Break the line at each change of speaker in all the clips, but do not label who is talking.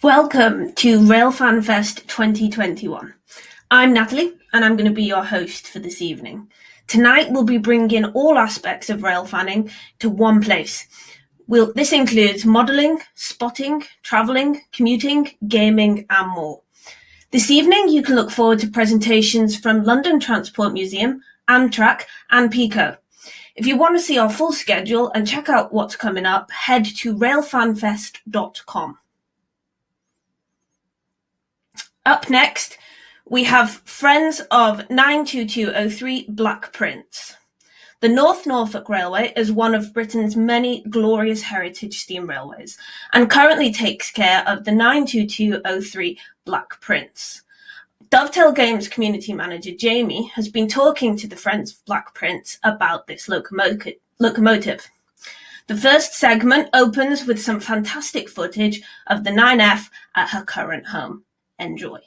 Welcome to Railfan Fest 2021. I'm Natalie, and I'm going to be your host for this evening. Tonight, we'll be bringing all aspects of railfanning to one place. This includes modelling, spotting, travelling, commuting, gaming, and more. This evening, you can look forward to presentations from London Transport Museum, Amtrak, and PECO. If you want to see our full schedule and check out what's coming up, head to railfanfest.com. Up next, we have Friends of 92203 Black Prince. The North Norfolk Railway is one of Britain's many glorious heritage steam railways and currently takes care of the 92203 Black Prince. Dovetail Games community manager Jamie has been talking to the Friends of Black Prince about this locomotive. The first segment opens with some fantastic footage of the 9F at her current home. Enjoy.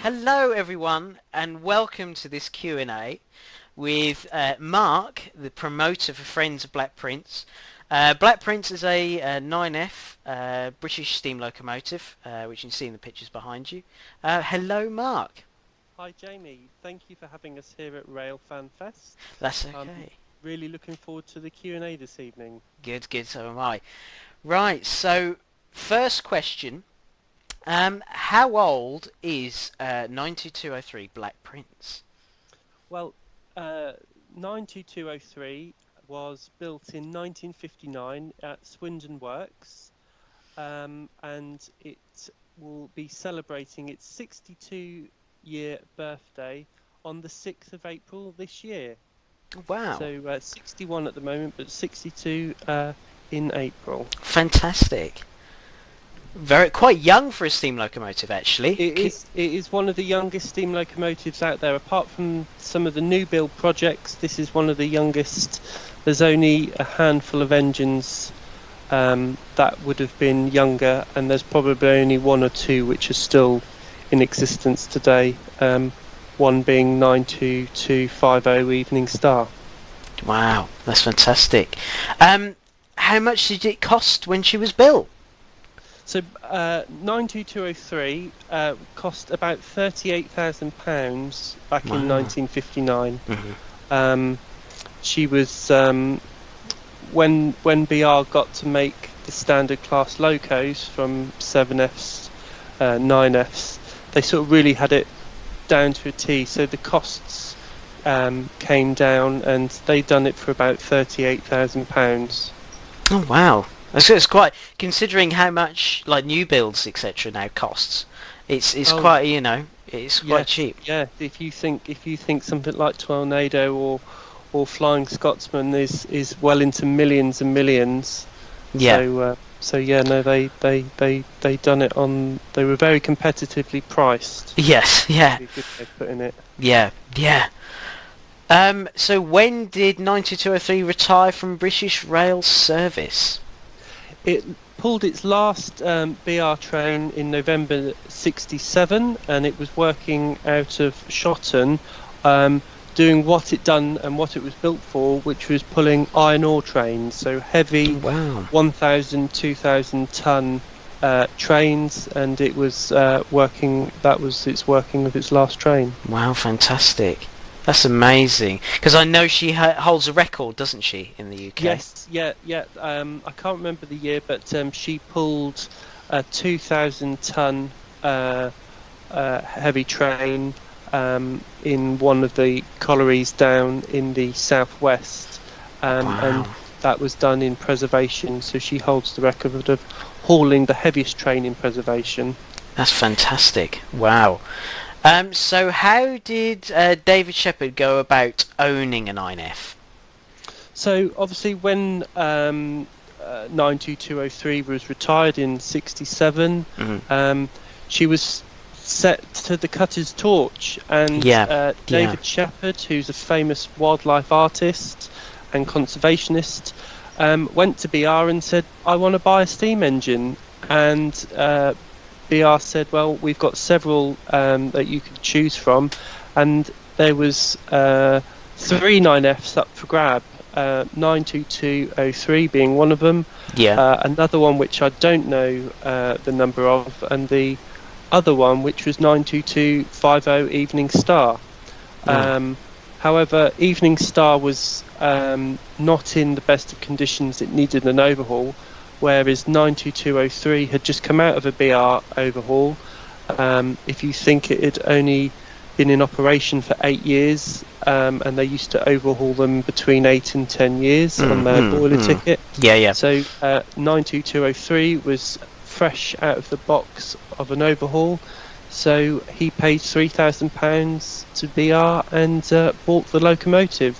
Hello everyone and welcome to this Q&A with Mark, the promoter for Friends of Black Prince. Black Prince is a 9F British steam locomotive, which you can see in the pictures behind you. Hello Mark.
Hi Jamie, thank you for having us here at Railfan Fest.
That's okay.
Really looking forward to the Q&A this evening.
Good, so am I. Right, so first question. How old is 92203 Black Prince?
Well, 92203 was built in 1959 at Swindon Works, and it will be celebrating its 62-year birthday on the 6th of April this year.
Wow.
So 61 at the moment, but 62 in April.
Fantastic. Quite young for a steam locomotive, actually.
It is one of the youngest steam locomotives out there. Apart from some of the new build projects, this is one of the youngest. There's only a handful of engines that would have been younger, and there's probably only one or two which are still in existence today. One being 92250 Evening Star.
Wow, that's fantastic. How much did it cost when she was built?
So 92203 cost about £38,000 back in 1959.
Mm-hmm.
She was when BR got to make the standard class locos from 7Fs, 9Fs, they sort of really had it down to a T. So the costs came down, and they done it for about £38,000.
Oh wow. It's quite, considering how much like new builds etc. now costs. It's quite, you know, it's quite cheap.
Yeah, if you think something like Tornado or Flying Scotsman is well into millions and millions.
Yeah.
So yeah, no, they done it on. They were very competitively priced.
Yes. Yeah.
Good way of putting it.
Yeah. So when did 92203 retire from British Rail service?
It pulled its last BR train in November '67, and it was working out of Shotton, doing what it done and what it was built for, which was pulling iron ore trains, so heavy 1,000, 2,000 ton trains, and it was working. That was its working of its last train.
Wow, fantastic. That's amazing. Because I know she holds a record, doesn't she, in the UK?
Yes, yeah. I can't remember the year, but she pulled a 2,000 ton heavy train in one of the collieries down in the southwest, and that was done in preservation. So she holds the record of hauling the heaviest train in preservation.
That's fantastic. Wow. So how did David Shepherd go about owning an 9F?
So obviously when 92203 was retired in 67, she was set to the cutter's torch, and David Shepherd, who's a famous wildlife artist and conservationist, went to BR and said, I want to buy a steam engine. And BR said, well, we've got several that you could choose from, and there was 3 9Fs up for grab, 92203 being one of them, another one which I don't know the number of, and the other one which was 92250 Evening Star. However, Evening Star was not in the best of conditions. It needed an overhaul, whereas 92203 had just come out of a BR overhaul. If you think it had only been in operation for 8 years, and they used to overhaul them between 8 and 10 years on their boiler ticket. So 92203 was fresh out of the box of an overhaul. So he paid £3,000 to BR and bought the locomotive,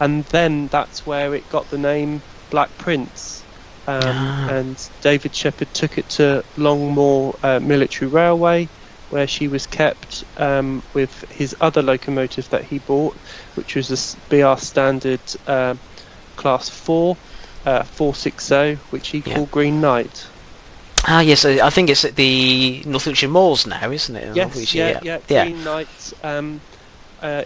and then that's where it got the name Black Prince. And David Shepherd took it to Longmoor Military Railway, where she was kept with his other locomotive that he bought, which was a BR standard class 4 460, which he called Green Knight.
Yes, I think it's at the North Wiltshire Moors now, isn't it?
Yes, Green Knight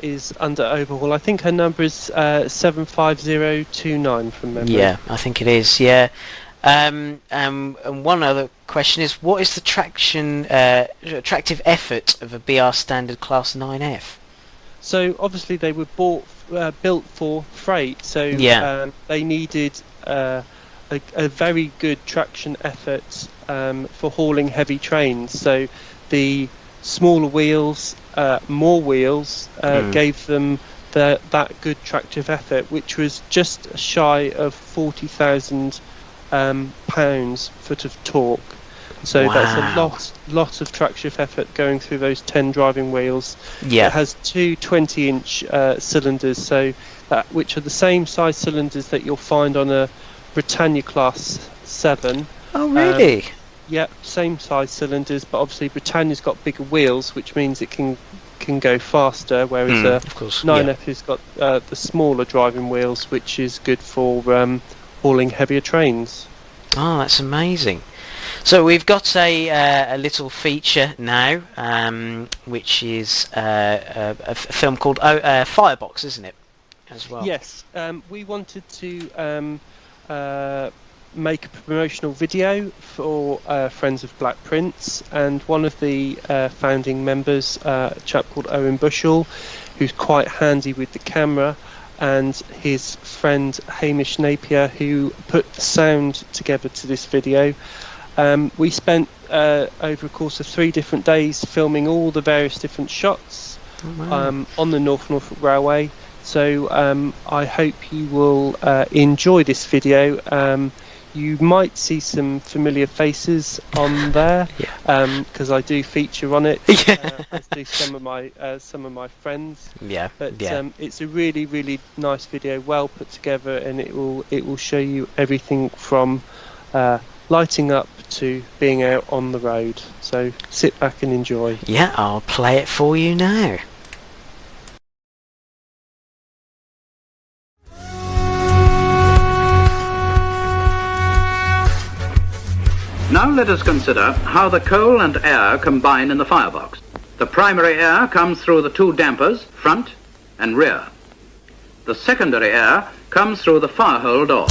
is under overhaul. I think her number is 75029 from memory.
Yeah, I think it is. Yeah. And one other question is, what is the tractive effort of a BR standard class 9F?
So obviously they were built for freight, so they needed a very good traction effort for hauling heavy trains. So the smaller wheels, more wheels, gave them that good tractive effort, which was just shy of 40,000 pounds-foot of torque. So that's a lot of tractive effort going through those 10 driving wheels. It has two 20-inch cylinders, so which are the same size cylinders that you'll find on a Britannia Class 7.
Oh, really?
Same size cylinders, but obviously Britannia's got bigger wheels, which means it can go faster, whereas 9F has got the smaller driving wheels, which is good for hauling heavier trains.
Oh, that's amazing. So we've got a little feature now, which is a film called Firebox, isn't it? As well.
Yes, we wanted to make a promotional video for Friends of Black Prince, and one of the founding members, a chap called Owen Bushell, who's quite handy with the camera, and his friend Hamish Napier, who put the sound together to this video. We spent over a course of 3 different days filming all the various different shots on the North Norfolk Railway. So I hope you will enjoy this video. You might see some familiar faces on there, because I do feature on it, as do some of my friends. But it's a really, really nice video, well put together, and it will show you everything from lighting up to being out on the road. So sit back and enjoy.
Yeah, I'll play it for you now.
Now let us consider how the coal and air combine in the firebox. The primary air comes through the 2 dampers, front and rear. The secondary air comes through the firehole door.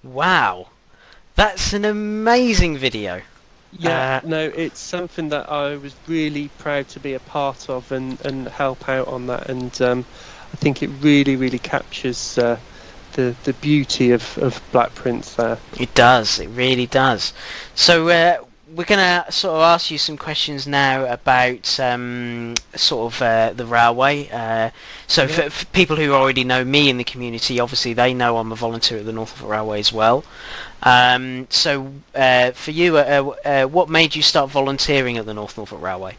Wow, that's an amazing video.
Yeah, no, it's something that I was really proud to be a part of and help out on that, and I think it really, really captures the beauty of Black Prince there.
It does, it really does. So we're going to sort of ask you some questions now about the railway. For people who already know me in the community, obviously they know I'm a volunteer at the North Railway as well. For you, what made you start volunteering at the Norfolk Railway?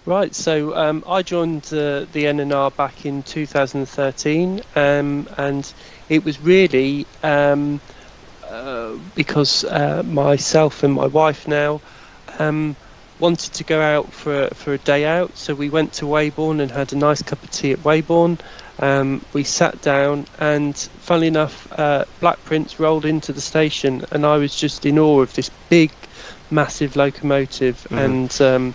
Right, so I joined the NNR back in 2013, and it was really because myself and my wife now wanted to go out for a day out, so we went to Weybourne and had a nice cup of tea at Weybourne. We sat down, and funnily enough, Black Prince rolled into the station, and I was just in awe of this big, massive locomotive. And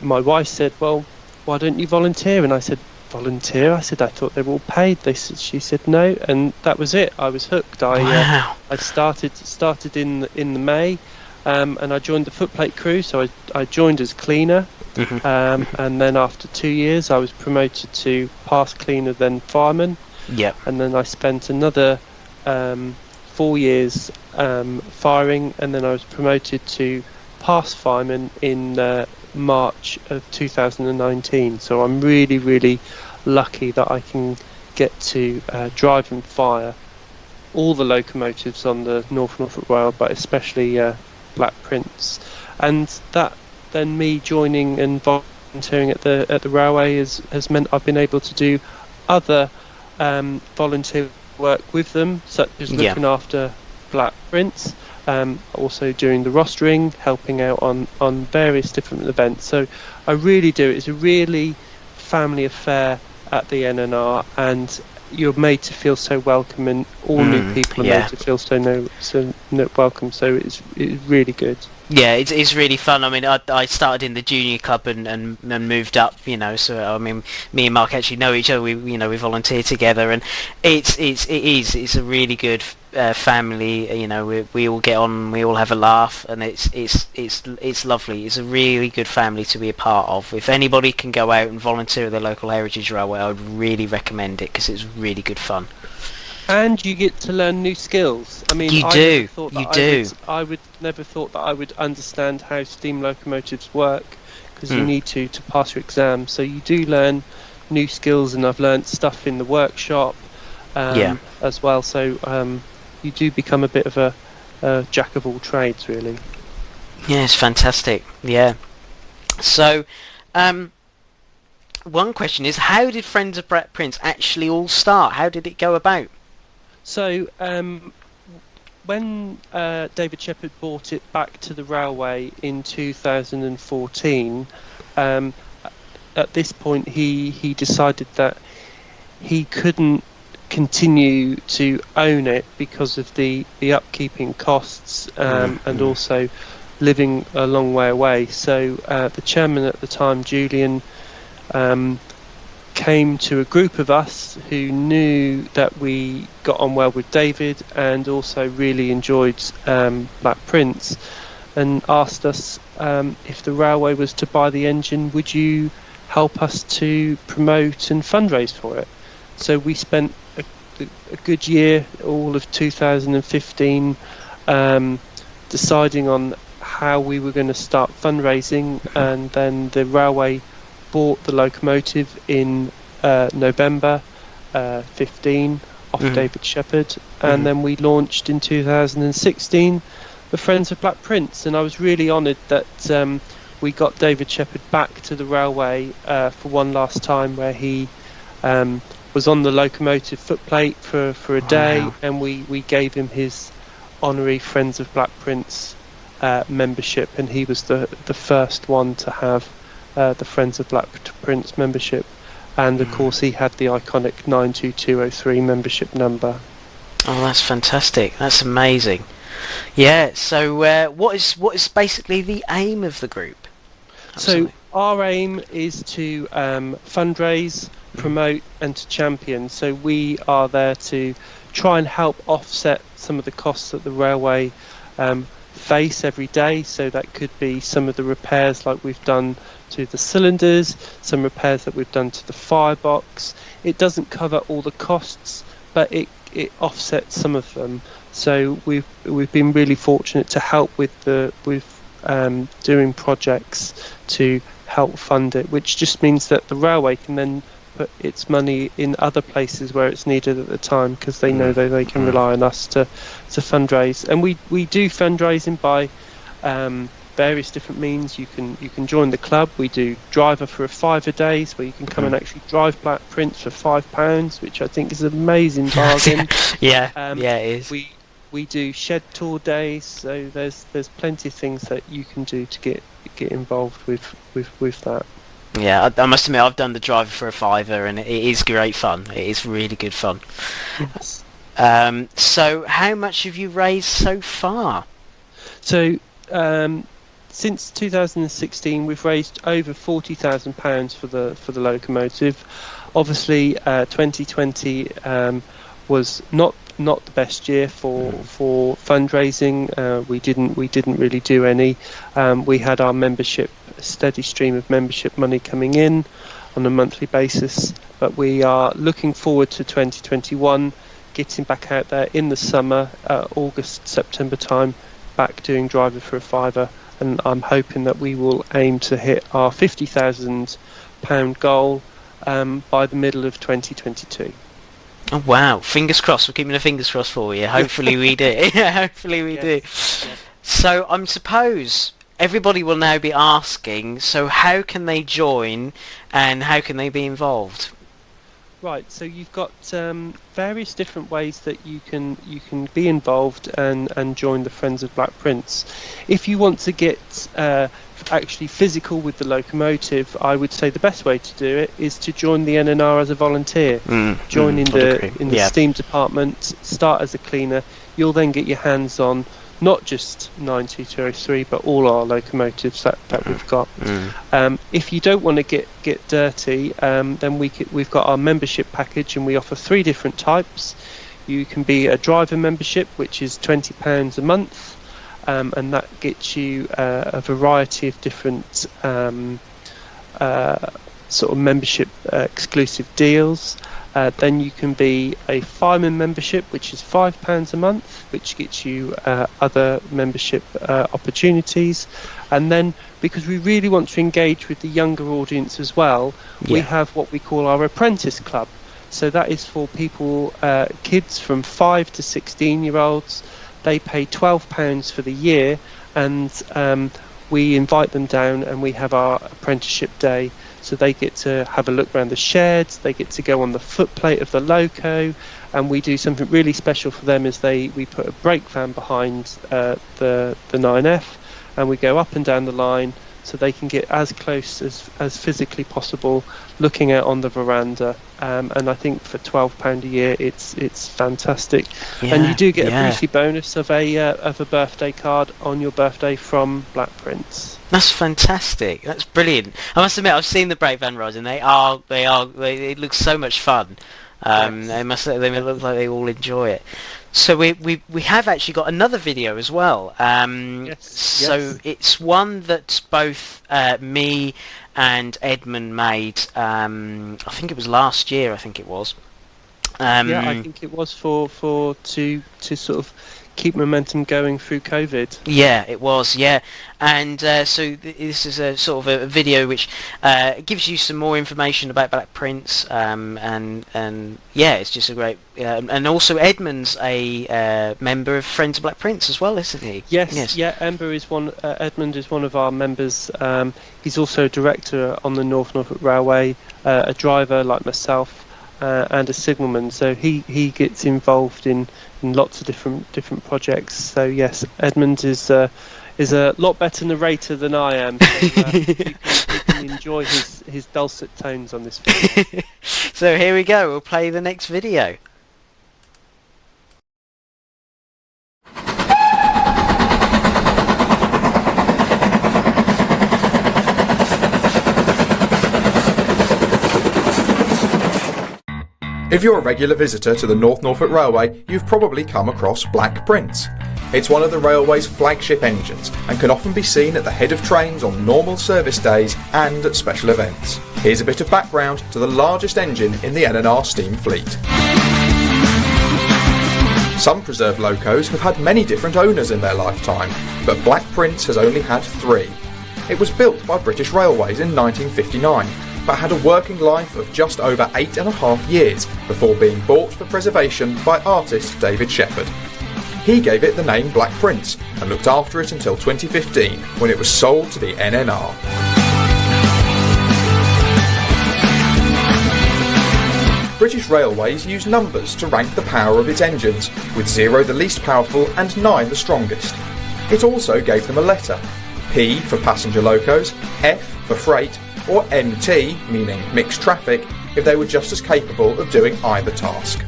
my wife said, "Well, why don't you volunteer?" And I said, "Volunteer?" I said, "I thought they were all paid." She said, "No," and that was it. I was hooked. I started in the May, and I joined the footplate crew. So I joined as cleaner. And then after 2 years I was promoted to pass cleaner, then fireman.
Yep.
And then I spent another 4 years firing, and then I was promoted to pass fireman in March of 2019. So I'm really, really lucky that I can get to drive and fire all the locomotives on the Norfolk Rail, but especially Black Prince. And that then me joining and volunteering at the railway has meant I've been able to do other volunteer work with them, such as looking after Black Prince, also doing the rostering, helping out on various different events. So I really do. It's a really family affair at the NNR, and you're made to feel so welcome, and all new people are made to feel so welcome. So it's really good.
Yeah, it's really fun. I mean, I started in the junior club and moved up, so I mean, me and Mark actually know each other. We volunteer together, and it's a really good family. We all get on, we all have a laugh, and it's lovely. It's a really good family to be a part of. If anybody can go out and volunteer at the local heritage railway, I would really recommend it, because it's really good fun.
And you get to learn new skills. I mean, I would never thought that I would understand how steam locomotives work, because you need to pass your exam. So you do learn new skills, and I've learned stuff in the workshop as well. So you do become a bit of a jack of all trades, really.
Yeah, it's fantastic. Yeah. So, one question is, how did Friends of Black Prince actually all start? How did it go about?
So when David Shepherd brought it back to the railway in 2014, at this point he decided that he couldn't continue to own it because of the upkeeping costs, and also living a long way away. So the chairman at the time, Julian, came to a group of us who knew that we got on well with David, and also really enjoyed Black Prince, and asked us if the railway was to buy the engine, would you help us to promote and fundraise for it? So we spent a good year, all of 2015, deciding on how we were going to start fundraising, and then the railway bought the locomotive in November 15 off David Shepherd, and then we launched in 2016 the Friends of Black Prince. And I was really honoured that we got David Shepherd back to the railway for one last time, where he was on the locomotive footplate for a day, and we gave him his honorary Friends of Black Prince membership, and he was the first one to have the Friends of Black Prince membership, and of course he had the iconic 92203 membership number.
Oh, that's fantastic! That's amazing. Yeah. So, what is basically the aim of the group?
So our aim is to fundraise, promote, and to champion. So we are there to try and help offset some of the costs that the railway face every day. So that could be some of the repairs like we've done to the cylinders, some repairs that we've done to the firebox. It doesn't cover all the costs, but it offsets some of them. So we've been really fortunate to help with doing projects to help fund it, which just means that the railway can then put its money in other places where it's needed at the time, because they know that they can rely on us to fundraise. And we do fundraising by various different means. You can join the club. We do driver for a £5 days, where you can come and actually drive black prints for £5, which I think is an amazing bargain.
Yeah, it is.
We do shed tour days, so there's plenty of things that you can do to get involved with that.
Yeah, I must admit, I've done the driver for a £5, and it is great fun. It is really good fun.
Yes.
So how much have you raised so far?
So since 2016, we've raised over £40,000 for the locomotive. Obviously, 2020 was not the best year for fundraising. We didn't really do any. We had our membership, a steady stream of membership money coming in on a monthly basis, but we are looking forward to 2021, getting back out there in the summer, August, September time, back doing driver for a £5, and I'm hoping that we will aim to hit our £50,000 goal by the middle of 2022.
Oh wow! Fingers crossed. We're keeping the fingers crossed for you. Hopefully we do. Hopefully we do.
Yes.
So I suppose everybody will now be asking, so how can they join and how can they be involved?
Right, so you've got various different ways that you can be involved and join the Friends of Black Prince. If you want to get actually physical with the locomotive, I would say the best way to do it is to join the NNR as a volunteer. Join in the steam department, start as a cleaner. You'll then get your hands on not just 92203, but all our locomotives that we've got. If you don't want to get dirty, then we've got our membership package, and we offer 3 different types. You can be a driver membership, which is £20 a month, and that gets you a variety of different sort of membership exclusive deals. Then you can be a fireman membership, which is £5 a month, which gets you other membership opportunities. And then, because we really want to engage with the younger audience as well, we have what we call our apprentice club. So that is for people, kids from 5 to 16-year-olds. They pay £12 for the year, and we invite them down, and we have our apprenticeship day. So they get to have a look around the sheds, they get to go on the footplate of the loco, and we do something really special for them. Is we put a brake van behind the 9F, and we go up and down the line, so they can get as close as physically possible, looking out on the veranda. And I think for £12 a year, it's fantastic. And you do get a Brucey bonus of a birthday card on your birthday from Black Prince.
That's fantastic. That's brilliant. I must admit, I've seen the brake van rides, and it looks so much fun. They look like they all enjoy it. So we have actually got another video as well. So it's one that both me and Edmund made. I think it was last year. I think it was.
I think it was to sort of keep momentum going through COVID.
Yeah, it was. Yeah, and so this is a sort of a video which gives you some more information about Black Prince, and yeah, it's just a great. And also, Edmund's a member of Friends of Black Prince as well, isn't he?
Yes. Yeah, Edmund is one of our members. He's also a director on the North Norfolk Railway, a driver like myself. And a signalman, so he gets involved in lots of different projects. So yes, Edmund is a lot better narrator than I am. So, you can enjoy his dulcet tones on this video.
So here we go. We'll play the next video.
If you're a regular visitor to the North Norfolk Railway, you've probably come across Black Prince. It's one of the railway's flagship engines and can often be seen at the head of trains on normal service days and at special events. Here's a bit of background to the largest engine in the NNR steam fleet. Some preserved locos have had many different owners in their lifetime, but Black Prince has only had 3. It was built by British Railways in 1959, but had a working life of just over 8.5 years before being bought for preservation by artist David Shepherd. He gave it the name Black Prince and looked after it until 2015, when it was sold to the NNR. British Railways use numbers to rank the power of its engines, with 0 the least powerful and 9 the strongest. It also gave them a letter: P for passenger locos, F for freight, or MT, meaning mixed traffic, if they were just as capable of doing either task.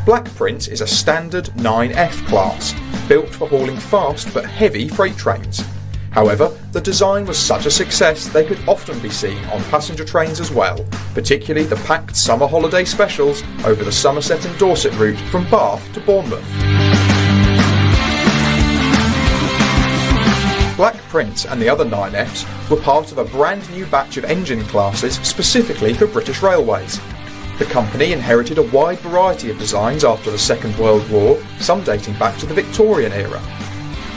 Black Prince is a standard 9F class, built for hauling fast but heavy freight trains. However, the design was such a success they could often be seen on passenger trains as well, particularly the packed summer holiday specials over the Somerset and Dorset route from Bath to Bournemouth. Black Prince and the other 9Fs were part of a brand new batch of engine classes specifically for British Railways. The company inherited a wide variety of designs after the Second World War, some dating back to the Victorian era.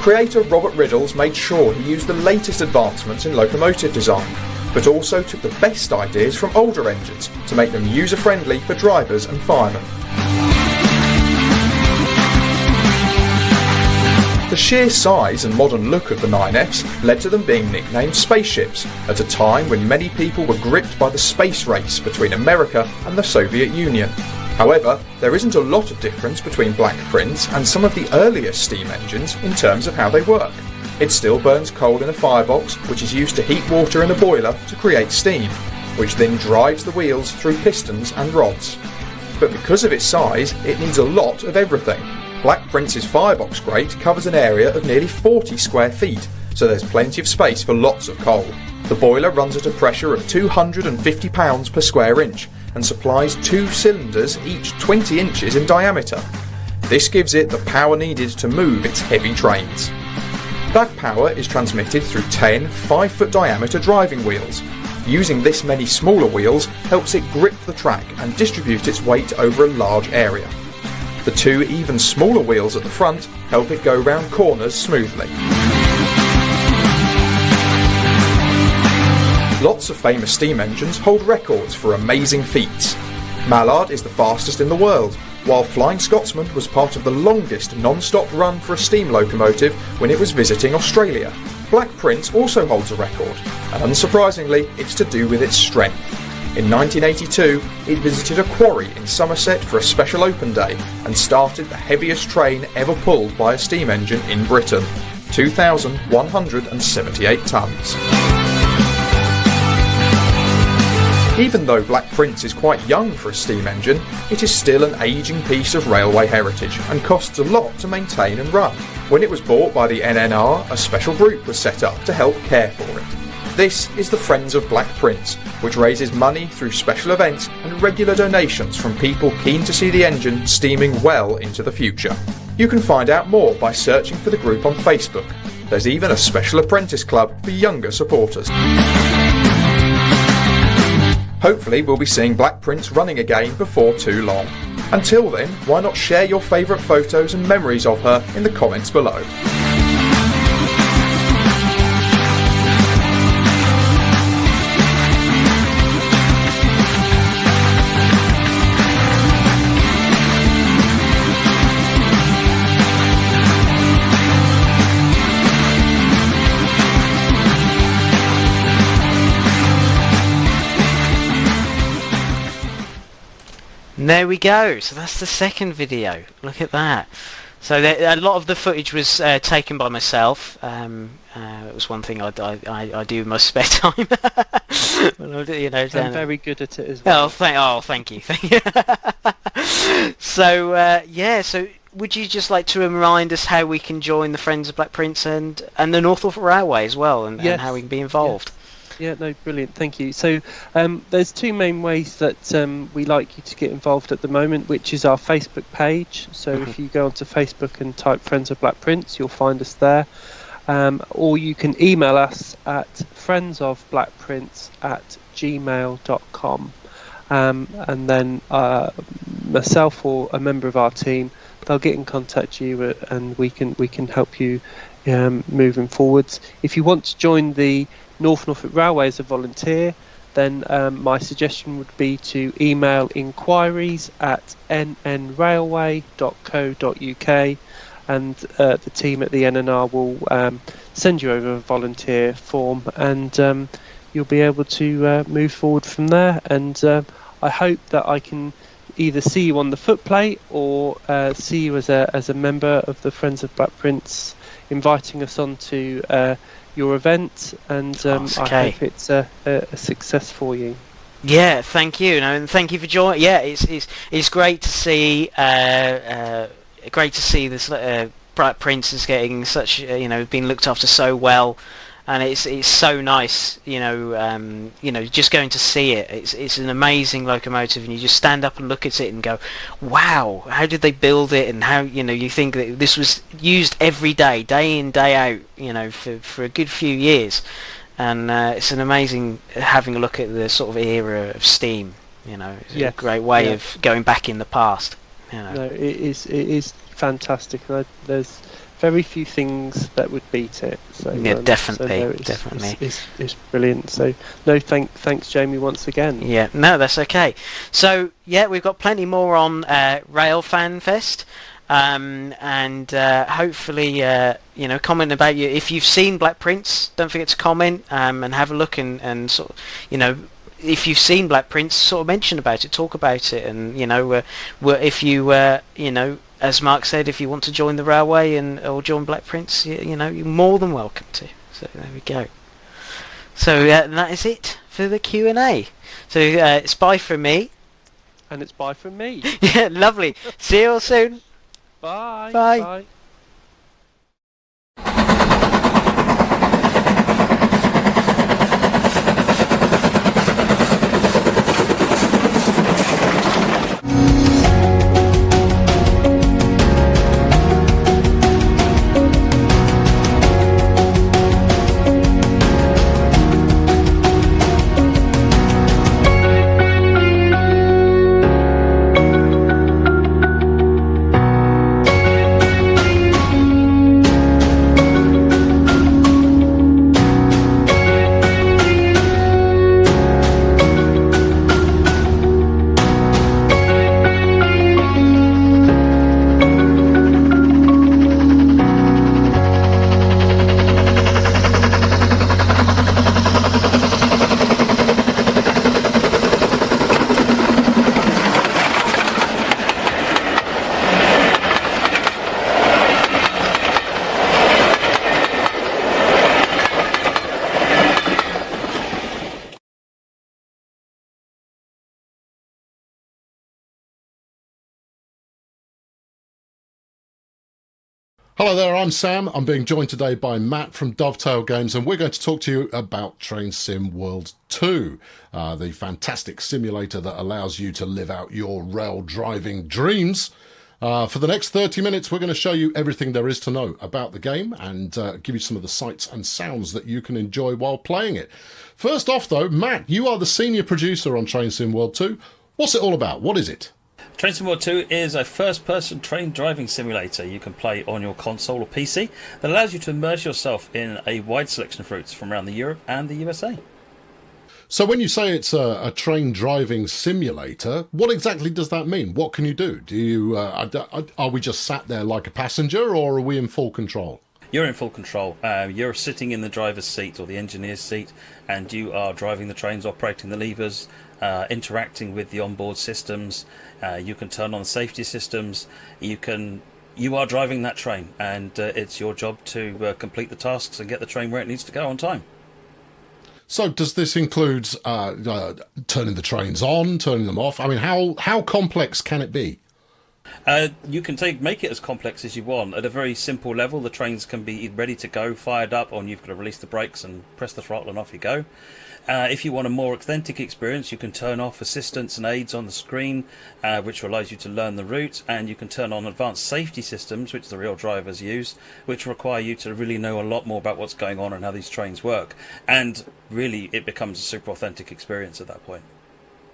Creator Robert Riddles made sure he used the latest advancements in locomotive design, but also took the best ideas from older engines to make them user-friendly for drivers and firemen. The sheer size and modern look of the 9Fs led to them being nicknamed spaceships, at a time when many people were gripped by the space race between America and the Soviet Union. However, there isn't a lot of difference between Black Prince and some of the earliest steam engines in terms of how they work. It still burns coal in a firebox, which is used to heat water in a boiler to create steam, which then drives the wheels through pistons and rods. But because of its size, it needs a lot of everything. Black Prince's firebox grate covers an area of nearly 40 square feet, so there's plenty of space for lots of coal. The boiler runs at a pressure of 250 pounds per square inch and supplies 2 cylinders, each 20 inches in diameter. This gives it the power needed to move its heavy trains. That power is transmitted through 10 5-foot diameter driving wheels. Using this many smaller wheels helps it grip the track and distribute its weight over a large area. The 2 even smaller wheels at the front help it go round corners smoothly. Lots of famous steam engines hold records for amazing feats. Mallard is the fastest in the world, while Flying Scotsman was part of the longest non-stop run for a steam locomotive when it was visiting Australia. Black Prince also holds a record, and unsurprisingly it's to do with its strength. In 1982, it visited a quarry in Somerset for a special open day and started the heaviest train ever pulled by a steam engine in Britain, 2,178 tonnes. Even though Black Prince is quite young for a steam engine, it is still an ageing piece of railway heritage and costs a lot to maintain and run. When it was bought by the NNR, a special group was set up to help care for it. This is the Friends of Black Prince, which raises money through special events and regular donations from people keen to see the engine steaming well into the future. You can find out more by searching for the group on Facebook. There's even a special apprentice club for younger supporters. Hopefully we'll be seeing Black Prince running again before too long. Until then, why not share your favourite photos and memories of her in the comments below.
There we go. So that's the second video. Look at that. So a lot of the footage was taken by myself. It was one thing I do in my spare time. Well, you know,
I'm very good at it as well.
Thank you. So yeah. So would you just like to remind us how we can join the Friends of Black Prince and the North Norfolk Railway as well, and how we can be involved?
Yes. Yeah, no, brilliant. Thank you. So there's two main ways that we like you to get involved at the moment, which is our Facebook page. So if you go onto Facebook and type Friends of Black Prince, you'll find us there. Or you can email us at friendsofblackprince@gmail.com. And then myself or a member of our team, they'll get in contact with you and we can help you moving forwards. If you want to join the North Norfolk Railway as a volunteer, then my suggestion would be to email inquiries@nnrailway.co.uk, and the team at the NNR will send you over a volunteer form, and you'll be able to move forward from there. And I hope that I can either see you on the footplate or see you as a member of the Friends of Black Prince, inviting us on to your event, and I hope it's a success for you.
Yeah, thank you, and thank you for joining. Yeah, it's great to see. Great to see this Black Prince is getting such, being looked after so well, and it's so nice, just going to see it. It's an amazing locomotive, and you just stand up and look at it and go, wow, how did they build it? And how, you think that this was used every day, day in, day out, for a good few years. And it's an amazing having a look at the sort of era of steam. It's a great way of going back in the past.
No, it is fantastic. There's very few things that would beat it. So
yeah, definitely,
it's brilliant. So no, thanks Jamie once again.
Yeah, no, that's okay. So yeah, we've got plenty more on Railfan Fest. And hopefully, comment about you. If you've seen Black Prince, don't forget to comment and have a look and sort of, if you've seen Black Prince, sort of mention about it, talk about it, and if you as Mark said, if you want to join the railway or join Black Prince, you're more than welcome to. So there we go. So that is it for the Q&A. So it's bye from me.
And it's bye from me.
Yeah, lovely. See you all soon.
Bye.
Bye.
Bye.
Hello there, I'm Sam. I'm being joined today by Matt from Dovetail Games, and we're going to talk to you about Train Sim World 2, the fantastic simulator that allows you to live out your rail driving dreams. For the next 30 minutes, we're going to show you everything there is to know about the game and give you some of the sights and sounds that you can enjoy while playing it. First off, though, Matt, you are the senior producer on Train Sim World 2. What's it all about? What is it?
Train Sim World 2 is a first-person train driving simulator you can play on your console or PC that allows you to immerse yourself in a wide selection of routes from around the Europe and the USA.
So when you say it's a train driving simulator, what exactly does that mean? What can you do? Do you are we just sat there like a passenger, or are we in full control?
You're in full control. You're sitting in the driver's seat or the engineer's seat, and you are driving the trains, operating the levers, interacting with the onboard systems. You can turn on the safety systems. You are driving that train, and it's your job to complete the tasks and get the train where it needs to go on time.
So does this include turning the trains on, turning them off? I mean, how complex can it be?
You can make it as complex as you want. At a very simple level, the trains can be ready to go, fired up, or you've got to release the brakes and press the throttle and off you go. If you want a more authentic experience, you can turn off assistance and aids on the screen, which allows you to learn the route, and you can turn on advanced safety systems, which the real drivers use, which require you to really know a lot more about what's going on and how these trains work. And really, it becomes a super authentic experience at that point.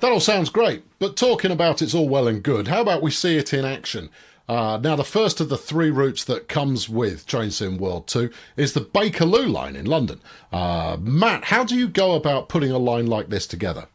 That all sounds great, but talking about it's all well and good, how about we see it in action? Now, the first of the 3 routes that comes with Train Sim World 2 is the Bakerloo line in London. Matt, how do you go about putting a line like this together?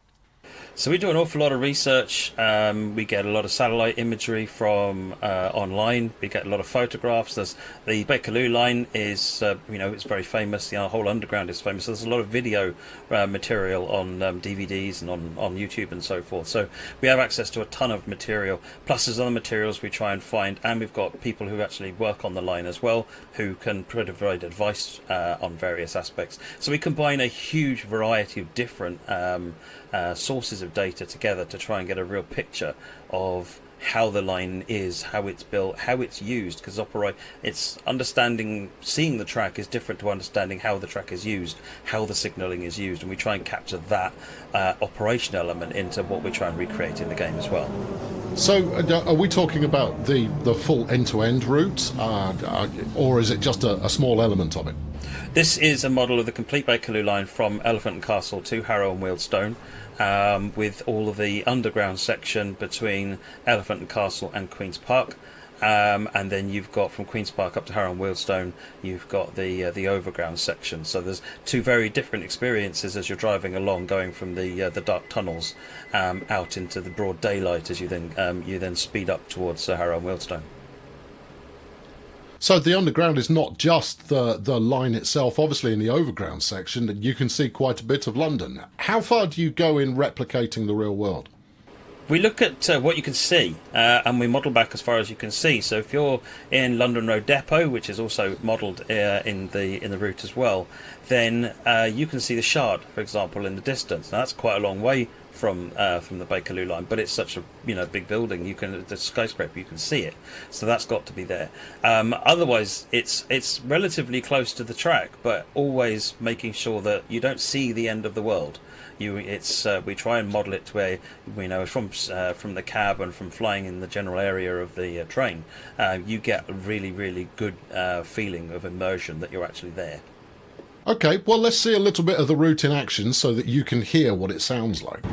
So we do an awful lot of research. We get a lot of satellite imagery from online. We get a lot of photographs. There's the Bakerloo line is, it's very famous. The whole underground is famous. So there's a lot of video material on DVDs and on YouTube and so forth. So we have access to a ton of material. Plus there's other materials we try and find, and we've got people who actually work on the line as well, who can provide advice on various aspects. So we combine a huge variety of different sources of data together to try and get a real picture of how the line is, how it's built, how it's used, because it's understanding, seeing the track is different to understanding how the track is used, how the signalling is used, and we try and capture that operation element into what we try and recreate in the game as well.
So are we talking about the full end-to-end route, or is it just a small element of it?
This is a model of the complete Bakerloo line from Elephant and Castle to Harrow and Wealdstone, with all of the underground section between Elephant and Castle and Queen's Park. And then you've got from Queen's Park up to Harrow and Wealdstone, you've got the overground section. So there's 2 very different experiences as you're driving along, going from the dark tunnels out into the broad daylight as you then speed up towards Harrow and Wealdstone.
So the underground is not just the line itself. Obviously, in the overground section, you can see quite a bit of London. How far do you go in replicating the real world?
We look at what you can see, and we model back as far as you can see. So if you're in London Road Depot, which is also modelled in the route as well, then you can see the Shard, for example, in the distance. Now that's quite a long way from the Bakerloo line, but it's such a big building. The skyscraper, you can see it, so that's got to be there. Otherwise, it's relatively close to the track, but always making sure that you don't see the end of the world. We try and model it to where from the cab and from flying in the general area of the train, you get a really, really good feeling of immersion that you're actually there.
Okay, well, let's see a little bit of the route in action so that you can hear what it sounds like.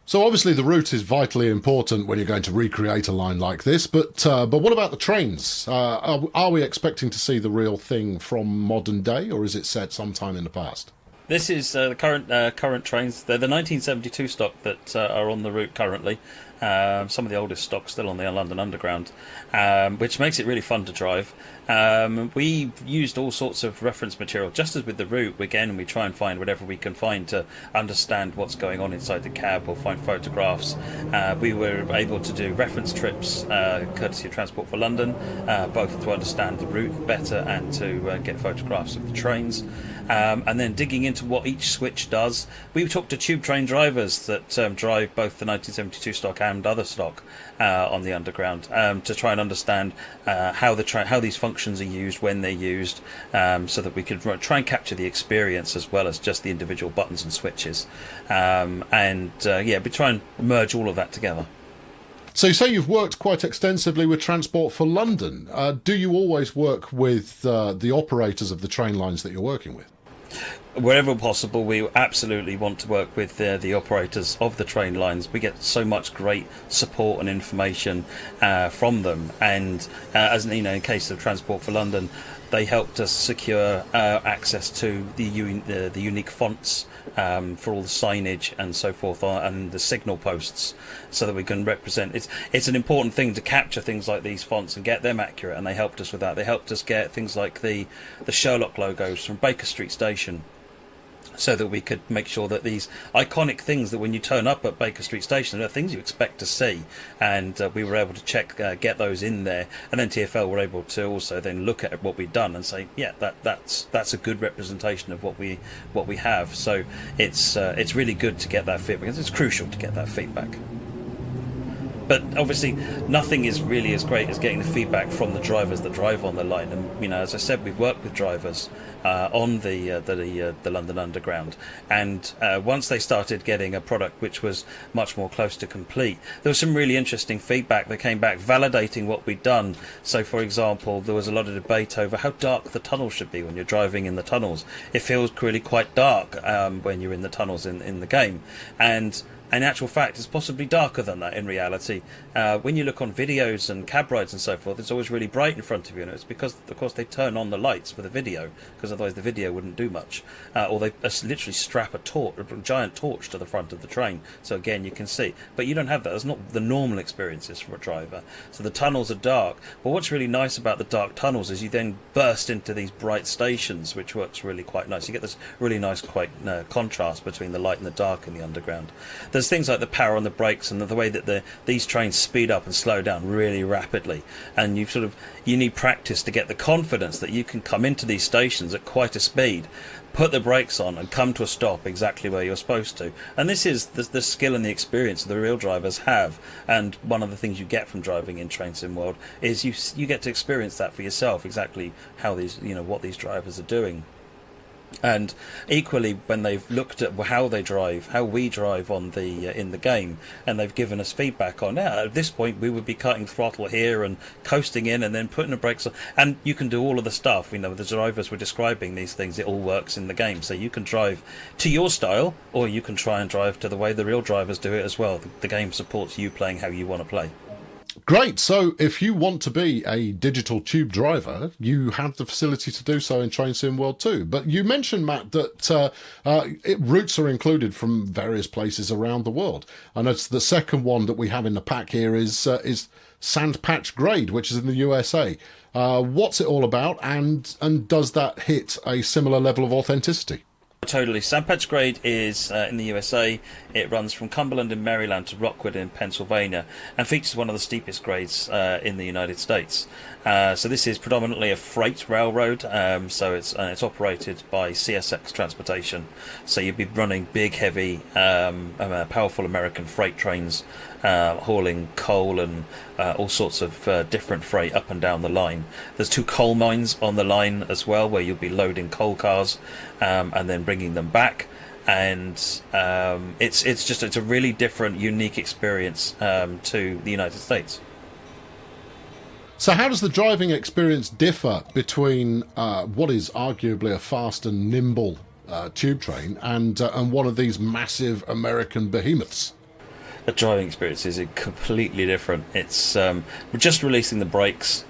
So obviously the route is vitally important when you're going to recreate a line like this, but what about the trains? Are we expecting to see the real thing from modern day, or is it set sometime in the past?
This is the current trains. They're the 1972 stock that are on the route currently. Some of the oldest stock still on the London Underground, which makes it really fun to drive. We used all sorts of reference material, just as with the route. Again, we try and find whatever we can find to understand what's going on inside the cab, or find photographs. We were able to do reference trips, courtesy of Transport for London, both to understand the route better and to get photographs of the trains. And then digging into what each switch does. We talked to tube train drivers that drive both the 1972 stock and other stock on the Underground, to try and understand how these functions are used, when they're used, so that we could try and capture the experience as well as just the individual buttons and switches. We try and merge all of that together.
So you say you've worked quite extensively with Transport for London. Do you always work with the operators of the train lines that you're working with?
Wherever possible, we absolutely want to work with the operators of the train lines. We get so much great support and information from them, and as in case of Transport for London, they helped us secure access to the unique fonts for all the signage and so forth, and the signal posts, so that we can represent. It's an important thing to capture things like these fonts and get them accurate, and they helped us with that. They helped us get things like the Sherlock logos from Baker Street Station, so that we could make sure that these iconic things that when you turn up at Baker Street Station are things you expect to see, and we were able to get those in there, and then TfL were able to also then look at what we'd done and say, yeah, that's a good representation of what we have. So it's really good to get that feedback, because it's crucial to get that feedback. But obviously, nothing is really as great as getting the feedback from the drivers that drive on the line. And as I said, we've worked with drivers on the London Underground, and once they started getting a product which was much more close to complete, there was some really interesting feedback that came back validating what we'd done. So, for example, there was a lot of debate over how dark the tunnels should be when you're driving in the tunnels. It feels really quite dark when you're in the tunnels in the game, and in actual fact, it's possibly darker than that in reality. When you look on videos and cab rides and so forth, it's always really bright in front of you, and it's because, of course, they turn on the lights for the video, because otherwise the video wouldn't do much. Or they literally strap a giant torch to the front of the train, so again you can see. But you don't have that. That's not the normal experiences for a driver. So the tunnels are dark, but what's really nice about the dark tunnels is you then burst into these bright stations, which works really quite nice. You get this really nice contrast between the light and the dark in the Underground. There's things like the power on the brakes and the way that these trains speed up and slow down really rapidly, and you need practice to get the confidence that you can come into these stations at quite a speed, put the brakes on and come to a stop exactly where you're supposed to. And this is the skill and the experience that the real drivers have, and one of the things you get from driving in Train Sim World is you get to experience that for yourself, exactly how what these drivers are doing. And equally, when they've looked at how we drive on in the game, and they've given us feedback on, at this point we would be cutting throttle here and coasting in and then putting the brakes on, and you can do all of the stuff. The drivers were describing these things. It all works in the game, so you can drive to your style, or you can try and drive to the way the real drivers do it as well. The game supports you playing how you want to play.
Great. So if you want to be a digital tube driver, you have the facility to do so in Train Sim World too. But you mentioned, Matt, that routes are included from various places around the world. And it's the second one that we have in the pack here is Sandpatch Grade, which is in the USA. What's it all about, and does that hit a similar level of authenticity?
Totally. Sandpatch Grade is in the USA. It runs from Cumberland in Maryland to Rockwood in Pennsylvania, and features one of the steepest grades in the United States. So this is predominantly a freight railroad. So it's operated by CSX Transportation. So you'd be running big, heavy, powerful American freight trains, hauling coal and all sorts of different freight up and down the line. There's 2 coal mines on the line as well, where you'll be loading coal cars and then bringing them back. And it's a really different, unique experience to the United States.
So how does the driving experience differ between what is arguably a fast and nimble tube train and one of these massive American behemoths?
the driving experience is completely different. It's just releasing the brakes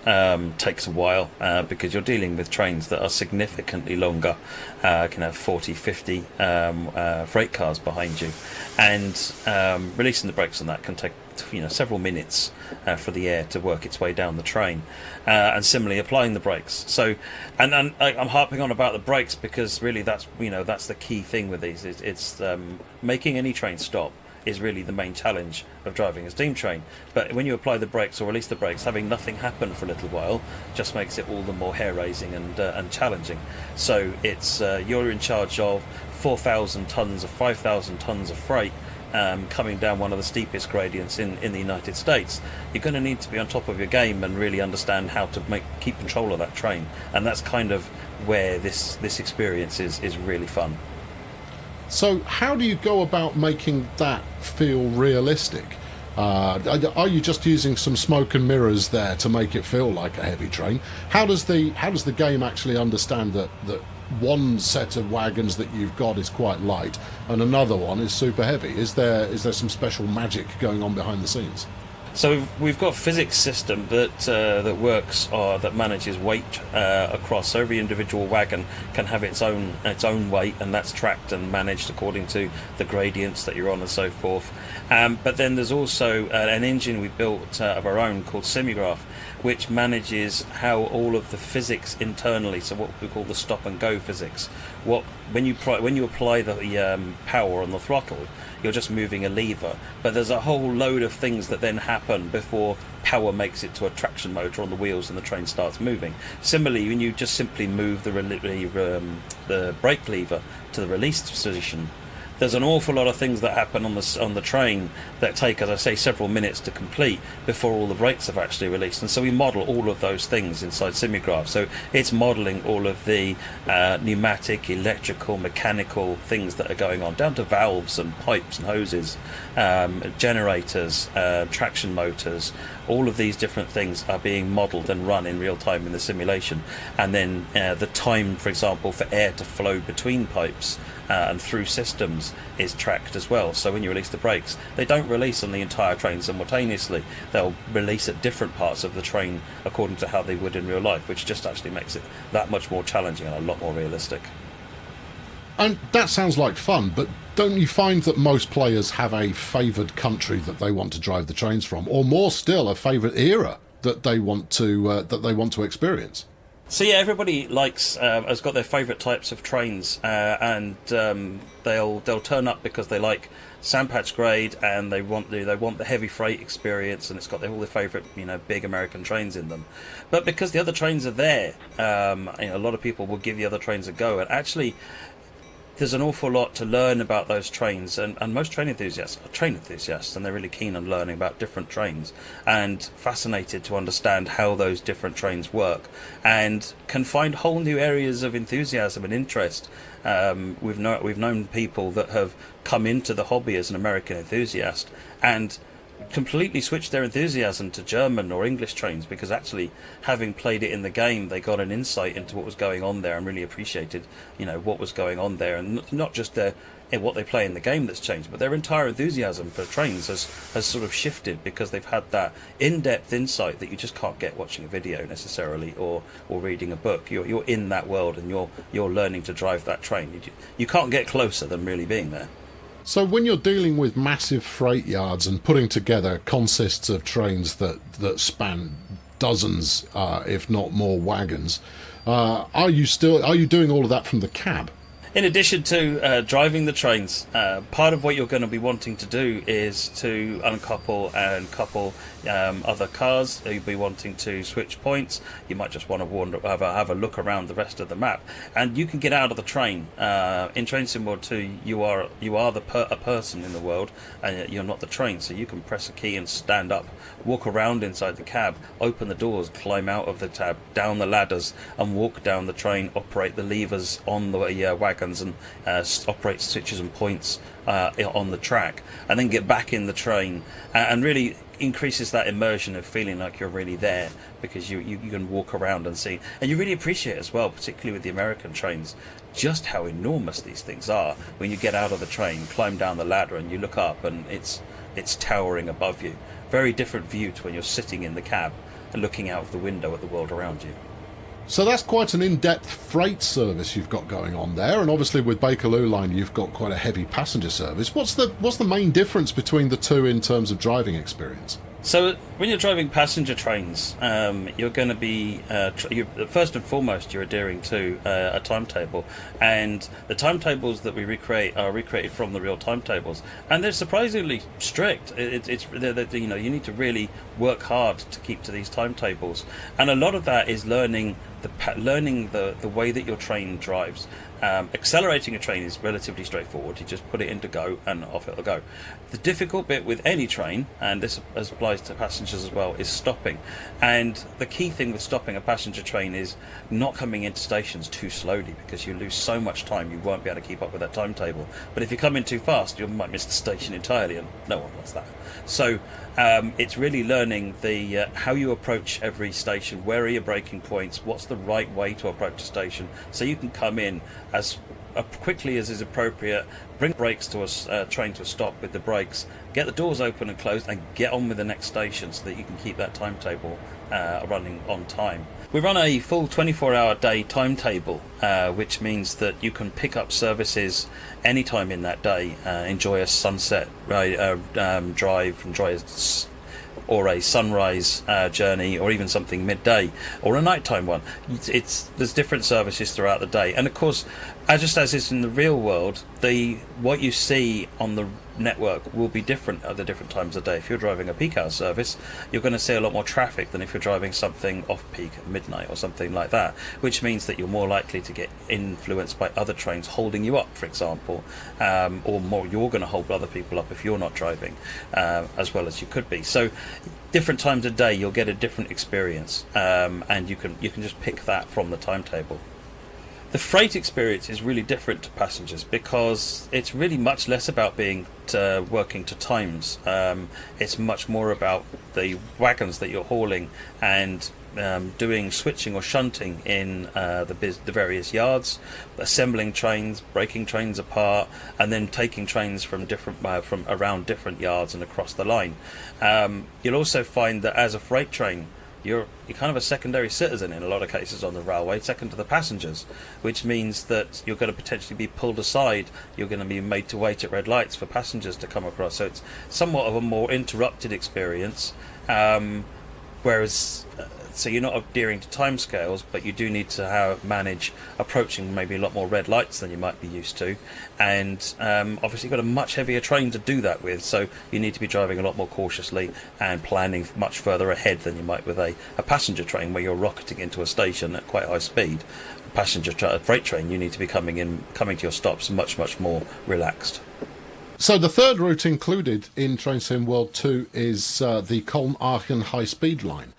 takes a while because you're dealing with trains that are significantly longer, can have 40, 50 freight cars behind you, and releasing the brakes on that can take several minutes for the air to work its way down the train, and similarly applying the brakes. So, and I'm harping on about the brakes because really that's the key thing with these. It's making any train stop is really the main challenge of driving a steam train. But when you apply the brakes or release the brakes, having nothing happen for a little while just makes it all the more hair-raising and challenging. So it's you're in charge of 4,000 tons or 5,000 tons of freight coming down one of the steepest gradients in the United States. You're going to need to be on top of your game and really understand how to keep control of that train, and that's kind of where this experience is really fun.
So how do you go about making that feel realistic? Are you just using some smoke and mirrors there to make it feel like a heavy train? How does the game actually understand that one set of wagons that you've got is quite light and another one is super heavy? Is there some special magic going on behind the scenes?
So we've got a physics system that works that manages weight across. So every individual wagon can have its own weight, and that's tracked and managed according to the gradients that you're on and so forth. But then there's also an engine we built of our own called Simulgraph, which manages how all of the physics internally, so what we call the stop and go physics. When you apply the power on the throttle, you're just moving a lever, but there's a whole load of things that then happen before power makes it to a traction motor on the wheels and the train starts moving. Similarly, when you just simply move the brake lever to the release position, there's an awful lot of things that happen on the train that take, as I say, several minutes to complete before all the brakes have actually released. And so we model all of those things inside Simulgraph. So it's modelling all of the pneumatic, electrical, mechanical things that are going on, down to valves and pipes and hoses, generators, traction motors. All of these different things are being modelled and run in real time in the simulation. And then the time, for example, for air to flow between pipes and through systems is tracked as well. So when you release the brakes, they don't release on the entire train simultaneously. They'll release at different parts of the train according to how they would in real life, which just actually makes it that much more challenging and a lot more realistic.
And that sounds like fun, but don't you find that most players have a favoured country that they want to drive the trains from, or more still, a favourite era that they want to experience?
So yeah, everybody has got their favourite types of trains, and they'll turn up because they like sandpatch grade and they want the heavy freight experience, and it's got all their favourite big American trains in them. But because the other trains are there, a lot of people will give the other trains a go, and actually there's an awful lot to learn about those trains, and most train enthusiasts are train enthusiasts, and they're really keen on learning about different trains and fascinated to understand how those different trains work, and can find whole new areas of enthusiasm and interest. We've known people that have come into the hobby as an American enthusiast and completely switched their enthusiasm to German or English trains, because actually having played it in the game, they got an insight into what was going on there and really appreciated what was going on there, and not just what they play in the game that's changed, but their entire enthusiasm for trains has sort of shifted because they've had that in-depth insight that you just can't get watching a video necessarily or reading a book. You're in that world and you're learning to drive that train. You can't get closer than really being there.
So when you're dealing with massive freight yards and putting together consists of trains that span dozens, if not more, wagons, are you doing all of that from the cab?
In addition to driving the trains, part of what you're going to be wanting to do is to uncouple and couple other cars. You'll be wanting to switch points. You might just want to have a look around the rest of the map, and you can get out of the train. In Train Sim World 2, you are a person in the world, and you're not the train. So you can press a key and stand up, walk around inside the cab, open the doors, climb out of the cab, down the ladders, and walk down the train. Operate the levers on the wagons and operate switches and points on the track, and then get back in the train, and really increases that immersion of feeling like you're really there, because you can walk around and see, and you really appreciate as well, particularly with the American trains, just how enormous these things are. When you get out of the train, climb down the ladder, and you look up, and it's it's towering above you. Very different view to when you're sitting in the cab and looking out of the window at the world around you.
So that's quite an in-depth freight service you've got going on there, and obviously with Bakerloo Line you've got quite a heavy passenger service. What's the main difference between the two in terms of driving experience?
So when you're driving passenger trains, you're going to be first and foremost you're adhering to a timetable, and the timetables that we recreate are recreated from the real timetables, and they're surprisingly strict. You need to really work hard to keep to these timetables, and a lot of that is learning the way that your train drives. Accelerating a train is relatively straightforward. You just put it into go and off it'll go. The difficult bit with any train, and this applies to passengers as well, is stopping. And the key thing with stopping a passenger train is not coming into stations too slowly, because you lose so much time you won't be able to keep up with that timetable. But if you come in too fast, you might miss the station entirely, and no one wants that. So it's really learning the how you approach every station, where are your braking points, what's the right way to approach a station, so you can come in as quickly as is appropriate, bring brakes to a train to a stop with the brakes, get the doors open and closed, and get on with the next station so that you can keep that timetable running on time. We run a full 24-hour day timetable, which means that you can pick up services anytime in that day, enjoy a sunset drive, or a sunrise journey, or even something midday, or a nighttime one. There's different services throughout the day, and of course, just as is in the real world, what you see on the network will be different at the different times of day. If you're driving a peak hour service, you're going to see a lot more traffic than if you're driving something off peak at midnight or something like that, which means that you're more likely to get influenced by other trains holding you up, for example, or more you're going to hold other people up if you're not driving as well as you could be. So different times of day you'll get a different experience, and you can just pick that from the timetable. The freight experience is really different to passengers, because it's really much less about working to times. It's much more about the wagons that you're hauling, and doing switching or shunting in the various yards, assembling trains, breaking trains apart, and then taking trains from around different yards and across the line. You'll also find that as a freight train, you're kind of a secondary citizen in a lot of cases on the railway, second to the passengers, which means that you're going to potentially be pulled aside, you're going to be made to wait at red lights for passengers to come across. So it's somewhat of a more interrupted experience, whereas so you're not adhering to timescales, but you do need to manage approaching maybe a lot more red lights than you might be used to, and obviously you've got a much heavier train to do that with, so you need to be driving a lot more cautiously and planning much further ahead than you might with a passenger train, where you're rocketing into a station at quite high speed. A freight train, you need to be coming to your stops much more relaxed.
So the third route included in Train Sim World 2 is the Cologne-Aachen high-speed line.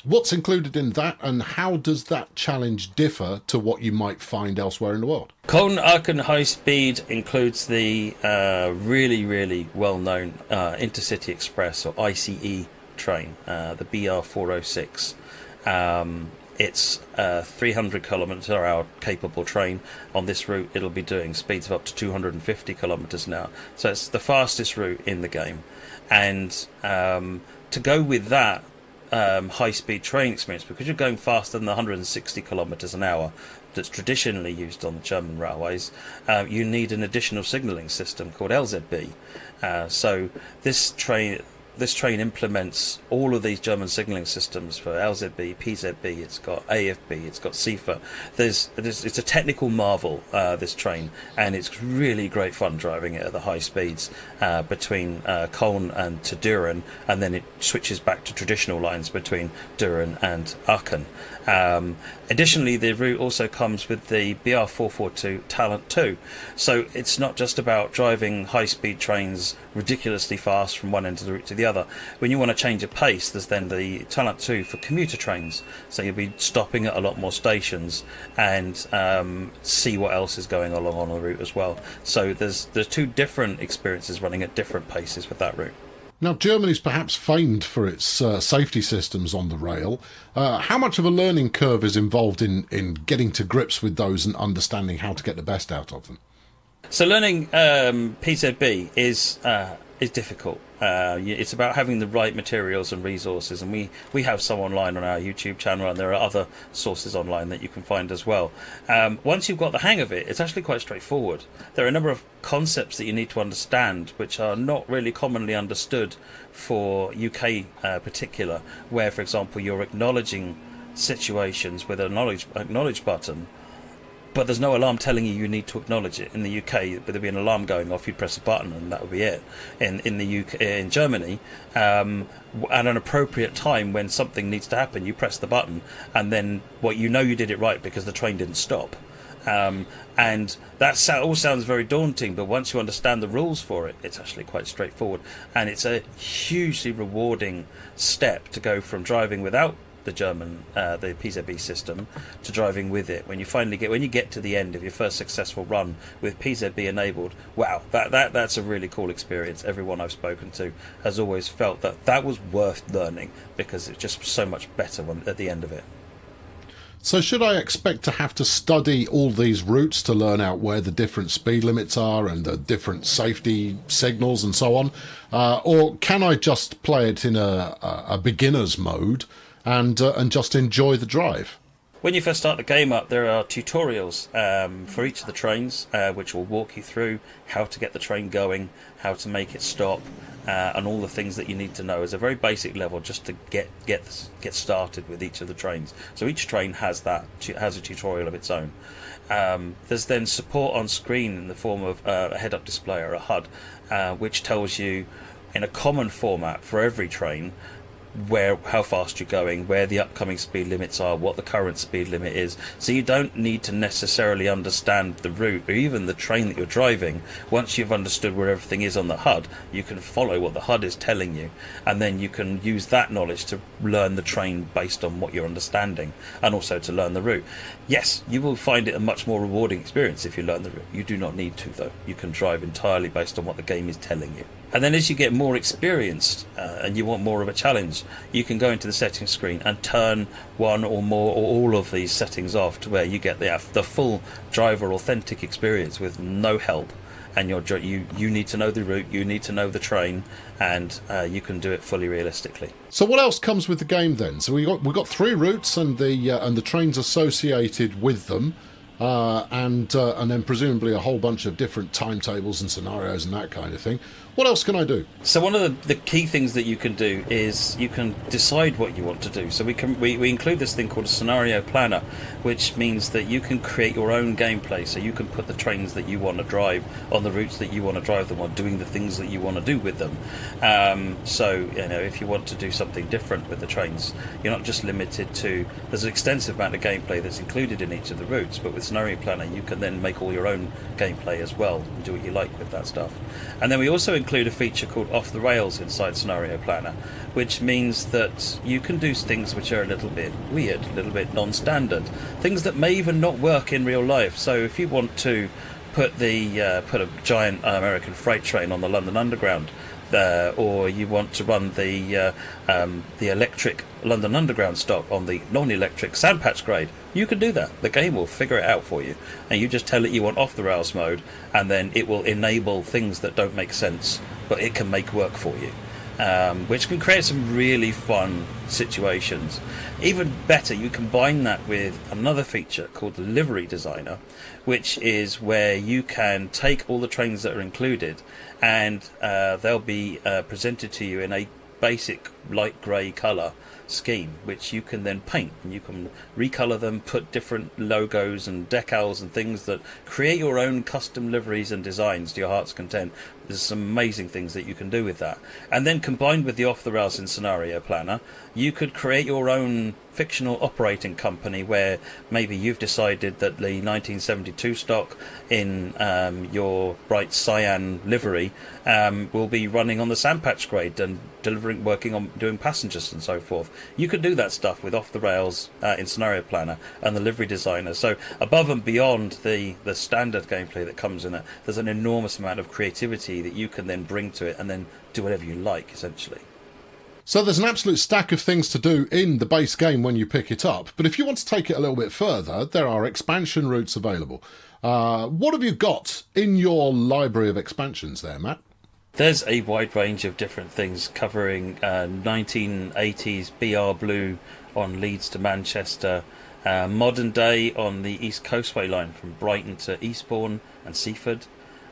What's included in that, and how does that challenge differ to what you might find elsewhere in the world?
Cologne-Aachen High Speed includes the really well-known Intercity Express, or ICE train, the BR406. It's a 300 km/h capable train. On this route it'll be doing speeds of up to 250 km an hour, so it's the fastest route in the game. And to go with that high-speed train experience, because you're going faster than the 160 kilometers an hour that's traditionally used on the German railways, you need an additional signalling system called LZB. So this train implements all of these German signalling systems for LZB, PZB, it's got AFB, it's got CIFA. It's a technical marvel, this train, and it's really great fun driving it at the high speeds between Cologne and to Düren, and then it switches back to traditional lines between Düren and Aachen. Additionally, the route also comes with the BR442 Talent 2, so it's not just about driving high-speed trains ridiculously fast from one end of the route to the other. When you want to change a pace, there's then the Talent 2 for commuter trains, so you'll be stopping at a lot more stations and see what else is going along on the route as well. So there's two different experiences running at different paces with that route.
Now, Germany's perhaps famed for its safety systems on the rail. How much of a learning curve is involved in getting to grips with those and understanding how to get the best out of them?
So learning PZB is is difficult. It's about having the right materials and resources, and we have some online on our YouTube channel, and there are other sources online that you can find as well. Once you've got the hang of it, it's actually quite straightforward. There are a number of concepts that you need to understand which are not really commonly understood for UK particular, where, for example, you're acknowledging situations with an acknowledge button, but there's no alarm telling you need to acknowledge it. In the UK, there'd be an alarm going off, you'd press a button and that would be it. In Germany, at an appropriate time when something needs to happen, you press the button, and then you did it right because the train didn't stop. And that all sounds very daunting, but once you understand the rules for it, it's actually quite straightforward, and it's a hugely rewarding step to go from driving without the German, the PZB system, to driving with it. When you get to the end of your first successful run with PZB enabled, wow, that's a really cool experience. Everyone I've spoken to has always felt that was worth learning because it's just so much better at the end of it.
So should I expect to have to study all these routes to learn out where the different speed limits are and the different safety signals and so on? Or can I just play it in a beginner's mode and just enjoy the drive?
When you first start the game up, there are tutorials for each of the trains, which will walk you through how to get the train going, how to make it stop, and all the things that you need to know as a very basic level, just to get started with each of the trains. So each train has a tutorial of its own. There's then support on screen in the form of a head-up display or a HUD, which tells you in a common format for every train how fast you're going, where the upcoming speed limits are, what the current speed limit is. So you don't need to necessarily understand the route or even the train that you're driving. Once you've understood where everything is on the HUD, you can follow what the HUD is telling you, and then you can use that knowledge to learn the train based on what you're understanding, and also to learn the route. Yes, you will find it a much more rewarding experience if you learn the route. You do not need to, though. You can drive entirely based on what the game is telling you. And then as you get more experienced and you want more of a challenge, you can go into the settings screen and turn one or more or all of these settings off to where you get the full driver authentic experience with no help. And you need to know the route, you need to know the train, and you can do it fully realistically.
So what else comes with the game then? So we got 3 routes and the trains associated with them. And then presumably a whole bunch of different timetables and scenarios and that kind of thing. What else can I do?
So one of the key things that you can do is you can decide what you want to do. So we include this thing called a scenario planner, which means that you can create your own gameplay. So you can put the trains that you want to drive on the routes that you want to drive them on, doing the things that you want to do with them. So if you want to do something different with the trains, you're not just limited to. There's an extensive amount of gameplay that's included in each of the routes, but with scenario planner you can then make all your own gameplay as well and do what you like with that stuff. And then we also include a feature called off the rails inside scenario planner, which means that you can do things which are a little bit weird, a little bit non-standard, things that may even not work in real life. So if you want to put a giant American freight train on the London Underground, or you want to run the electric London Underground stop on the non-electric sandpatch grade, you can do that. The game will figure it out for you, and you just tell it you want off the rails mode, and then it will enable things that don't make sense, but it can make work for you. Which can create some really fun situations. Even better, you combine that with another feature called the Livery Designer, which is where you can take all the trains that are included, and they'll be presented to you in a basic light grey colour scheme, which you can then paint, and you can recolor them, put different logos and decals and things that create your own custom liveries and designs to your heart's content. There's some amazing things that you can do with that. And then combined with the off the rails in scenario planner, you could create your own fictional operating company where maybe you've decided that the 1972 stock in your bright cyan livery will be running on the sandpatch grade and working on doing passengers and so forth. You could do that stuff with off the rails in scenario planner and the livery designer. So above and beyond the standard gameplay that comes in it, there's an enormous amount of creativity that you can then bring to it and then do whatever you like, essentially.
So there's an absolute stack of things to do in the base game when you pick it up, but if you want to take it a little bit further, there are expansion routes available. What have you got in your library of expansions there, Matt?
There's a wide range of different things covering 1980s BR Blue on Leeds to Manchester, modern day on the East Coastway line from Brighton to Eastbourne and Seaford,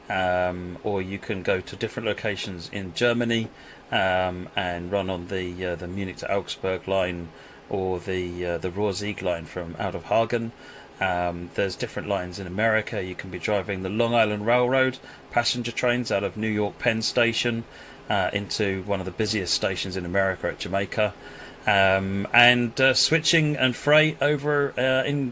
or you can go to different locations in Germany and run on the Munich to Augsburg line or the Ruhr-Sieg line from out of Hagen. There's different lines in America. You can be driving the Long Island Railroad passenger trains out of New York Penn Station into one of the busiest stations in America at Jamaica, and switching and freight over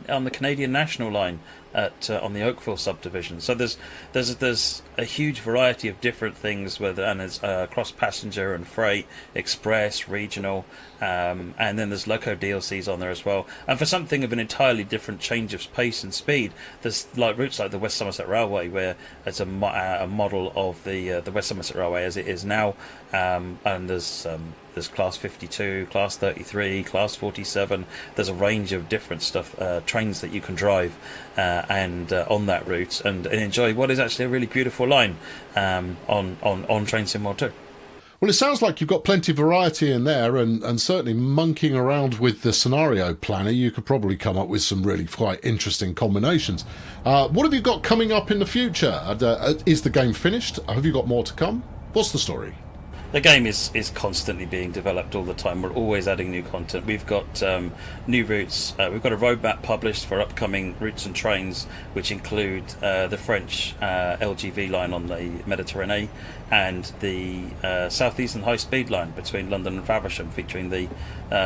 on the Canadian National Line on the Oakville subdivision. So there's a huge variety of different things, and it's cross passenger and freight, express, regional, and then there's loco DLCs on there as well. And for something of an entirely different change of pace and speed, there's like routes like the West Somerset Railway, where it's a model of the West Somerset Railway as it is now, and there's Class 52, Class 33, Class 47. There's a range of different stuff, trains that you can drive and on that route and enjoy what is actually a really beautiful line on Train Sim World 2.
Well, it sounds like you've got plenty of variety in there, and certainly monkeying around with the scenario planner, you could probably come up with some really quite interesting combinations. What have you got coming up in the future? Is the game finished? Have you got more to come? What's the story?
The game is constantly being developed all the time. We're always adding new content. We've got new routes. We've got a roadmap published for upcoming routes and trains, which include the French LGV line on the Mediterranean and the Southeastern High Speed line between London and Faversham, featuring the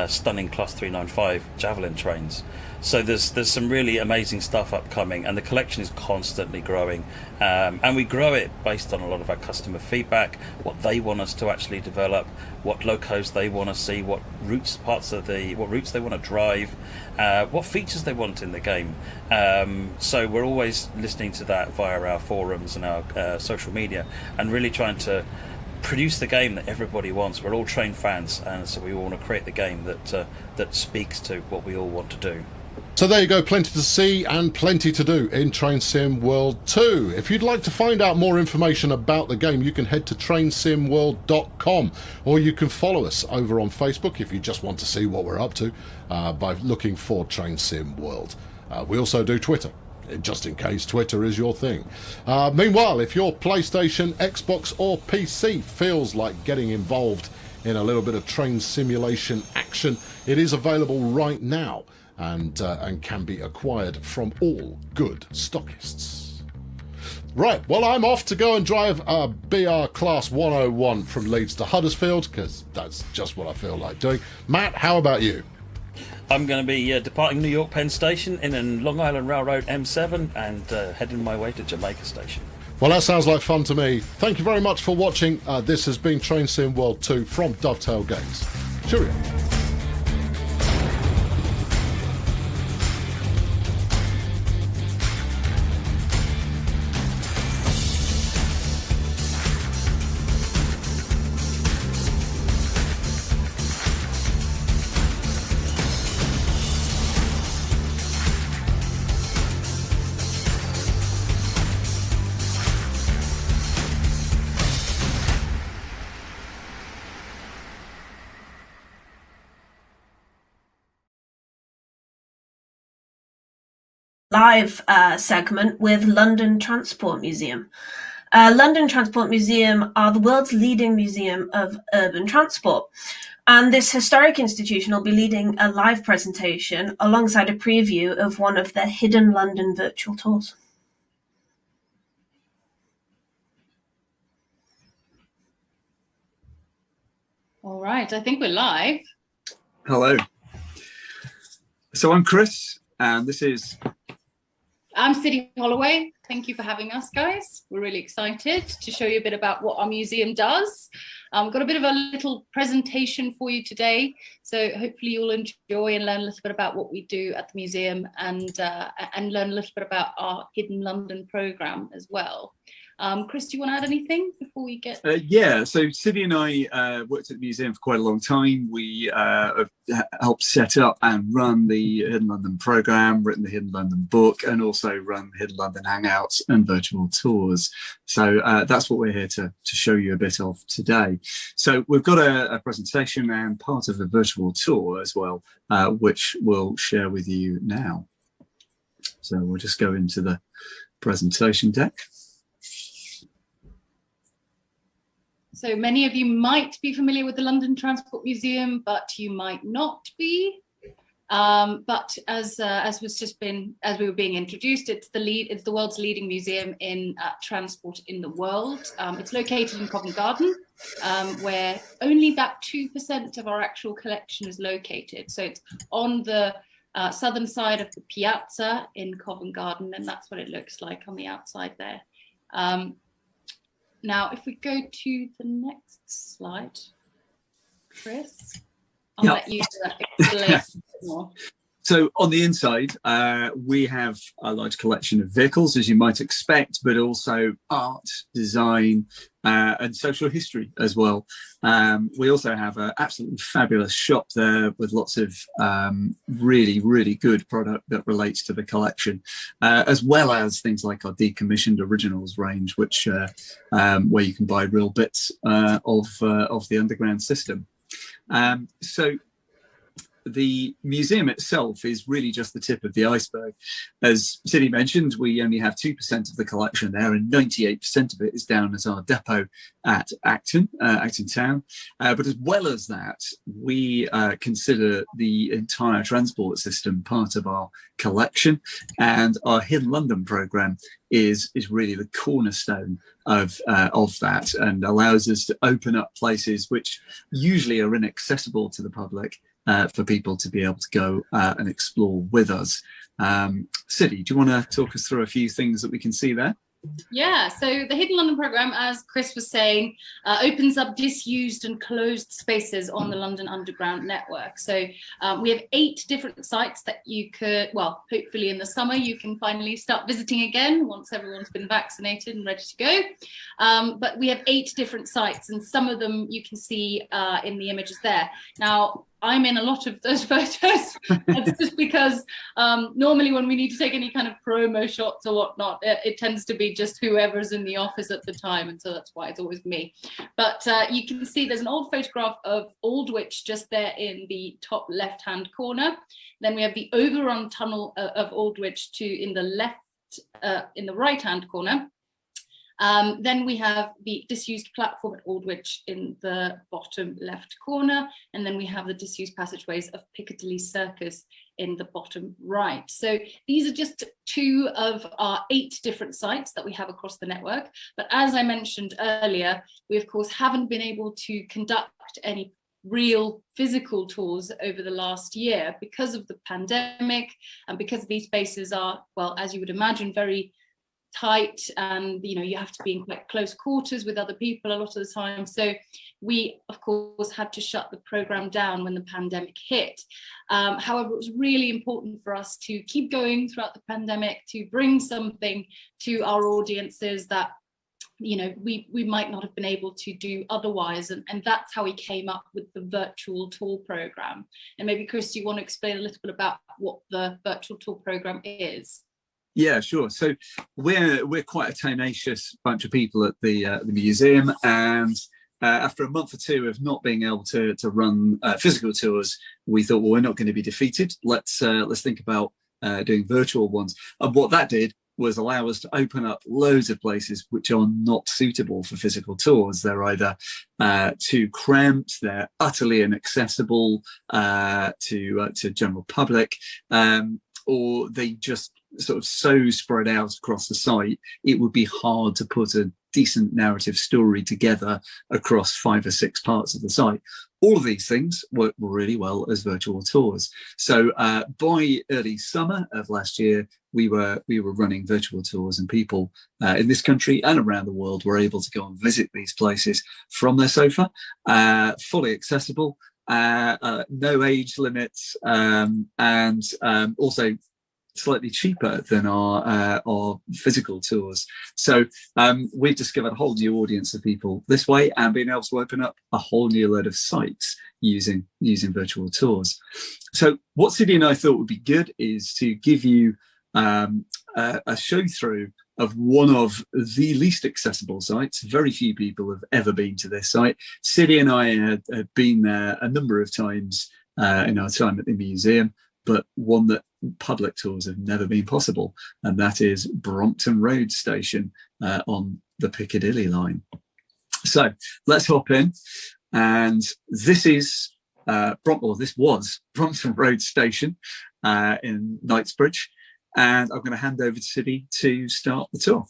stunning Class 395 Javelin trains. So there's some really amazing stuff upcoming, and the collection is constantly growing, and we grow it based on a lot of our customer feedback, what they want us to actually develop, what locos they want to see, what routes they want to drive, what features they want in the game. So we're always listening to that via our forums and our social media, and really trying to produce the game that everybody wants. We're all trained fans, and so we all want to create the game that speaks to what we all want to do.
So there you go, plenty to see and plenty to do in Train Sim World 2. If you'd like to find out more information about the game, you can head to trainsimworld.com, or you can follow us over on Facebook if you just want to see what we're up to by looking for Train Sim World. We also do Twitter, just in case Twitter is your thing. Meanwhile, if your PlayStation, Xbox or PC feels like getting involved in a little bit of train simulation action, it is available right now and can be acquired from all good stockists. Right, well, I'm off to go and drive a BR Class 101 from Leeds to Huddersfield, because that's just what I feel like doing. Matt, how about you?
I'm going to be departing New York Penn Station in a Long Island Railroad M7 and heading my way to Jamaica Station.
Well, that sounds like fun to me. Thank you very much for watching. This has been Train Sim World 2 from Dovetail Games. Cheerio.
Live segment with London Transport Museum. London Transport Museum are the world's leading museum of urban transport, and this historic institution will be leading a live presentation alongside a preview of one of their hidden London virtual tours.
All right, I think we're live.
Hello. So I'm Chris, and this is...
I'm City Holloway. Thank you for having us, guys. We're really excited to show you a bit about what our museum does. We've got a bit of a little presentation for you today, so hopefully you'll enjoy and learn a little bit about what we do at the museum and learn a little bit about our Hidden London programme as well. Chris, do you want to add anything before we get?
Yeah, so Sidney and I worked at the museum for quite a long time. We have helped set up and run the Hidden London programme, written the Hidden London book, and also run Hidden London Hangouts and virtual tours. So that's what we're here to show you a bit of today. So we've got a presentation and part of a virtual tour as well, which we'll share with you now. So we'll just go into the presentation deck.
So many of you might be familiar with the London Transport Museum, but you might not be. But as we were being introduced, it's the world's leading museum in transport in the world. It's located in Covent Garden, where only about 2% of our actual collection is located. So it's on the southern side of the piazza in Covent Garden, and that's what it looks like on the outside there. Now, if we go to the next slide, Chris, I'll let you explain a bit more.
So on the inside, we have a large collection of vehicles, as you might expect, but also art, design, and social history as well. We also have an absolutely fabulous shop there with lots of really, really good product that relates to the collection, as well as things like our decommissioned originals range, which where you can buy real bits of the underground system. So the museum itself is really just the tip of the iceberg. As Sidney mentioned, we only have 2% of the collection there, and 98% of it is down at our depot at Acton Town. But as well as that, we consider the entire transport system part of our collection, and our Hidden London programme is really the cornerstone of that, and allows us to open up places which usually are inaccessible to the public, for people to be able to go and explore with us. Sidney, do you want to talk us through a few things that we can see there?
Yeah, so the Hidden London programme, as Chris was saying, opens up disused and closed spaces on the London Underground network. So we have 8 different sites that you could, well, hopefully in the summer, you can finally start visiting again once everyone's been vaccinated and ready to go. But we have 8 different sites, and some of them you can see in the images there. Now, I'm in a lot of those photos. That's just because normally when we need to take any kind of promo shots or whatnot, it tends to be just whoever's in the office at the time, and so that's why it's always me. But you can see there's an old photograph of Aldwych just there in the top left-hand corner. Then we have the overrun tunnel of Aldwych in the right-hand corner. Then we have the disused platform at Aldwych in the bottom left corner, and then we have the disused passageways of Piccadilly Circus in the bottom right. So these are just 2 of our 8 different sites that we have across the network. But as I mentioned earlier, we of course haven't been able to conduct any real physical tours over the last year because of the pandemic, and because these spaces are, well, as you would imagine, very tight, and you have to be in quite close quarters with other people a lot of the time. So we of course had to shut the program down when the pandemic hit. However, it was really important for us to keep going throughout the pandemic, to bring something to our audiences that we might not have been able to do otherwise, and that's how we came up with the virtual tour program. And maybe Chris, you want to explain a little bit about what the virtual tour program is?
Yeah, sure. So we're quite a tenacious bunch of people at the museum, and after a month or 2 of not being able to run physical tours, we thought, well, we're not going to be defeated. Let's think about doing virtual ones. And what that did was allow us to open up loads of places which are not suitable for physical tours. They're either too cramped, they're utterly inaccessible to general public, or they just sort of so spread out across the site, it would be hard to put a decent narrative story together across 5 or 6 parts of the site. All of these things work really well as virtual tours. So by early summer of last year, we were running virtual tours, and people in this country and around the world were able to go and visit these places from their sofa, fully accessible, no age limits, and also slightly cheaper than our physical tours. So we've discovered a whole new audience of people this way, and been able to open up a whole new load of sites using virtual tours. So what City and I thought would be good is to give you a show through of one of the least accessible sites. Very few people have ever been to this site. City and I have been there a number of times in our time at the museum, but one that public tours have never been possible, and that is Brompton Road Station on the Piccadilly line. So let's hop in, and this is this was Brompton Road Station in Knightsbridge, and I'm going to hand over to City to start the tour.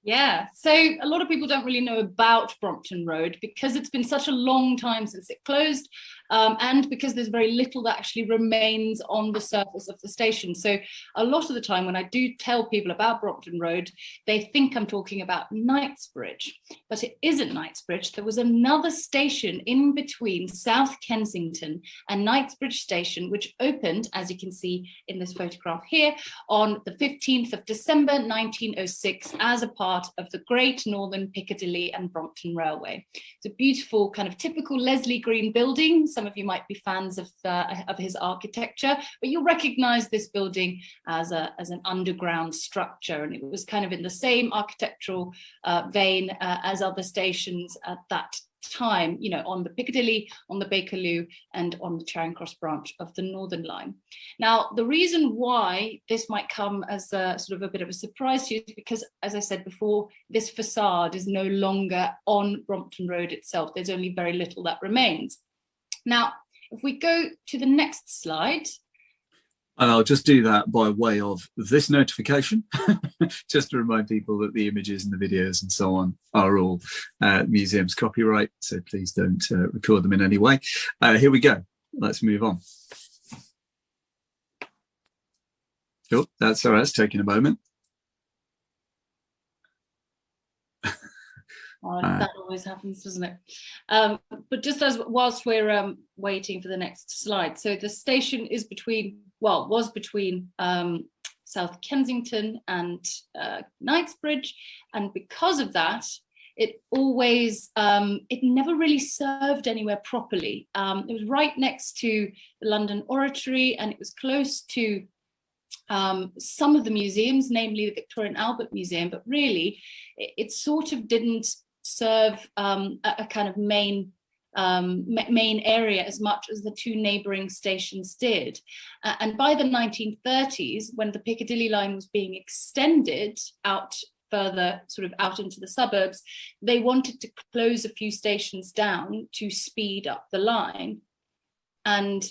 Yeah, so a lot of people don't really know about Brompton Road because it's been such a long time since it closed, and because there's very little that actually remains on the surface of the station. So a lot of the time when I do tell people about Brompton Road, they think I'm talking about Knightsbridge, but it isn't Knightsbridge. There was another station in between South Kensington and Knightsbridge Station, which opened, as you can see in this photograph here, on the 15th of December 1906 as a part of the Great Northern Piccadilly and Brompton Railway. It's a beautiful kind of typical Leslie Green building. Some of you might be fans of his architecture, but you'll recognize this building as an underground structure, and it was kind of in the same architectural vein as other stations at that time, you know, on the Piccadilly, on the Bakerloo, and on the Charing Cross branch of the Northern Line. Now, the reason why this might come as a sort of a bit of a surprise to you is because, as I said before, this facade is no longer on Brompton Road itself. There's only very little that remains. Now, if we go to the next slide.
And I'll just do that by way of this notification, just to remind people that the images and the videos and so on are all museum's copyright, so please don't record them in any way. Here we go. Let's move on. Cool. That's all right. It's taking a moment.
That always happens, doesn't it? But just whilst we're waiting for the next slide, so the station is was between South Kensington and Knightsbridge, and because of that, it always it never really served anywhere properly. It was right next to the London Oratory, and it was close to some of the museums, namely the Victoria and Albert Museum, but really it sort of didn't serve a kind of main area as much as the two neighbouring stations did. And by the 1930s, when the Piccadilly line was being extended out further, sort of out into the suburbs, they wanted to close a few stations down to speed up the line. And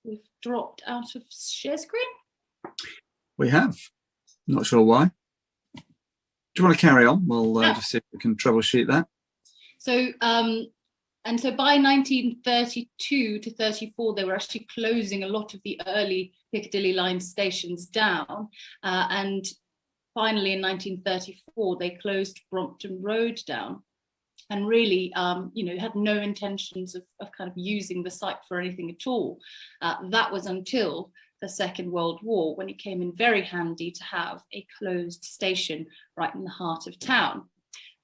we've dropped out of share screen.
We have. Not sure why. Do you want to carry on? We'll just see if we can troubleshoot that.
So, and so by 1932 to 34, they were actually closing a lot of the early Piccadilly line stations down. And finally, in 1934, they closed Brompton Road down. And really, had no intentions of kind of using the site for anything at all. That was until the Second World War, when it came in very handy to have a closed station right in the heart of town.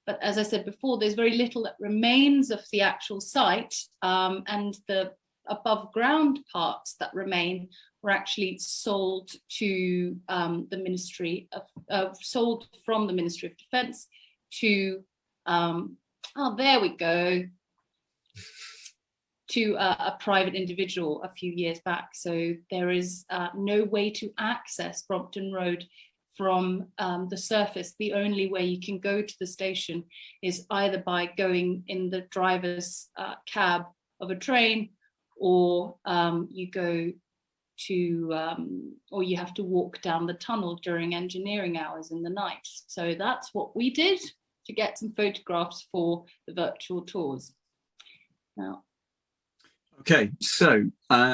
But as I said before, there's very little that remains of the actual site, and the above ground parts that remain were actually sold to the Ministry of, sold from the Ministry of Defence to, there we go, to a private individual a few years back. So there is no way to access Brompton Road from the surface. The only way you can go to the station is either by going in the driver's cab of a train, or you go to, or you have to walk down the tunnel during engineering hours in the night. So that's what we did to get some photographs for the virtual tours. Now,
okay, so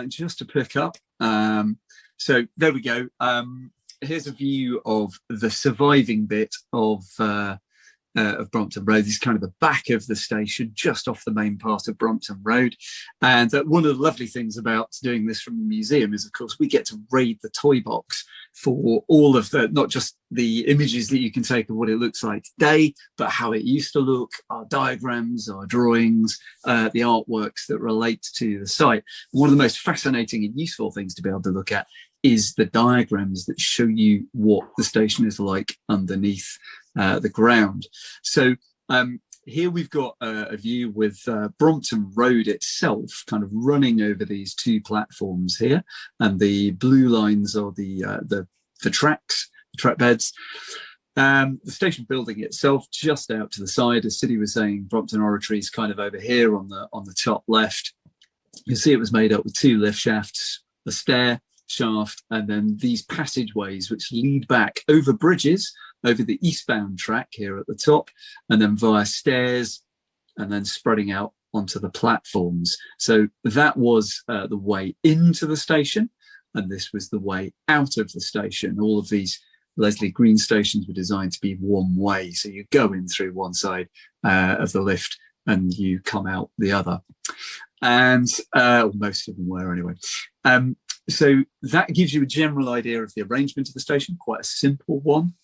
just to pick up, so there we go. Here's a view of the surviving bit of of Brompton Road. This is kind of the back of the station, just off the main part of Brompton Road. And one of the lovely things about doing this from the museum is, of course, we get to raid the toy box for all of the, not just the images that you can take of what it looks like today, but how it used to look, our diagrams, our drawings, the artworks that relate to the site. One of the most fascinating and useful things to be able to look at is the diagrams that show you what the station is like underneath the ground. So here we've got a view with Brompton Road itself kind of running over these two platforms here, and the blue lines are the tracks, the track beds. The station building itself just out to the side, as City was saying, Brompton Oratory is kind of over here on the top left. You can see it was made up with two lift shafts, a stair shaft, and then these passageways which lead back over bridges, over the eastbound track here at the top, and then via stairs, and then spreading out onto the platforms. So that was the way into the station, and this was the way out of the station. All of these Leslie Green stations were designed to be one way, so you go in through one side of the lift and you come out the other, and most of them were anyway. So that gives you a general idea of the arrangement of the station, quite a simple one.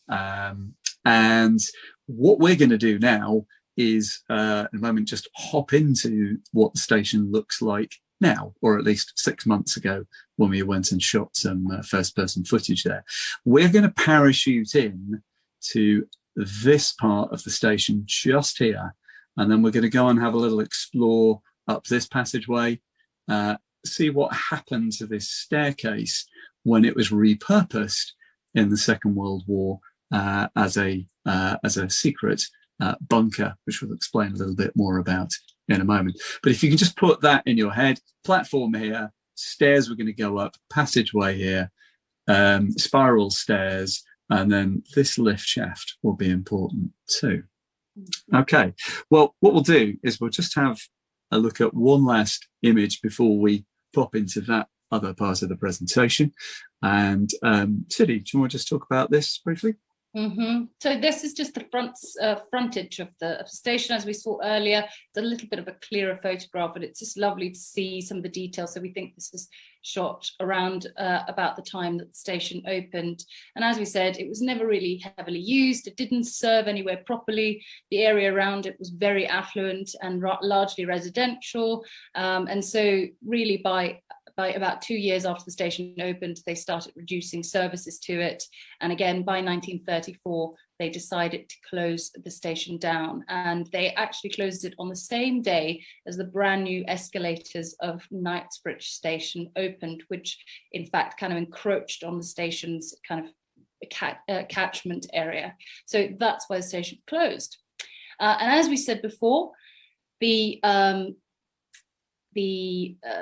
And what we're going to do now is, in a moment, just hop into what the station looks like now, or at least 6 months ago when we went and shot some first-person footage there. We're going to parachute in to this part of the station just here, and then we're going to go and have a little explore up this passageway, see what happened to this staircase when it was repurposed in the Second World War as a secret bunker, which we'll explain a little bit more about in a moment. But if you can just put that in your head, platform here, stairs we're going to go up, passageway here, spiral stairs, and then this lift shaft will be important too. Okay, well, what we'll do is we'll just have a look at one last image before we pop into that other part of the presentation. And City, do you want to just talk about this briefly?
So this is just the frontage of the station, as we saw earlier. It's a little bit of a clearer photograph, but it's just lovely to see some of the details. So we think this is shot around about the time that the station opened. And as we said, it was never really heavily used. It didn't serve anywhere properly. The area around it was very affluent and largely residential. And so really by about 2 years after the station opened, they started reducing services to it. And again, by 1934, they decided to close the station down. And they actually closed it on the same day as the brand new escalators of Knightsbridge Station opened, which in fact kind of encroached on the station's kind of catchment area. So that's why the station closed. And as we said before, the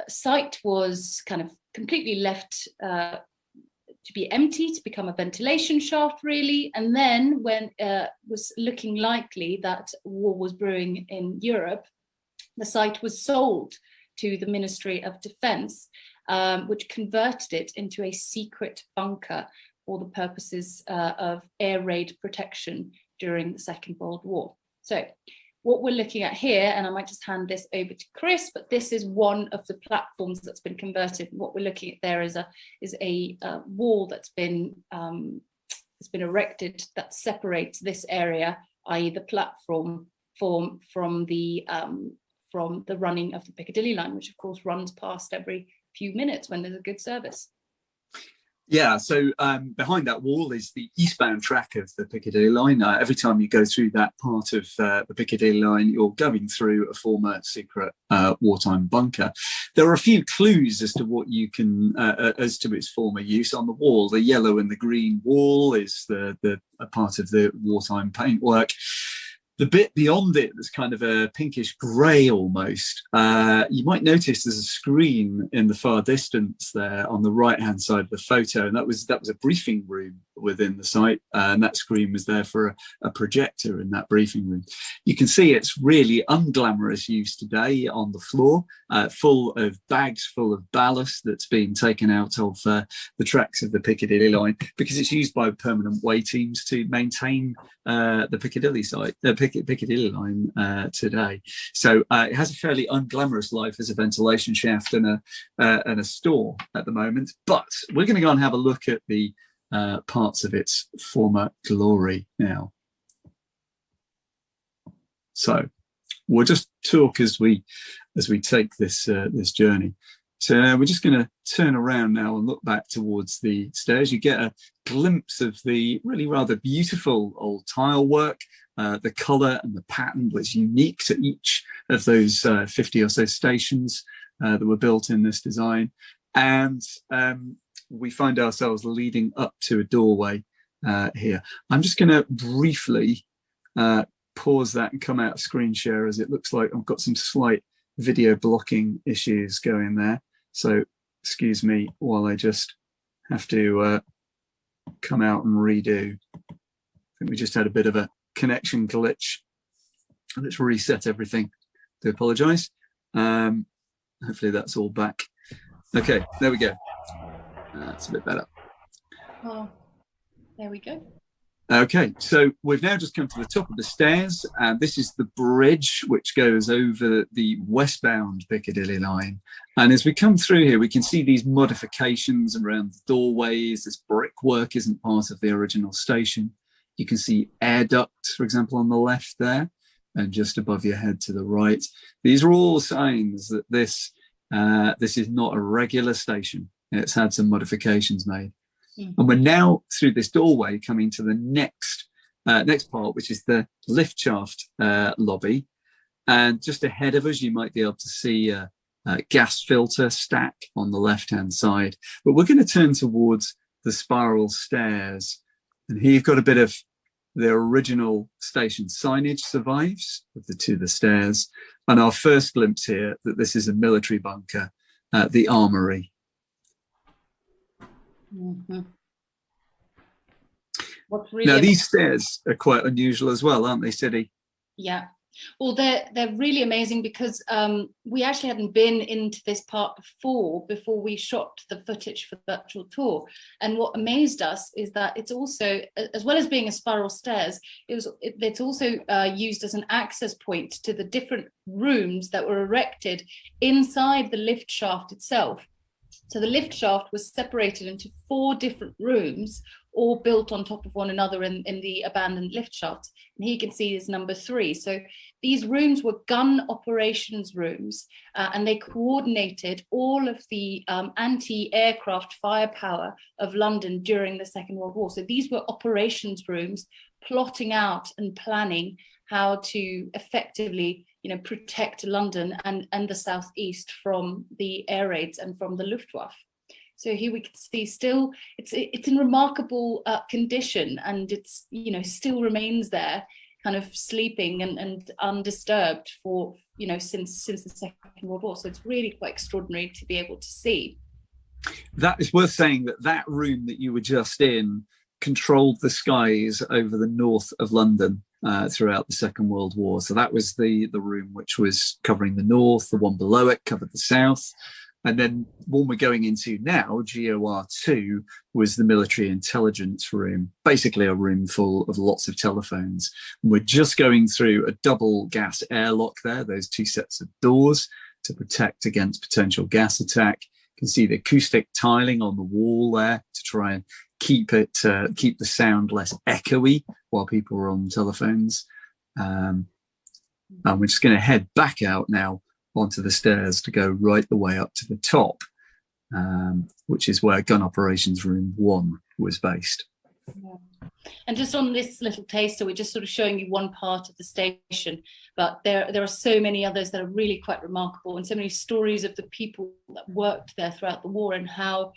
site was kind of completely left to be empty, to become a ventilation shaft, really. And then when it was looking likely that war was brewing in Europe, the site was sold to the Ministry of Defence, which converted it into a secret bunker for the purposes of air raid protection during the Second World War. So what we're looking at here, and I might just hand this over to Chris, but this is one of the platforms that's been converted. What we're looking at there is a wall that's been erected that separates this area, i.e. the platform, from the running of the Piccadilly line, which of course runs past every few minutes when there's a good service.
Yeah, so behind that wall is the eastbound track of the Piccadilly line. Every time you go through that part of the Piccadilly line, you're going through a former secret wartime bunker. There are a few clues as to what you can, as to its former use on the wall. The yellow and the green wall is a part of the wartime paintwork. The bit beyond it that's kind of a pinkish grey almost, you might notice there's a screen in the far distance there on the right-hand side of the photo, and that was a briefing room within the site, and that screen was there for a projector in that briefing room. You can see it's really unglamorous use today on the floor, full of bags full of ballast that's been taken out of the tracks of the Piccadilly line, because it's used by permanent way teams to maintain the Piccadilly site, Piccadilly line today. So it has a fairly unglamorous life as a ventilation shaft and a store at the moment. But we're going to go and have a look at the parts of its former glory now. So we'll just talk as we take this this journey. So we're just going to turn around now and look back towards the stairs. You get a glimpse of the really rather beautiful old tile work. The colour and the pattern was unique to each of those 50 or so stations that were built in this design. And we find ourselves leading up to a doorway here. I'm just going to briefly pause that and come out of screen share, as it looks like I've got some slight video blocking issues going there. So excuse me while I just have to come out and redo. I think we just had a bit of a connection glitch. Let's reset everything. Do apologise. Hopefully that's all back. Okay, there we go. That's a bit better.
Oh, there we go.
Okay, so we've now just come to the top of the stairs, and this is the bridge which goes over the westbound Piccadilly line. And as we come through here, we can see these modifications around the doorways. This brickwork isn't part of the original station. You can see air ducts, for example, on the left there, and just above your head to the right. These are all signs that this is not a regular station. It's had some modifications made. And we're now through this doorway coming to the next part, which is the lift shaft lobby. And just ahead of us, you might be able to see a gas filter stack on the left-hand side. But we're going to turn towards the spiral stairs. And here you've got a bit of the original station signage survives of the stairs. And our first glimpse here that this is a military bunker, the armory.
Mm-hmm.
Now, these stairs are quite unusual as well, aren't they, Siddy?
Yeah. Well, they're really amazing because we actually hadn't been into this part before we shot the footage for the virtual tour. And what amazed us is that it's also, as well as being a spiral stairs, it's also used as an access point to the different rooms that were erected inside the lift shaft itself. So the lift shaft was separated into 4 different rooms, all built on top of one another in the abandoned lift shaft. And here you can see is number 3. So these rooms were gun operations rooms, and they coordinated all of the anti-aircraft firepower of London during the Second World War. So these were operations rooms plotting out and planning how to effectively, protect London and the southeast from the air raids and from the Luftwaffe. So here we can see still it's in remarkable condition, and it's still remains there, kind of sleeping and undisturbed for since the Second World War. So it's really quite extraordinary to be able to see.
That is worth saying, that room that you were just in controlled the skies over the north of London throughout the Second World War. So that was the room which was covering the north. The one below it covered the south. And then one we're going into now, GOR2, was the military intelligence room, basically a room full of lots of telephones. And we're just going through a double gas airlock there, those 2 sets of doors to protect against potential gas attack. You can see the acoustic tiling on the wall there to try and keep the sound less echoey while people are on telephones. And we're just going to head back out now onto the stairs to go right the way up to the top, which is where Gun Operations Room 1 was based.
Yeah. And just on this little taster, we're just sort of showing you one part of the station, but there are so many others that are really quite remarkable, and so many stories of the people that worked there throughout the war and how,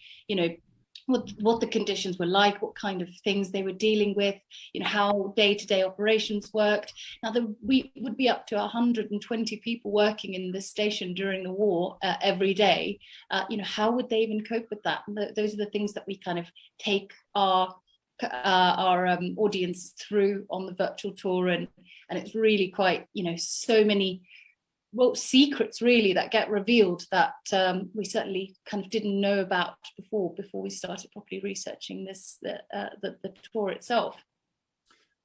what the conditions were like, what kind of things they were dealing with, how day-to-day operations worked. Now, we would be up to 120 people working in this station during the war every day. How would they even cope with that? And those are the things that we kind of take our audience through on the virtual tour, and it's really quite, so many secrets really that get revealed that we certainly kind of didn't know about before we started properly researching this the tour itself.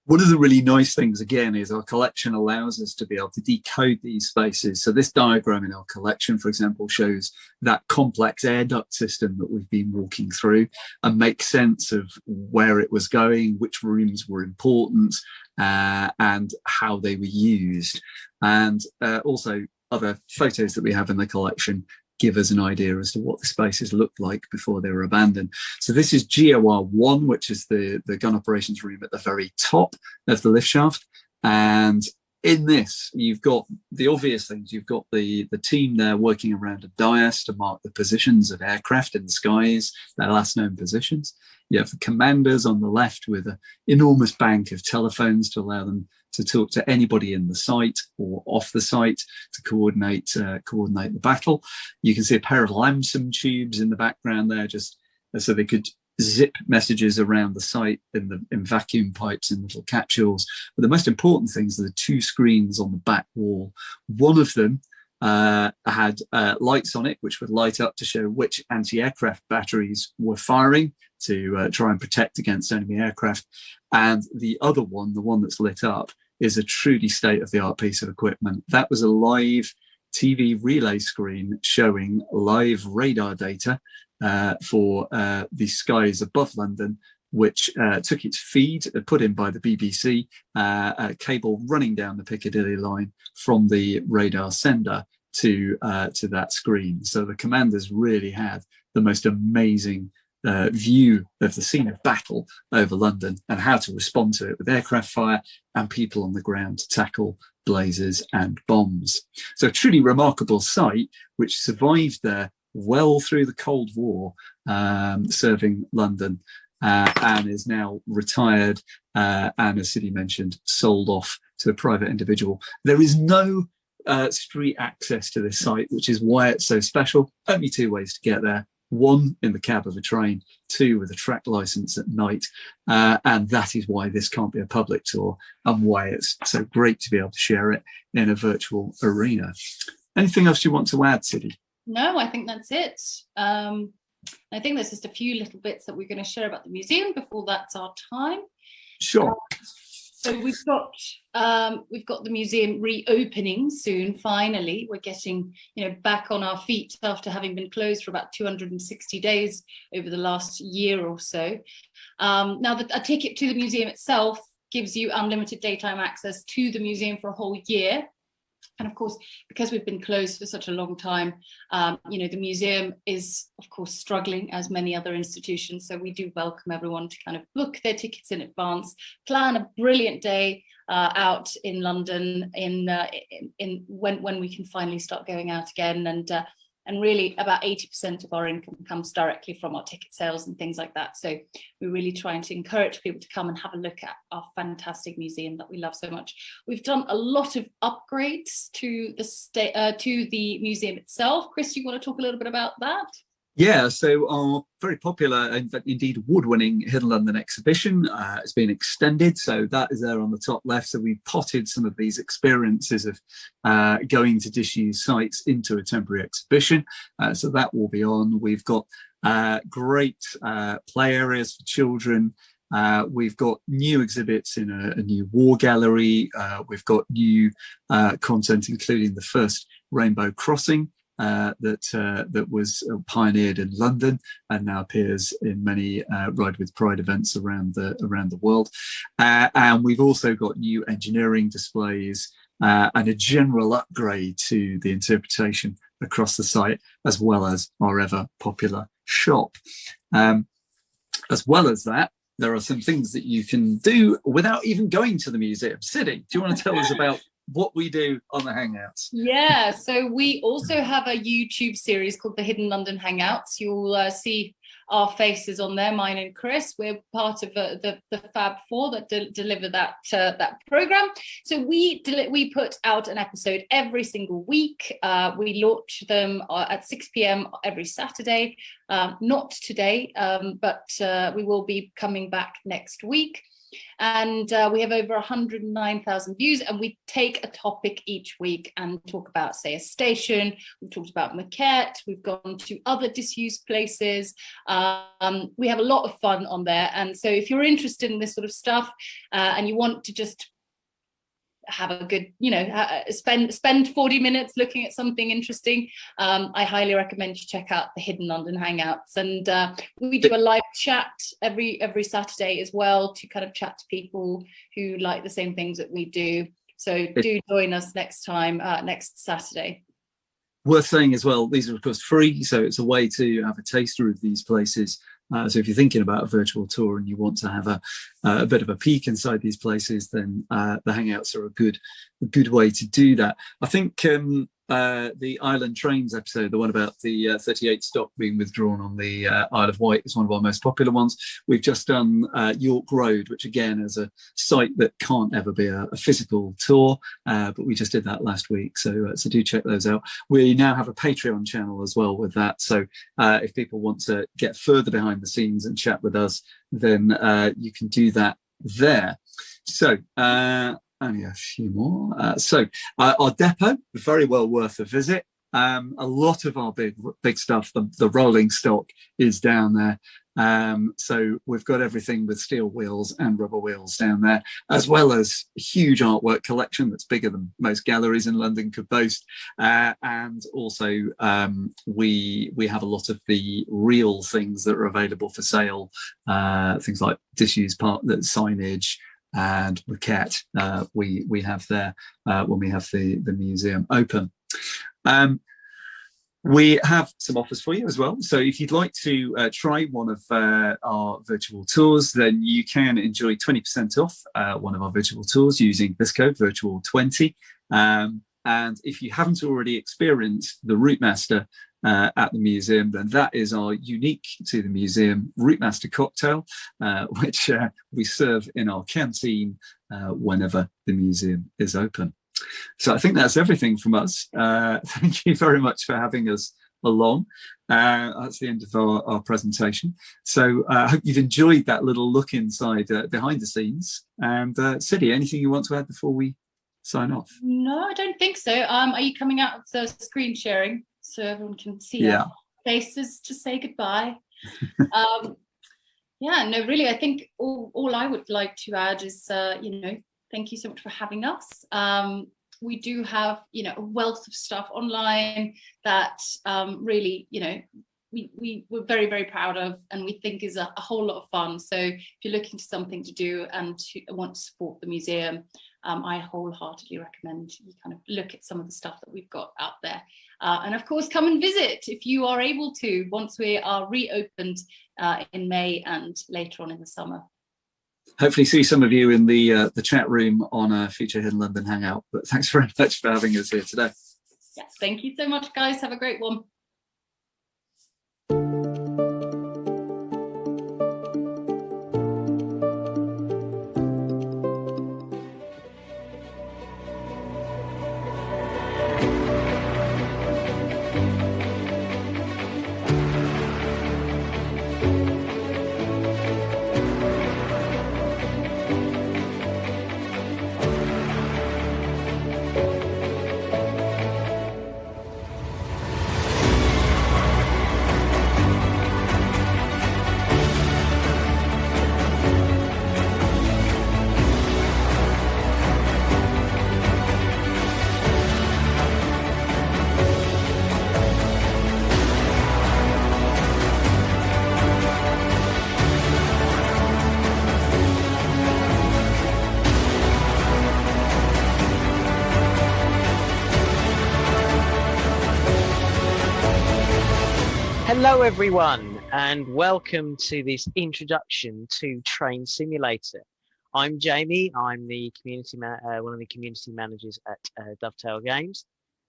One of the really nice things, again, is our collection allows us to be able to decode these spaces. So this diagram in our collection, for example, shows that complex air duct system that we've been walking through and makes sense of where it was going, which rooms were important, and how they were used. And also other photos that we have in the collection give us an idea as to what the spaces looked like before they were abandoned. So this is GOR1, which is the gun operations room at the very top of the lift shaft. And in this, you've got the obvious things. You've got the team there working around a dais to mark the positions of aircraft in the skies, their last known positions. You have the commanders on the left with an enormous bank of telephones to allow them to talk to anybody in the site or off the site to coordinate the battle. You can see a pair of Lamson tubes in the background there, just so they could zip messages around the site in vacuum pipes in little capsules. But the most important things are the two screens on the back wall. One of them had lights on it, which would light up to show which anti-aircraft batteries were firing to try and protect against enemy aircraft. And the other one, the one that's lit up, is a truly state-of-the-art piece of equipment. That was a live TV relay screen showing live radar data for the skies above London, which took its feed, put in by the BBC, a cable running down the Piccadilly line from the radar sender to that screen. So the commanders really had the most amazing view of the scene of battle over London and how to respond to it with aircraft fire and people on the ground to tackle blazes and bombs. So a truly remarkable site which survived there well through the Cold War, serving London, and is now retired and, as Sidney mentioned, sold off to a private individual. There is no street access to this site, which is why it's so special. Only two ways to get there. One, in the cab of a train, two, with a track license at night. And that is why this can't be a public tour and why it's so great to be able to share it in a virtual arena. Anything else you want to add, Sidney?
No, I think that's it. I think there's just a few little bits that we're going to share about the museum before that's our time.
Sure.
So we've got the museum reopening soon. Finally, we're getting back on our feet after having been closed for about 260 days over the last year or so. Now, a ticket to the museum itself gives you unlimited daytime access to the museum for a whole year. And of course, because we've been closed for such a long time, the museum is, of course, struggling as many other institutions. So we do welcome everyone to kind of book their tickets in advance, plan a brilliant day out in London when we can finally start going out again. And really about 80% of our income comes directly from our ticket sales and things like that. So we're really trying to encourage people to come and have a look at our fantastic museum that we love so much. We've done a lot of upgrades to the museum itself. Chris, you want to talk a little bit about that?
Yeah, so our very popular and indeed award-winning Hidden London exhibition has been extended. So that is there on the top left. So we potted some of these experiences of going to disused sites into a temporary exhibition. So that will be on. We've got great play areas for children. We've got new exhibits in a new war gallery. We've got new content, including the first rainbow crossing that was pioneered in London and now appears in many Ride with Pride events around the world. And we've also got new engineering displays and a general upgrade to the interpretation across the site, as well as our ever popular shop. As well as that, there are some things that you can do without even going to the museum. Sidney, do you want to tell us about what we do on the Hangouts?
Yeah, so we also have a YouTube series called the Hidden London Hangouts. You'll see our faces on there, mine and Chris. We're part of the Fab Four that deliver that program. So we put out an episode every single week. We launch them at 6 p.m. every Saturday. Not today, but we will be coming back next week. And we have over 109,000 views, and we take a topic each week and talk about, say, a station. We've talked about maquette. We've gone to other disused places. We have a lot of fun on there. And so if you're interested in this sort of stuff and you want to just have a good, spend 40 minutes looking at something interesting, I highly recommend you check out the Hidden London Hangouts. And we do a live chat every Saturday as well, to kind of chat to people who like the same things that we do. So do join us next time, next Saturday.
Worth saying as well, these are of course free, so it's a way to have a taster of these places. So if you're thinking about a virtual tour and you want to have a bit of a peek inside these places, then the Hangouts are a good way to do that. I think the Island Trains episode, the one about the 38 stock being withdrawn on the Isle of Wight, is one of our most popular ones. We've just done York Road, which again is a site that can't ever be a physical tour, but we just did that last week. So do check those out. We now have a Patreon channel as well with that. So if people want to get further behind the scenes and chat with us, then you can do that there. So only a few more. Our depot, very well worth a visit. A lot of our big stuff, the rolling stock, is down there. So we've got everything with steel wheels and rubber wheels down there, as well as a huge artwork collection that's bigger than most galleries in London could boast. And also we have a lot of the real things that are available for sale, things like disused signage and maquette we have there when we have the museum open. We have some offers for you as well. So if you'd like to try one of our virtual tours, then you can enjoy 20% off one of our virtual tours using this code, virtual20. And if you haven't already experienced the Routemaster at the museum, then that is our unique to the museum Routemaster cocktail, which we serve in our canteen whenever the museum is open. So I think that's everything from us. Thank you very much for having us along. That's the end of our presentation. So I hope you've enjoyed that little look inside behind the scenes. And Siddy, anything you want to add before we sign off?
No, I don't think so. Are you coming out of the screen sharing so everyone can see our faces to say goodbye? Yeah, no, really, I think all I would like to add is, thank you so much for having us. We do have, a wealth of stuff online that really, we're very, very proud of, and we think is a whole lot of fun. So if you're looking for something to do and want to support the museum, I wholeheartedly recommend you kind of look at some of the stuff that we've got out there. And of course, come and visit if you are able to, once we are reopened in May and later on in the summer.
Hopefully see some of you in the chat room on a future Hidden London Hangout. But thanks very much for having us here today.
Yeah, thank you so much, guys. Have a great one.
Hello everyone, and welcome to this introduction to Train Simulator. I'm Jamie. I'm the one of the community managers at Dovetail Games,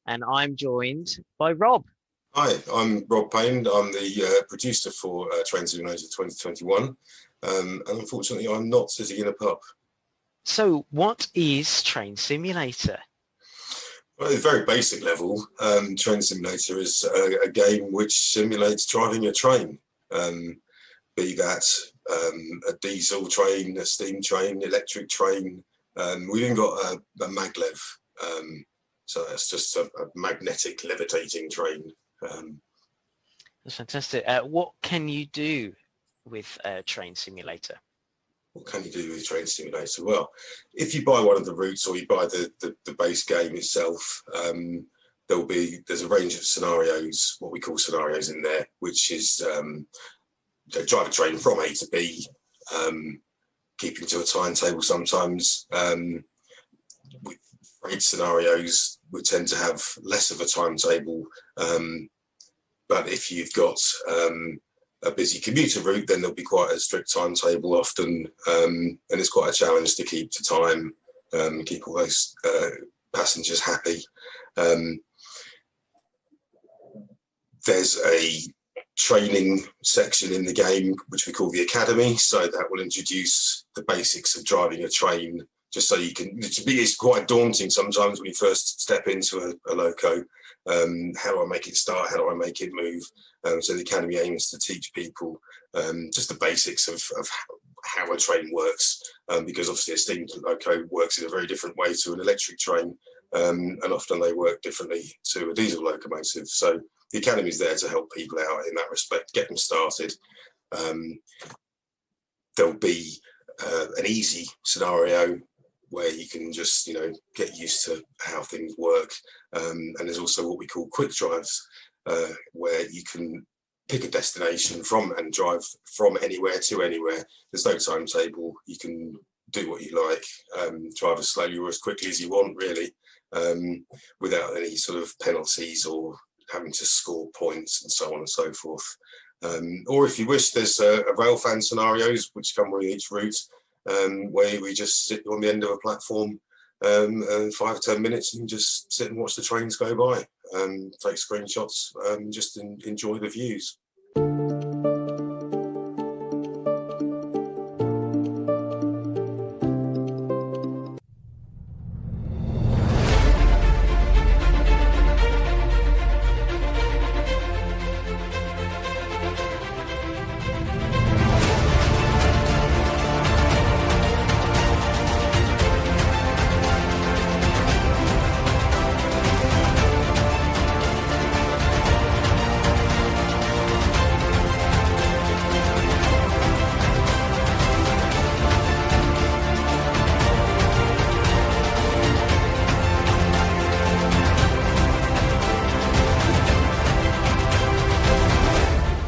and I'm joined by Rob.
Hi, I'm Rob Payne. I'm the producer for Train Simulator 2021, and unfortunately I'm not sitting in a pub.
So what is Train Simulator?
Well, at a very basic level, Train Simulator is a game which simulates driving a train, be that a diesel train, a steam train, electric train. We've even got a maglev, so that's just a magnetic levitating train.
That's fantastic. What can you do with Train Simulator?
What can you do with Train Simulator? Well, if you buy one of the routes or you buy the base game itself, there's a range of scenarios, what we call scenarios in there, which is drive a train from A to B, keeping to a timetable sometimes. With freight scenarios, we tend to have less of a timetable, but if you've got a busy commuter route, then there'll be quite a strict timetable often, and it's quite a challenge to keep to time, keep all those passengers happy. There's a training section in the game which we call the Academy, so that will introduce the basics of driving a train, just so you can. It's quite daunting sometimes when you first step into a loco. How do I make it start? How do I make it move? So the Academy aims to teach people just the basics of how a train works, because obviously a steam loco works in a very different way to an electric train, and often they work differently to a diesel locomotive. So the Academy is there to help people out in that respect, get them started. There'll be an easy scenario where you can just, get used to how things work. And there's also what we call quick drives, where you can pick a destination and drive from anywhere to anywhere. There's no timetable. You can do what you like, drive as slowly or as quickly as you want, really, without any sort of penalties or having to score points and so on and so forth. Or if you wish, there's a Railfan scenarios which come with each route, where we just sit on the end of a platform, and 5 or 10 minutes you can just sit and watch the trains go by, take screenshots, just enjoy the views.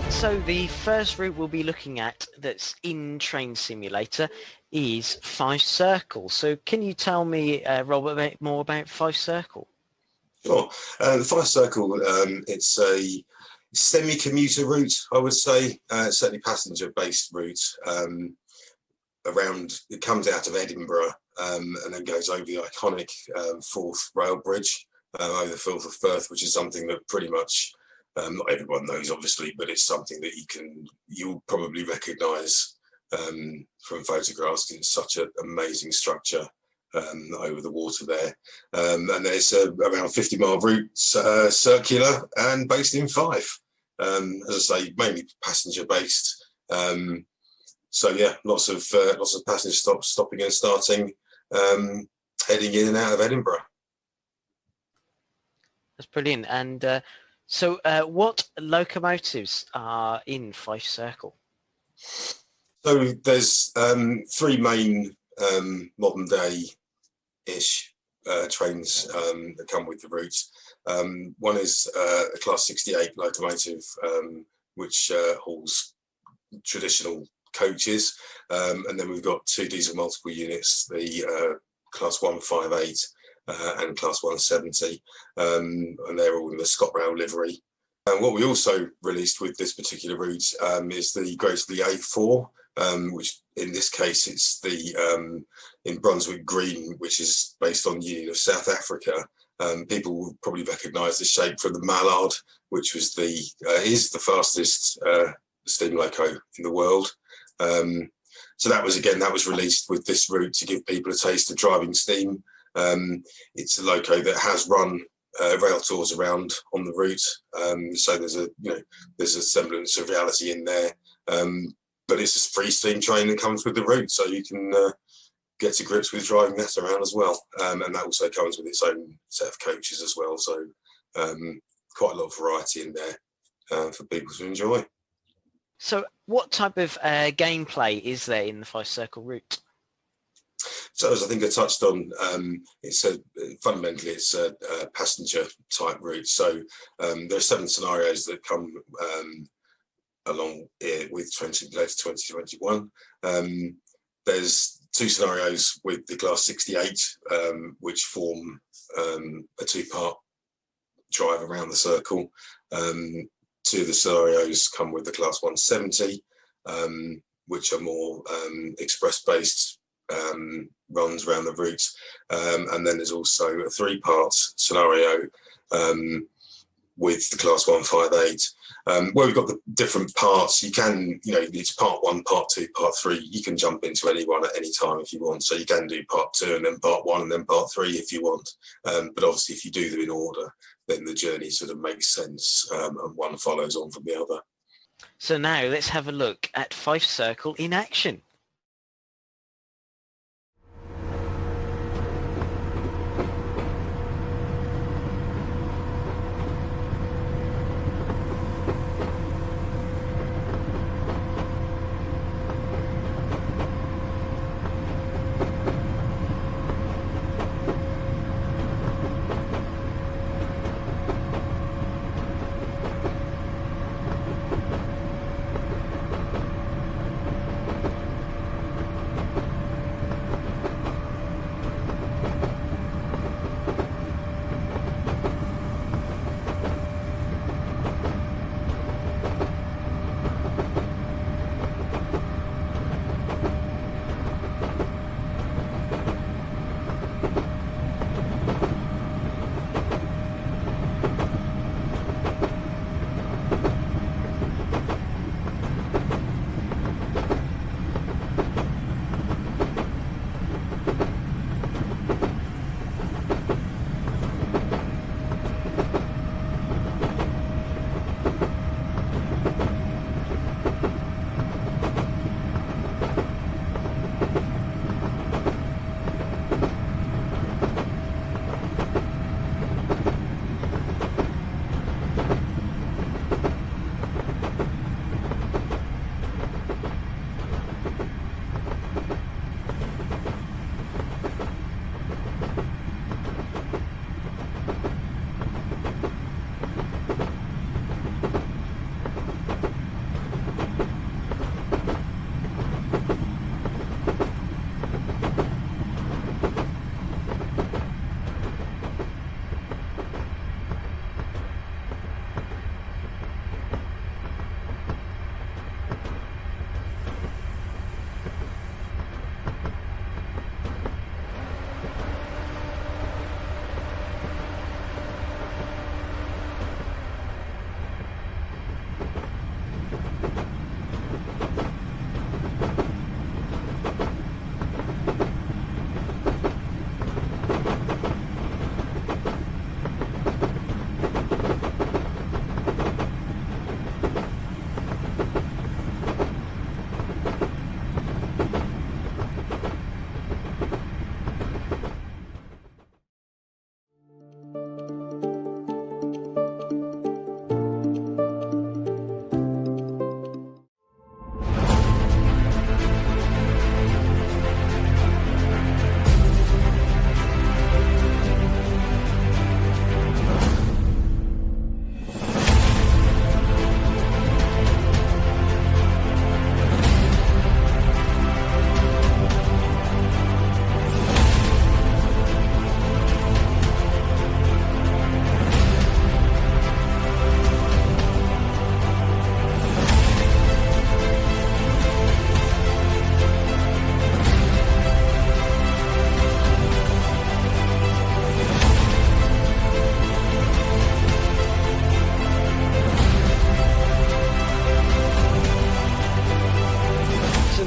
So the first route we'll be looking at that's in Train Simulator is Five Circle. So can you tell me, Rob, a bit more about Five Circle?
Sure. The Five Circle, it's a semi-commuter route, I would say, certainly passenger-based route. It comes out of Edinburgh, and then goes over the iconic Forth Rail Bridge, over the Firth of Firth, which is something that pretty much not everyone knows, obviously, but it's something that you'll probably recognise from photographs. It's such an amazing structure over the water there, and there's around 50-mile route, circular and based in Fife. As I say, mainly passenger based. So yeah, lots of passenger stops, stopping and starting, heading in and out of Edinburgh.
That's brilliant. And so what locomotives are in Fife Circle?
So there's 3 main modern day-ish trains that come with the route. One is a Class 68 locomotive, which hauls traditional coaches, and then we've got 2 diesel multiple units, the Class 158 and Class 170, and they're all in the ScotRail livery. And what we also released with this particular route is the A4, which in this case it's the in Brunswick Green, which is based on Union of South Africa. People will probably recognise the shape from the Mallard, which was is the fastest steam loco in the world. So that was released with this route to give people a taste of driving steam. It's a loco that has run rail tours around on the route, so there's a semblance of reality in there. but it's a free steam train that comes with the route, so you can get to grips with driving that around as well. And that also comes with its own set of coaches as well. So quite a lot of variety in there for people to enjoy.
So what type of gameplay is there in the 5-circle route?
So as I think I touched on, fundamentally it's a passenger type route. So there are 7 scenarios that come along with later 2021. There's 2 scenarios with the Class 68, which form a 2-part drive around the circle. 2 of the scenarios come with the Class 170, which are more express-based runs around the route. And then there's also a 3-part scenario with the Class 158, where we've got the different parts. You can, it's part 1, part 2, part 3. You can jump into any one at any time if you want. So you can do part 2 and then part 1 and then part 3 if you want. But obviously, if you do them in order, then the journey sort of makes sense, and one follows on from the other.
So now let's have a look at 5-circle in action.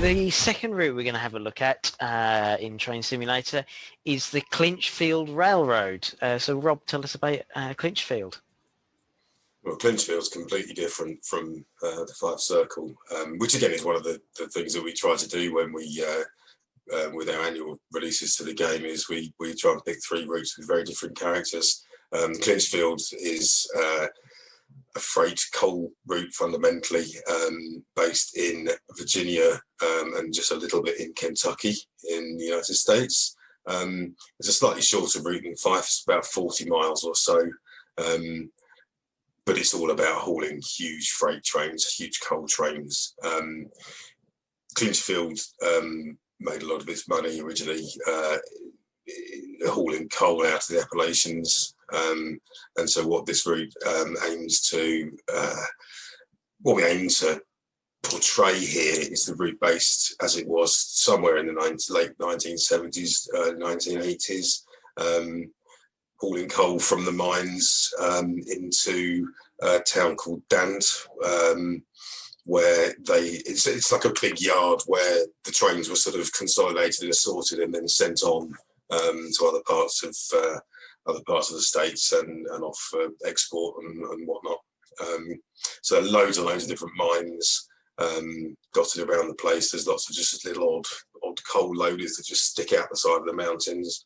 The second route we're going to have a look at in Train Simulator is the Clinchfield Railroad. So Rob, tell us about Clinchfield.
Well, Clinchfield's completely different from the Five Circle, which again is one of the things that we try to do when we with our annual releases to the game, is we try and pick 3 routes with very different characters. Clinchfield is a freight coal route fundamentally, based in Virginia and just a little bit in Kentucky in the United States. It's a slightly shorter route than Fife, it's about 40 miles or so, but it's all about hauling huge freight trains, huge coal trains. Clinchfield made a lot of its money originally hauling coal out of the Appalachians, and so what this route aims to, what we aim to portray here is the route based as it was somewhere in the late 1970s, 1980s, hauling coal from the mines into a town called Dant, where it's like a big yard where the trains were sort of consolidated and assorted and then sent on to other parts of the states and off export and whatnot. So loads and loads of different mines dotted around the place. There's lots of just little odd coal loaders that just stick out the side of the mountains.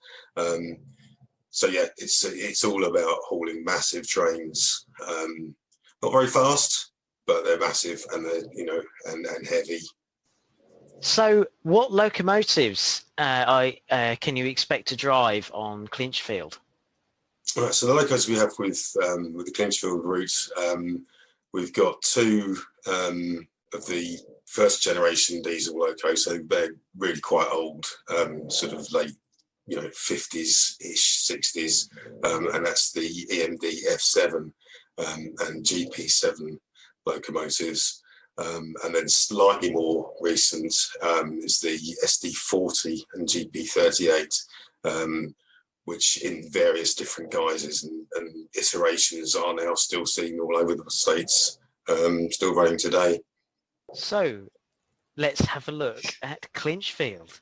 So yeah, it's all about hauling massive trains, not very fast, but they're massive and they're and heavy.
So, what locomotives can you expect to drive on Clinchfield?
All right, so the locomotives we have with the Clinchfield route, we've got 2 of the first generation diesel locos, so they're really quite old, sort of late 50s-ish, 60s, and that's the EMD F7 and GP7 locomotives. And then slightly more recent is the SD40 and GP38, which in various different guises and iterations are now still seen all over the States, still running today.
So let's have a look at Clinchfield.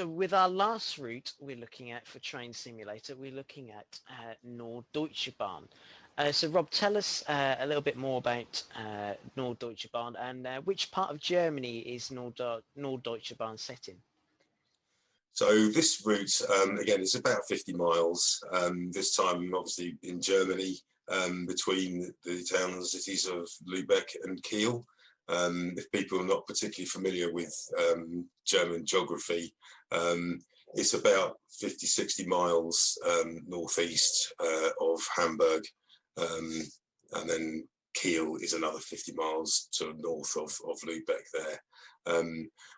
So with our last route we're looking at for Train Simulator, we're looking at Norddeutsche Bahn. So Rob, tell us a little bit more about Norddeutsche Bahn, and which part of Germany is Norddeutsche Bahn set in?
So this route, again, is about 50 miles, this time obviously in Germany, between the towns and cities of Lübeck and Kiel. If people are not particularly familiar with German geography, it's about 50, 60 miles northeast of Hamburg, and then Kiel is another 50 miles to north of Lübeck there.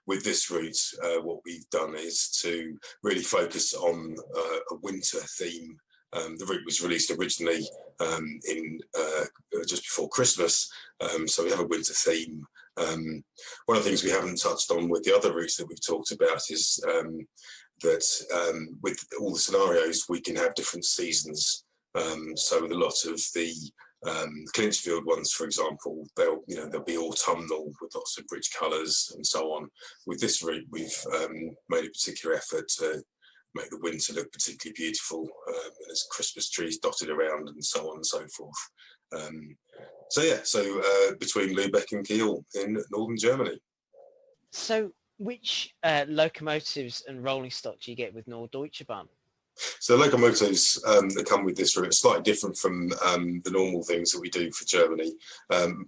With this route, what we've done is to really focus on a winter theme. The route was released originally in just before Christmas, so we have a winter theme. One of the things we haven't touched on with the other routes that we've talked about is that with all the scenarios, we can have different seasons. So with a lot of the Clinchfield ones, for example, they'll be autumnal with lots of rich colours and so on. With this route, we've made a particular effort to make the winter look particularly beautiful. There's Christmas trees dotted around and so on and so forth. So between Lübeck and Kiel in northern Germany. So
which locomotives and rolling stock do you get with Norddeutsche Bahn?
So locomotives that come with this route are slightly different from the normal things that we do for Germany.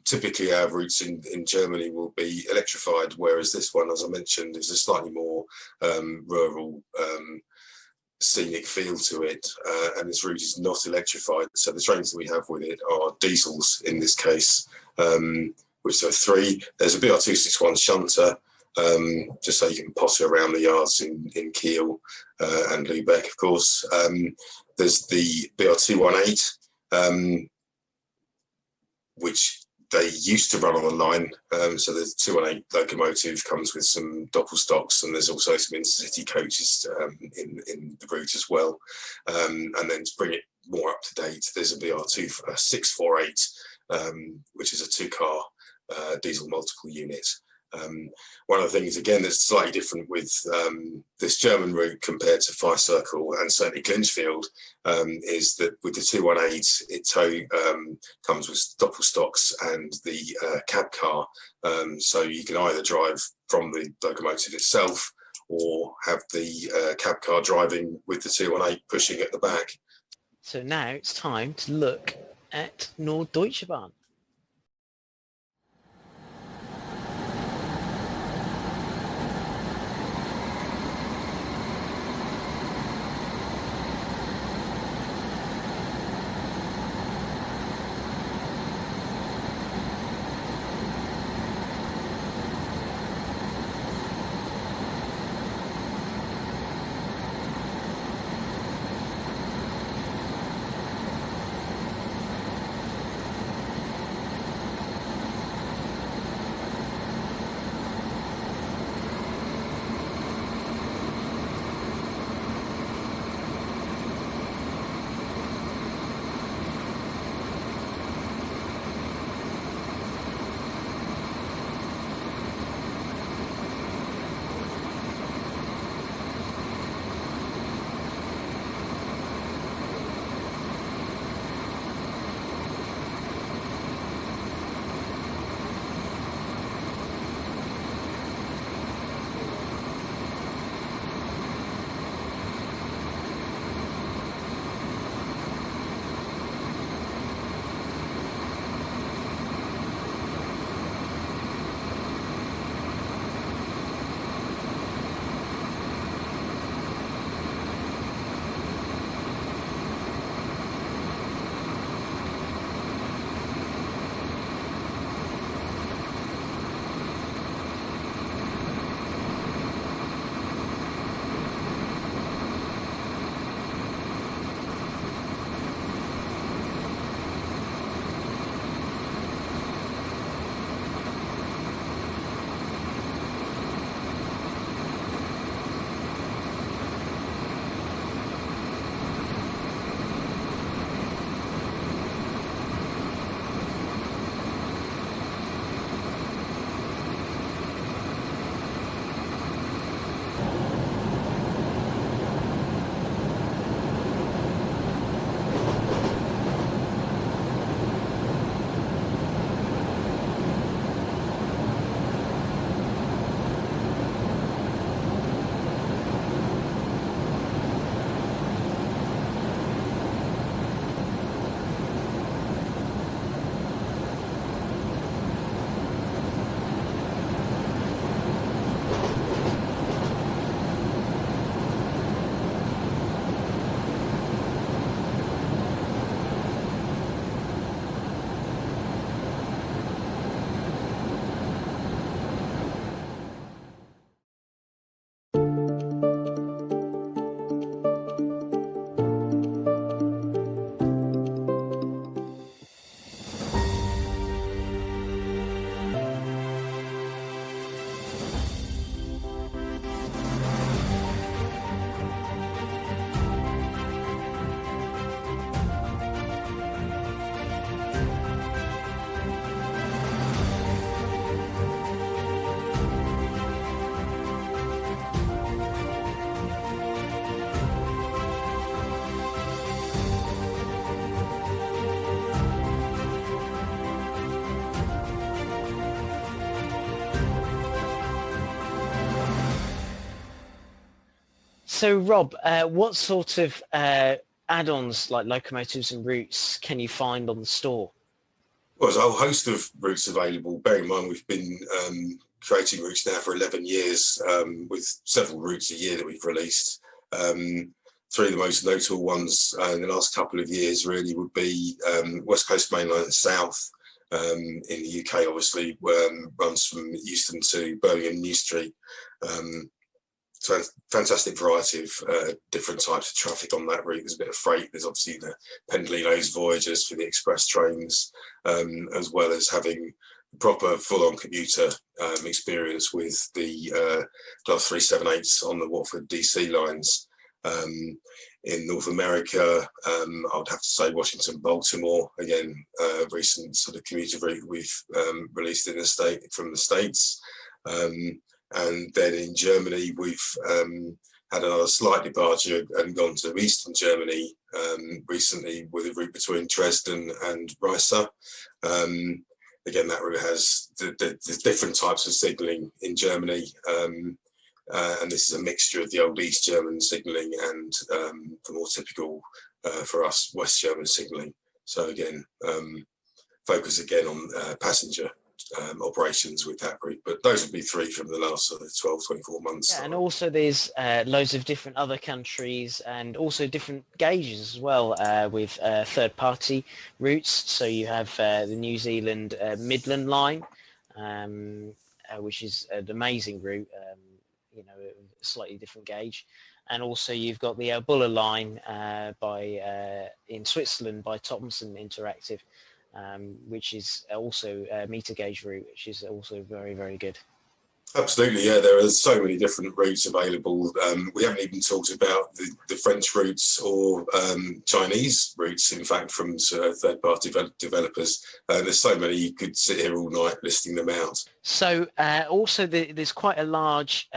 Typically our routes in Germany will be electrified, whereas this one, as I mentioned, is a slightly more rural, scenic feel to it, and this route is not electrified. So the trains that we have with it are diesels in this case, which are three. There's a BR261 shunter, just so you can potter around the yards in Kiel and Lübeck, of course. There's the BR218, which they used to run on the line. So the 218 locomotive comes with some doppelstocks, and there's also some intercity coaches in the route as well. And then to bring it more up to date, there's a BR648, which is a two-car diesel multiple unit. One of the things, again, that's slightly different with this German route compared to Fire Circle and certainly Clinchfield, is that with the 218, it comes with doppelstocks and the cab car. So you can either drive from the locomotive itself or have the cab car driving with the 218 pushing at the back.
So now it's time to look at Norddeutsche Bahn. So Rob, what sort of add-ons like locomotives and routes can you find on the store?
Well, there's a whole host of routes available. Bear in mind, we've been creating routes now for 11 years, with several routes a year that we've released. Three of the most notable ones in the last couple of years really would be West Coast Main Line South in the UK, obviously, runs from Euston to Birmingham New Street. So fantastic variety of different types of traffic on that route. There's a bit of freight. There's obviously the Pendolinos Voyagers for the express trains, as well as having proper full-on commuter experience with the Class 378s on the Watford DC lines. In North America, I would have to say Washington, Baltimore, again, recent sort of commuter route we've released in from the States. And then in Germany, we've had another slight departure and gone to Eastern Germany recently with a route between Dresden and Riesa. Again, that route has the different types of signalling in Germany. And this is a mixture of the old East German signalling and the more typical for us West German signalling. So again, focus again on passenger operations with that route. But those would be three from the last sort of 12, 24 months.
Yeah, and also there's loads of different other countries and also different gauges as well with third-party routes. So you have the New Zealand Midland line, which is an amazing route. You know, a slightly different gauge, and also you've got the Buller line in Switzerland by Thomson Interactive, which is also a meter gauge route, which is also very, very good.
Absolutely, yeah. There are so many different routes available. We haven't even talked about the French routes or Chinese routes, in fact, from third-party developers. There's so many, you could sit here all night listing them out.
So also there's quite a large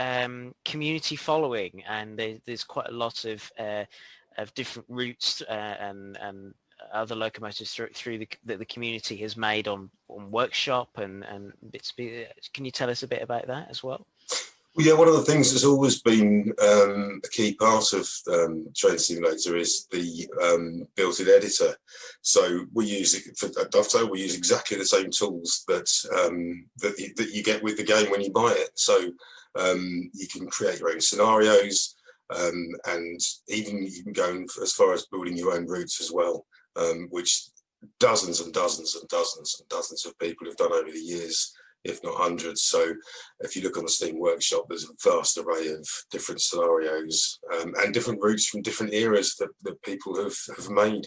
community following, and there's quite a lot of different routes and other locomotives through the community has made on workshop and bits. Can you tell us a bit about that as well?
Well, yeah, one of the things that's always been a key part of Train Simulator is the built-in editor. So we use at Dovetail, we use exactly the same tools that you get with the game when you buy it. So you can create your own scenarios, and even you can go as far as building your own routes as well. Which dozens and dozens and dozens and dozens of people have done over the years, if not hundreds. So if you look on the Steam Workshop, there's a vast array of different scenarios and different routes from different eras that people have made.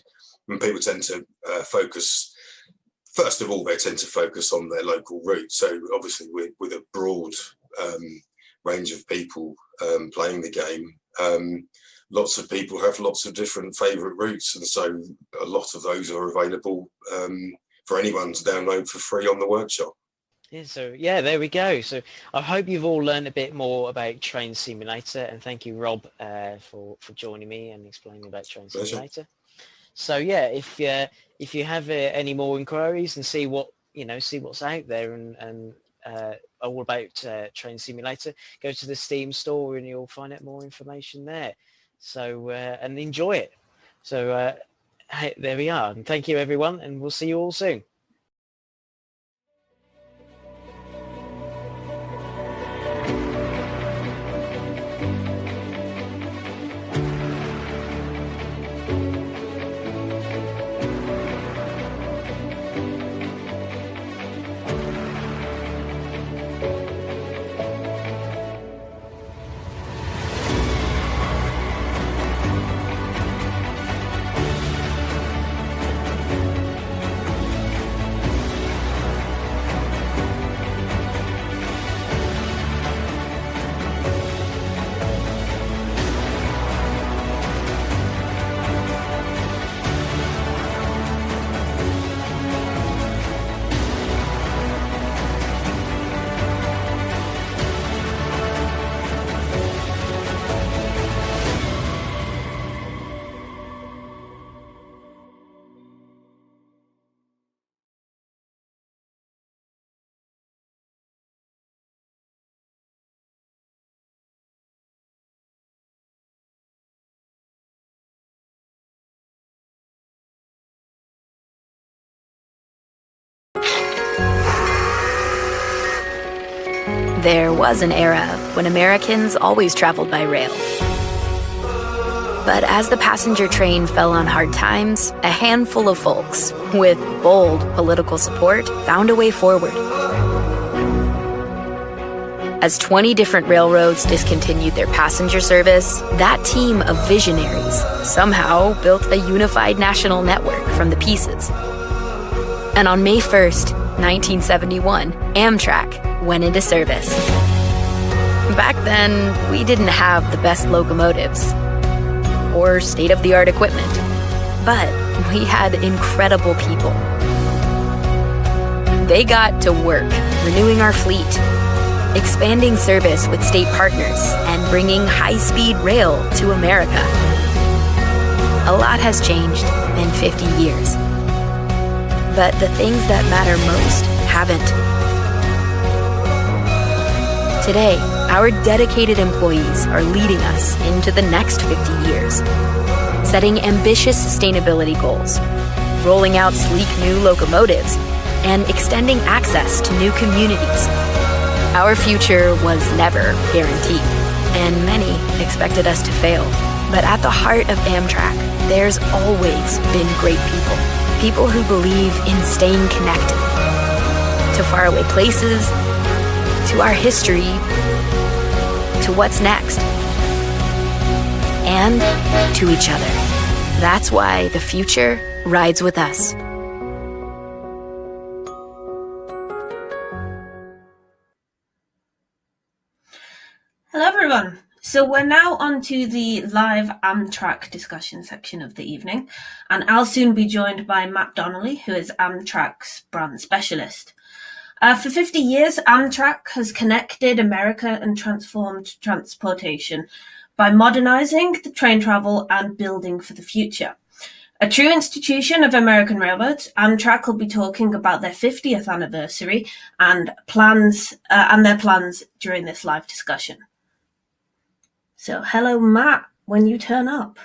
And people tend to focus, first of all, they tend to focus on their local route. So obviously with a broad range of people playing the game, lots of people have lots of different favourite routes, and so a lot of those are available for anyone to download for free on the workshop.
Yeah, so yeah, there we go. So I hope you've all learned a bit more about Train Simulator, and thank you, Rob, for joining me and explaining about Train Simulator. So yeah, if you have any more inquiries and see what's out there and all about Train Simulator, go to the Steam store and you'll find out more information there. So and enjoy it. So there we are, and thank you everyone, and we'll see you all soon.
There was an era when Americans always traveled by rail. But as the passenger train fell on hard times, a handful of folks with bold political support found a way forward. As 20 different railroads discontinued their passenger service, that team of visionaries somehow built a unified national network from the pieces. And on May 1st, 1971, Amtrak went into service. Back then, we didn't have the best locomotives or state-of-the-art equipment, but we had incredible people. They got to work renewing our fleet, expanding service with state partners, and bringing high-speed rail to America. A lot has changed in 50 years, but the things that matter most haven't. Today, our dedicated employees are leading us into the next 50 years, setting ambitious sustainability goals, rolling out sleek new locomotives, and extending access to new communities. Our future was never guaranteed, and many expected us to fail. But at the heart of Amtrak, there's always been great people. People who believe in staying connected to faraway places, to our history, to what's next, and to each other. That's why the future rides with us.
Hello everyone. So we're now on to the live Amtrak discussion section of the evening, and I'll soon be joined by Matt Donnelly, who is Amtrak's brand specialist. For 50 years, Amtrak has connected America and transformed transportation by modernizing the train travel and building for the future. A true institution of American railroads, Amtrak will be talking about their 50th anniversary and their plans during this live discussion. So, hello, Matt, when you turn up.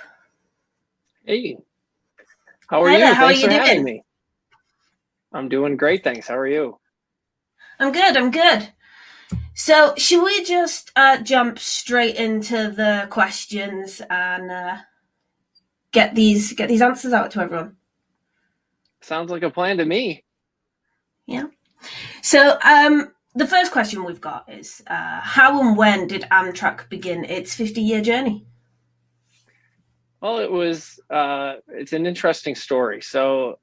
Hey, how are you? Thanks for having me. I'm doing great, thanks. How are you?
I'm good. So, should we just jump straight into the questions and get these answers out to everyone?
Sounds like a plan to me.
Yeah. So, the first question we've got is, how and when did Amtrak begin its 50-year journey?
Well, it's an interesting story. So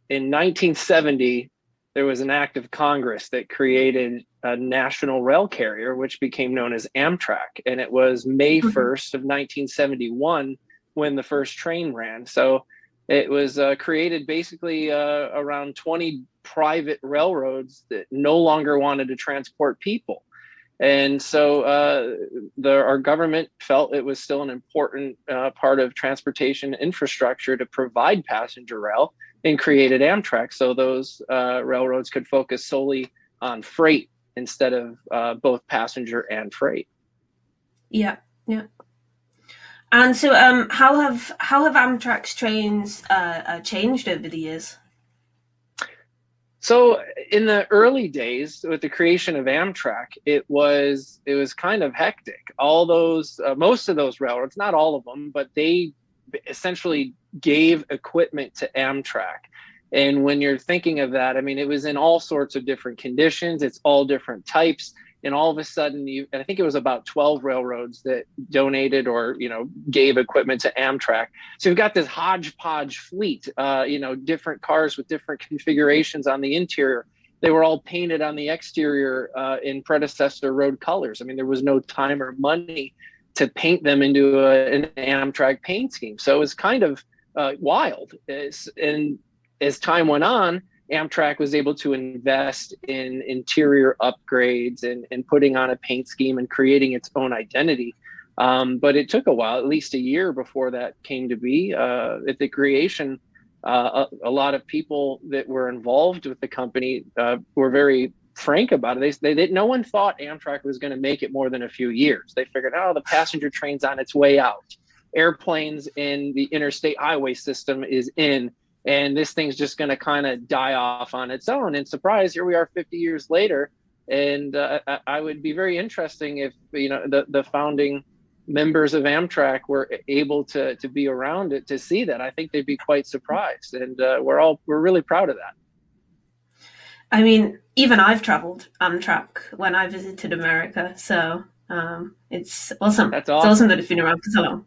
in 1970, there was an act of Congress that created a national rail carrier, which became known as Amtrak. And it was May 1st of 1971 when the first train ran. So it was created basically around 20 private railroads that no longer wanted to transport people. And so our government felt it was still an important part of transportation infrastructure to provide passenger rail, and created Amtrak so those railroads could focus solely on freight instead of both passenger and freight.
Yeah. And so how have Amtrak's trains changed over the years?
So in the early days, with the creation of Amtrak, it was kind of hectic. All those, most of those railroads, not all of them, but they essentially gave equipment to Amtrak. And when you're thinking of that, I mean, it was in all sorts of different conditions. It's all different types. And all of a sudden, I think it was about 12 railroads that donated or, gave equipment to Amtrak. So you've got this hodgepodge fleet, different cars with different configurations on the interior. They were all painted on the exterior in predecessor road colors. I mean, there was no time or money to paint them into an Amtrak paint scheme. So it was kind of wild. And as time went on, Amtrak was able to invest in interior upgrades and putting on a paint scheme and creating its own identity. But it took a while, at least a year before that came to be. At the creation, a lot of people that were involved with the company were very frank about it. No one thought Amtrak was going to make it more than a few years. They figured, the passenger train's on its way out. Airplanes in the interstate highway system is in. And this thing's just going to kind of die off on its own. And surprise, here we are 50 years later, And I would be very interesting if, you know, the founding members of Amtrak were able to be around it to see that. I think they'd be quite surprised, and we're really proud of that.
I mean, even I've traveled Amtrak when I visited America, so it's awesome.
That's
awesome. It's awesome that it's been around for so long.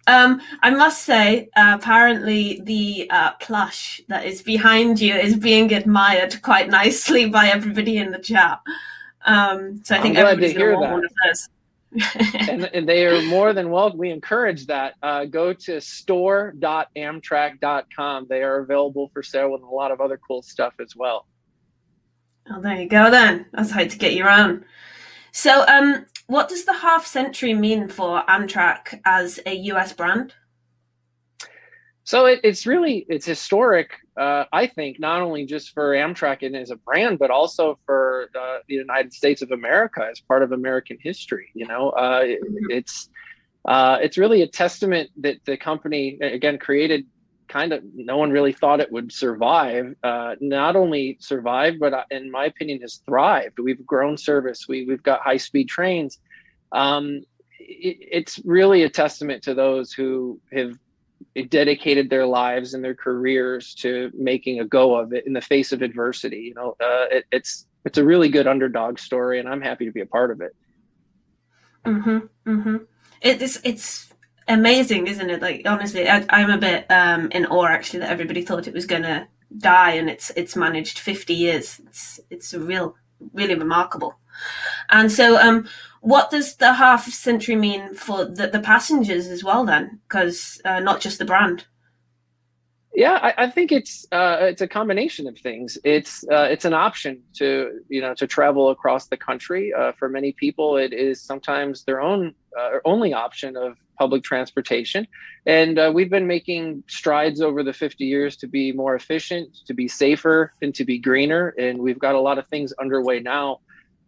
I must say, apparently the plush that is behind you is being admired quite nicely by everybody in the chat. So I think everybody's going to want one of those.
and they are more than welcome. We encourage that. Go to store.amtrak.com. They are available for sale with a lot of other cool stuff as well.
Oh, there you go then. That's how to get your own. So, what does the half century mean for Amtrak as a US brand?
So it's historic, I think, not only just for Amtrak and as a brand, but also for the United States of America as part of American history. You know, it's really a testament that the company, again, created kind of, no one really thought it would survive. Not only survive, but in my opinion, has thrived. We've grown service. We've got high-speed trains. It's really a testament to those who have dedicated their lives and their careers to making a go of it in the face of adversity. You know, it's a really good underdog story, and I'm happy to be a part of it.
It's amazing, isn't it? Like, honestly, I'm a bit in awe actually that everybody thought it was going to die, and it's managed 50 years. It's really remarkable. And so, what does the half century mean for the passengers as well then? Because not just the brand.
Yeah, I think it's a combination of things. It's an option to travel across the country. For many people, it is sometimes their only option of public transportation. And we've been making strides over the 50 years to be more efficient, to be safer, and to be greener. And we've got a lot of things underway now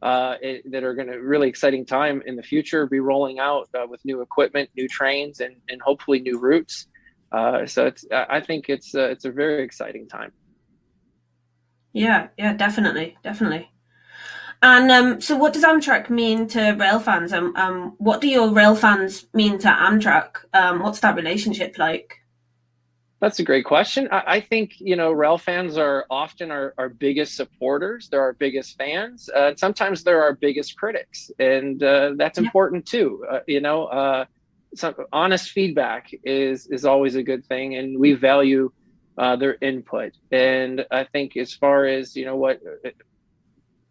that are going to really exciting time in the future, be rolling out with new equipment, new trains, and hopefully new routes. So I think it's a very exciting time.
Yeah, definitely. And so what does Amtrak mean to Railfans? What do your Railfans mean to Amtrak? What's that relationship like?
That's a great question. I think, Railfans are often our biggest supporters. They're our biggest fans. Sometimes they're our biggest critics. And that's important too. Some honest feedback is always a good thing. And we value their input. And I think as far as, what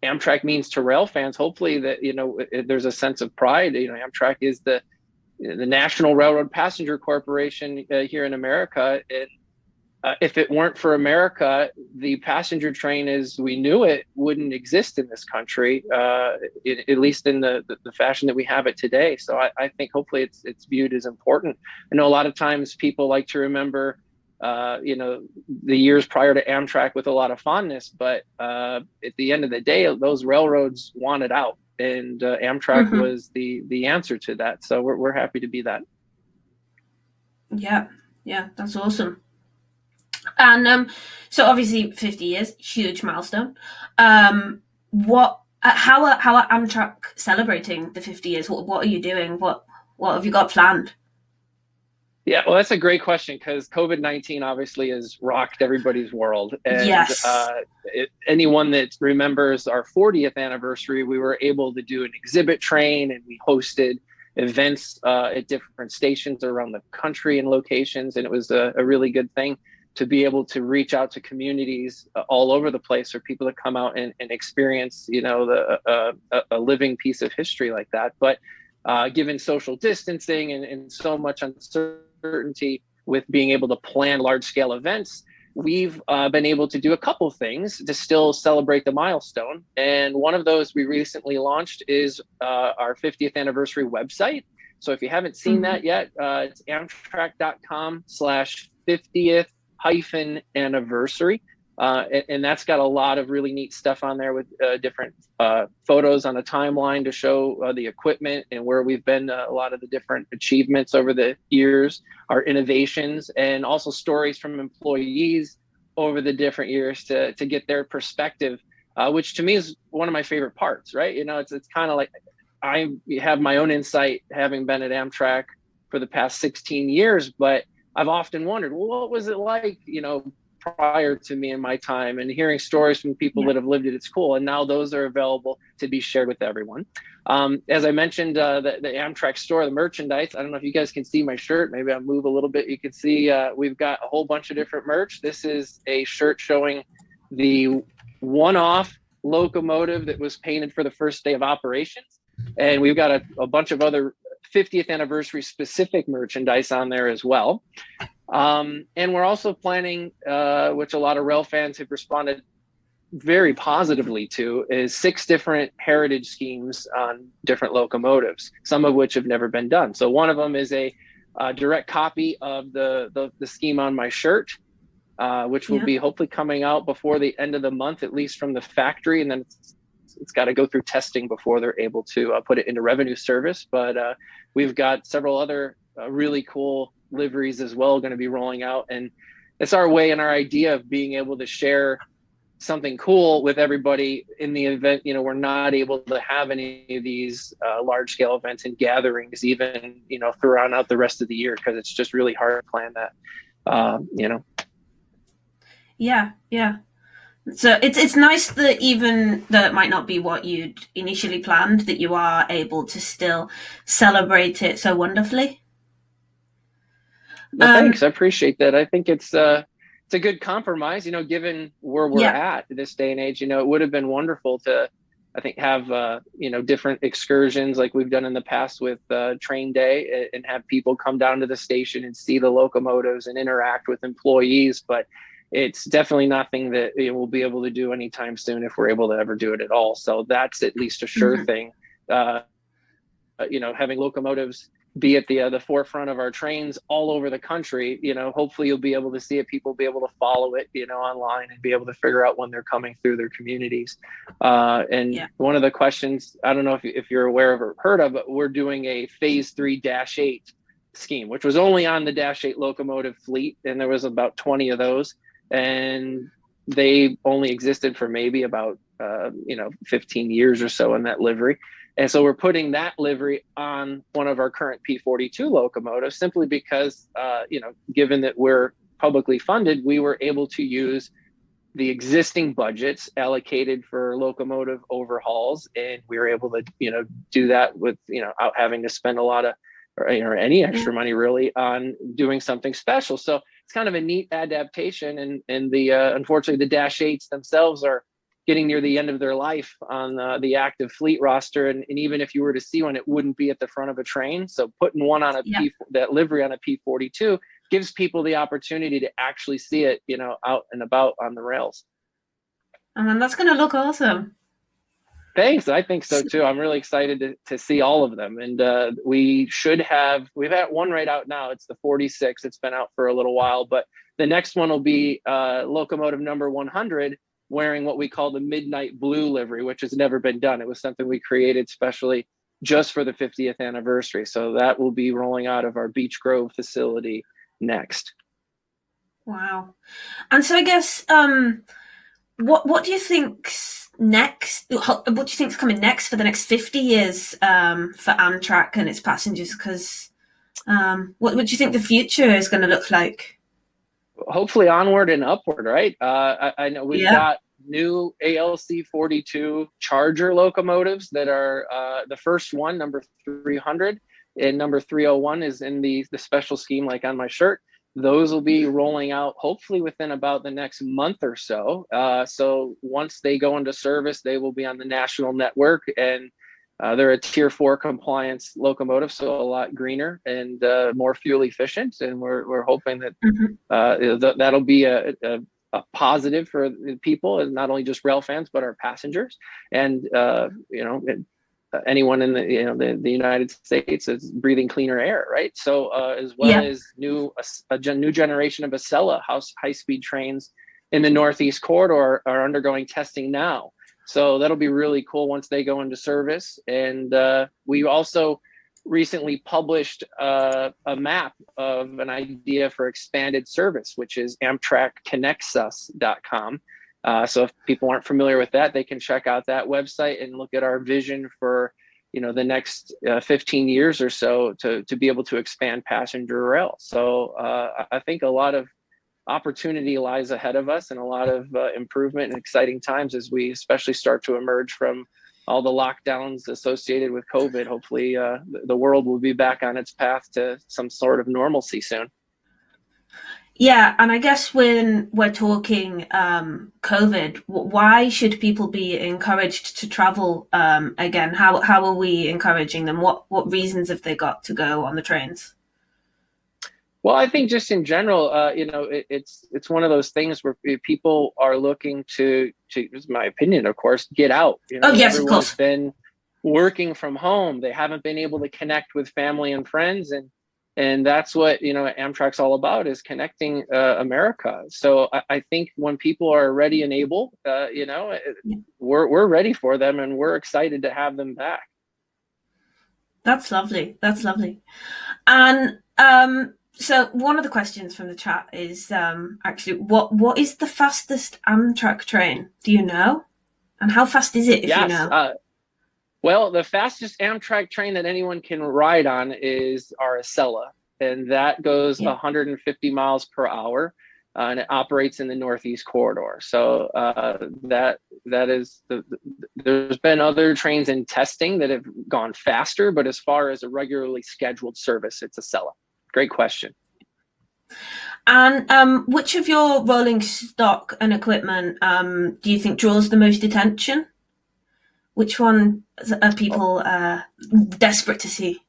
Amtrak means to Railfans, hopefully that, there's a sense of pride. Amtrak is the National Railroad Passenger Corporation here in America. And if it weren't for America, the passenger train as we knew it wouldn't exist in this country, at least in the fashion that we have it today. So I think hopefully it's viewed as important. I know a lot of times people like to remember the years prior to Amtrak with a lot of fondness, but at the end of the day, those railroads wanted out, and Amtrak was the answer to that. So we're happy to be that.
Yeah, that's awesome. And so obviously 50 years, huge milestone. How are Amtrak celebrating the 50 years? What are you doing? What have you got planned?
Yeah, well, that's a great question, because COVID-19 obviously has rocked everybody's world. And
yes.
Anyone that remembers our 40th anniversary, we were able to do an exhibit train, and we hosted events at different stations around the country and locations. And it was a really good thing to be able to reach out to communities all over the place for people to come out and experience, a living piece of history like that. But given social distancing and so much uncertainty with being able to plan large scale events, we've been able to do a couple things to still celebrate the milestone. And one of those we recently launched is our 50th anniversary website. So if you haven't seen that yet, it's amtrak.com/50th-anniversary. And that's got a lot of really neat stuff on there with different photos on a timeline to show the equipment and where we've been, a lot of the different achievements over the years, our innovations, and also stories from employees over the different years to get their perspective which to me is one of my favorite parts, right? You know, it's kind of like I have my own insight having been at Amtrak for the past 16 years, but I've often wondered, well, what was it like, you know, prior to me and my time, and hearing stories from people that have lived it. It's cool. And now those are available to be shared with everyone. As I mentioned, the Amtrak store, the merchandise, I don't know if you guys can see my shirt. Maybe I'll move a little bit. You can see we've got a whole bunch of different merch. This is a shirt showing the one-off locomotive that was painted for the first day of operations. And we've got a bunch of other 50th anniversary specific merchandise on there as well. And we're also planning, which a lot of rail fans have responded very positively to, is 6 different heritage schemes on different locomotives, some of which have never been done. So one of them is a direct copy of the scheme on my shirt, which will be hopefully coming out before the end of the month, at least from the factory. And then it's got to go through testing before they're able to put it into revenue service. But we've got several other really cool liveries as well going to be rolling out. And it's our way and our idea of being able to share something cool with everybody in the event, you know, we're not able to have any of these large scale events and gatherings, even, you know, throughout the rest of the year, because it's just really hard to plan that, you know.
Yeah. So it's nice that even though it might not be what you'd initially planned, that you are able to still celebrate it so wonderfully.
Well, thanks. I appreciate that. I think it's a good compromise, you know, given where we're at this day and age. You know, it would have been wonderful to, I think, have, you know, different excursions like we've done in the past with Train Day, and have people come down to the station and see the locomotives and interact with employees. But it's definitely nothing that we'll be able to do anytime soon, if we're able to ever do it at all. So that's at least a sure thing. You know, having locomotives be at the forefront of our trains all over the country, you know, hopefully you'll be able to see it. People will be able to follow it, you know, online, and be able to figure out when they're coming through their communities. One of the questions, I don't know if you're aware of or heard of, but we're doing a phase 3-8 scheme, which was only on the -8 locomotive fleet. And there was about 20 of those, and they only existed for maybe about, 15 years or so in that livery. And so we're putting that livery on one of our current P42 locomotives, simply because, given that we're publicly funded, we were able to use the existing budgets allocated for locomotive overhauls. And we were able to, do that without having to spend a lot of, or any extra money really on doing something special. So it's kind of a neat adaptation. And the unfortunately, the -8s themselves are getting near the end of their life on the active fleet roster. And even if you were to see one, it wouldn't be at the front of a train. So putting one on that livery on a P42 gives people the opportunity to actually see it, out and about on the rails.
And that's going to look awesome.
Thanks. I think so too. I'm really excited to see all of them. And we've had one right out now. It's the 46. It's been out for a little while, but the next one will be locomotive number 100, wearing what we call the midnight blue livery, which has never been done. It was something we created specially just for the 50th anniversary. So that will be rolling out of our Beech Grove facility next.
Wow. And so I guess, what do you think's next? What do you think's coming next for the next 50 years for Amtrak and its passengers? Because what do you think the future is going to look like?
Hopefully onward and upward, right? I know we've got new ALC 42 Charger locomotives that are the first one, number 300, and number 301 is in the special scheme like on my shirt. Those will be rolling out hopefully within about the next month or so. So once they go into service, they will be on the national network, and they're a Tier 4 compliance locomotive, so a lot greener and more fuel efficient. And we're hoping that that'll be a positive for people, and not only just rail fans, but our passengers. And anyone in the United States is breathing cleaner air, right? So as well as a new generation of Acela high-speed trains in the Northeast Corridor are undergoing testing now. So that'll be really cool once they go into service. And we also recently published a map of an idea for expanded service, which is AmtrakConnectsUs.com. So if people aren't familiar with that, they can check out that website and look at our vision for, the next 15 years or so to be able to expand passenger rail. So I think a lot of opportunity lies ahead of us, and a lot of improvement and exciting times as we especially start to emerge from all the lockdowns associated with COVID. Hopefully the world will be back on its path to some sort of normalcy soon.
Yeah, and I guess when we're talking COVID, why should people be encouraged to travel again? How are we encouraging them? What reasons have they got to go on the trains?
Well, I think just in general, it's one of those things where people are looking to, is my opinion, of course, get out.
Yes, of course.
Everyone's been working from home. They haven't been able to connect with family and friends, and that's what Amtrak's all about, is connecting America. So I think when people are ready and able, we're ready for them, and we're excited to have them back.
That's lovely. That's lovely. And so one of the questions from the chat is actually, what is the fastest Amtrak train? Do you know? And how fast is it, if you know?
Well, the fastest Amtrak train that anyone can ride on is our Acela, and that goes 150 miles per hour, and it operates in the Northeast Corridor. So that is there's been other trains in testing that have gone faster, but as far as a regularly scheduled service, it's Acela. Great question.
And which of your rolling stock and equipment do you think draws the most attention? Which one are people desperate to see?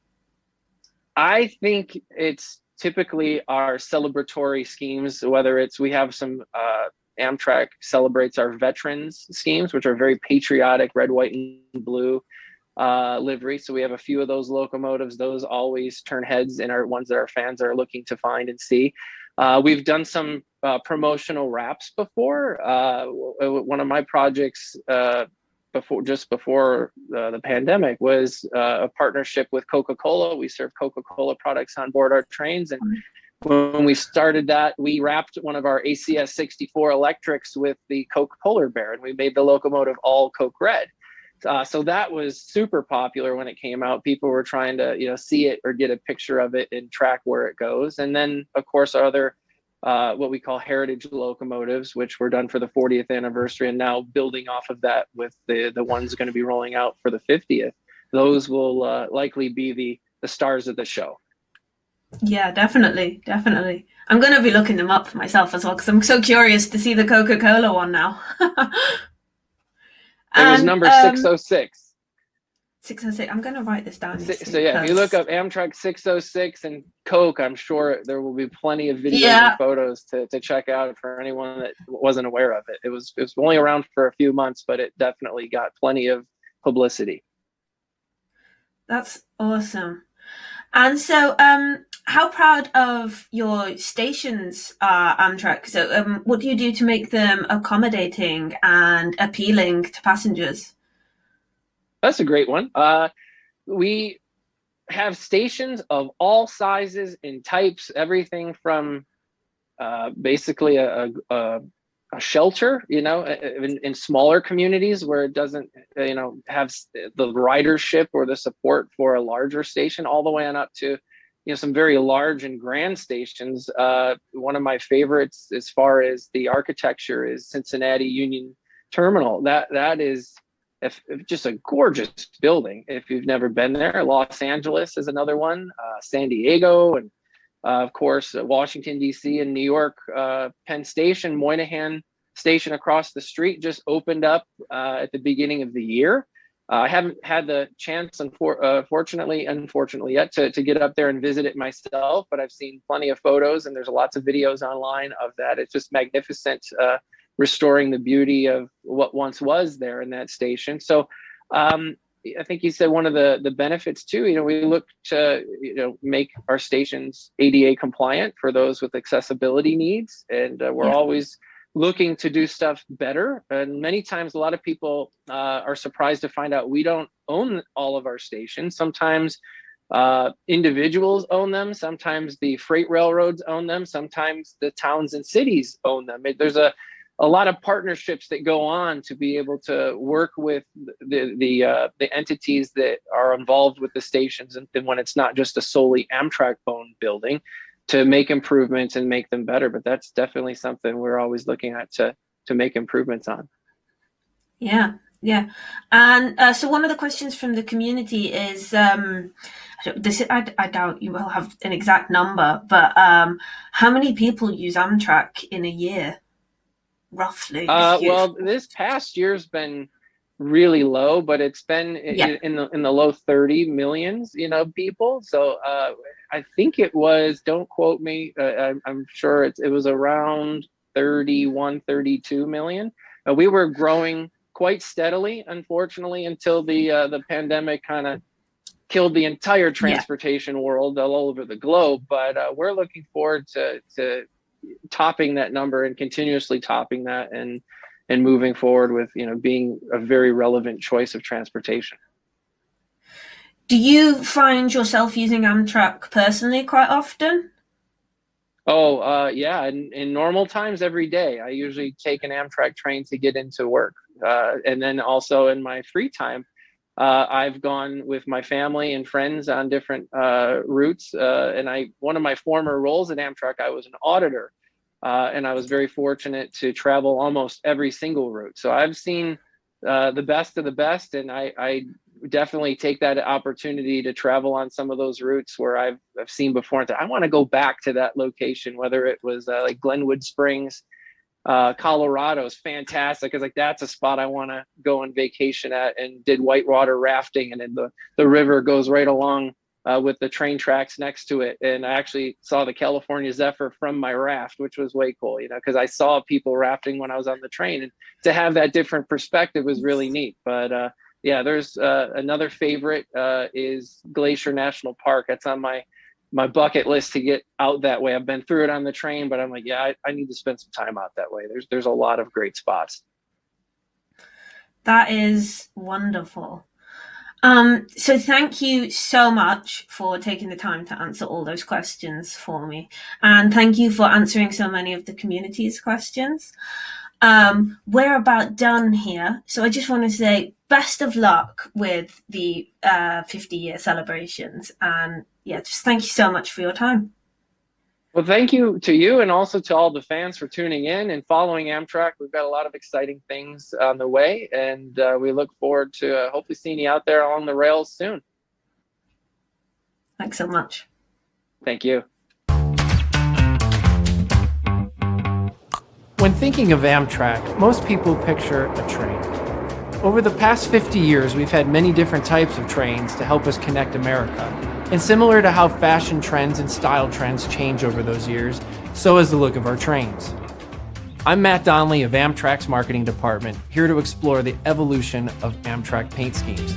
I think it's typically our celebratory schemes, whether it's, we have some Amtrak celebrates our veterans schemes, which are very patriotic, red, white, and blue livery. So we have a few of those locomotives. Those always turn heads and are ones that our fans are looking to find and see. We've done some promotional wraps before. One of my projects before the pandemic was a partnership with Coca-Cola. We serve Coca-Cola products on board our trains, and when we started that, we wrapped one of our ACS 64 electrics with the Coke Polar Bear, and we made the locomotive all Coke red. So that was super popular when it came out. People were trying to see it or get a picture of it and track where it goes. And then of course our other what we call heritage locomotives, which were done for the 40th anniversary, and now building off of that with the ones going to be rolling out for the 50th. Those will likely be the stars of the show.
Yeah, definitely. I'm going to be looking them up myself as well, because I'm so curious to see the Coca-Cola one now.
It was number 606.
606. I'm going to write this down.
So yeah, if you look up Amtrak 606 and Coke, I'm sure there will be plenty of videos and photos to check out for anyone that wasn't aware of it. It was only around for a few months, but it definitely got plenty of publicity.
That's awesome. And so, how proud of your stations are Amtrak? So, what do you do to make them accommodating and appealing to passengers?
That's a great one. We have stations of all sizes and types, everything from basically a shelter, in smaller communities where it doesn't, have the ridership or the support for a larger station, all the way on up to, some very large and grand stations. One of my favorites as far as the architecture is Cincinnati Union Terminal. That is if just a gorgeous building. If you've never been there, Los Angeles is another one, San Diego, and of course, Washington, D.C. and New York. Penn Station, Moynihan Station across the street just opened up at the beginning of the year. I haven't had the chance, unfortunately yet, to get up there and visit it myself, but I've seen plenty of photos, and there's lots of videos online of that. It's just magnificent, restoring the beauty of what once was there in that station. So I think you said one of the benefits too, we look to, make our stations ADA compliant for those with accessibility needs. And we're always looking to do stuff better. And many times, a lot of people are surprised to find out we don't own all of our stations. Sometimes individuals own them. Sometimes the freight railroads own them. Sometimes the towns and cities own them. There's a a lot of partnerships that go on to be able to work with the entities that are involved with the stations, and when it's not just a solely Amtrak-owned building, to make improvements and make them better. But that's definitely something we're always looking at to make improvements on.
Yeah. And so one of the questions from the community is, I doubt you will have an exact number, but how many people use Amtrak in a year, roughly?
Well, this past year's been really low, but it's been in the low 30 millions, people. So I think it was, don't quote me, I'm sure it was around 31, 32 million. We were growing quite steadily, unfortunately, until the pandemic kind of killed the entire transportation world all over the globe. But we're looking forward to topping that number and continuously topping that and moving forward with, being a very relevant choice of transportation.
Do you find yourself using Amtrak personally quite often?
Oh, yeah. In normal times, every day, I usually take an Amtrak train to get into work. And then also in my free time, I've gone with my family and friends on different routes. And one of my former roles at Amtrak, I was an auditor. And I was very fortunate to travel almost every single route. So I've seen the best of the best, and I definitely take that opportunity to travel on some of those routes where I've seen before. And I want to go back to that location, whether it was like Glenwood Springs, Colorado is fantastic. It's like, that's a spot I want to go on vacation at, and did whitewater rafting. And then the river goes right along with the train tracks next to it. And I actually saw the California Zephyr from my raft, which was way cool, because I saw people rafting when I was on the train, and to have that different perspective was really neat. But yeah, there's another favorite is Glacier National Park. That's on my bucket list to get out that way. I've been through it on the train, but I'm like, yeah, I need to spend some time out that way. There's a lot of great spots.
That is wonderful. So thank you so much for taking the time to answer all those questions for me. And thank you for answering so many of the community's questions. We're about done here. So I just want to say best of luck with the 50-year celebrations. And yeah, just thank you so much for your time.
Well, thank you to you, and also to all the fans for tuning in and following Amtrak. We've got a lot of exciting things on the way, and we look forward to hopefully seeing you out there on the rails soon.
Thanks so much.
Thank you.
When thinking of Amtrak, most people picture a train. Over the past 50 years, we've had many different types of trains to help us connect America. And similar to how fashion trends and style trends change over those years, so has the look of our trains. I'm Matt Donnelly of Amtrak's marketing department, here to explore the evolution of Amtrak paint schemes.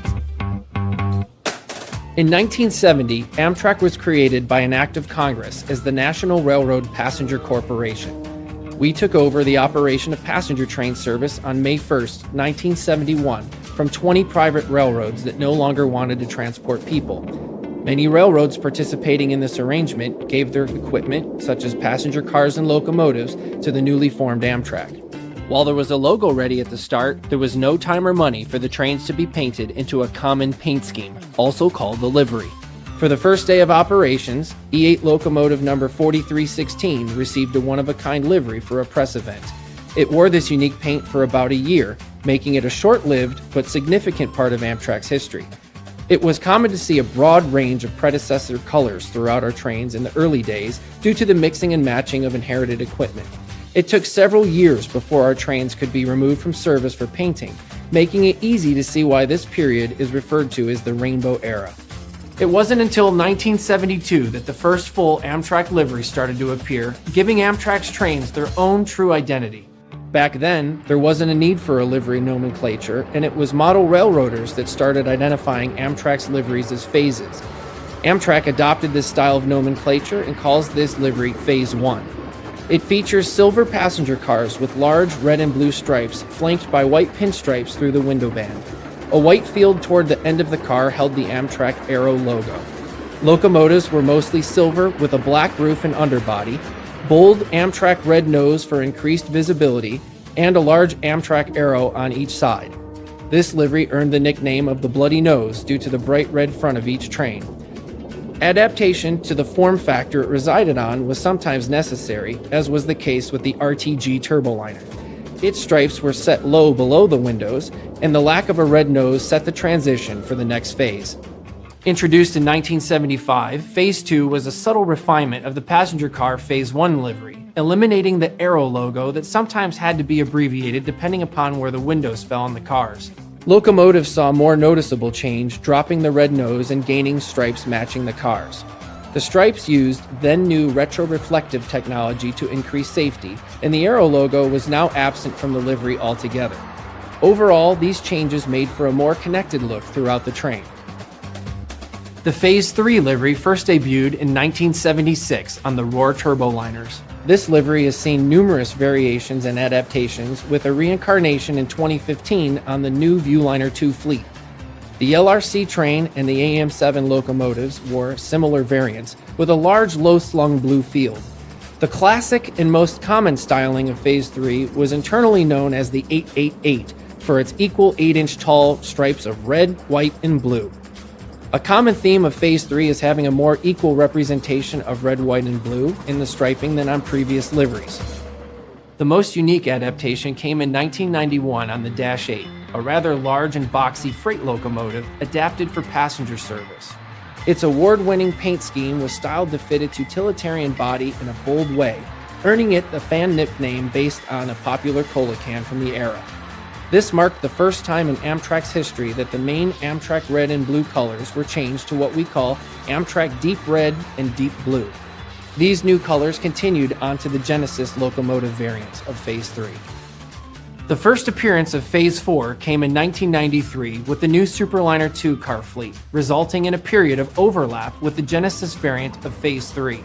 In 1970, Amtrak was created by an act of Congress as the National Railroad Passenger Corporation. We took over the operation of passenger train service on May 1st, 1971, from 20 private railroads that no longer wanted to transport people. Many railroads participating in this arrangement gave their equipment, such as passenger cars and locomotives, to the newly formed Amtrak. While there was a logo ready at the start, there was no time or money for the trains to be painted into a common paint scheme, also called the livery. For the first day of operations, E8 locomotive number 4316 received a one-of-a-kind livery for a press event. It wore this unique paint for about a year, making it a short-lived but significant part of Amtrak's history. It was common to see a broad range of predecessor colors throughout our trains in the early days due to the mixing and matching of inherited equipment. It took several years before our trains could be removed from service for painting, making it easy to see why this period is referred to as the Rainbow Era. It wasn't until 1972 that the first full Amtrak livery started to appear, giving Amtrak's trains their own true identity. Back then, there wasn't a need for a livery nomenclature, and it was model railroaders that started identifying Amtrak's liveries as phases. Amtrak adopted this style of nomenclature and calls this livery Phase 1. It features silver passenger cars with large red and blue stripes flanked by white pinstripes through the window band. A white field toward the end of the car held the Amtrak Arrow logo. Locomotives were mostly silver with a black roof and underbody, bold Amtrak red nose for increased visibility, and a large Amtrak arrow on each side. This livery earned the nickname of the Bloody Nose due to the bright red front of each train. Adaptation to the form factor it resided on was sometimes necessary, as was the case with the RTG turboliner. Its stripes were set low below the windows, and the lack of a red nose set the transition for the next phase. Introduced in 1975, Phase 2 was a subtle refinement of the passenger car Phase 1 livery, eliminating the arrow logo that sometimes had to be abbreviated depending upon where the windows fell on the cars. Locomotives saw a more noticeable change, dropping the red nose and gaining stripes matching the cars. The stripes used then-new retroreflective technology to increase safety, and the arrow logo was now absent from the livery altogether. Overall, these changes made for a more connected look throughout the train. The Phase 3 livery first debuted in 1976 on the Roar turboliners. This livery has seen numerous variations and adaptations, with a reincarnation in 2015 on the new Viewliner 2 fleet. The LRC train and the AM7 locomotives wore similar variants, with a large low-slung blue field. The classic and most common styling of Phase 3 was internally known as the 888 for its equal 8-inch tall stripes of red, white, and blue. A common theme of Phase 3 is having a more equal representation of red, white, and blue in the striping than on previous liveries. The most unique adaptation came in 1991 on the Dash 8, a rather large and boxy freight locomotive adapted for passenger service. Its award-winning paint scheme was styled to fit its utilitarian body in a bold way, earning it the fan nickname based on a popular cola can from the era. This marked the first time in Amtrak's history that the main Amtrak red and blue colors were changed to what we call Amtrak Deep Red and Deep Blue. These new colors continued onto the Genesis locomotive variants of Phase 3. The first appearance of Phase 4 came in 1993 with the new Superliner 2 car fleet, resulting in a period of overlap with the Genesis variant of Phase 3.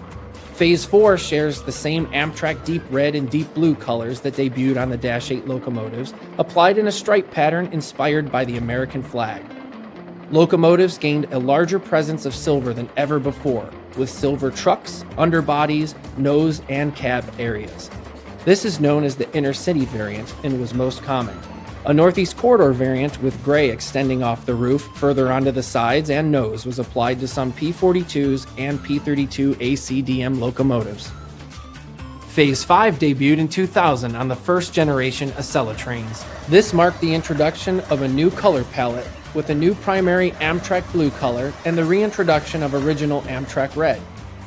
Phase 4 shares the same Amtrak Deep Red and Deep Blue colors that debuted on the Dash 8 locomotives, applied in a stripe pattern inspired by the American flag. Locomotives gained a larger presence of silver than ever before, with silver trucks, underbodies, nose, and cab areas. This is known as the intercity variant and was most common. A Northeast Corridor variant with gray extending off the roof further onto the sides and nose was applied to some P42s and P32 ACDM locomotives. Phase 5 debuted in 2000 on the first generation Acela trains. This marked the introduction of a new color palette with a new primary Amtrak blue color and the reintroduction of original Amtrak red.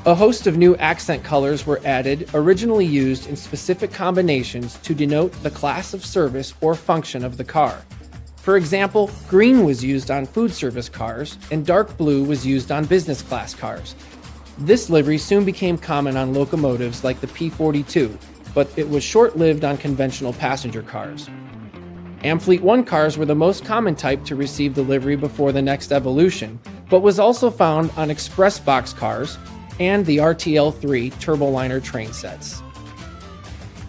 A host of new accent colors were added, originally used in specific combinations to denote the class of service or function of the car. For example, green was used on food service cars, and dark blue was used on business class cars. This livery soon became common on locomotives like the P42, but it was short-lived on conventional passenger cars. Amfleet 1 cars were the most common type to receive the livery before the next evolution, but was also found on express box cars, and the RTL3 turboliner train sets.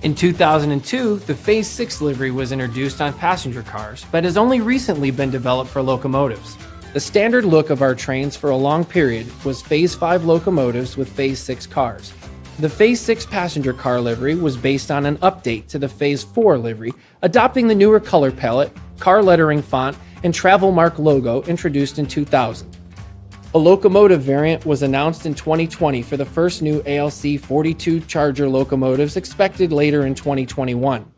In 2002, the Phase 6 livery was introduced on passenger cars, but has only recently been developed for locomotives. The standard look of our trains for a long period was Phase 5 locomotives with Phase 6 cars. The Phase 6 passenger car livery was based on an update to the Phase 4 livery, adopting the newer color palette, car lettering font, and travel mark logo introduced in 2000. A locomotive variant was announced in 2020 for the first new ALC 42 Charger locomotives expected later in 2021.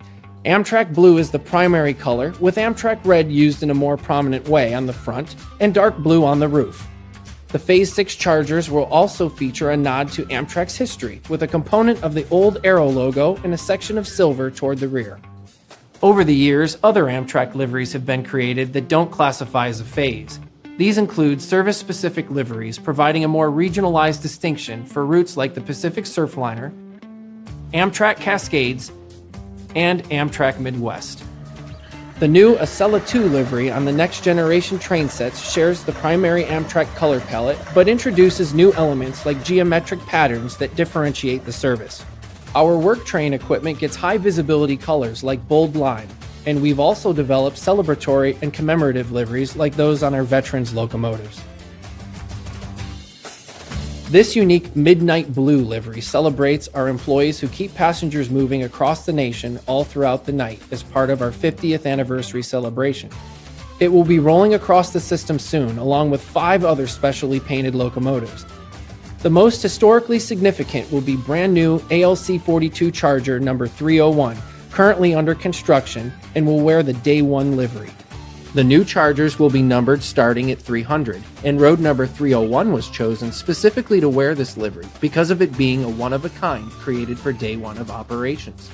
Amtrak Blue is the primary color, with Amtrak Red used in a more prominent way on the front and dark blue on the roof. The Phase 6 Chargers will also feature a nod to Amtrak's history, with a component of the old Arrow logo and a section of silver toward the rear. Over the years, other Amtrak liveries have been created that don't classify as a phase. These include service-specific liveries providing a more regionalized distinction for routes like the Pacific Surfliner, Amtrak Cascades, and Amtrak Midwest. The new Acela 2 livery on the next generation train sets shares the primary Amtrak color palette, but introduces new elements like geometric patterns that differentiate the service. Our work train equipment gets high visibility colors like bold lime, and we've also developed celebratory and commemorative liveries like those on our veterans locomotives. This unique midnight blue livery celebrates our employees who keep passengers moving across the nation all throughout the night as part of our 50th anniversary celebration. It will be rolling across the system soon, along with 5 other specially painted locomotives. The most historically significant will be brand new ALC 42 Charger number 301, currently under construction, and will wear the Day 1 livery. The new Chargers will be numbered starting at 300, and road number 301 was chosen specifically to wear this livery because of it being a one-of-a-kind created for Day 1 of operations.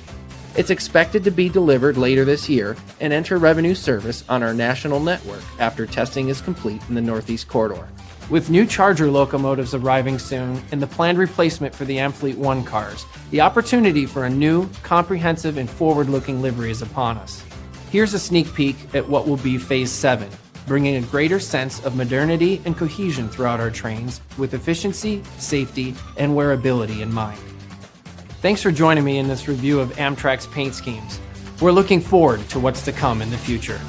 It's expected to be delivered later this year and enter revenue service on our national network after testing is complete in the Northeast Corridor. With new Charger locomotives arriving soon and the planned replacement for the Amfleet 1 cars, the opportunity for a new, comprehensive, and forward-looking livery is upon us. Here's a sneak peek at what will be Phase 7, bringing a greater sense of modernity and cohesion throughout our trains with efficiency, safety, and wearability in mind. Thanks for joining me in this review of Amtrak's paint schemes. We're looking forward to what's to come in the future.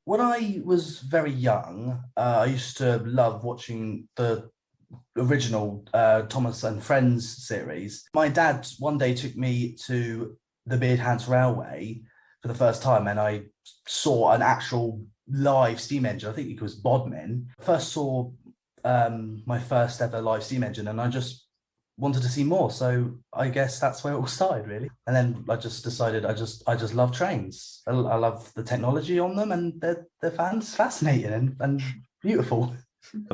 When I was very young, I used to love watching the original Thomas and Friends series. My dad one day took me to the Beardhants Railway for the first time, and I saw an actual live steam engine. I think it was Bodmin. First saw my first ever live steam engine, and I just wanted to see more. So I guess that's where it all started, really. And then I just decided I just love trains. I love the technology on them, and they're fascinating and beautiful.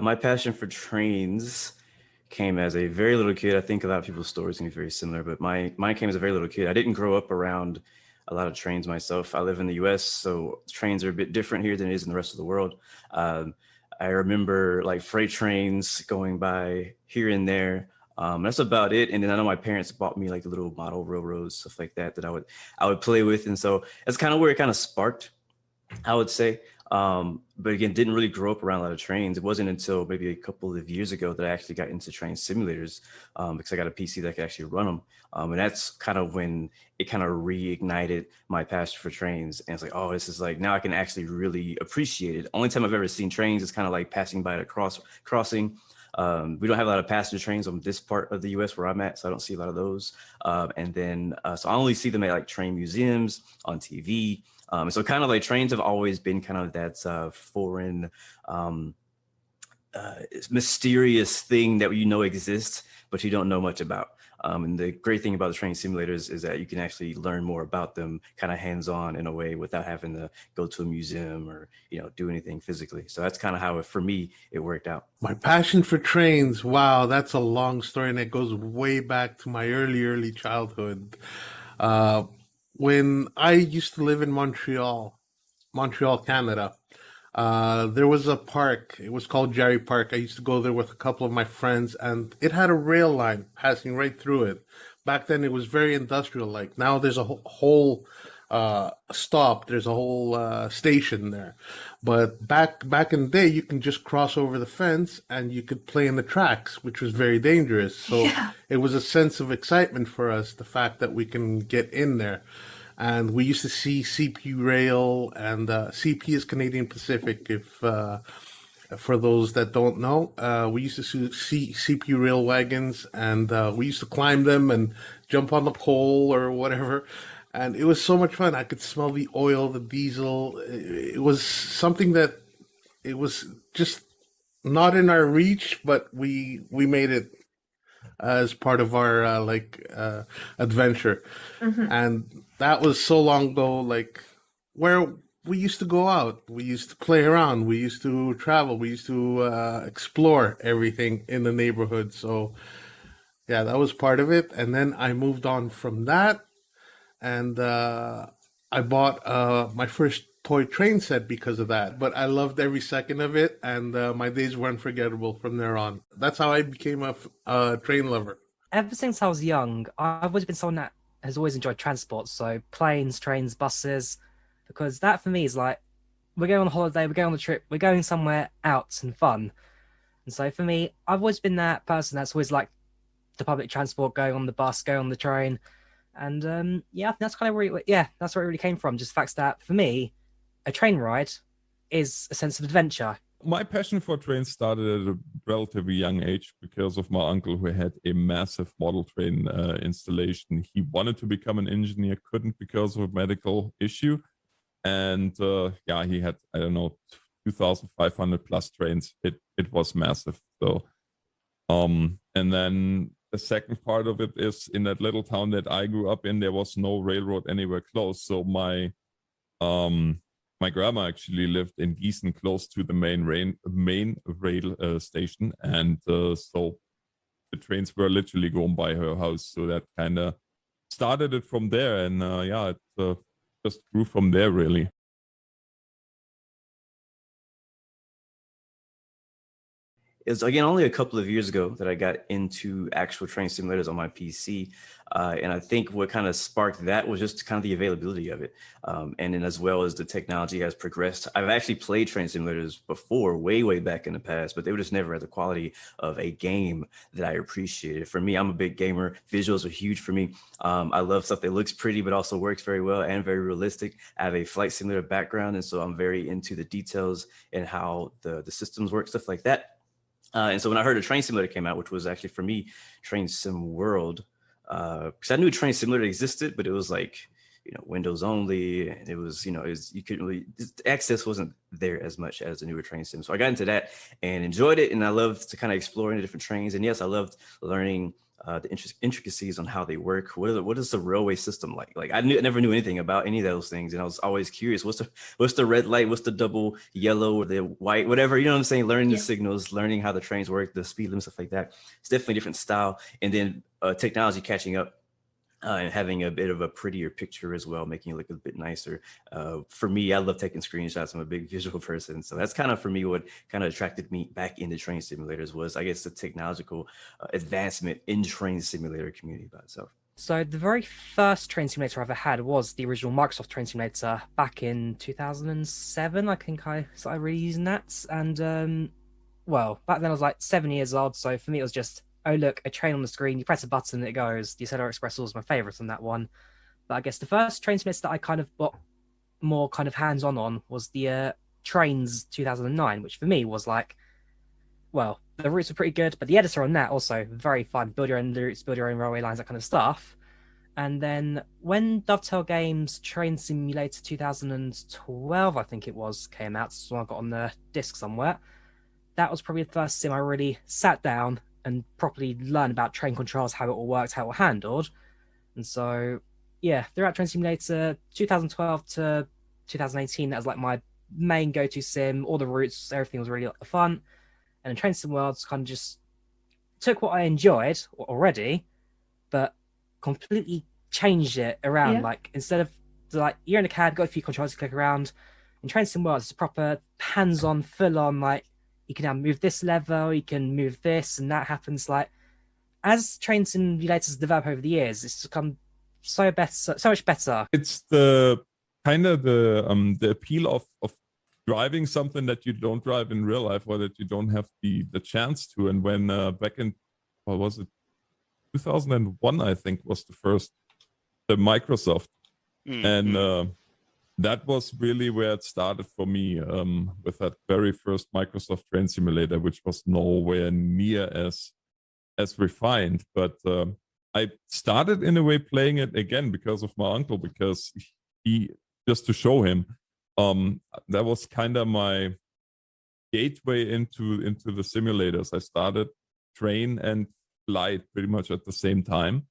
My passion for trains came as a very little kid. I think a lot of people's stories can be very similar, but mine came as a very little kid. I didn't grow up around a lot of trains myself. I live in the US, so trains are a bit different here than it is in the rest of the world. I remember like freight trains going by here and there. That's about it. And then I know my parents bought me like the little model railroads, stuff like that, that I would play with. And so that's kind of where it kind of sparked, I would say. But again, didn't really grow up around a lot of trains. It wasn't until maybe a couple of years ago that I actually got into train simulators, because I got a PC that could actually run them. And that's kind of when it kind of reignited my passion for trains. And it's like, oh, this is like, now I can actually really appreciate it. Only time I've ever seen trains is kind of like passing by at a crossing. We don't have a lot of passenger trains on this part of the US where I'm at, so I don't see a lot of those. And then, so I only see them at like train museums, on TV. So kind of like trains have always been kind of that foreign, mysterious thing that you know exists, but you don't know much about. And the great thing about the train simulators is that you can actually learn more about them kind of hands-on in a way without having to go to a museum or, do anything physically. So that's kind of how for me, it worked out.
My passion for trains, wow, that's a long story, and it goes way back to my early childhood. When I used to live in Montreal, Canada, there was a park. It was called Jerry Park. I used to go there with a couple of my friends, and it had a rail line passing right through it. Back then, it was very industrial-like. Now there's a whole stop. There's a whole station there. But back in the day, you can just cross over the fence and you could play in the tracks, which was very dangerous. So It was a sense of excitement for us, the fact that we can get in there. And we used to see CP Rail, and CP is Canadian Pacific, if for those that don't know. We used to see CP rail wagons, and we used to climb them and jump on the pole or whatever. And it was so much fun. I could smell the oil, the diesel. It was something that it was just not in our reach, but we made it as part of our adventure.
Mhm.
And that was so long ago, like where we used to go out, we used to play around, we used to travel, we used to explore everything in the neighborhood. So yeah, that was part of it. And then I moved on from that, and I bought my first toy train set because of that. But I loved every second of it, and my days were unforgettable from there on. That's how I became a train lover.
Ever since I was young, I've always been someone that has always enjoyed transport. So planes, trains, buses, because that for me is like, we're going on holiday, we're going on a trip, we're going somewhere out and fun. And so for me, I've always been that person that's always liked the public transport, going on the bus, going on the train. And yeah, I think that's kind of where that's where it really came from. Just the fact that for me, a train ride is a sense of adventure.
My passion for trains started at a relatively young age because of my uncle who had a massive model train installation. He wanted to become an engineer, couldn't because of a medical issue. And yeah, he had, I don't know, 2,500 plus trains. It was massive. So, and then the second part of it is in that little town that I grew up in, there was no railroad anywhere close. So my grandma actually lived in Gießen, close to the main rail station, and so the trains were literally going by her house. So that kind of started it from there, and yeah, it just grew from there, really.
It's again only a couple of years ago that I got into actual train simulators on my PC, and I think what kind of sparked that was just kind of the availability of it, and then as well as the technology has progressed. I've actually played train simulators before, way back in the past, but they were just never at the quality of a game that I appreciated. For me, I'm a big gamer. Visuals are huge for me. I love stuff that looks pretty but also works very well and very realistic. I have a flight simulator background, and so I'm very into the details and how the systems work, stuff like that. And so when I heard a train simulator came out, which was actually for me, Train Sim World, because I knew Train Simulator existed, but it was like, Windows only. And it was, you couldn't really, access wasn't there as much as the newer Train Sim. So I got into that and enjoyed it. And I loved to kind of explore into different trains. And yes, I loved learning the intricacies on how they work. What is the railway system like? Like I never knew anything about any of those things, and I was always curious. What's the red light? What's the double yellow or the white? Whatever, you know what I'm saying? Learning the signals, learning how the trains work, the speed limits, stuff like that. It's definitely a different style. And then technology catching up. And having a bit of a prettier picture as well, making it look a bit nicer. For me, I love taking screenshots. I'm a big visual person. So that's kind of, for me, what kind of attracted me back into train simulators was, I guess, the technological advancement in train simulator community by itself.
So the very first train simulator I ever had was the original Microsoft train simulator back in 2007. I think I started really using that. And well, back then I was like 7 years old. So for me, it was just, oh, look, a train on the screen, you press a button and it goes. The Accelerator Express was my favorite on that one. But I guess the first train simulator that I kind of got more kind of hands-on was the Trains 2009, which for me was like, well, the routes were pretty good, but the editor on that also very fun. Build your own routes, build your own railway lines, that kind of stuff. And then when Dovetail Games Train Simulator 2012, I think it was, came out, so I got on the disc somewhere, that was probably the first sim I really sat down and properly learn about train controls, how it all worked, how it handled. And so, yeah, throughout Train Simulator 2012 to 2018, that was like my main go-to sim. All the routes, everything was really fun. And then Train Sim Worlds kind of just took what I enjoyed already, but completely changed it around. Like, instead of, like, you're in a cab, got a few controls to click around. In Train Sim Worlds, it's a proper hands-on, full-on, like, you can now move this lever, you can move this, and that happens. Like, as train simulators develop over the years, it's become so much better.
It's the kind of the appeal of driving something that you don't drive in real life, or that you don't have the chance to. And when back in, what was it, 2001, I think, was the Microsoft, and that was really where it started for me, with that very first Microsoft train simulator, which was nowhere near as refined. But I started in a way playing it again because of my uncle, because he, just to show him, that was kind of my gateway into the simulators. I started train and flight pretty much at the same time.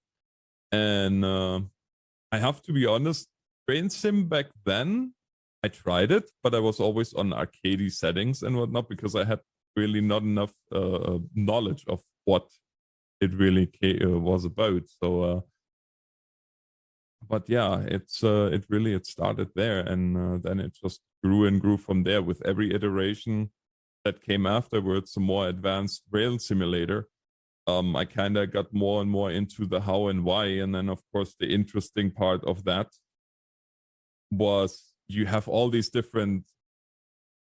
And I have to be honest, Train Sim back then, I tried it, but I was always on arcadey settings and whatnot, because I had really not enough knowledge of what it really was about. So, but yeah, it started there, and then it just grew and grew from there. With every iteration that came afterwards, a more advanced rail simulator, I kind of got more and more into the how and why, and then of course the interesting part of that was you have all these different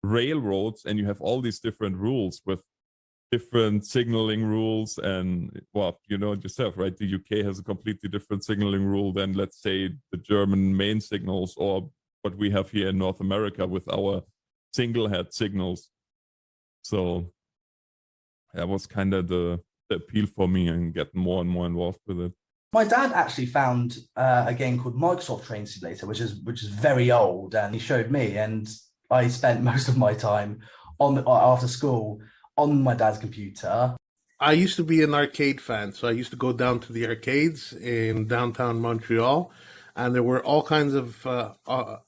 railroads and you have all these different rules with different signaling rules, and well, you know it yourself, right? The UK has a completely different signaling rule than, let's say, the German main signals, or what we have here in North America with our single head signals. So that was kind of the appeal for me, and getting more and more involved with it.
My dad actually found a game called Microsoft Train Simulator, which is very old, and he showed me, and I spent most of my time after school on my dad's computer.
I used to be an arcade fan, so I used to go down to the arcades in downtown Montreal, and there were all kinds of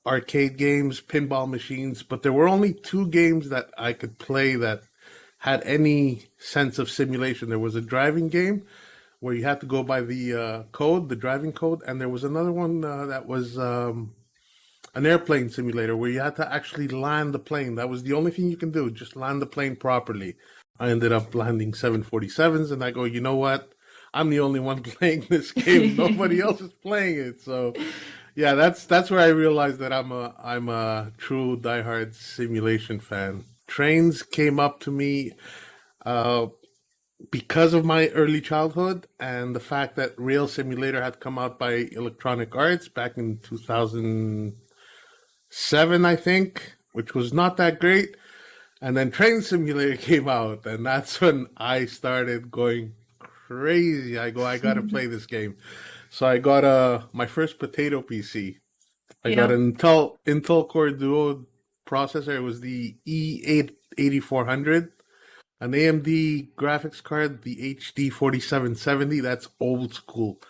arcade games, pinball machines, but there were only 2 games that I could play that had any sense of simulation. There was a driving game where you had to go by the code, the driving code, and there was another one that was an airplane simulator where you had to actually land the plane. That was the only thing you can do, just land the plane properly. I ended up landing 747s, and I go, you know what? I'm the only one playing this game. Nobody else is playing it. So, yeah, that's where I realized that I'm a true diehard simulation fan. Trains came up to me because of my early childhood and the fact that Rail Simulator had come out by Electronic Arts back in 2007, I think, which was not that great. And then Train Simulator came out, and that's when I started going crazy. I got to play this game. So I got my first potato PC. I got an Intel Core Duo processor. It was the E8400. An AMD graphics card, the HD 4770. That's old school.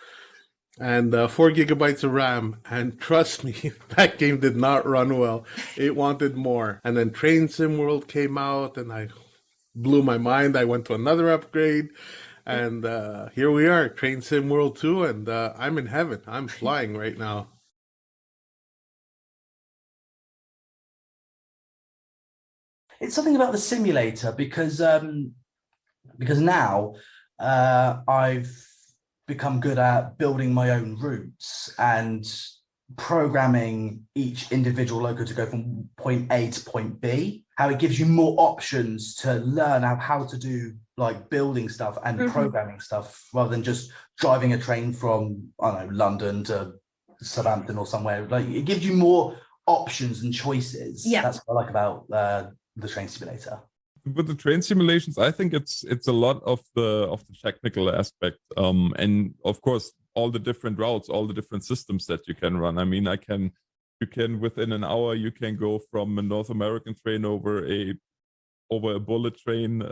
And 4 gigabytes of RAM. And trust me, that game did not run well. It wanted more. And then Train Sim World came out, and I blew my mind. I went to another upgrade. And here we are, Train Sim World 2, and I'm in heaven. I'm flying right now.
It's something about the simulator because now I've become good at building my own routes and programming each individual loco to go from point A to point B. How it gives you more options to learn how to do like building stuff and programming stuff rather than just driving a train from, I don't know, London to Southampton or somewhere. Like it gives you more options and choices.
Yeah,
that's what I like about the train simulator.
With the train simulations, I think it's a lot of the technical aspect, and of course all the different routes, all the different systems that you can run. I mean, you can within an hour you can go from a North American train over a bullet train,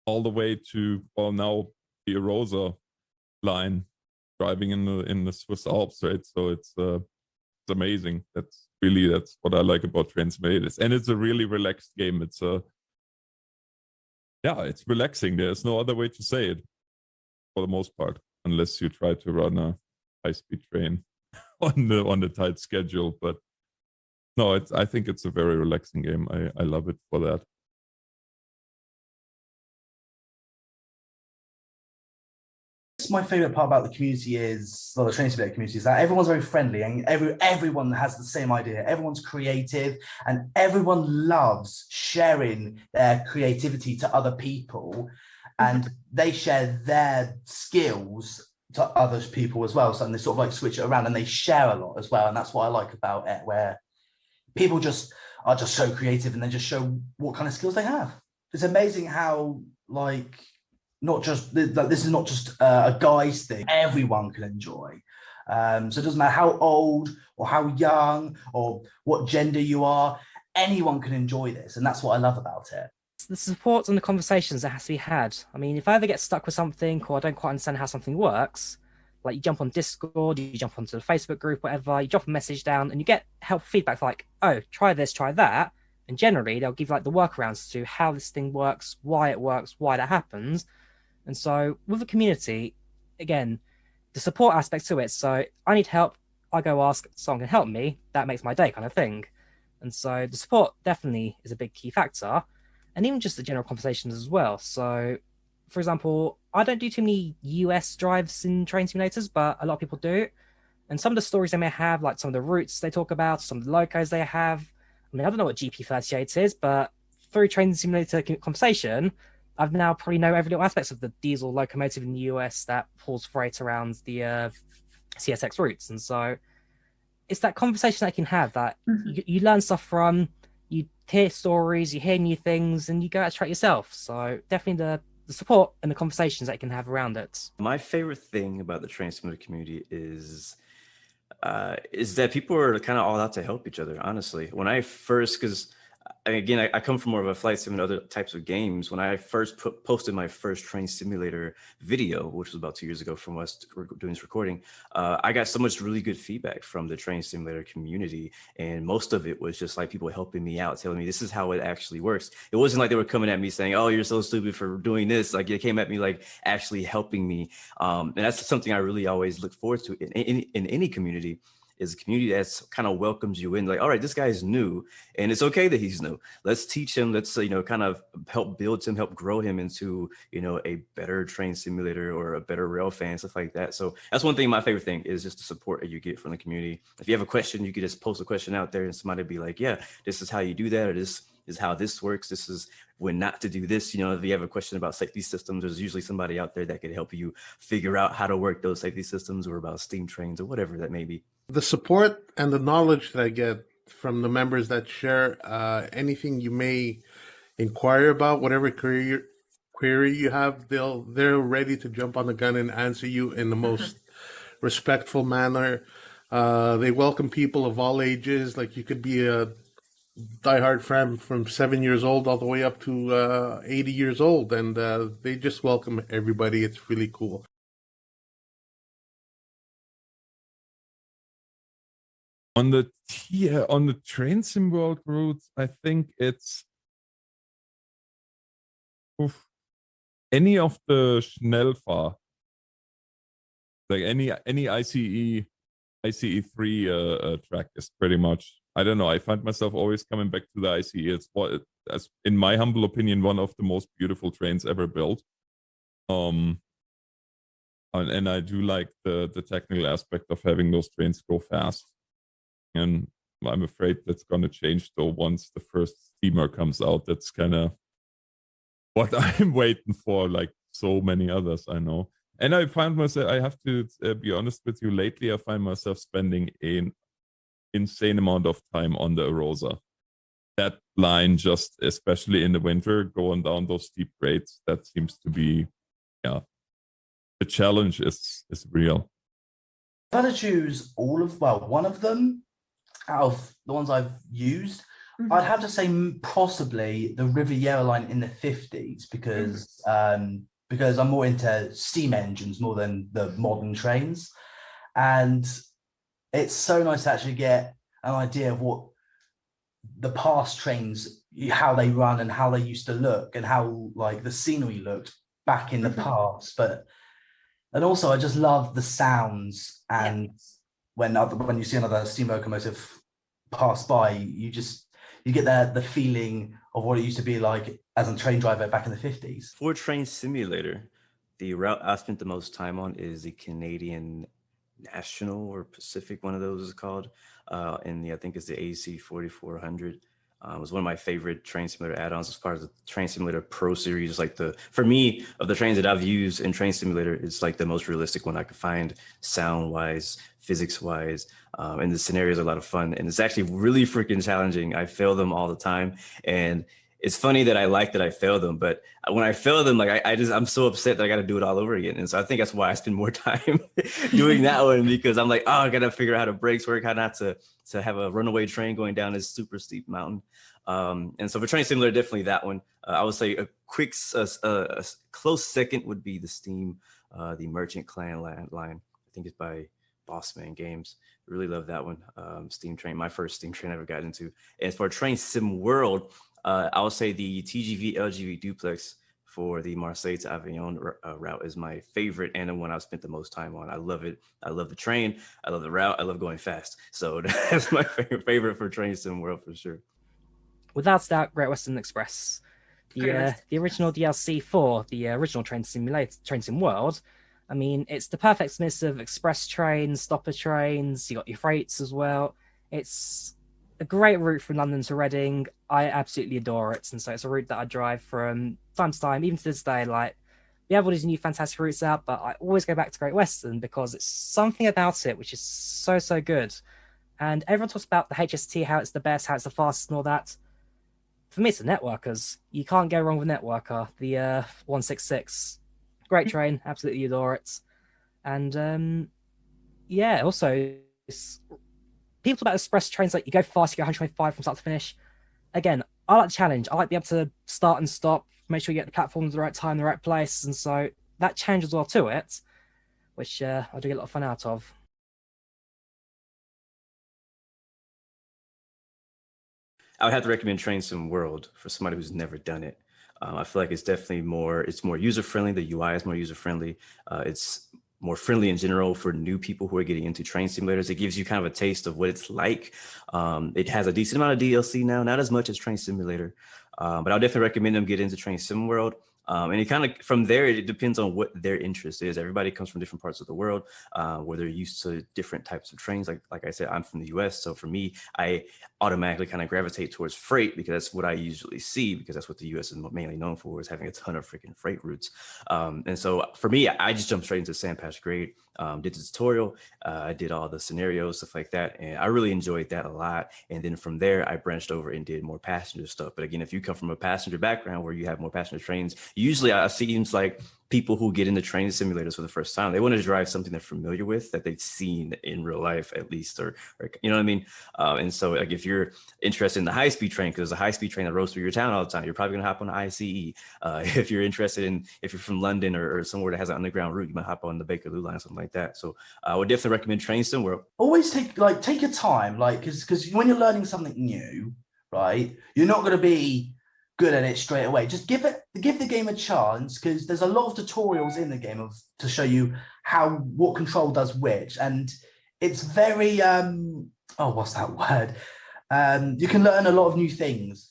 all the way to, well, now the Arosa line, driving in the Swiss Alps, right? So it's amazing. That's what I like about Train Simulators, and it's a really relaxed game. It's relaxing. There's no other way to say it, for the most part, unless you try to run a high-speed train on the tight schedule. But no, I think it's a very relaxing game. I love it for that.
My favorite part about the community is, well, the train simulator community, is that everyone's very friendly and everyone has the same idea. Everyone's creative and everyone loves sharing their creativity to other people, and they share their skills to other people as well. So they sort of like switch it around and they share a lot as well. And that's what I like about it, where people are just so creative and they just show what kind of skills they have. It's amazing how like, this is not just a guy's thing. Everyone can enjoy. So it doesn't matter how old or how young or what gender you are. Anyone can enjoy this, and that's what I love about it.
The support and the conversations that has to be had. I mean, if I ever get stuck with something or I don't quite understand how something works, like you jump on Discord, you jump onto the Facebook group, whatever, you drop a message down and you get help feedback like, oh, try this, try that. And generally they'll give like the workarounds to how this thing works, why that happens. And so with the community, again, the support aspect to it. So I need help, I go ask someone can help me. That makes my day, kind of thing. And so the support definitely is a big key factor. And even just the general conversations as well. So, for example, I don't do too many US drives in train simulators, but a lot of people do. And some of the stories they may have, like some of the routes they talk about, some of the locos they have. I mean, I don't know what GP38 is, but through train simulator conversation, I've now probably know every little aspects of the diesel locomotive in the US that pulls freight around the CSX routes, and so it's that conversation that you can have that you learn stuff from, you hear stories, you hear new things, and you go out to try it yourself. So definitely the support and the conversations that you can have around it.
My favorite thing about the train simulator community is that people are kind of all out to help each other. Honestly, when I first, because again, I come from more of a flight sim and other types of games. When I first posted my first train simulator video, which was about 2 years ago from us doing this recording, I got so much really good feedback from the train simulator community. And most of it was just like people helping me out, telling me this is how it actually works. It wasn't like they were coming at me saying, oh, you're so stupid for doing this. Like, they came at me like actually helping me. And that's something I really always look forward to in any community, is a community that's kind of welcomes you in, like, all right, this guy is new and it's okay that he's new. Let's teach him. Let's, kind of help build him, help grow him into, a better train simulator or a better rail fan, stuff like that. So that's one thing, my favorite thing is just the support that you get from the community. If you have a question, you could just post a question out there and somebody be like, yeah, this is how you do that, or this is how this works. This is when not to do this. If you have a question about safety systems, there's usually somebody out there that could help you figure out how to work those safety systems, or about steam trains or whatever that may be.
The support and the knowledge that I get from the members that share anything you may inquire about, whatever query you have, they're ready to jump on the gun and answer you in the most respectful manner. They welcome people of all ages. Like, you could be a diehard fan from 7 years old all the way up to 80 years old, and they just welcome everybody. It's really cool.
On the train sim world routes, I think it's any of the Schnellfahr, like any ICE3 track is pretty much, I don't know, I find myself always coming back to the ICE. It's as in my humble opinion, one of the most beautiful trains ever built. And I do like the technical aspect of having those trains go fast. And I'm afraid that's going to change, though, once the first steamer comes out. That's kind of what I'm waiting for, like so many others I know. And I find myself, I have to be honest with you, lately I find myself spending an insane amount of time on the Arosa. That line, just especially in the winter, going down those steep grades, that seems to be, the challenge is real.
If I had to choose one of them, out of the ones I've used, I'd have to say possibly the Riviera line in the 50s, because I'm more into steam engines more than the modern trains. And it's so nice to actually get an idea of what the past trains, how they run and how they used to look, and how like the scenery looked back in the past. And also I just love the sounds, and when you see another steam locomotive pass by, you get the feeling of what it used to be like as a train driver back in the 50s.
For train simulator, the route I spent the most time on is the Canadian National or Pacific, one of those is called, and I think it's the AC 4400. It was one of my favorite train simulator add-ons as part of the Train Simulator Pro series. Like, for me, of the trains that I've used in Train Simulator, it's like the most realistic one I could find, sound-wise, physics-wise, and the scenarios are a lot of fun. And it's actually really freaking challenging. I fail them all the time, and it's funny that I like that I fail them, but when I fail them, like I'm so upset that I got to do it all over again. And so I think that's why I spend more time doing that one, because I'm like, oh, I got to figure out how the brakes work, how not to have a runaway train going down this super steep mountain. And so for Train Simulator, definitely that one. I would say a quick, a close second would be the Steam, the Merchant Clan line. I think it's by Bossman Games. Really love that one. Steam Train, my first Steam Train I ever got into. And for Train Sim World, I would say the TGV LGV duplex for the Marseille to Avignon route is my favorite, and the one I've spent the most time on. I love it. I love the train. I love the route. I love going fast. So that's my favorite for Train Sim World for sure.
Without that, Great Western Express, the original DLC for the original Train Sim World. I mean, it's the perfect mix of express trains, stopper trains. You got your freights as well. It's a great route from London to Reading. I absolutely adore it, and so it's a route that I drive from time to time, even to this day. Like, we have all these new fantastic routes out, but I always go back to Great Western because it's something about it which is so, so good. And everyone talks about the HST, how it's the best, how it's the fastest and all that. For me, it's the Networkers. You can't go wrong with Networker. The 166. Great train, absolutely adore it. And yeah, also, people talk about express trains, like you go fast, you go 125 from start to finish. Again, I like the challenge. I like to be able to start and stop, make sure you get the platforms at the right time, the right place. And so that challenge as well to it, which I do get a lot of fun out of.
I would have to recommend Train Sim World for somebody who's never done it. I feel like it's definitely more user friendly. The UI is more user friendly. It's more friendly in general for new people who are getting into train simulators. It gives you kind of a taste of what it's like. It has a decent amount of DLC now, not as much as Train Simulator, but I'll definitely recommend them get into Train Sim World. And it kind of, from there, it depends on what their interest is. Everybody comes from different parts of the world where they're used to different types of trains. Like I said, I'm from the US. So for me, I automatically kind of gravitate towards freight because that's what I usually see, because that's what the US is mainly known for, is having a ton of freaking freight routes. And so for me, I just jumped straight into Sand Patch Grade, did the tutorial, I did all the scenarios, stuff like that. And I really enjoyed that a lot. And then from there, I branched over and did more passenger stuff. But again, if you come from a passenger background where you have more passenger trains, usually it seems like people who get into train simulators for the first time, they want to drive something they're familiar with, that they've seen in real life at least, or you know what I mean? And so like if you're interested in the high-speed train, because there's a high-speed train that rolls through your town all the time, you're probably gonna hop on the ICE. If you're interested in, if you're from London or somewhere that has an underground route, you might hop on the Bakerloo line, something like that. So I would definitely recommend Train Sim World.
Always take your time, because when you're learning something new, right, you're not going to be good at it straight away. Just give the game a chance, because there's a lot of tutorials in the game to show you what control does which, and it's very what's that word? You can learn a lot of new things.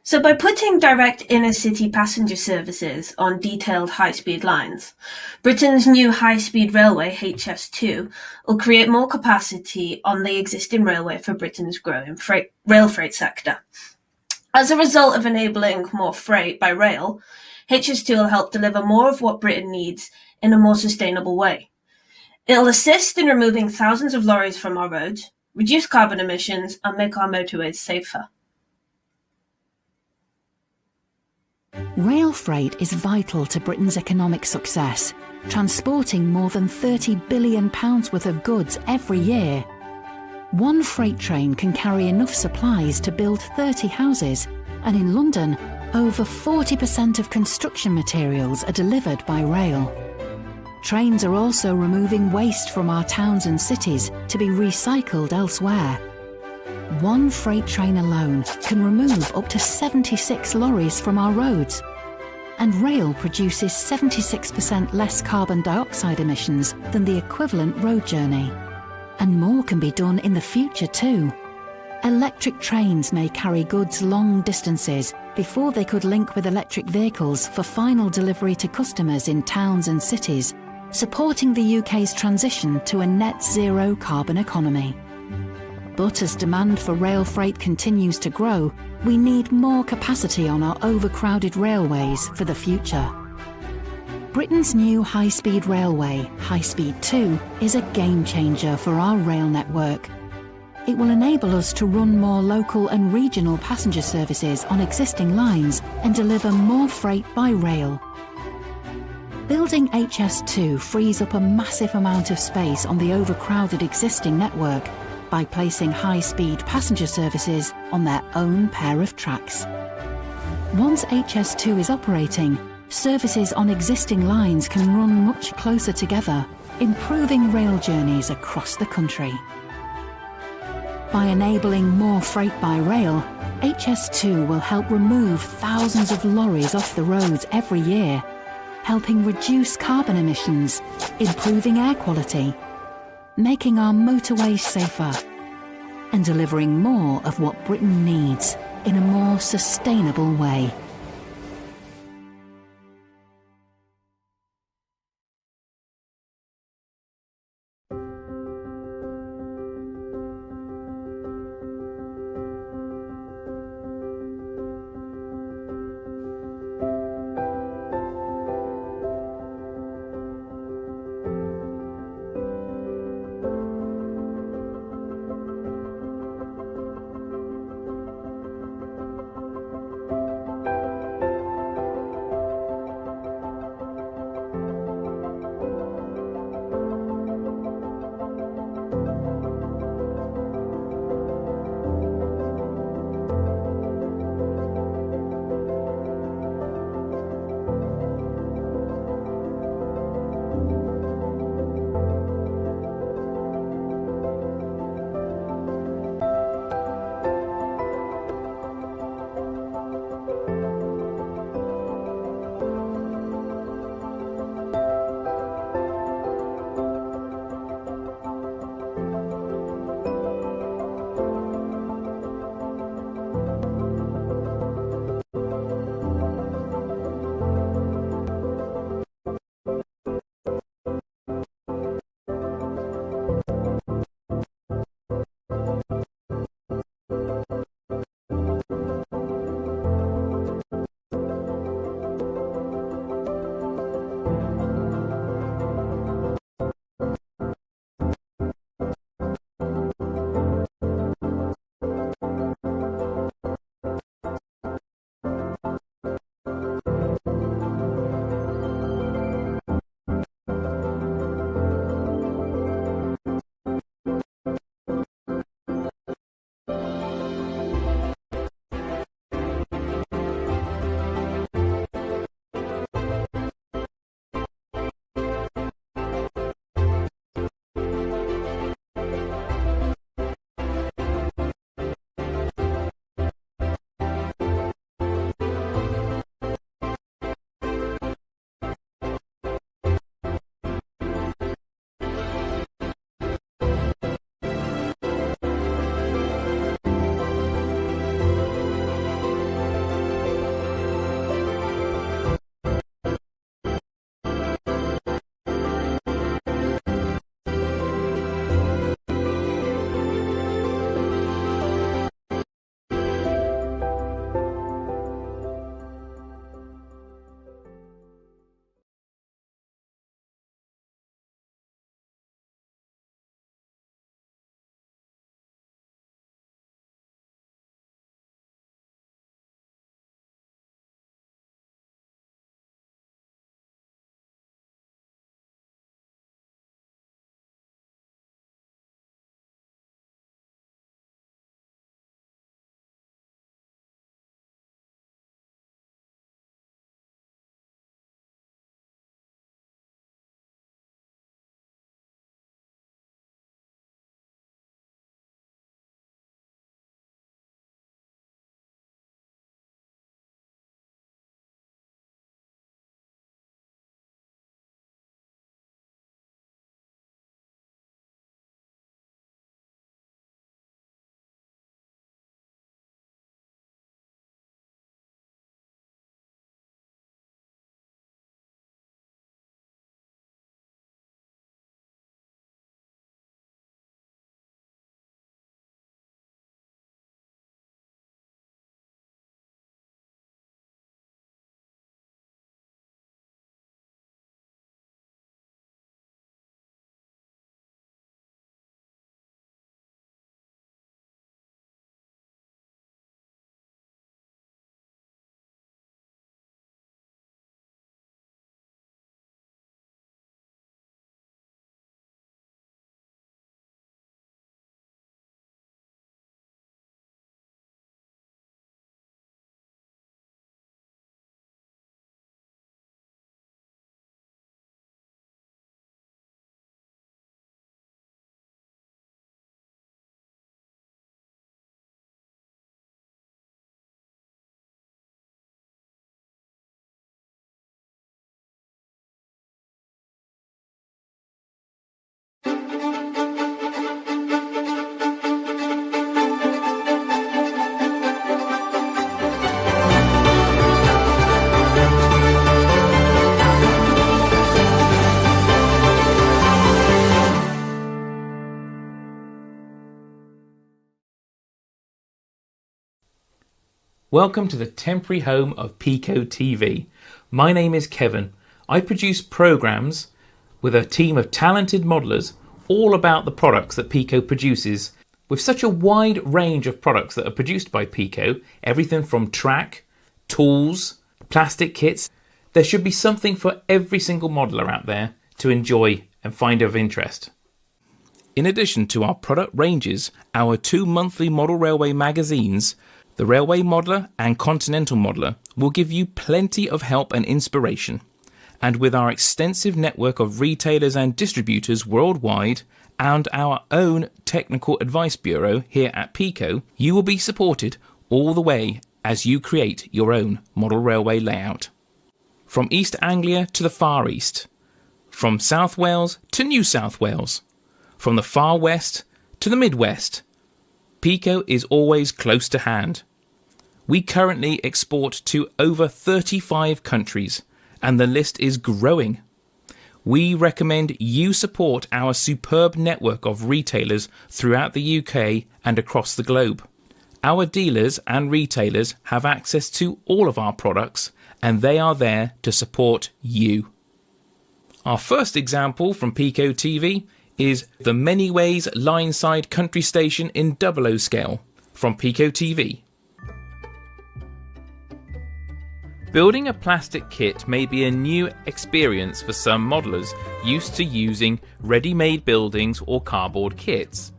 So by putting direct inner-city passenger services on detailed high-speed lines, Britain's new high-speed railway, HS2, will create more capacity on the existing railway for Britain's growing rail freight sector. As a result of enabling more freight by rail, HS2 will help deliver more of what Britain needs in a more sustainable way. It'll assist in removing thousands of lorries from our roads, reduce carbon emissions, and make our motorways safer.
Rail freight is vital to Britain's economic success, transporting more than £30 billion worth of goods every year. One freight train can carry enough supplies to build 30 houses, and in London, over 40% of construction materials are delivered by rail. Trains are also removing waste from our towns and cities to be recycled elsewhere. One freight train alone can remove up to 76 lorries from our roads. And rail produces 76% less carbon dioxide emissions than the equivalent road journey. And more can be done in the future too. Electric trains may carry goods long distances before they could link with electric vehicles for final delivery to customers in towns and cities, supporting the UK's transition to a net zero carbon economy. But as demand for rail freight continues to grow, we need more capacity on our overcrowded railways for the future. Britain's new high-speed railway, High Speed 2, is a game-changer for our rail network. It will enable us to run more local and regional passenger services on existing lines and deliver more freight by rail. Building HS2 frees up a massive amount of space on the overcrowded existing network, by placing high-speed passenger services on their own pair of tracks. Once HS2 is operating, services on existing lines can run much closer together, improving rail journeys across the country. By enabling more freight by rail, HS2 will help remove thousands of lorries off the roads every year, helping reduce carbon emissions, improving air quality, making our motorways safer, and delivering more of what Britain needs in a more sustainable way.
Welcome to the temporary home of PECO TV. My name is Kevin. I produce programmes with a team of talented modellers all about the products that PECO produces. With such a wide range of products that are produced by PECO, everything from track, tools, plastic kits, there should be something for every single modeller out there to enjoy and find of interest. In addition to our product ranges, our 2 monthly model railway magazines, the Railway Modeller and Continental Modeller, will give you plenty of help and inspiration. And with our extensive network of retailers and distributors worldwide, and our own technical advice bureau here at PECO, you will be supported all the way as you create your own model railway layout. From East Anglia to the Far East, from South Wales to New South Wales, from the Far West to the Midwest, PECO is always close to hand. We currently export to over 35 countries, and the list is growing. We recommend you support our superb network of retailers throughout the UK and across the globe. Our dealers and retailers have access to all of our products, and they are there to support you. Our first example from PECO TV is the Many Ways Lineside Country Station in 00 scale from PECO TV. Building a plastic kit may be a new experience for some modellers used to using ready-made buildings or cardboard kits.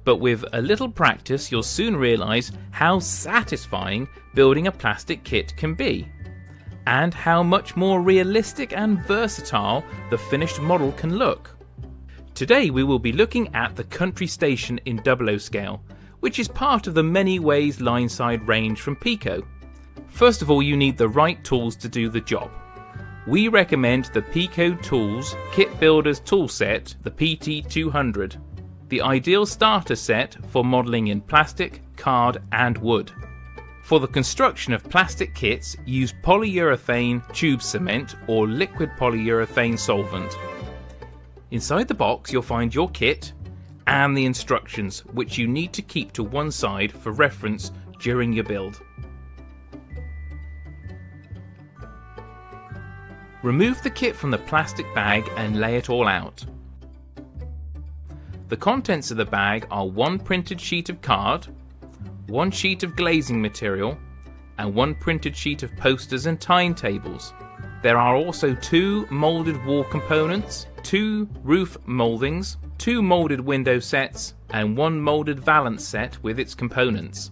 But with a little practice, you'll soon realise how satisfying building a plastic kit can be, and how much more realistic and versatile the finished model can look. Today we will be looking at the Country Station in 00 scale, which is part of the Many Ways Lineside range from PECO. First of all, you need the right tools to do the job. We recommend the PECO Tools Kit Builder's Tool Set, the PT200, the ideal starter set for modelling in plastic, card and wood. For the construction of plastic kits, use polyurethane tube cement or liquid polyurethane solvent. Inside the box you'll find your kit and the instructions, which you need to keep to one side for reference during your build. Remove the kit from the plastic bag and lay it all out. The contents of the bag are 1 printed sheet of card, 1 sheet of glazing material, and 1 printed sheet of posters and timetables. There are also 2 moulded wall components, 2 roof mouldings, 2 moulded window sets, and 1 moulded valance set with its components.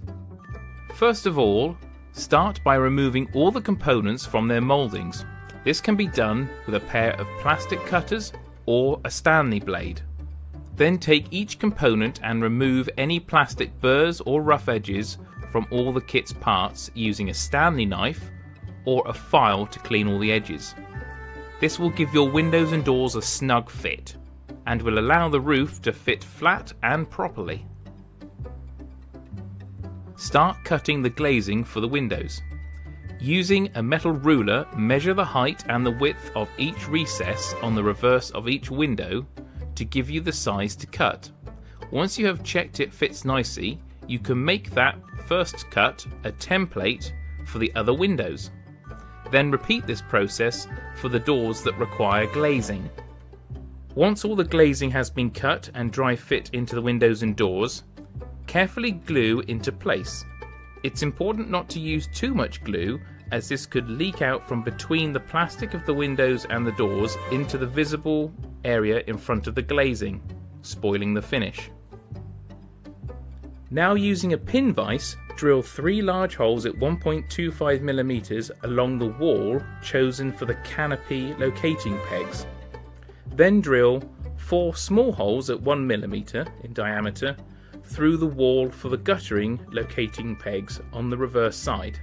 First of all, start by removing all the components from their mouldings. This can be done with a pair of plastic cutters or a Stanley blade. Then take each component and remove any plastic burrs or rough edges from all the kit's parts using a Stanley knife or a file to clean all the edges. This will give your windows and doors a snug fit and will allow the roof to fit flat and properly. Start cutting the glazing for the windows. Using a metal ruler, measure the height and the width of each recess on the reverse of each window to give you the size to cut. Once you have checked it fits nicely, you can make that first cut a template for the other windows. Then repeat this process for the doors that require glazing. Once all the glazing has been cut and dry fit into the windows and doors, carefully glue into place. It's important not to use too much glue, as this could leak out from between the plastic of the windows and the doors into the visible area in front of the glazing, spoiling the finish. Now using a pin vise, drill 3 large holes at 1.25mm along the wall chosen for the canopy locating pegs. Then drill 4 small holes at 1mm in diameter through the wall for the guttering locating pegs on the reverse side.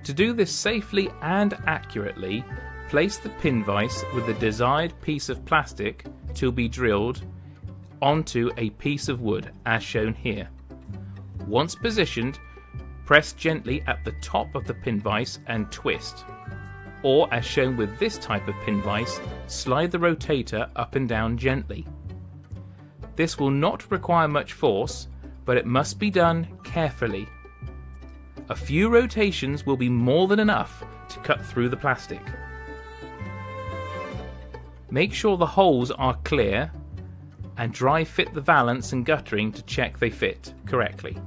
To do this safely and accurately, place the pin vise with the desired piece of plastic to be drilled onto a piece of wood as shown here. Once positioned, press gently at the top of the pin vise and twist. Or as shown with this type of pin vise, slide the rotator up and down gently. This will not require much force, but it must be done carefully. A few rotations will be more than enough to cut through the plastic. Make sure the holes are clear and dry fit the valance and guttering to check they fit correctly.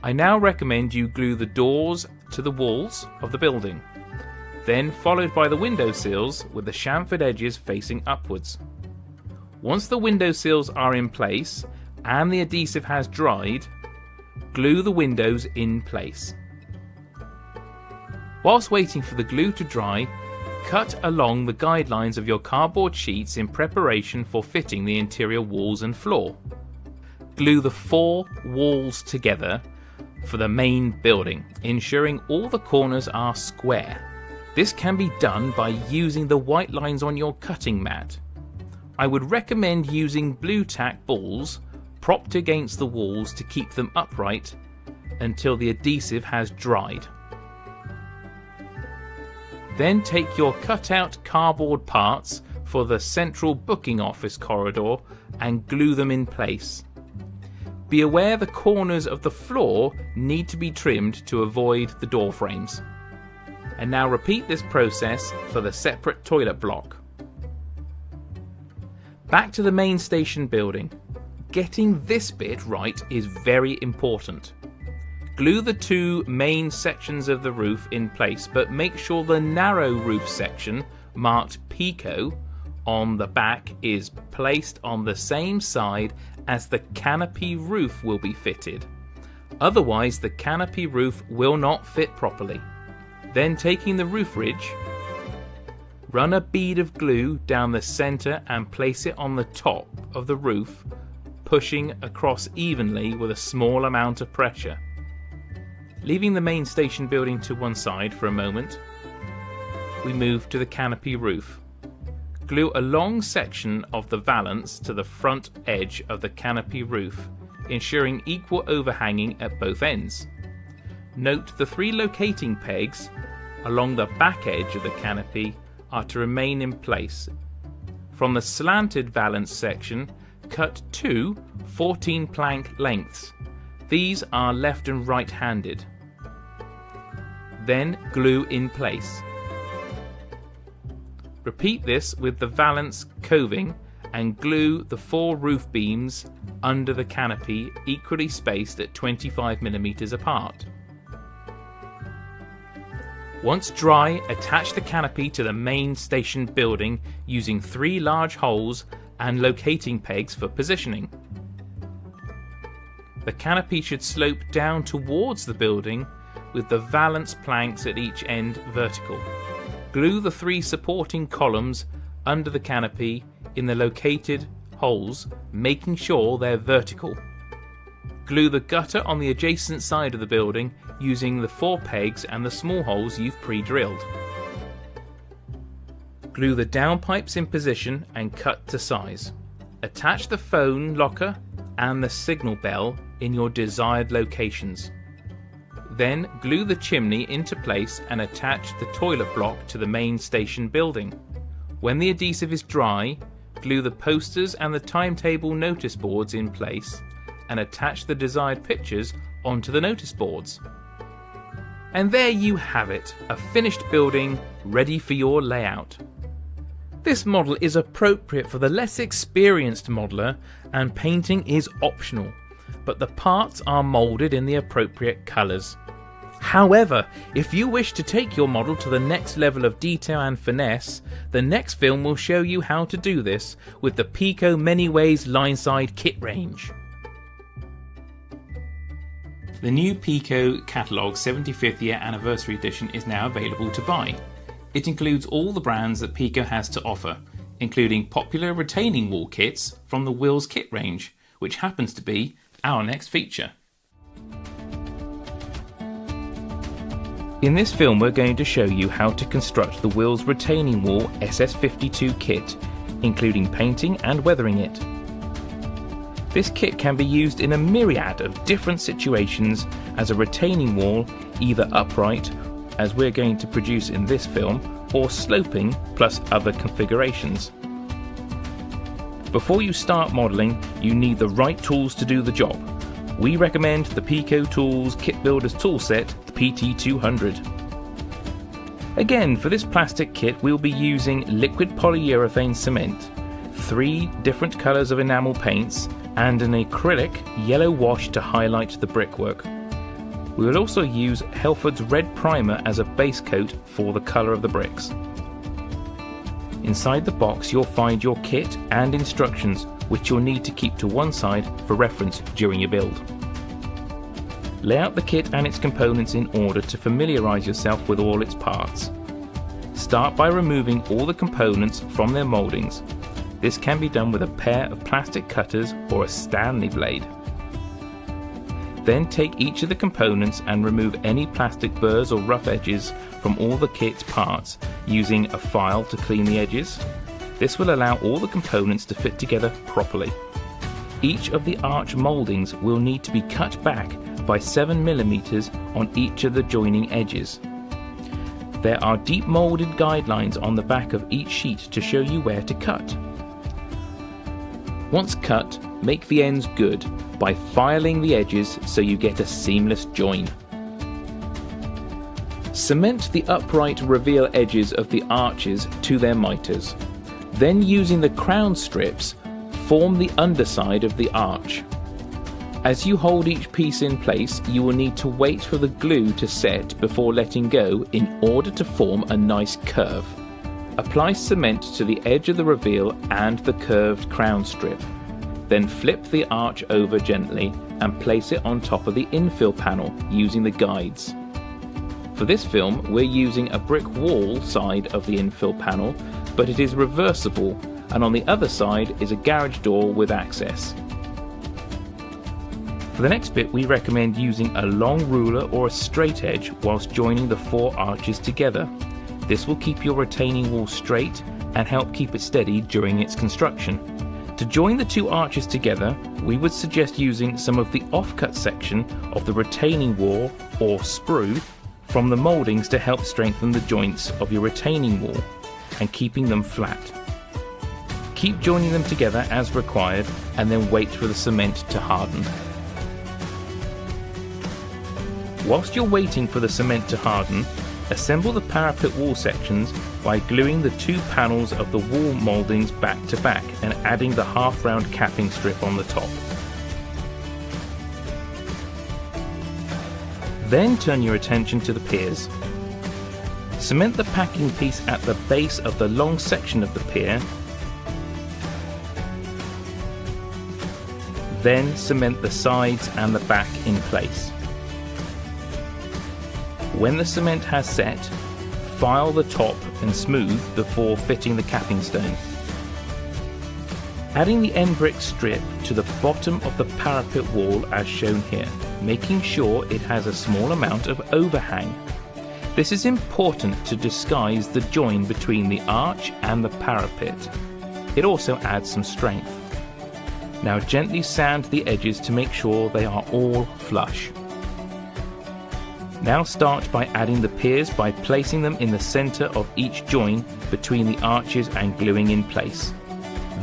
I now recommend you glue the doors to the walls of the building, then followed by the window sills with the chamfered edges facing upwards. Once the window sills are in place and the adhesive has dried, glue the windows in place. Whilst waiting for the glue to dry, cut along the guidelines of your cardboard sheets in preparation for fitting the interior walls and floor. Glue the 4 walls together for the main building, ensuring all the corners are square. This can be done by using the white lines on your cutting mat. I would recommend using blue tack balls propped against the walls to keep them upright until the adhesive has dried. Then take your cut-out cardboard parts for the central booking office corridor and glue them in place. Be aware the corners of the floor need to be trimmed to avoid the door frames. And now repeat this process for the separate toilet block. Back to the main station building. Getting this bit right is very important. Glue the 2 main sections of the roof in place, but make sure the narrow roof section, marked PECO, on the back is placed on the same side as the canopy roof will be fitted. Otherwise, the canopy roof will not fit properly. Then taking the roof ridge, run a bead of glue down the center and place it on the top of the roof, pushing across evenly with a small amount of pressure. Leaving the main station building to one side for a moment, we move to the canopy roof. Glue a long section of the valance to the front edge of the canopy roof, ensuring equal overhanging at both ends. Note the 3 locating pegs along the back edge of the canopy are to remain in place. From the slanted valance section, cut 2 14 plank lengths. These are left and right handed. Then glue in place. Repeat this with the valance coving and glue the 4 roof beams under the canopy equally spaced at 25 mm apart. Once dry, attach the canopy to the main station building using 3 large holes and locating pegs for positioning. The canopy should slope down towards the building with the valance planks at each end vertical. Glue the 3 supporting columns under the canopy in the located holes, making sure they're vertical. Glue the gutter on the adjacent side of the building using the 4 pegs and the small holes you've pre-drilled. Glue the downpipes in position and cut to size. Attach the phone locker and the signal bell in your desired locations. Then glue the chimney into place and attach the toilet block to the main station building. When the adhesive is dry, glue the posters and the timetable notice boards in place and attach the desired pictures onto the notice boards. And there you have it, a finished building ready for your layout. This model is appropriate for the less experienced modeller and painting is optional, but the parts are moulded in the appropriate colours. However, if you wish to take your model to the next level of detail and finesse, the next film will show you how to do this with the PECO Many Ways Lineside kit range. The new PECO Catalogue 75th Year Anniversary Edition is now available to buy. It includes all the brands that PECO has to offer, including popular retaining wall kits from the Wills kit range, which happens to be our next feature. In this film we're going to show you how to construct the Wills retaining wall SS52 kit, including painting and weathering it. This kit can be used in a myriad of different situations as a retaining wall, either upright, as we're going to produce in this film, or sloping plus other configurations. Before you start modelling, you need the right tools to do the job. We recommend the PECO Tools Kit Builders Toolset, the PT200. Again, for this plastic kit we'll be using liquid polyurethane cement, 3 different colours of enamel paints, and an acrylic yellow wash to highlight the brickwork. We will also use Helford's red primer as a base coat for the colour of the bricks. Inside the box you'll find your kit and instructions, which you'll need to keep to one side for reference during your build. Lay out the kit and its components in order to familiarise yourself with all its parts. Start by removing all the components from their mouldings. This can be done with a pair of plastic cutters or a Stanley blade. Then take each of the components and remove any plastic burrs or rough edges from all the kit's parts using a file to clean the edges. This will allow all the components to fit together properly. Each of the arch mouldings will need to be cut back by 7mm on each of the joining edges. There are deep moulded guidelines on the back of each sheet to show you where to cut. Once cut, make the ends good by filing the edges so you get a seamless join. Cement the upright reveal edges of the arches to their miters. Then, using the crown strips, form the underside of the arch. As you hold each piece in place, you will need to wait for the glue to set before letting go in order to form a nice curve. Apply cement to the edge of the reveal and the curved crown strip. Then flip the arch over gently and place it on top of the infill panel using the guides. For this film, we're using a brick wall side of the infill panel, but it is reversible, and on the other side is a garage door with access. For the next bit, we recommend using a long ruler or a straight edge whilst joining the 4 arches together. This will keep your retaining wall straight and help keep it steady during its construction. To join the 2 arches together, we would suggest using some of the offcut section of the retaining wall or sprue from the mouldings to help strengthen the joints of your retaining wall and keeping them flat. Keep joining them together as required and then wait for the cement to harden. Whilst you're waiting for the cement to harden, assemble the parapet wall sections by gluing the 2 panels of the wall mouldings back to back and adding the half-round capping strip on the top. Then turn your attention to the piers. Cement the packing piece at the base of the long section of the pier. Then cement the sides and the back in place. When the cement has set, file the top and smooth before fitting the capping stone. Adding the end brick strip to the bottom of the parapet wall as shown here, making sure it has a small amount of overhang. This is important to disguise the join between the arch and the parapet. It also adds some strength. Now gently sand the edges to make sure they are all flush. Now start by adding the piers by placing them in the centre of each join between the arches and gluing in place.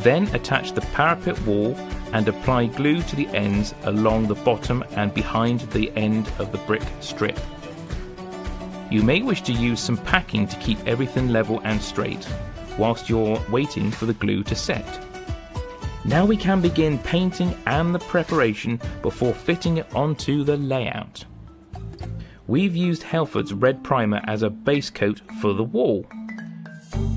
Then attach the parapet wall and apply glue to the ends along the bottom and behind the end of the brick strip. You may wish to use some packing to keep everything level and straight whilst you're waiting for the glue to set. Now we can begin painting and the preparation before fitting it onto the layout. We've used Helford's red primer as a base coat for the wall.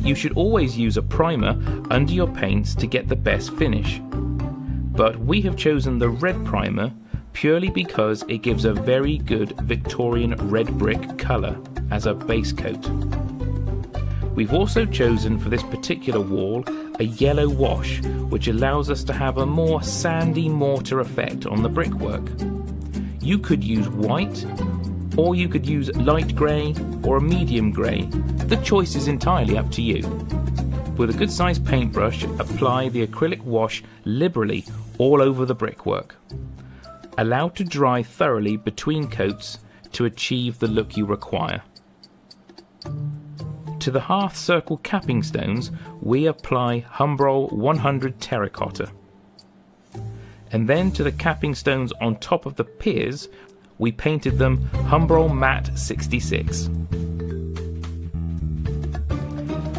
You should always use a primer under your paints to get the best finish. But we have chosen the red primer purely because it gives a very good Victorian red brick colour as a base coat. We've also chosen for this particular wall a yellow wash, which allows us to have a more sandy mortar effect on the brickwork. You could use white, or you could use light grey or a medium grey. The choice is entirely up to you. With a good sized paintbrush, apply the acrylic wash liberally all over the brickwork. Allow to dry thoroughly between coats to achieve the look you require. To the half circle capping stones, we apply Humbrol 100 terracotta. and then to the capping stones on top of the piers, we painted them Humbrol Matte 66.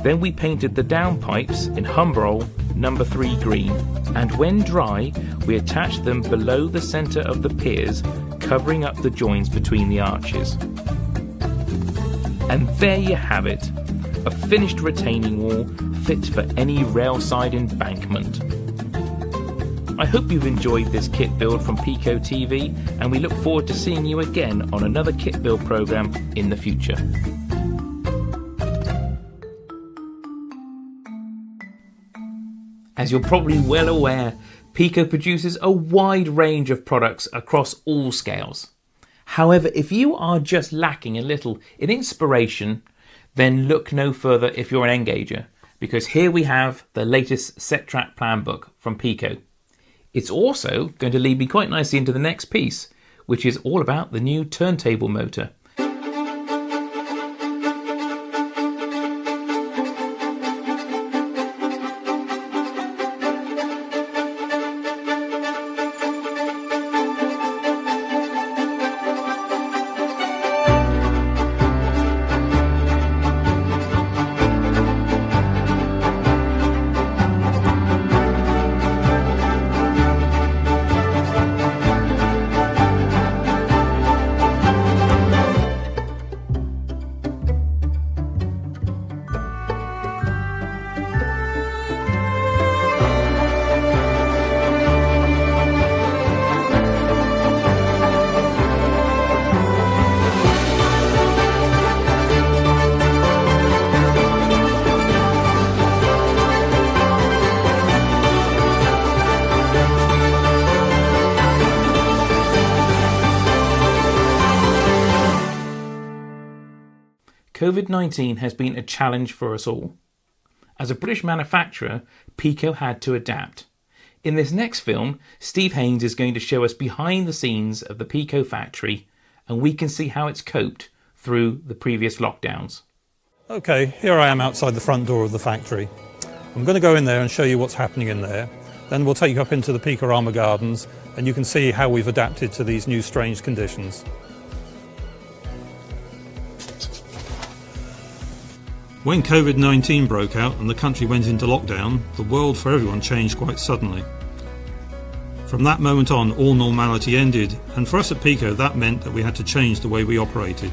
Then we painted the downpipes in Humbrol number 3 green, and when dry, we attached them below the centre of the piers, covering up the joins between the arches. And there you have it, a finished retaining wall fit for any railside embankment. I hope you've enjoyed this kit build from PECO TV, and we look forward to seeing you again on another kit build programme in the future. As you're probably well aware, PECO produces a wide range of products across all scales. However, if you are just lacking a little in inspiration, then look no further if you're an engager, because here we have the latest set track plan book from PECO. It's also going to lead me quite nicely into the next piece, which is all about the new turntable motor. COVID-19 has been a challenge for us all. As a British manufacturer, PECO had to adapt. In this next film, Steve Haynes is going to show us behind the scenes of the PECO factory, and we can see how it's coped through the previous lockdowns.
Okay, here I am outside the front door of the factory. I'm going to go in there and show you what's happening in there. Then we'll take you up into the Pecorama Gardens and you can see how we've adapted to these new strange conditions. When COVID-19 broke out and the country went into lockdown, the world for everyone changed quite suddenly. From that moment on, all normality ended, and for us at PECO that meant that we had to change the way we operated.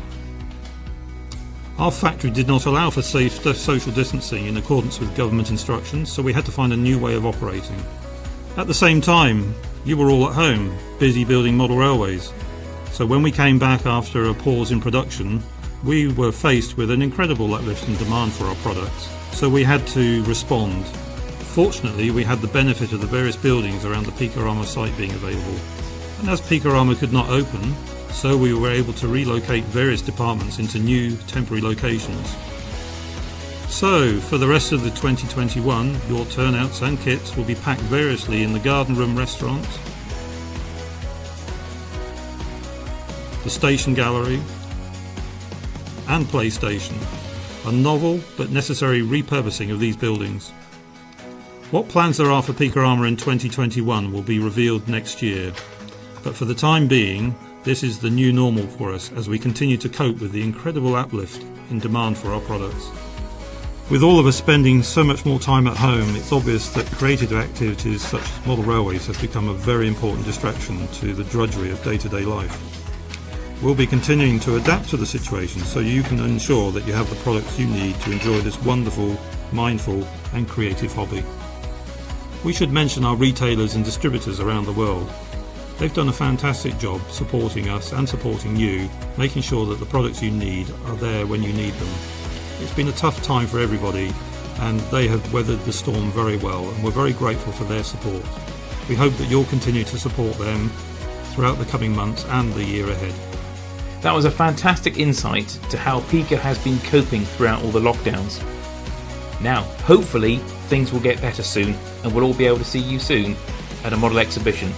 Our factory did not allow for safe social distancing in accordance with government instructions, so we had to find a new way of operating. At the same time, you were all at home, busy building model railways. So when we came back after a pause in production, we were faced with an incredible uplift in demand for our products, so we had to respond. Fortunately, we had the benefit of the various buildings around the Pecorama site being available. And as Pecorama could not open, so we were able to relocate various departments into new temporary locations. So, for the rest of the 2021, your turnouts and kits will be packed variously in the Garden Room restaurant, the Station Gallery, and PlayStation, a novel but necessary repurposing of these buildings. What plans there are for Pecorama in 2021 will be revealed next year, but for the time being, this is the new normal for us as we continue to cope with the incredible uplift in demand for our products. With all of us spending so much more time at home, it's obvious that creative activities such as model railways have become a very important distraction to the drudgery of day-to-day life. We'll be continuing to adapt to the situation so you can ensure that you have the products you need to enjoy this wonderful, mindful and creative hobby. We should mention our retailers and distributors around the world. They've done a fantastic job supporting us and supporting you, making sure that the products you need are there when you need them. It's been a tough time for everybody and they have weathered the storm very well and we're very grateful for their support. We hope that you'll continue to support them throughout the coming months and the year ahead.
That was a fantastic insight to how PECO has been coping throughout all the lockdowns. Now, hopefully, things will get better soon and we'll all be able to see you soon at a model exhibition.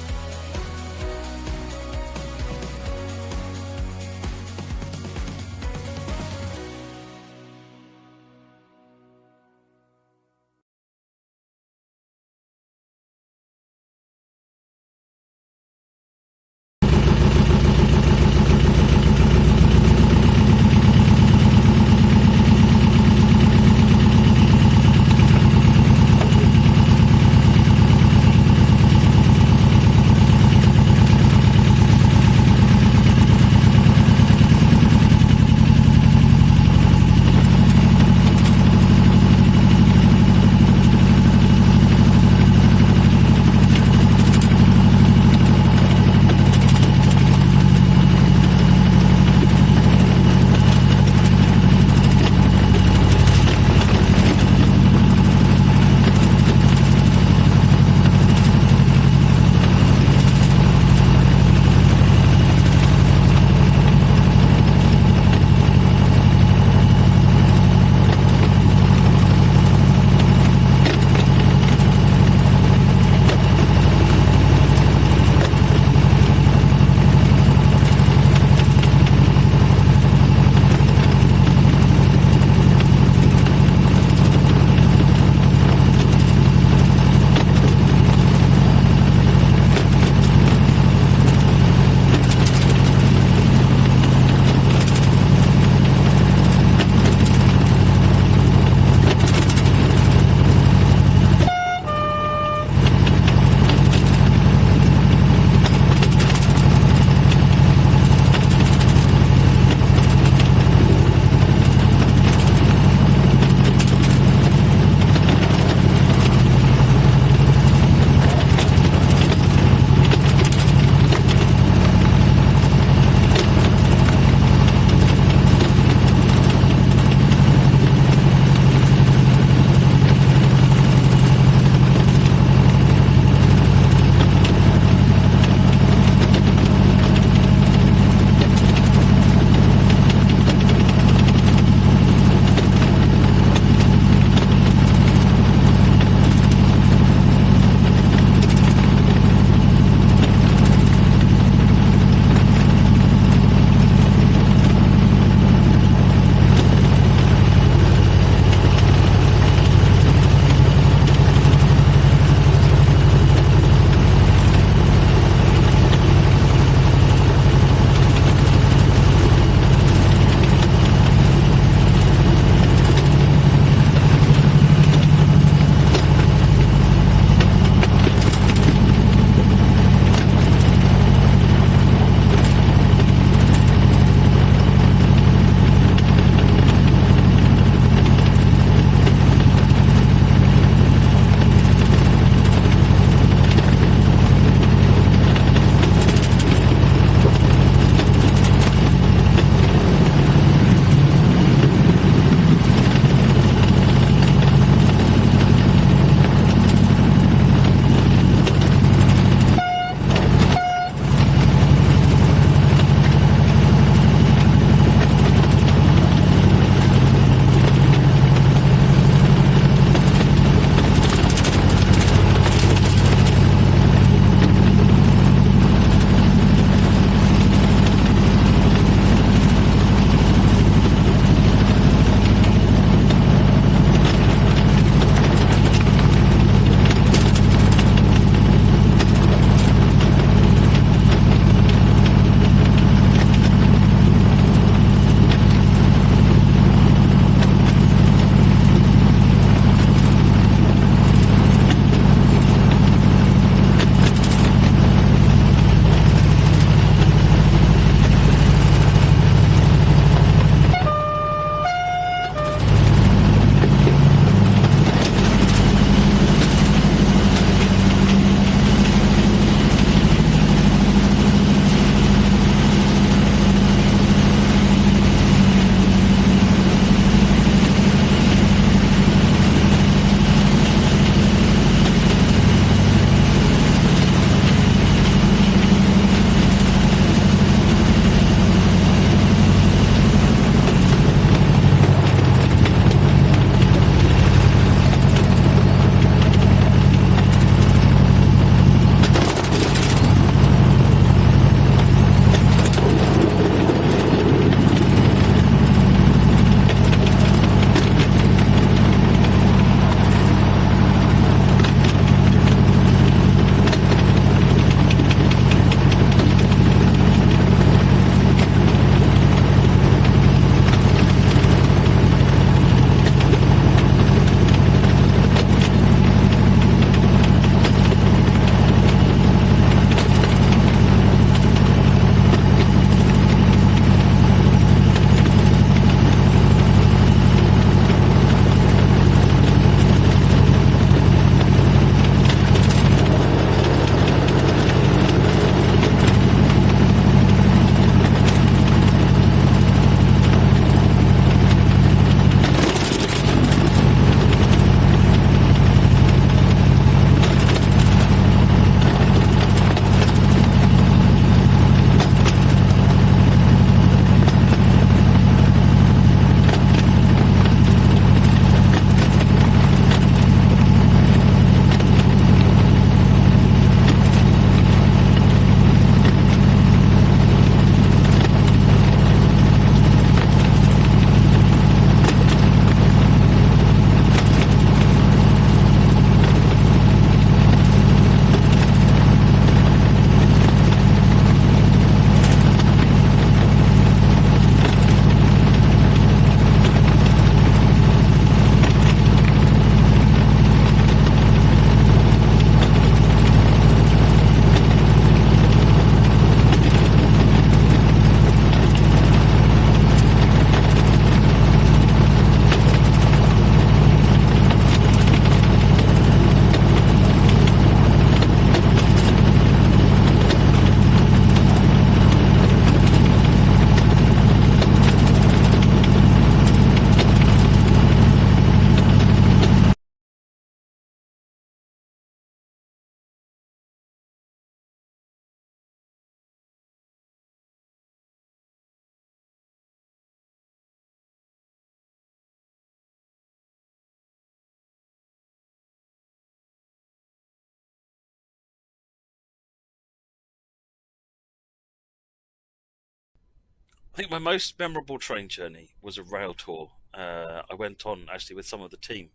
I think my most memorable train journey was a rail tour. I went on actually with some of the team.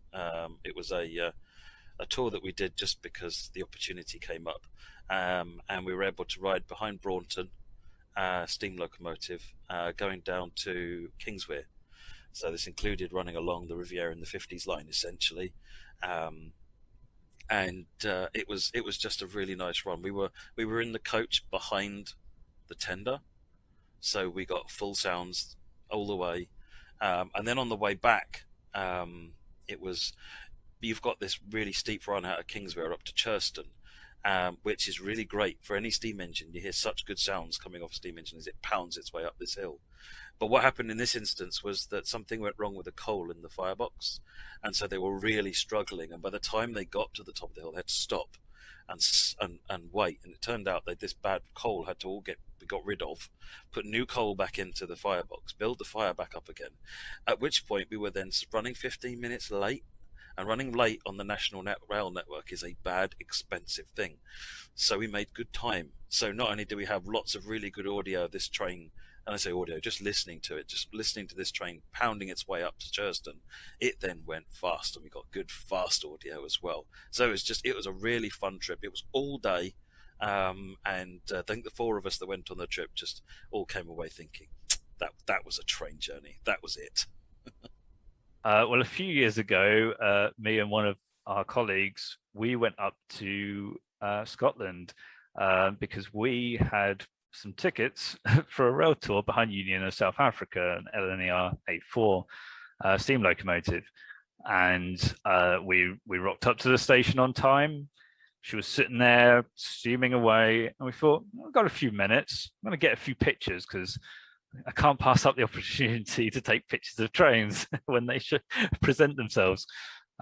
It was a tour that we did just because the opportunity came up, and we were able to ride behind Braunton steam locomotive going down to Kingswear. So this included running along the Riviera in the 50s line, essentially, and it was just a really nice run. We were in the coach behind the tender, so we got full sounds all the way, and then on the way back, you've got this really steep run out of Kingswear up to Churston, which is really great for any steam engine. You hear such good sounds coming off a steam engine as it pounds its way up this hill. But what happened in this instance was that something went wrong with the coal in the firebox, and so they were really struggling. And by the time they got to the top of the hill, they had to stop and wait. And it turned out that this bad coal had to all be got rid of, put new coal back into the firebox, build the fire back up again. At which point we were then running 15 minutes late. And running late on the National Rail Network is a bad, expensive thing. So we made good time. So not only do we have lots of really good audio of this train, and I say audio, just listening to this train pounding its way up to Churston, it then went fast, and we got good fast audio as well. So it was a really fun trip. It was all day, and I think the four of us that went on the trip just all came away thinking, that was a train journey. That was it.
Well, a few years ago, me and one of our colleagues, we went up to Scotland because we had some tickets for a rail tour behind Union of South Africa, an LNER 84 steam locomotive. And we rocked up to the station on time. She was sitting there steaming away, and we thought, I've got a few minutes. I'm going to get a few pictures because I can't pass up the opportunity to take pictures of trains when they should present themselves.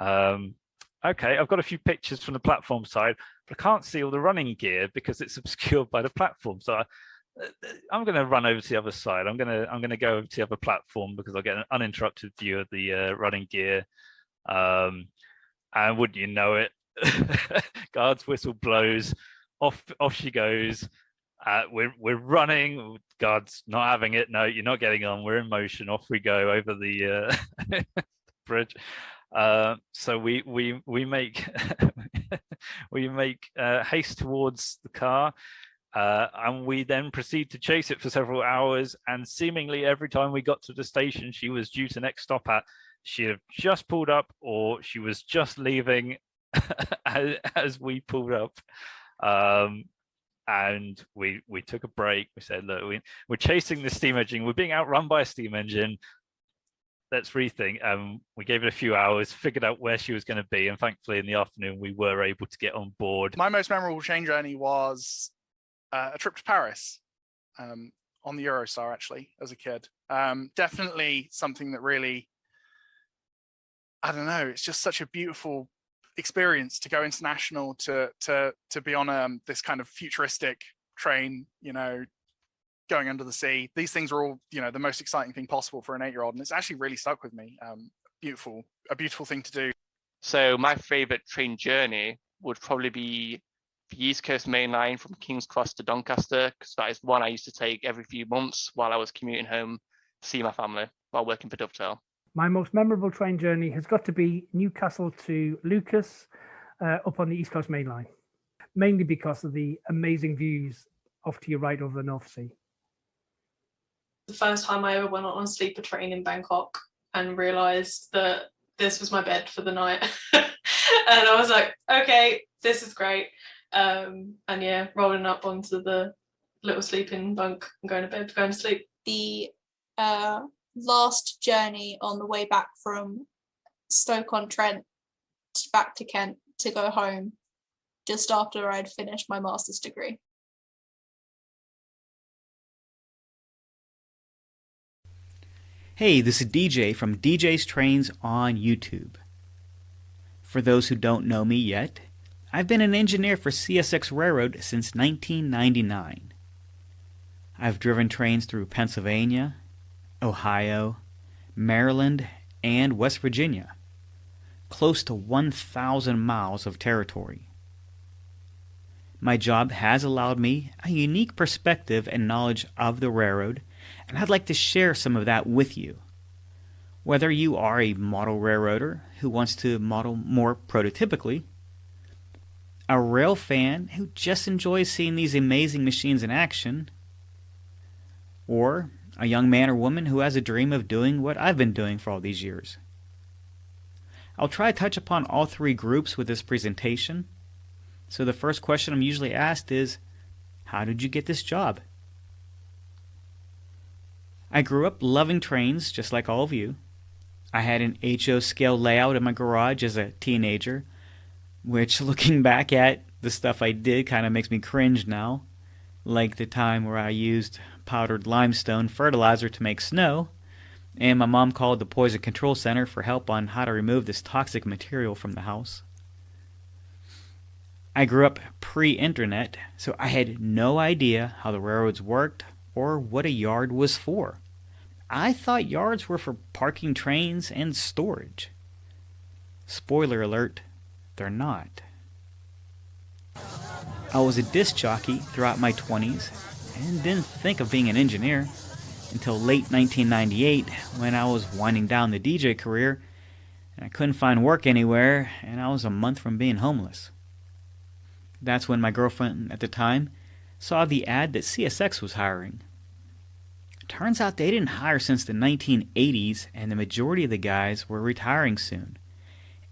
Okay, I've got a few pictures from the platform side, but I can't see all the running gear because it's obscured by the platform. So I'm going to run over to the other side. I'm going to go over to the other platform because I'll get an uninterrupted view of the running gear. And wouldn't you know it, guard's whistle blows, off she goes. We're running. Guard's not having it. No, you're not getting on. We're in motion. Off we go over the bridge. So we make we make haste towards the car, and we then proceed to chase it for several hours. And seemingly every time we got to the station she was due to next stop at, she had just pulled up or she was just leaving as we pulled up. And we took a break. We said, look, we're chasing the steam engine. We're being outrun by a steam engine. Let's rethink. We gave it a few hours, figured out where she was going to be. And thankfully, in the afternoon, we were able to get on board.
My most memorable train journey was a trip to Paris on the Eurostar, actually, as a kid. Definitely something that really, I don't know, it's just such a beautiful experience to go international, to be on this kind of futuristic train, you know, going under the sea. These things are all, you know, the most exciting thing possible for an 8-year-old, and it's actually really stuck with me. A beautiful thing to do.
So my favorite train journey would probably be the East Coast Main Line from King's Cross to Doncaster, because that is one I used to take every few months while I was commuting home to see my family while working for Dovetail.
My most memorable train journey has got to be Newcastle to Lucas up on the East Coast Main Line, mainly because of the amazing views off to your right over the North Sea.
The first time I ever went on a sleeper train in Bangkok and realised that this was my bed for the night. And I was like, okay, this is great. And yeah, rolling up onto the little sleeping bunk and going to sleep.
The last journey on the way back from Stoke-on-Trent back to Kent to go home just after I'd finished my master's degree.
Hey, this is DJ from DJ's Trains on YouTube. For those who don't know me yet, I've been an engineer for CSX Railroad since 1999. I've driven trains through Pennsylvania, Ohio, Maryland, and West Virginia, close to 1,000 miles of territory. My job has allowed me a unique perspective and knowledge of the railroad, and I'd like to share some of that with you. Whether you are a model railroader who wants to model more prototypically, a rail fan who just enjoys seeing these amazing machines in action, or a young man or woman who has a dream of doing what I've been doing for all these years. I'll try to touch upon all three groups with this presentation. So the first question I'm usually asked is, how did you get this job? I grew up loving trains just like all of you. I had an HO scale layout in my garage as a teenager, which looking back at the stuff I did kind of makes me cringe now, like the time where I used powdered limestone fertilizer to make snow, and my mom called the Poison Control Center for help on how to remove this toxic material from the house. I grew up pre-internet, so I had no idea how the railroads worked or what a yard was for. I thought yards were for parking trains and storage. Spoiler alert, they're not. I was a disc jockey throughout my 20s and didn't think of being an engineer until late 1998 when I was winding down the DJ career and I couldn't find work anywhere and I was a month from being homeless. That's when my girlfriend at the time saw the ad that CSX was hiring. Turns out they didn't hire since the 1980s and the majority of the guys were retiring soon.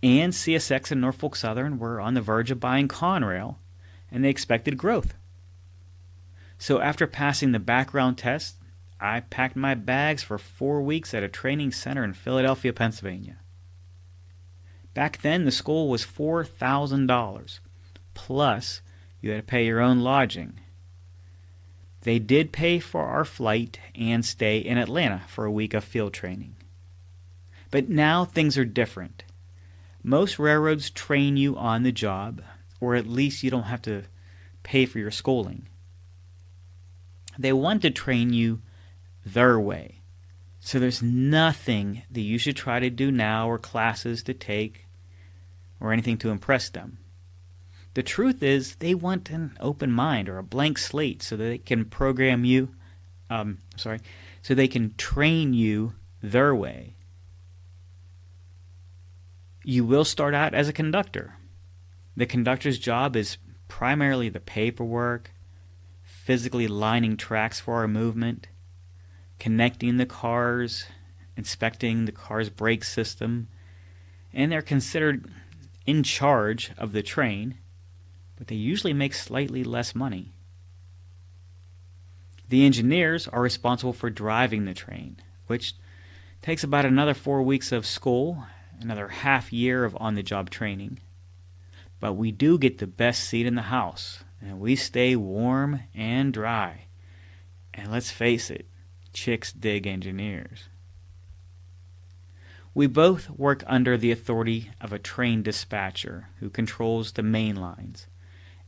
And CSX and Norfolk Southern were on the verge of buying Conrail and they expected growth. So after passing the background test, I packed my bags for 4 weeks at a training center in Philadelphia, Pennsylvania. Back then the school was $4,000, plus you had to pay your own lodging. They did pay for our flight and stay in Atlanta for a week of field training. But now things are different. Most railroads train you on the job, or at least you don't have to pay for your schooling. They want to train you their way. So there's nothing that you should try to do now or classes to take or anything to impress them. The truth is they want an open mind or a blank slate so that they can program you, so they can train you their way. You will start out as a conductor. The conductor's job is primarily the paperwork, physically lining tracks for our movement, connecting the cars, inspecting the car's brake system, and they're considered in charge of the train, but they usually make slightly less money. The engineers are responsible for driving the train, which takes about another 4 weeks of school, another half year of on-the-job training. But we do get the best seat in the house, and we stay warm and dry. And let's face it, chicks dig engineers. We both work under the authority of a train dispatcher who controls the main lines,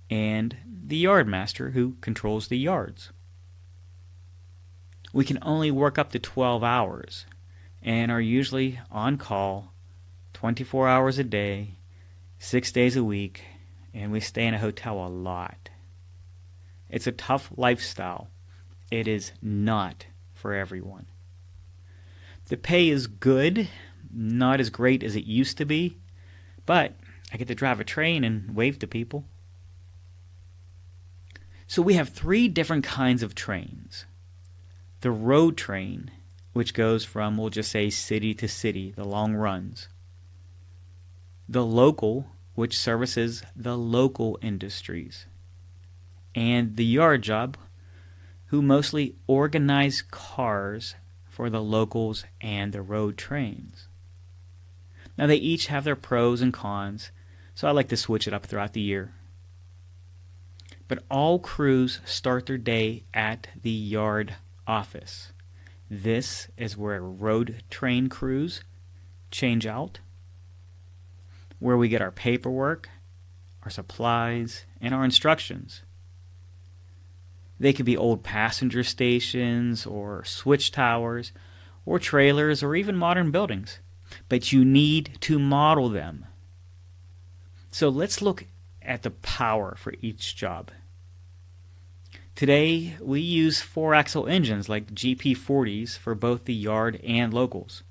and the yardmaster who controls the yards. We can only work up to 12 hours and are usually on call 24 hours a day, 6 days a week, and we stay in a hotel a lot. It's a tough lifestyle. It is not for everyone. The pay is good, not as great as it used to be, but I get to drive a train and wave to people. So we have 3 different kinds of trains. The road train, which goes from, we'll just say, city to city, the long runs. The local, which services the local industries. And the yard job, who mostly organize cars for the locals and the road trains. Now they each have their pros and cons, so I like to switch it up throughout the year. But all crews start their day at the yard office. This is where road train crews change out, where we get our paperwork, our supplies, and our instructions. They could be old passenger stations or switch towers or trailers or even modern buildings, but you need to model them. So let's look at the power for each job. Today, we use 4-axle engines like GP40s for both the yard and locals.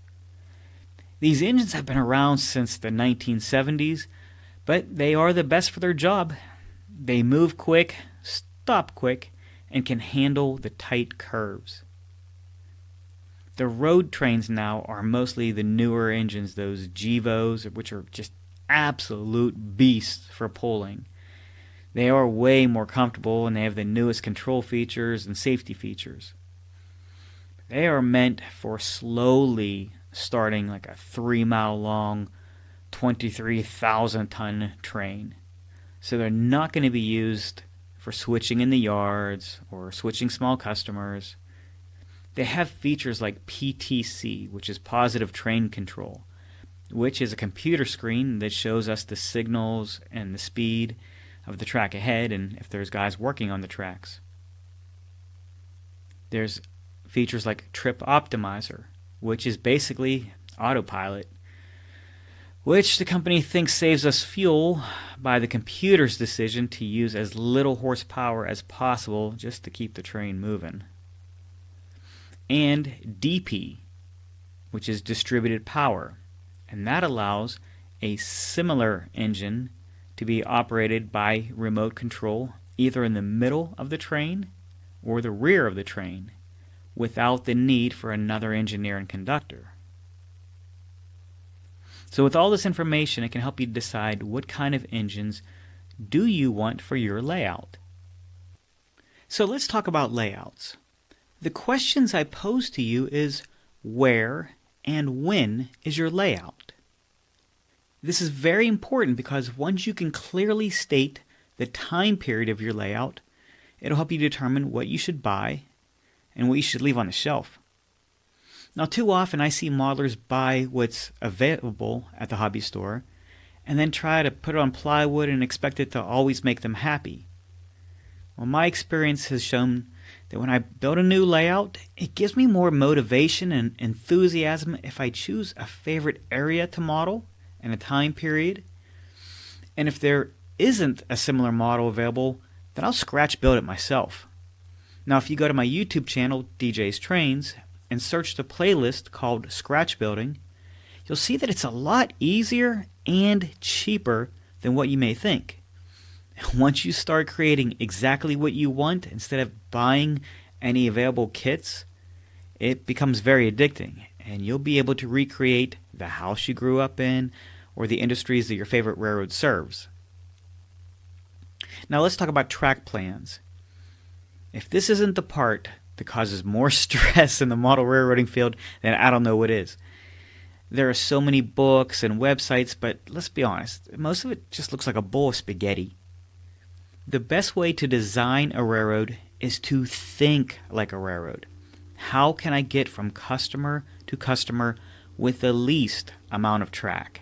These engines have been around since the 1970s, but they are the best for their job. They move quick, stop quick, and can handle the tight curves. The road trains now are mostly the newer engines, those GEVOs, which are just absolute beasts for pulling. They are way more comfortable and they have the newest control features and safety features. They are meant for slowly starting like a 3-mile long, 23,000 ton train. So they're not going to be used for switching in the yards or switching small customers. They have features like PTC, which is positive train control, which is a computer screen that shows us the signals and the speed of the track ahead and if there's guys working on the tracks. There's features like Trip Optimizer, which is basically autopilot, which the company thinks saves us fuel by the computer's decision to use as little horsepower as possible just to keep the train moving. And DP, which is distributed power, and that allows a similar engine to be operated by remote control either in the middle of the train or the rear of the train without the need for another engineer and conductor. So with all this information, it can help you decide what kind of engines do you want for your layout. So let's talk about layouts. The questions I pose to you is where and when is your layout? This is very important because once you can clearly state the time period of your layout, it'll help you determine what you should buy and what you should leave on the shelf. Now, too often I see modelers buy what's available at the hobby store and then try to put it on plywood and expect it to always make them happy. Well, my experience has shown that when I build a new layout, it gives me more motivation and enthusiasm if I choose a favorite area to model and a time period. And if there isn't a similar model available, then I'll scratch build it myself. Now, if you go to my YouTube channel, DJ's Trains, and search the playlist called Scratch Building, you'll see that it's a lot easier and cheaper than what you may think. Once you start creating exactly what you want instead of buying any available kits, it becomes very addicting, and you'll be able to recreate the house you grew up in or the industries that your favorite railroad serves. Now let's talk about track plans. If this isn't the part that causes more stress in the model railroading field, then I don't know what is. There are so many books and websites, but let's be honest, most of it just looks like a bowl of spaghetti. The best way to design a railroad is to think like a railroad. How can I get from customer to customer with the least amount of track?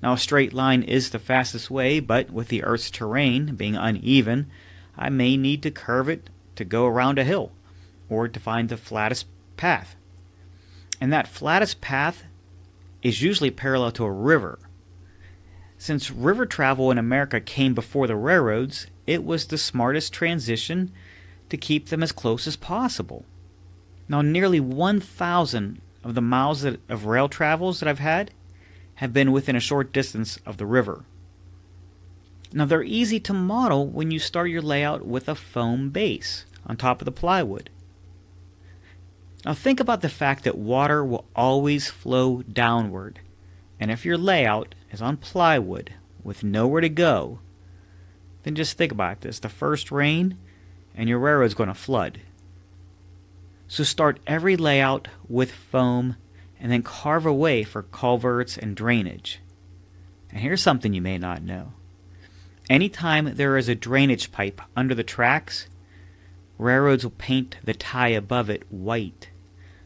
Now, a straight line is the fastest way, but with the Earth's terrain being uneven, I may need to curve it to go around a hill or to find the flattest path. And that flattest path is usually parallel to a river. Since river travel in America came before the railroads, it was the smartest transition to keep them as close as possible. Now, nearly 1,000 of the miles of rail travels that I've had have been within a short distance of the river. Now, they're easy to model when you start your layout with a foam base on top of the plywood. Now, think about the fact that water will always flow downward, and if your layout is on plywood with nowhere to go, then just think about this. The first rain and your railroad's going to flood. So start every layout with foam and then carve away for culverts and drainage. And here's something you may not know. Anytime there is a drainage pipe under the tracks, railroads will paint the tie above it white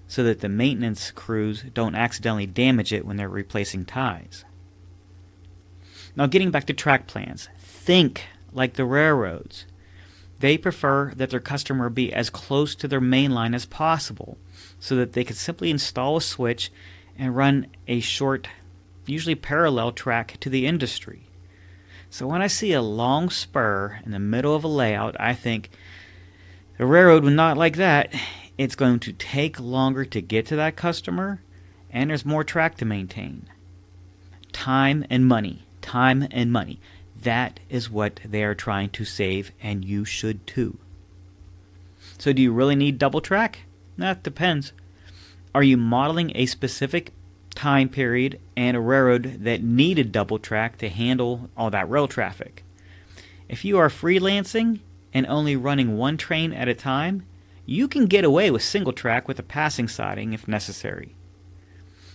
so that the maintenance crews don't accidentally damage it when they're replacing ties. Now, getting back to track plans, think like the railroads. They prefer that their customer be as close to their main line as possible so that they can simply install a switch and run a short, usually parallel track to the industry. So when I see a long spur in the middle of a layout, I think, The railroad would not like that. It's going to take longer to get to that customer, and there's more track to maintain. Time and money. Time and money. That is what they are trying to save, and you should too. So do you really need double track? That depends. Are you modeling a specific time period and a railroad that needed double track to handle all that rail traffic? If you are freelancing and only running one train at a time, you can get away with single track with a passing siding if necessary.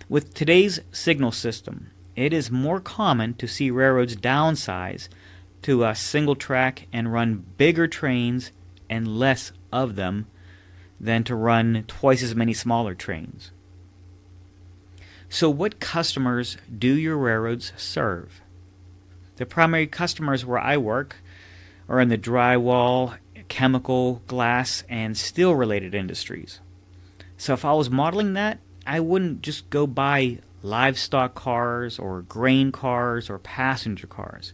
With today's signal system, it is more common to see railroads downsize to a single track and run bigger trains and less of them than to run twice as many smaller trains. So what customers do your railroads serve? The primary customers where I work are in the drywall, chemical, glass, and steel-related industries. So if I was modeling that, I wouldn't just go buy livestock cars or grain cars or passenger cars.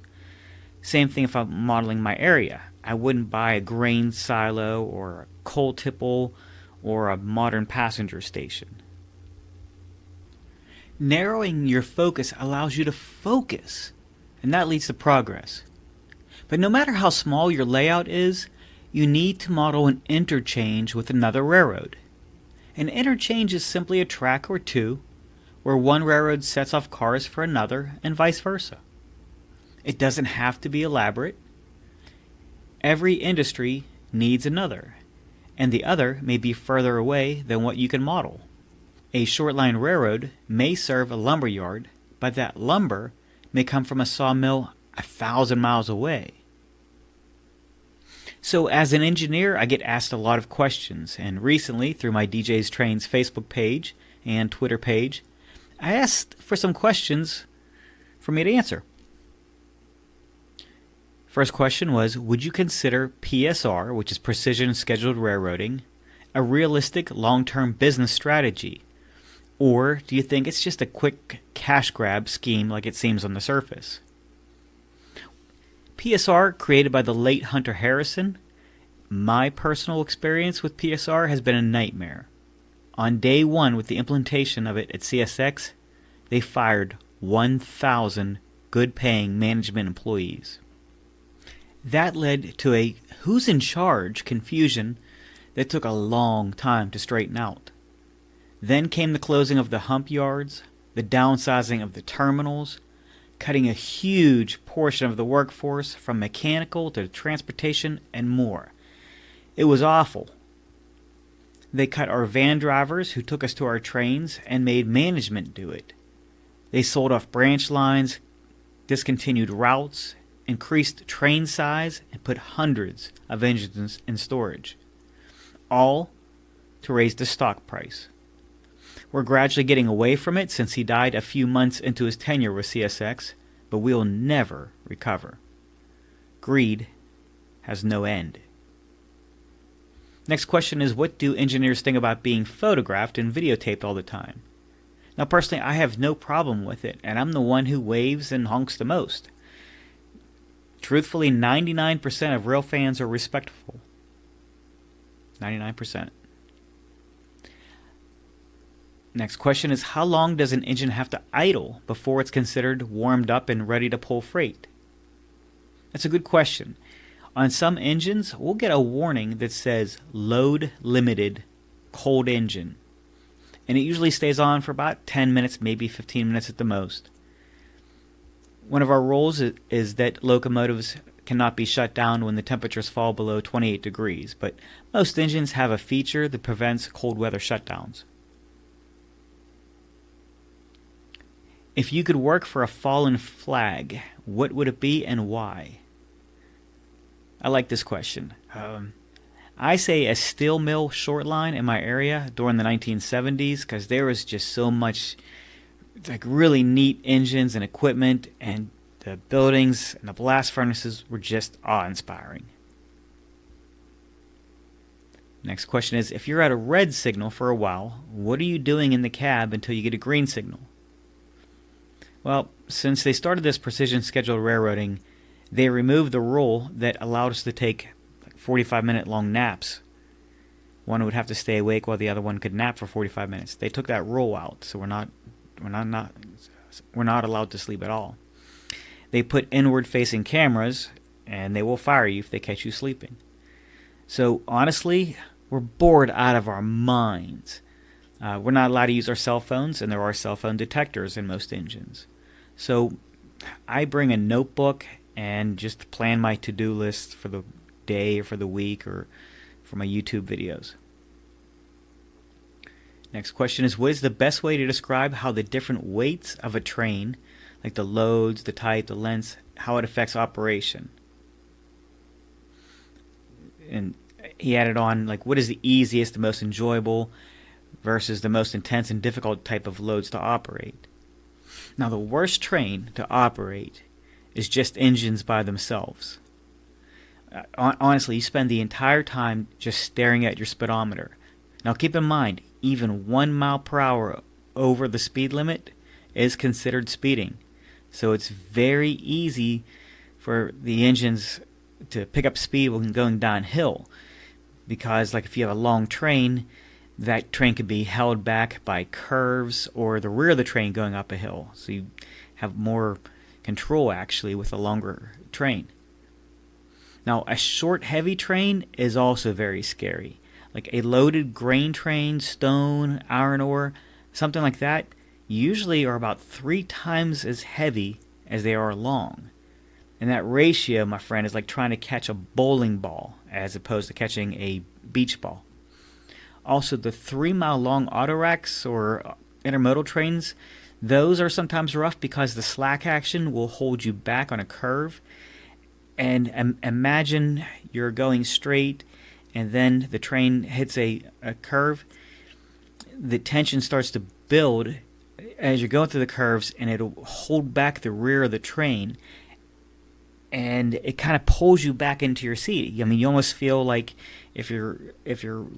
Same thing if I'm modeling my area. I wouldn't buy a grain silo or a coal tipple or a modern passenger station. Narrowing your focus allows you to focus, and that leads to progress. But no matter how small your layout is, you need to model an interchange with another railroad. An interchange is simply a track or two where one railroad sets off cars for another and vice versa. It doesn't have to be elaborate. Every industry needs another, and the other may be further away than what you can model. A short line railroad may serve a lumber yard, but that lumber may come from a sawmill 1,000 miles away. So as an engineer, I get asked a lot of questions, and recently through my DJ's Trains Facebook page and Twitter page, I asked for some questions for me to answer. First question was, would you consider PSR, which is Precision Scheduled Railroading, a realistic long-term business strategy? Or do you think it's just a quick cash grab scheme like it seems on the surface? PSR, created by the late Hunter Harrison, my personal experience with PSR has been a nightmare. On day one with the implementation of it at CSX, they fired 1,000 good-paying management employees. That led to a who's in charge confusion that took a long time to straighten out. Then came the closing of the hump yards, the downsizing of the terminals, cutting a huge portion of the workforce from mechanical to transportation and more. It was awful. They cut our van drivers who took us to our trains and made management do it. They sold off branch lines, discontinued routes, increased train size, and put hundreds of engines in storage, all to raise the stock price. We're gradually getting away from it since he died a few months into his tenure with CSX, but we'll never recover. Greed has no end. Next question is, what do engineers think about being photographed and videotaped all the time? Now, personally, I have no problem with it, and I'm the one who waves and honks the most. Truthfully, 99% of Railfans are respectful. 99%. Next question is, how long does an engine have to idle before it's considered warmed up and ready to pull freight? That's a good question. On some engines, we'll get a warning that says load limited cold engine. And it usually stays on for about 10 minutes, maybe 15 minutes at the most. One of our rules is that locomotives cannot be shut down when the temperatures fall below 28 degrees, but most engines have a feature that prevents cold weather shutdowns. If you could work for a fallen flag, what would it be and why? I like this question. I say a steel mill short line in my area during the 1970s because there was just so much like really neat engines and equipment, and the buildings and the blast furnaces were just awe-inspiring. Next question is, if you're at a red signal for a while, what are you doing in the cab until you get a green signal? Well, since they started this precision scheduled railroading, they removed the rule that allowed us to take 45-minute long naps one would have to stay awake while the other one could nap for 45 minutes. They took that rule out, so we're not allowed to sleep at all. They put inward-facing cameras, and they will fire you if they catch you sleeping. So honestly, we're bored out of our minds. We're not allowed to use our cell phones, and there are cell phone detectors in most engines. So I bring a notebook and just plan my to-do list for the day or for the week or for my YouTube videos. Next question is, what is the best way to describe how the different weights of a train, like the loads, the type, the lengths, how it affects operation? And he added on, like, what is the easiest, the most enjoyable versus the most intense and difficult type of loads to operate? Now, the worst train to operate is just engines by themselves. Honestly, you spend the entire time just staring at your speedometer. Now, keep in mind, even 1 mile per hour over the speed limit is considered speeding. So it's very easy for the engines to pick up speed when going downhill, because like if you have a long train, that train could be held back by curves or the rear of the train going up a hill. So you have more control actually with a longer train. Now, a short, heavy train is also very scary. Like a loaded grain train, stone, iron ore, something like that, usually are about 3 times as heavy as they are long. And that ratio, my friend, is like trying to catch a bowling ball as opposed to catching a beach ball. Also, the 3-mile-long autoracks or intermodal trains, those are sometimes rough because the slack action will hold you back on a curve. And imagine you're going straight and then the train hits a curve. The tension starts to build as you're going through the curves, and it'll hold back the rear of the train, and it kind of pulls you back into your seat. I mean, you almost feel like if you're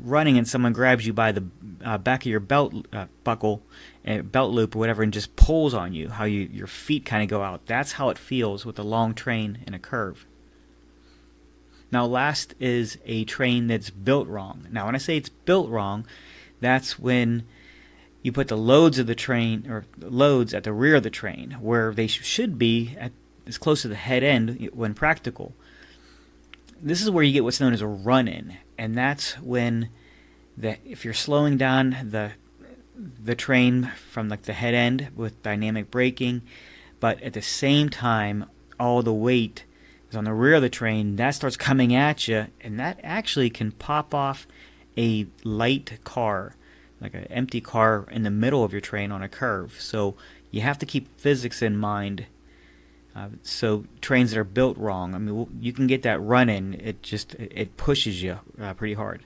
running and someone grabs you by the back of your belt buckle, belt loop or whatever, and just pulls on you, how your feet kind of go out. That's how it feels with a long train in a curve. Now, last is a train that's built wrong. Now, when I say it's built wrong, that's when you put the loads of the train, or loads at the rear of the train, where they should be as close to the head end when practical. This is where you get what's known as a run-in, and that's when if you're slowing down the train from like the head end with dynamic braking, but at the same time all the weight is on the rear of the train, that starts coming at you, and that actually can pop off a light car, like an empty car in the middle of your train on a curve. So you have to keep physics in mind. So trains that are built wrong, I mean, you can get that run-in. It pushes you pretty hard.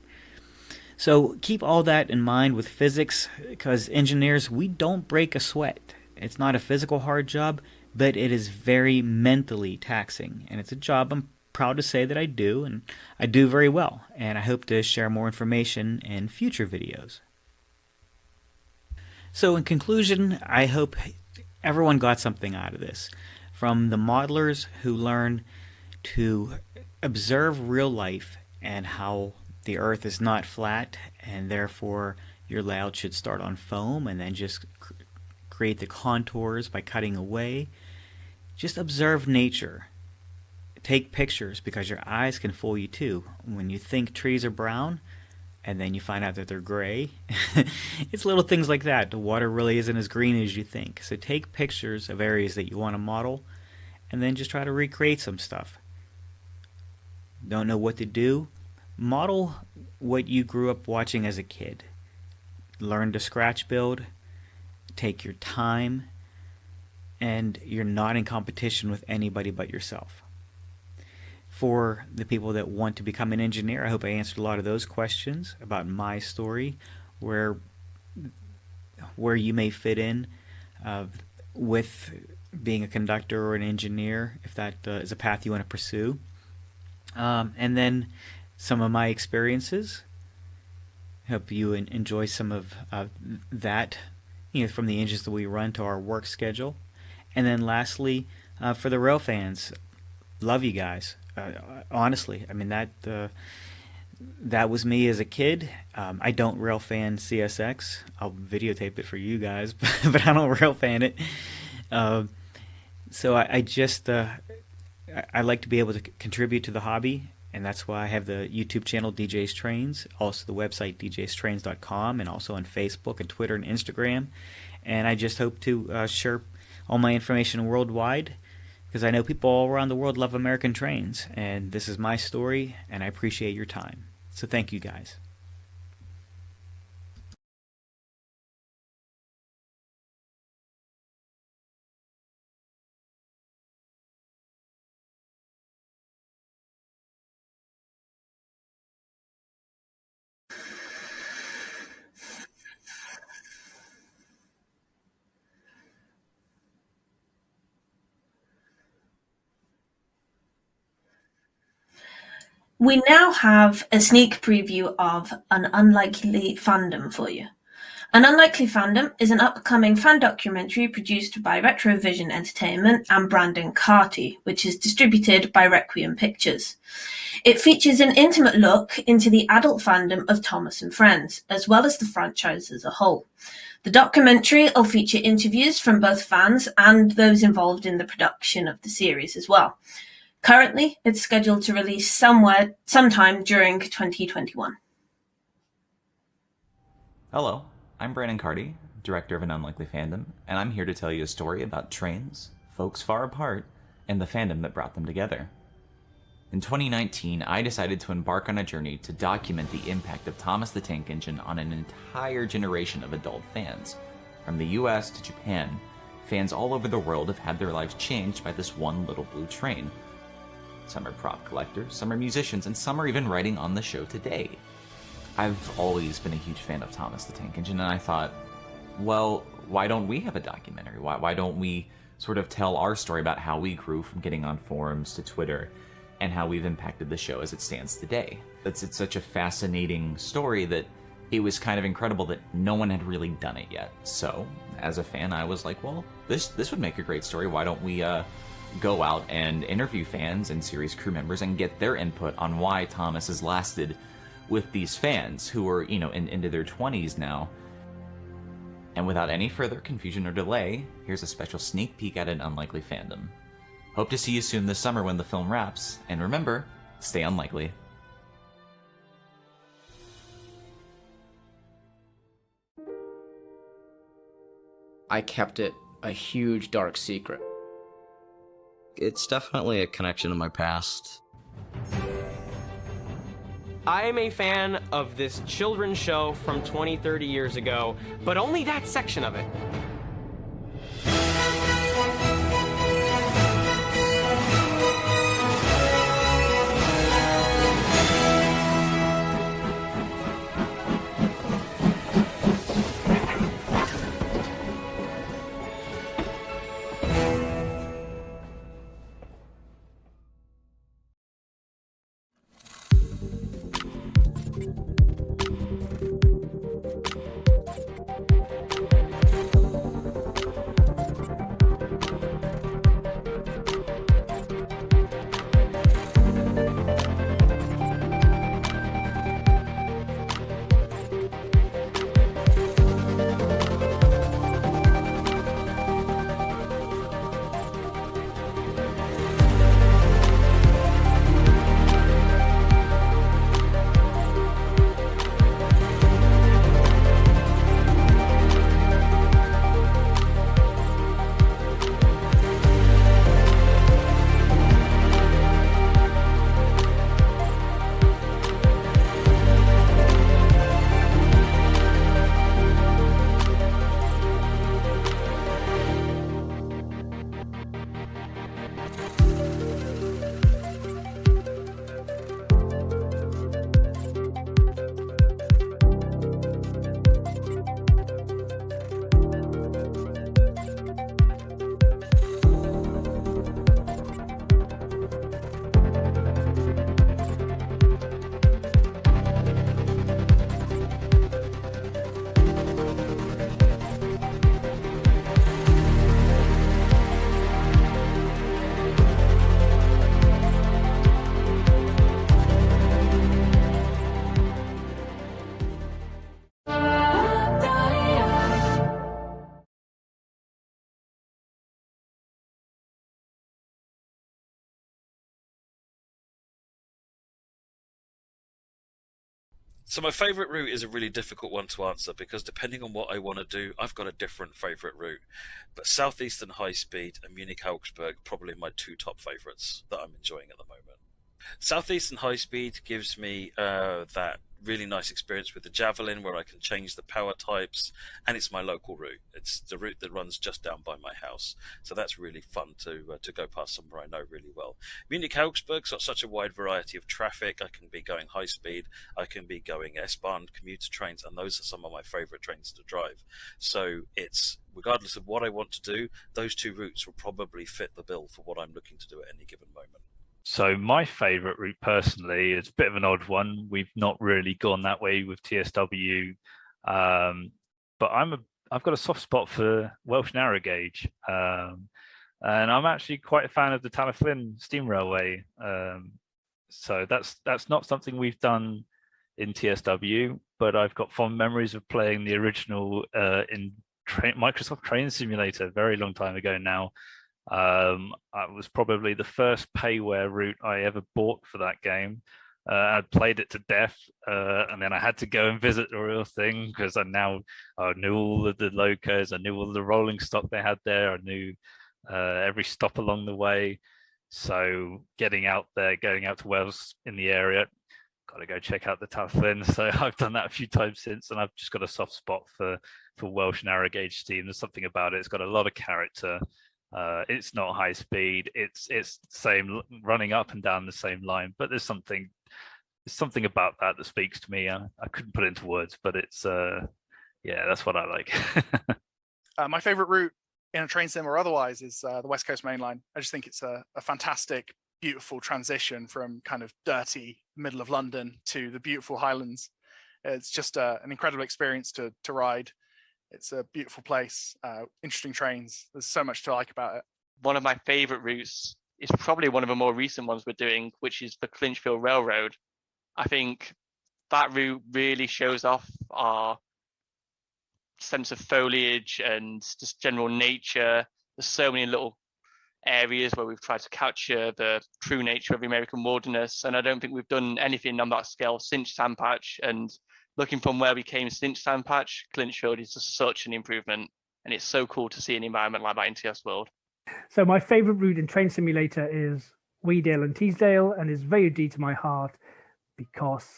So keep all that in mind with physics, because engineers, we don't break a sweat. It's not a physical hard job, but it is very mentally taxing, and it's a job I'm proud to say that I do, and I do very well, and I hope to share more information in future videos. So in conclusion, I hope everyone got something out of this. From the modelers who learn to observe real life and how the earth is not flat, and therefore your layout should start on foam and then just create the contours by cutting away. Just observe nature. Take pictures, because your eyes can fool you too. When you think trees are brown and then you find out that they're gray, it's little things like that. The water really isn't as green as you think. So take pictures of areas that you want to model and then just try to recreate some stuff. Don't know what to do? Model what you grew up watching as a kid. Learn to scratch build. Take your time. And you're not in competition with anybody but yourself. For the people that want to become an engineer, I hope I answered a lot of those questions about my story, where you may fit in with being a conductor or an engineer, if that is a path you want to pursue. And then some of my experiences. Hope you enjoy some of that, from the engines that we run to our work schedule. And then lastly, for the Railfans, love you guys. Honestly, I mean, that was me as a kid. I don't Railfan CSX. I'll videotape it for you guys, but I don't Railfan it. So I just I like to be able to contribute to the hobby, and that's why I have the YouTube channel DJ's Trains, also the website djstrains.com, and also on Facebook and Twitter and Instagram. And I just hope to share all my information worldwide, because I know people all around the world love American trains, and this is my story, and I appreciate your time. So thank you, guys.
We now have a sneak preview of An Unlikely Fandom for you. An Unlikely Fandom is an upcoming fan documentary produced by Retrovision Entertainment and Brandon Carty, which is distributed by Requiem Pictures. It features an intimate look into the adult fandom of Thomas and Friends, as well as the franchise as a whole. The documentary will feature interviews from both fans and those involved in the production of the series as well. Currently, it's scheduled to release sometime during 2021.
Hello, I'm Brandon Carty, director of An Unlikely Fandom, and I'm here to tell you a story about trains, folks far apart, and the fandom that brought them together. In 2019, I decided to embark on a journey to document the impact of Thomas the Tank Engine on an entire generation of adult fans. From the US to Japan, fans all over the world have had their lives changed by this one little blue train. Some are prop collectors, some are musicians, and some are even writing on the show today. I've always been a huge fan of Thomas the Tank Engine, and I thought, well, why don't we have a documentary? Why don't we sort of tell our story about how we grew from getting on forums to Twitter, and how we've impacted the show as it stands today? It's such a fascinating story that it was kind of incredible that no one had really done it yet. So, as a fan, I was like, well, this would make a great story. Why don't we go out and interview fans and series crew members and get their input on why Thomas has lasted with these fans who are, into their 20s now. And without any further confusion or delay, here's a special sneak peek at An Unlikely Fandom. Hope to see you soon this summer when the film wraps, and remember, stay unlikely.
I kept it a huge dark secret.
It's definitely a connection to my past.
I am a fan of this children's show from 20, 30 years ago, but only that section of it.
So my favourite route is a really difficult one to answer because depending on what I want to do, I've got a different favourite route. But Southeastern High Speed and Munich Augsburg probably my two top favourites that I'm enjoying at the moment. Southeastern High Speed gives me that really nice experience with the Javelin where I can change the power types, and it's my local route. It's the route that runs just down by my house, so that's really fun to go past somewhere I know really well. Munich Augsburg's got such a wide variety of traffic. I can be going high speed, I can be going S-Bahn, commuter trains, and those are some of my favourite trains to drive. So it's, regardless of what I want to do, those two routes will probably fit the bill for what I'm looking to do at any given moment.
So my favourite route personally is a bit of an odd one. We've not really gone that way with TSW, but I've got a soft spot for Welsh narrow gauge, and I'm actually quite a fan of the Talyllyn steam railway. So that's not something we've done in TSW, but I've got fond memories of playing the original in Microsoft Train Simulator a very long time ago now. It was probably the first payware route I ever bought for that game. I played it to death, and then I had to go and visit the real thing because I knew all of the locos, I knew all the rolling stock they had there, I knew every stop along the way. So getting out there, going out to Wales in the area, got to go check out the Talyllyn. So I've done that a few times since, and I've just got a soft spot for Welsh narrow gauge steam. There's something about it. It's got a lot of character. It's not high speed. It's same running up and down the same line, but there's something about that speaks to me. I couldn't put it into words, but it's yeah, that's what I like.
My favorite route in a train sim or otherwise is the West Coast Main Line. I just think it's a fantastic, beautiful transition from kind of dirty middle of London to the beautiful Highlands. It's just an incredible experience to ride. It's a beautiful place, interesting trains. There's so much to like about it.
One of my favourite routes is probably one of the more recent ones we're doing, which is the Clinchfield Railroad. I think that route really shows off our sense of foliage and just general nature. There's so many little areas where we've tried to capture the true nature of the American wilderness, and I don't think we've done anything on that scale since Sandpatch. And looking from where we came since Sandpatch, Clinchfield is just such an improvement, and it's so cool to see an environment like that in TS World.
So my favourite route in Train Simulator is Weedale and Teesdale, and is very dear to my heart because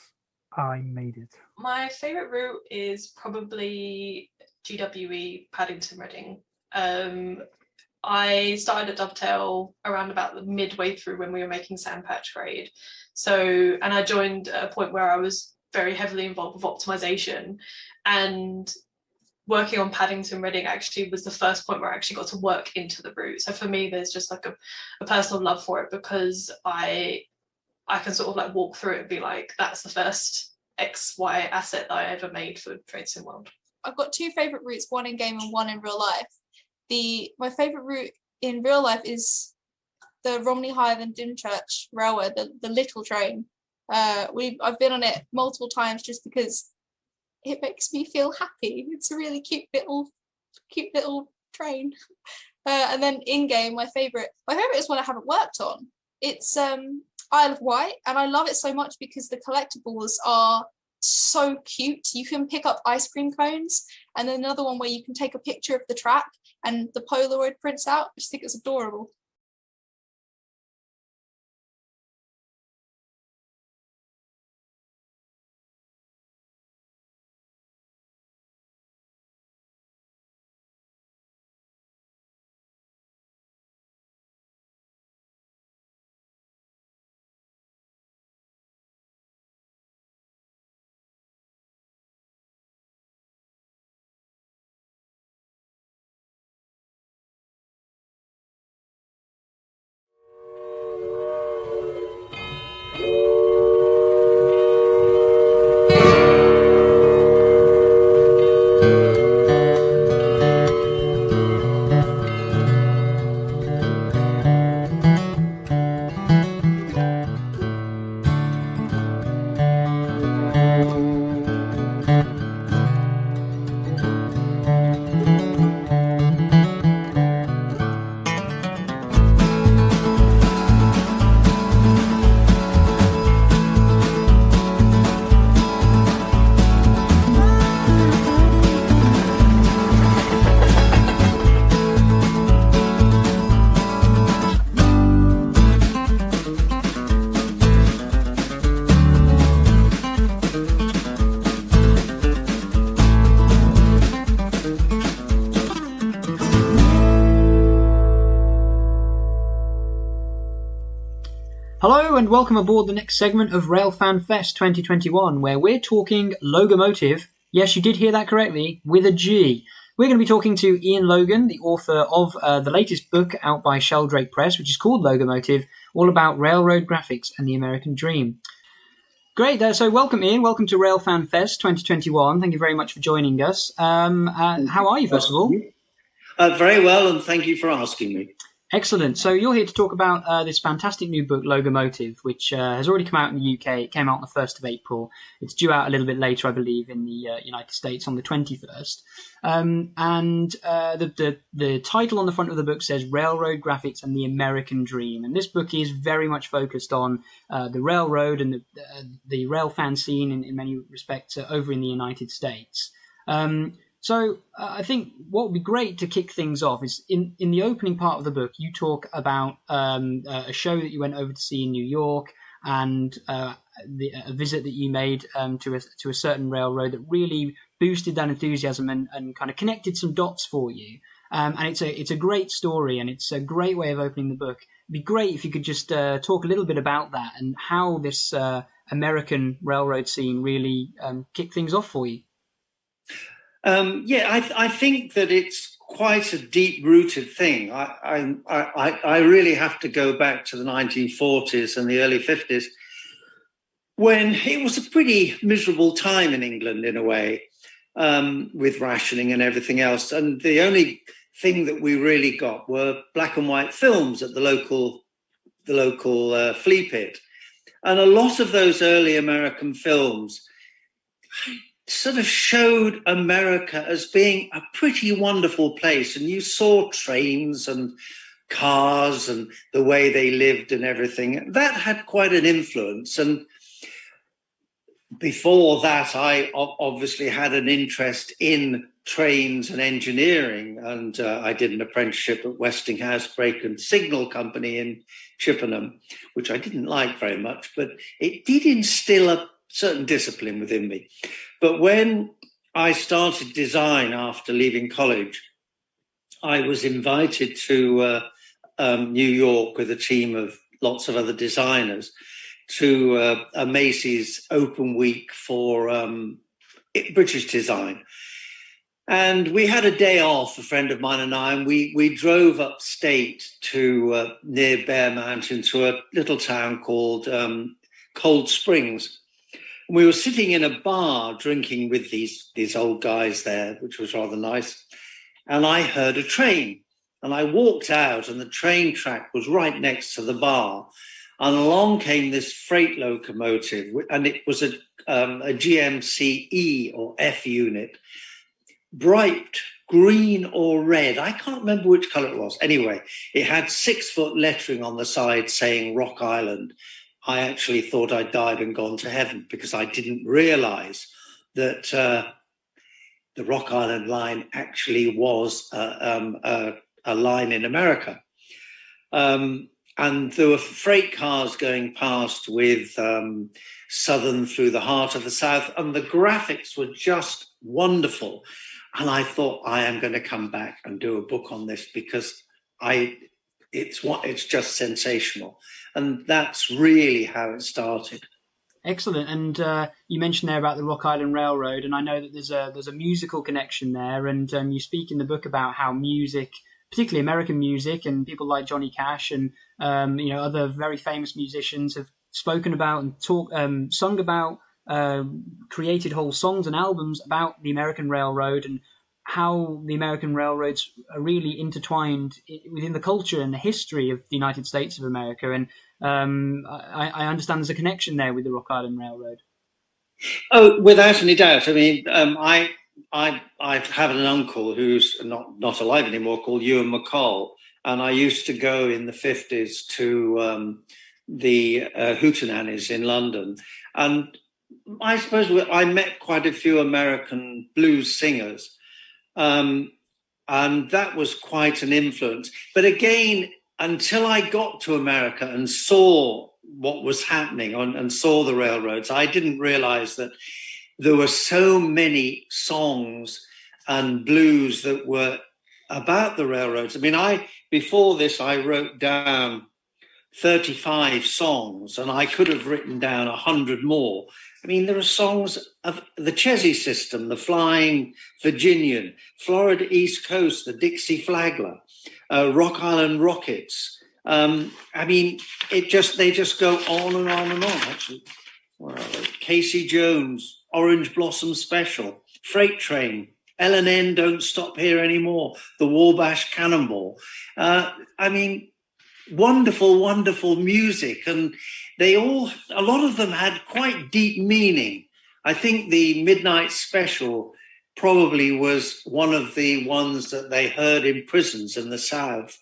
I made it.
My favourite route is probably GWE Paddington Reading. I started at Dovetail around about the midway through when we were making Sandpatch Grade. So, and I joined at a point where I was very heavily involved with optimization, and working on Paddington Reading actually was the first point where I actually got to work into the route. So for me, there's just like a personal love for it because I can sort of like walk through it and be like, that's the first XY asset that I ever made for Train Sim World.
I've got two favourite routes, one in game and one in real life. My favourite route in real life is the Romney Hythe and Dymchurch Railway, the little train. I've been on it multiple times just because it makes me feel happy. It's a really cute little train. And then in game, my favorite is one I haven't worked on. It's Isle of Wight, and I love it so much because the collectibles are so cute. You can pick up ice cream cones, and then another one where you can take a picture of the track and the Polaroid prints out. I just think it's adorable.
Hello and welcome aboard the next segment of Railfan Fest 2021, where we're talking locomotive. Yes, you did hear that correctly, with a G. We're going to be talking to Ian Logan, the author of the latest book out by Sheldrake Press, which is called Locomotive, all about railroad graphics and the American dream. Great, so welcome Ian, welcome to Railfan Fest 2021. Thank you very much for joining us. How are you, first of all?
Very well, and thank you for asking me.
Excellent. So you're here to talk about this fantastic new book, Locomotive, which has already come out in the UK. It came out on the 1st of April. It's due out a little bit later, I believe, in the United States on the 21st. The title on the front of the book says Railroad Graphics and the American Dream. And this book is very much focused on the railroad and the railfan scene in many respects over in the United States. So I think what would be great to kick things off is in the opening part of the book, you talk about a show that you went over to see in New York and a visit that you made to a certain railroad that really boosted that enthusiasm and kind of connected some dots for you. And it's a great story and it's a great way of opening the book. It'd be great if you could just talk a little bit about that and how this American railroad scene really kicked things off for you.
I think that it's quite a deep-rooted thing. I really have to go back to the 1940s and the early 50s, when it was a pretty miserable time in England in a way, with rationing and everything else. And the only thing that we really got were black and white films at the local flea pit, and a lot of those early American films sort of showed America as being a pretty wonderful place. And you saw trains and cars and the way they lived and everything. That had quite an influence. And before that, I obviously had an interest in trains and engineering. And I did an apprenticeship at Westinghouse Brake and Signal Company in Chippenham, which I didn't like very much, but it did instill a certain discipline within me. But when I started design after leaving college, I was invited to New York with a team of lots of other designers to a Macy's open week for British design. And we had a day off, a friend of mine and I, and we drove upstate to near Bear Mountain to a little town called Cold Springs. We were sitting in a bar drinking with these old guys there, which was rather nice. And I heard a train. And I walked out and the train track was right next to the bar. And along came this freight locomotive. And it was a GMC E or F unit, bright green or red. I can't remember which color it was. Anyway, it had 6-foot lettering on the side saying Rock Island. I actually thought I'd died and gone to heaven because I didn't realize that the Rock Island line actually was a line in America. And there were freight cars going past with Southern through the heart of the South, and the graphics were just wonderful. And I thought, I am going to come back and do a book on this because it's just sensational. And that's really how it started.
Excellent. And you mentioned there about the Rock Island Railroad, and I know that there's a musical connection there. And you speak in the book about how music, particularly American music, and people like Johnny Cash and other very famous musicians have spoken about and sung about, created whole songs and albums about the American Railroad and how the American railroads are really intertwined within the culture and the history of the United States of America. And I understand there's a connection there with the Rock Island Railroad.
Oh, without any doubt. I mean, I have an uncle who's not alive anymore called Ewan McCall. And I used to go in the 50s to the Hootenannies in London. And I suppose I met quite a few American blues singers. And that was quite an influence. But again, until I got to America and saw what was happening and saw the railroads, I didn't realize that there were so many songs and blues that were about the railroads. I mean, before this, I wrote down 35 songs, and I could have written down 100 more. I mean, there are songs of the Chesney System, the Flying Virginian, Florida East Coast, the Dixie Flagler, Rock Island Rockets. I mean, they just go on and on and on. Actually, Casey Jones, Orange Blossom Special, Freight Train, L&N Don't Stop Here Anymore, the Wabash Cannonball. I mean, wonderful, wonderful music. And a lot of them had quite deep meaning. I think the Midnight Special probably was one of the ones that they heard in prisons in the South.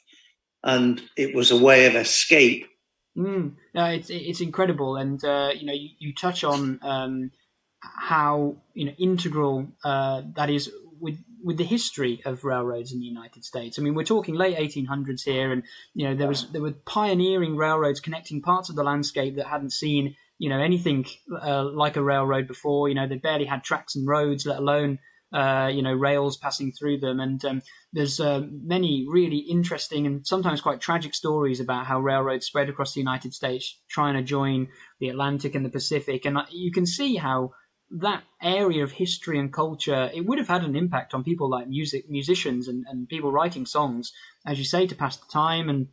And it was a way of escape.
No, it's incredible. And, you touch on how, integral that is with the history of railroads in the United States. I mean, we're talking late 1800s here, and there were pioneering railroads connecting parts of the landscape that hadn't seen anything like a railroad before. They barely had tracks and roads, let alone rails passing through them. And there's many really interesting and sometimes quite tragic stories about how railroads spread across the United States, trying to join the Atlantic and the Pacific. And you can see how that area of history and culture, it would have had an impact on people like musicians and people writing songs, as you say, to pass the time, and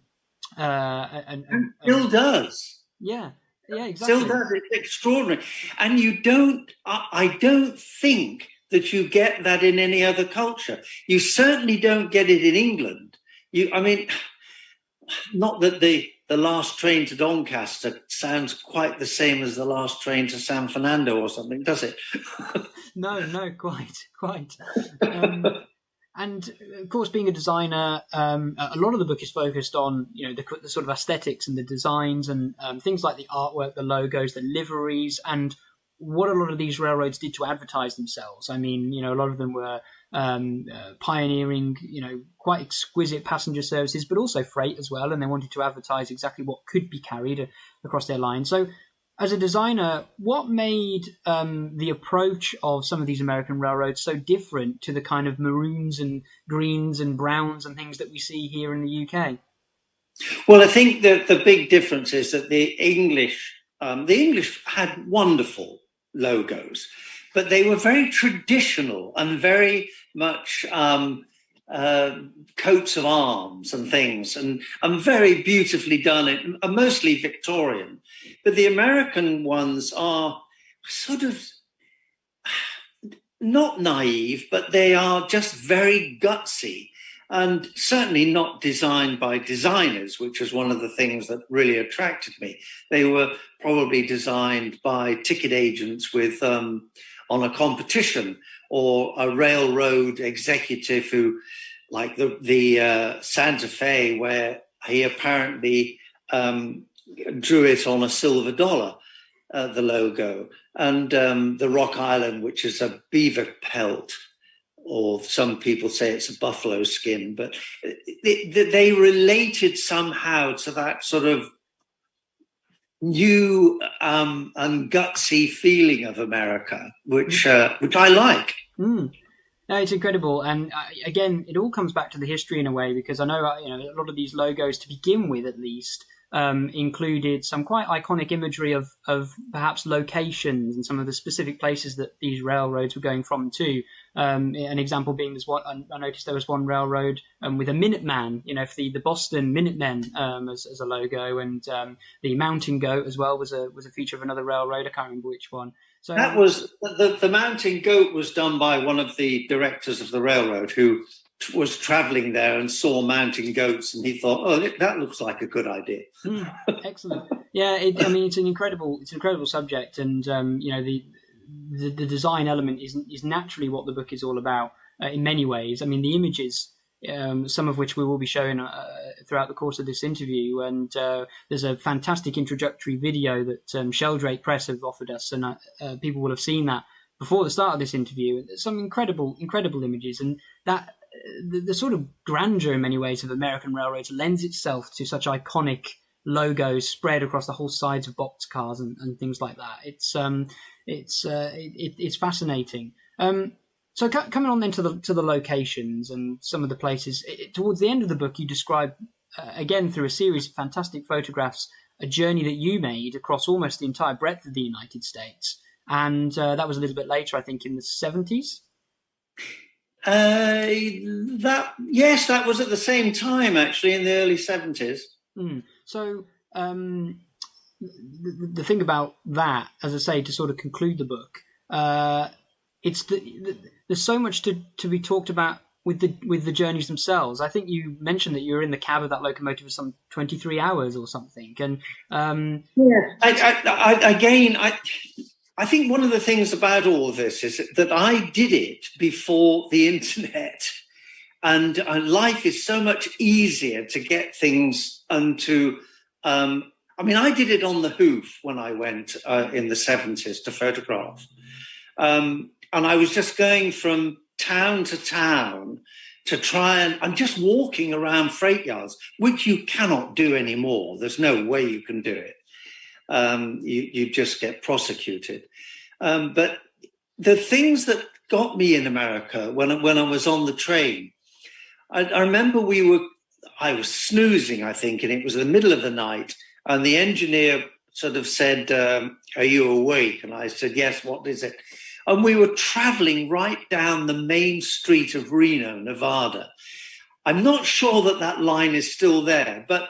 still does.
Yeah, exactly.
Still does. It's extraordinary. And I don't think that you get that in any other culture. You certainly don't get it in England. Not that the last train to Doncaster sounds quite the same as the last train to San Fernando or something, does it?
No, quite. And of course, being a designer, a lot of the book is focused on the sort of aesthetics and the designs and things like the artwork, the logos, the liveries, and what a lot of these railroads did to advertise themselves. I mean, a lot of them were pioneering, quite exquisite passenger services, but also freight as well. And they wanted to advertise exactly what could be carried across their line. So as a designer, what made the approach of some of these American railroads so different to the kind of maroons and greens and browns and things that we see here in the UK?
Well, I think that the big difference is that the English had wonderful logos, but they were very traditional and very much coats of arms and things, and very beautifully done, and mostly Victorian. But the American ones are sort of not naive, but they are just very gutsy, and certainly not designed by designers, which is one of the things that really attracted me. They were probably designed by ticket agents with on a competition, or a railroad executive who, like the Santa Fe, where he apparently drew it on a silver dollar, the logo, and the Rock Island, which is a beaver pelt, or some people say it's a buffalo skin, but they related somehow to that sort of new and gutsy feeling of America, which I like.
No, it's incredible, and again, it all comes back to the history in a way, because I know a lot of these logos, to begin with at least, included some quite iconic imagery of perhaps locations and some of the specific places that these railroads were going from to. An example being, I noticed there was one railroad with a Minuteman, for the Boston Minutemen as a logo, and the Mountain Goat as well was a feature of another railroad. I can't remember which one. So
that was the Mountain Goat was done by one of the directors of the railroad who was traveling there and saw mountain goats, and he thought, "Oh, that looks like a good idea."
Excellent. Yeah, it's an incredible subject, and the design element is naturally what the book is all about in many ways. I mean, the images, some of which we will be showing throughout the course of this interview, and there's a fantastic introductory video that Sheldrake Press have offered us, and people will have seen that before the start of this interview. Some incredible images, and that the sort of grandeur in many ways of American railroads lends itself to such iconic logos spread across the whole sides of boxcars and things like that. It's fascinating. So coming on then to the locations and some of the places, towards the end of the book, you describe again, through a series of fantastic photographs, a journey that you made across almost the entire breadth of the United States. And that was a little bit later, I think, in the 70s.
That was at the same time, actually, in the early 70s.
So the thing about that, as I say, to sort of conclude the book, there's so much to be talked about with the journeys themselves. I think you mentioned that you were in the cab of that locomotive for some 23 hours or something. And
I think one of the things about all of this is that I did it before the internet, and life is so much easier to get things onto. I did it on the hoof when I went in the 70s to photograph, and I was just going from town to town to try and just walking around freight yards, which you cannot do anymore. There's no way you can do it. You just get prosecuted. But the things that got me in America when I was on the train, I remember I was snoozing, I think, and it was the middle of the night, and the engineer sort of said, "Are you awake?" And I said, "Yes, what is it?" And we were traveling right down the main street of Reno, Nevada. I'm not sure that line is still there, but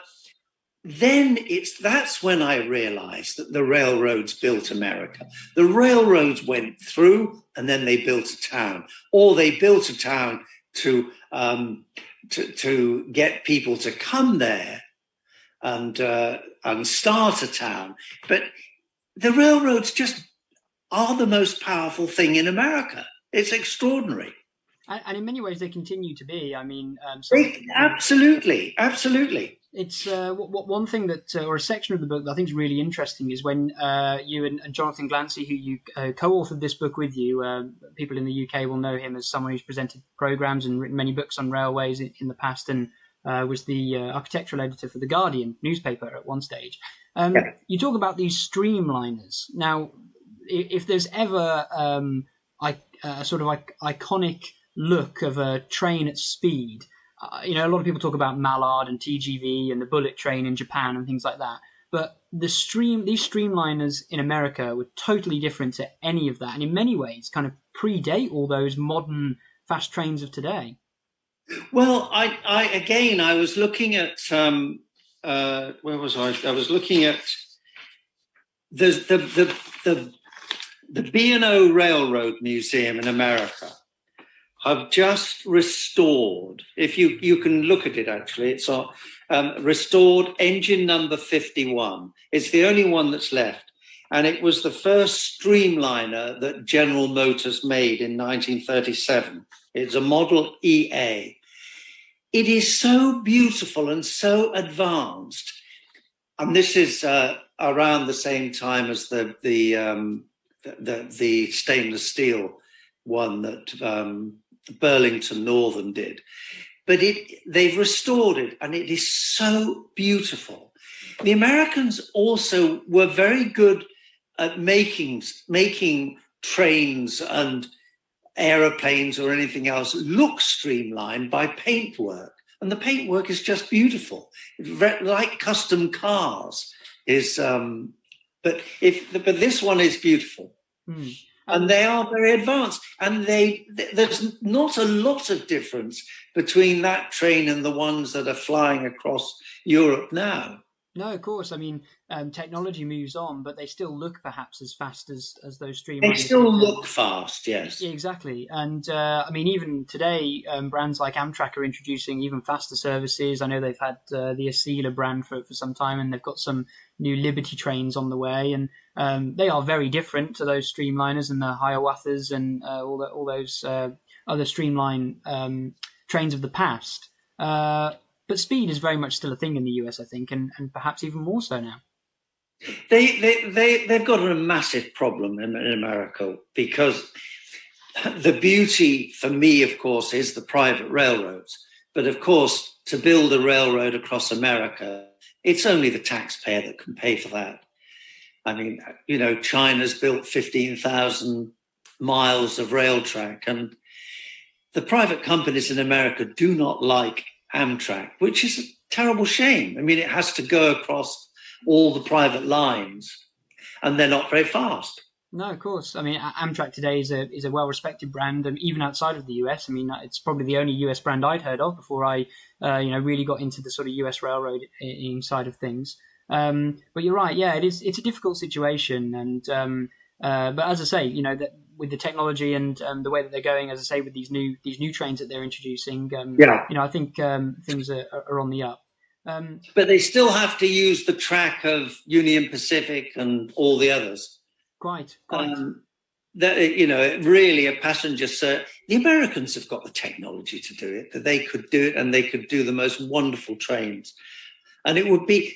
then that's when I realized that the railroads built America. The railroads went through and then they built a town, or they built a town to get people to come there and start a town. But the railroads just are the most powerful thing in America. It's extraordinary.
And in many ways, they continue to be.
Absolutely.
It's one thing that, or a section of the book that I think is really interesting is when you and Jonathan Glancy, who you co-authored this book with you, people in the UK will know him as someone who's presented programs and written many books on railways in the past, and was the architectural editor for The Guardian newspaper at one stage. You talk about these streamliners. Now, if there's ever a sort of iconic look of a train at speed, a lot of people talk about Mallard and TGV and the bullet train in Japan and things like that. But these streamliners in America were totally different to any of that, and in many ways kind of predate all those modern fast trains of today.
Well, I was looking at where was I? I was looking at the B&O Railroad Museum in America. I've just restored, if you can look at it actually, it's restored engine number 51. It's the only one that's left. And it was the first streamliner that General Motors made in 1937. It's a Model EA. It is so beautiful and so advanced. And this is around the same time as the stainless steel one that Burlington Northern did, but they've restored it, and it is so beautiful. The Americans also were very good at making trains and aeroplanes or anything else look streamlined by paintwork, and the paintwork is just beautiful, like custom cars is. But this one is beautiful. And they are very advanced, and there's not a lot of difference between that train and the ones that are flying across Europe now.
No, of course. Technology moves on, but they still look perhaps as fast as those streamliners.
They still look fast, yes.
Exactly. And even today, brands like Amtrak are introducing even faster services. I know they've had the Acela brand for some time, and they've got some new Liberty trains on the way, and they are very different to those streamliners and the Hiawatha's and all those other streamline trains of the past. But speed is very much still a thing in the US, I think, and perhaps even more so now.
They've got a massive problem in America, because the beauty for me, of course, is the private railroads. But of course, to build a railroad across America, it's only the taxpayer that can pay for that. China's built 15,000 miles of rail track, and the private companies in America do not like Amtrak, which is a terrible shame. I mean, it has to go across all the private lines, and they're not very fast.
No, of course. I mean, Amtrak today is a well-respected brand, and even outside of the US. I mean, it's probably the only US brand I'd heard of before I, really got into the sort of US railroad side of things. But you're right. Yeah, it's a difficult situation, and but as I say, that with the technology and the way that they're going, as I say, with these new trains that they're introducing, I think things are on the up.
But they still have to use the track of Union Pacific and all the others.
Quite.
Really a passenger the Americans have got the technology to do it, that they could do it, and they could do the most wonderful trains. And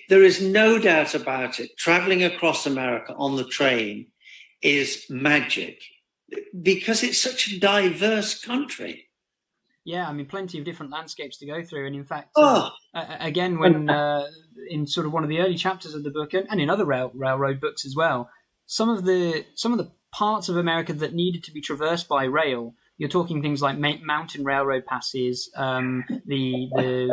there is no doubt about it, traveling across America on the train is magic because it's such a diverse country.
Yeah, I mean, plenty of different landscapes to go through. And in fact, again, when in sort of one of the early chapters of the book, and in other railroad books as well, some of the parts of America that needed to be traversed by rail, you're talking things like mountain railroad passes, the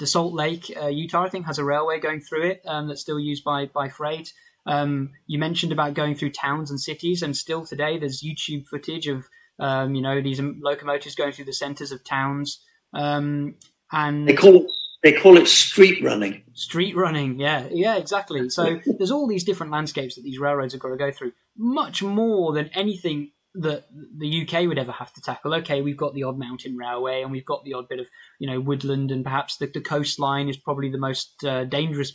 Salt Lake, Utah, I think, has a railway going through it that's still used by freight. You mentioned about going through towns and cities, and still today there's YouTube footage of these locomotives going through the centers of towns. And
they call it street running.
Street running, yeah, exactly. So there's all these different landscapes that these railroads have got to go through, much more than anything that the UK would ever have to tackle. Okay, we've got the odd mountain railway, and we've got the odd bit of woodland, and perhaps the coastline is probably the most dangerous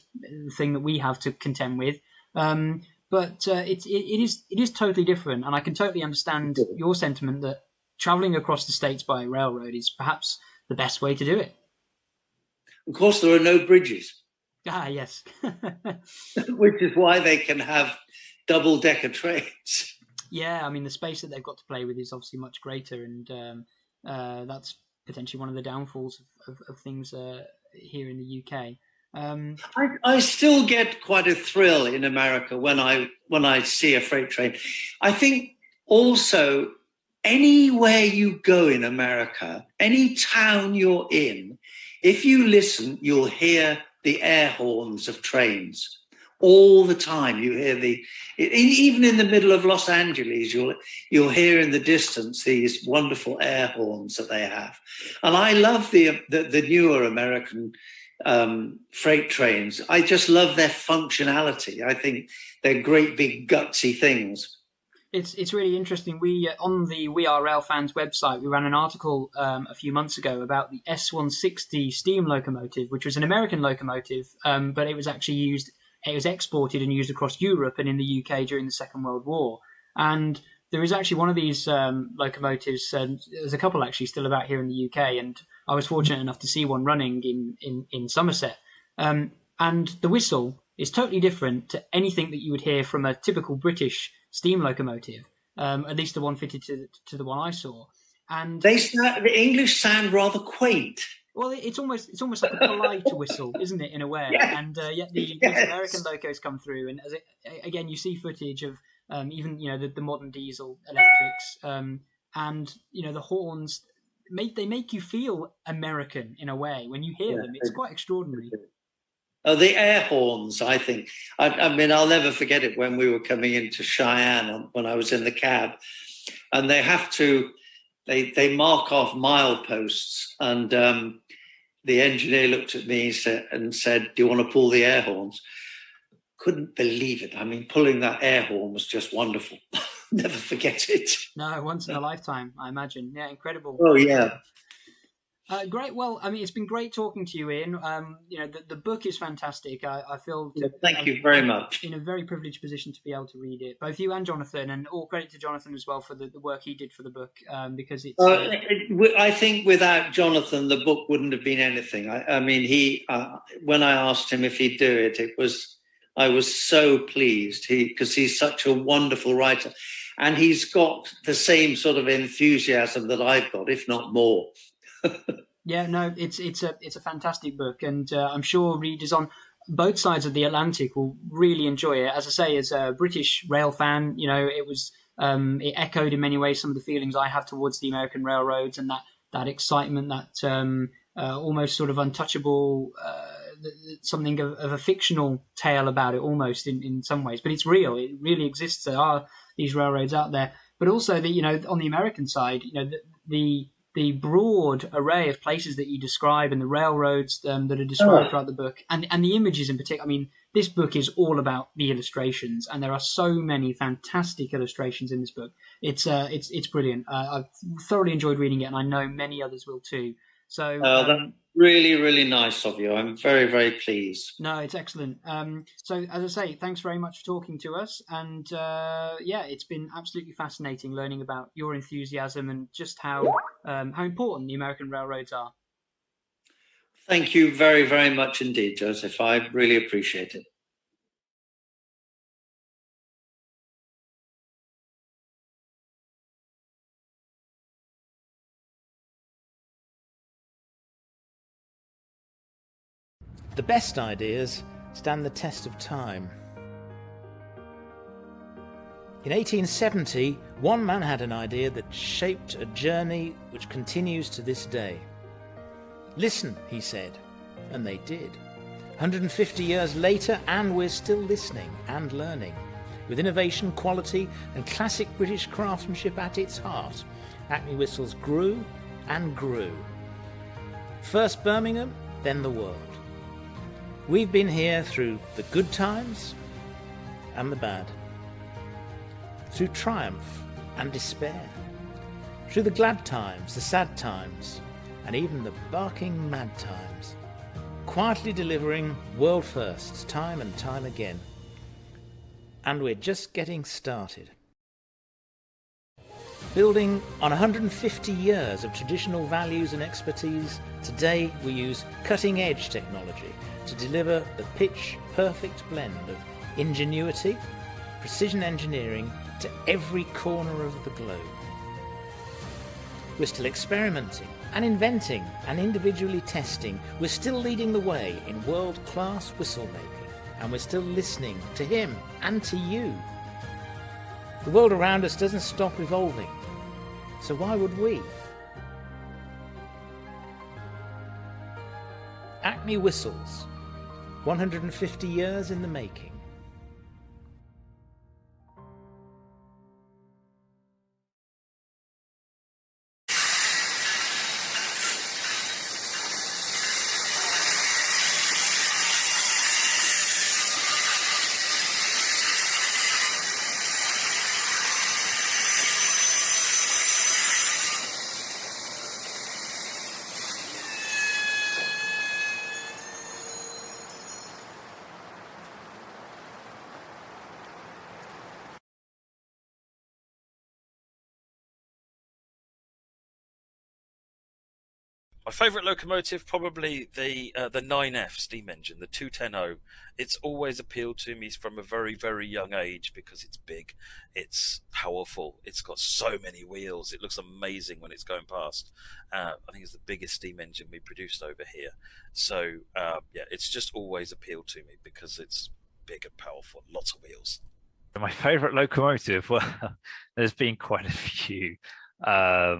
thing that we have to contend with. But it is totally different, and I can totally understand your sentiment that travelling across the states by railroad is perhaps the best way to do it.
Of course, there are no bridges.
Ah, yes.
Which is why they can have double-decker trains.
Yeah, I mean, the space that they've got to play with is obviously much greater, and that's potentially one of the downfalls of things here in the UK.
I still get quite a thrill in America when I see a freight train. I think also anywhere you go in America, any town you're in, if you listen, you'll hear the air horns of trains all the time. You hear even in the middle of Los Angeles, you'll hear in the distance these wonderful air horns that they have. And I love the newer American freight trains. I just love their functionality. I think they're great big gutsy things.
It's really interesting. We on the We Are Railfans website, we ran an article a few months ago about the S160 steam locomotive, which was an American locomotive, but it was actually used. It was exported and used across Europe and in the UK during the Second World War. And there is actually one of these locomotives. There's a couple actually still about here in the UK, and I was fortunate enough to see one running in Somerset. And the whistle is totally different to anything that you would hear from a typical British steam locomotive, at least the one fitted to the one I saw. And
the English sound rather quaint.
Well, it's almost like a polite whistle, isn't it, in a way? Yeah. And yet these American locos come through, and again you see footage of even the modern diesel electrics, and the horns make you feel American in a way when you hear them. It's quite extraordinary.
Oh, the air horns, I think. I mean, I'll never forget it when we were coming into Cheyenne when I was in the cab, and they have to. They mark off mileposts, and the engineer looked at me and said, "Do you want to pull the air horns?" Couldn't believe it. I mean, pulling that air horn was just wonderful. Never forget it.
No, once in a lifetime, I imagine. Yeah, incredible.
Oh, yeah.
Great. Well, I mean, it's been great talking to you, Ian. The book is fantastic. I feel
thank you very much.
In a very privileged position to be able to read it, both you and Jonathan, and all credit to Jonathan as well for the work he did for the book, because it's.
I think without Jonathan, the book wouldn't have been anything. I mean, he when I asked him if he'd do it, I was so pleased because he's such a wonderful writer, and he's got the same sort of enthusiasm that I've got, if not more.
Yeah, no, it's a fantastic book, and I'm sure readers on both sides of the Atlantic will really enjoy it. As I say, as a British rail fan, it echoed in many ways some of the feelings I have towards the American railroads and that excitement, that almost sort of untouchable, something of a fictional tale about it almost in some ways, but it's real. It really exists. There are these railroads out there, but also on the American side, the broad array of places that you describe and the railroads that are described throughout the book, and the images in particular. I mean, this book is all about the illustrations, and there are so many fantastic illustrations in this book. It's brilliant. I've thoroughly enjoyed reading it, and I know many others will too. So
that's really, really nice of you. I'm very, very pleased.
No, it's excellent. So as I say, thanks very much for talking to us. And it's been absolutely fascinating learning about your enthusiasm and just how important the American railroads are.
Thank you very, very much indeed, Joseph. I really appreciate it.
The best ideas stand the test of time. In 1870, one man had an idea that shaped a journey which continues to this day. Listen, he said, and they did. 150 years later, and we're still listening and learning. With innovation, quality, and classic British craftsmanship at its heart, Acme Whistles grew and grew. First Birmingham, then the world. We've been here through the good times and the bad, through triumph and despair, through the glad times, the sad times, and even the barking mad times, quietly delivering world firsts time and time again. And we're just getting started. Building on 150 years of traditional values and expertise, today we use cutting-edge technology to deliver the pitch-perfect blend of ingenuity, precision engineering to every corner of the globe. We're still experimenting and inventing and individually testing. We're still leading the way in world-class whistle making, and we're still listening to him and to you. The world around us doesn't stop evolving, so why would we? Acme Whistles, 150 years in the making.
My favourite locomotive, probably the 9F steam engine, the 210O. It's always appealed to me from a very, very young age because it's big, it's powerful, it's got so many wheels, it looks amazing when it's going past. I think it's the biggest steam engine we produced over here. So, it's just always appealed to me because it's big and powerful, lots of wheels.
My favourite locomotive, well, there's been quite a few. I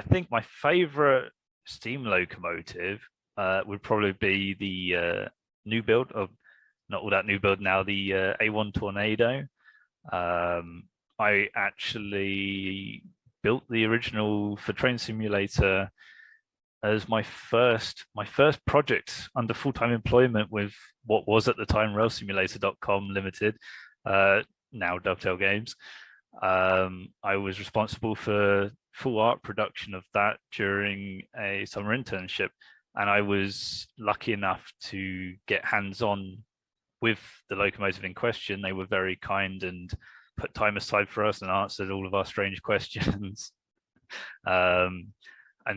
think my favourite steam locomotive would probably be the new build, of not all that new build now, the A1 Tornado. I actually built the original for Train Simulator as my first project under full-time employment with what was at the time railsimulator.com Limited, now Dovetail Games. I was responsible for full art production of that during a summer internship, and I was lucky enough to get hands-on with the locomotive in question. They were very kind and put time aside for us and answered all of our strange questions. And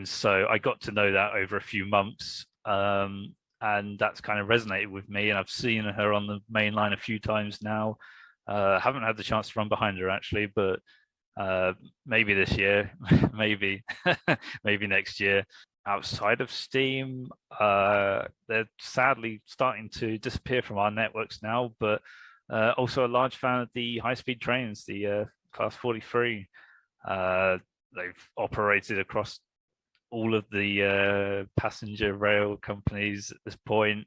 so I got to know that over a few months, and that's kind of resonated with me, and I've seen her on the main line a few times now. Haven't had the chance to run behind her actually, but maybe this year, maybe maybe next year. Outside of Steam, they're sadly starting to disappear from our networks now, but also a large fan of the high-speed trains, the Class 43. They've operated across all of the passenger rail companies at this point.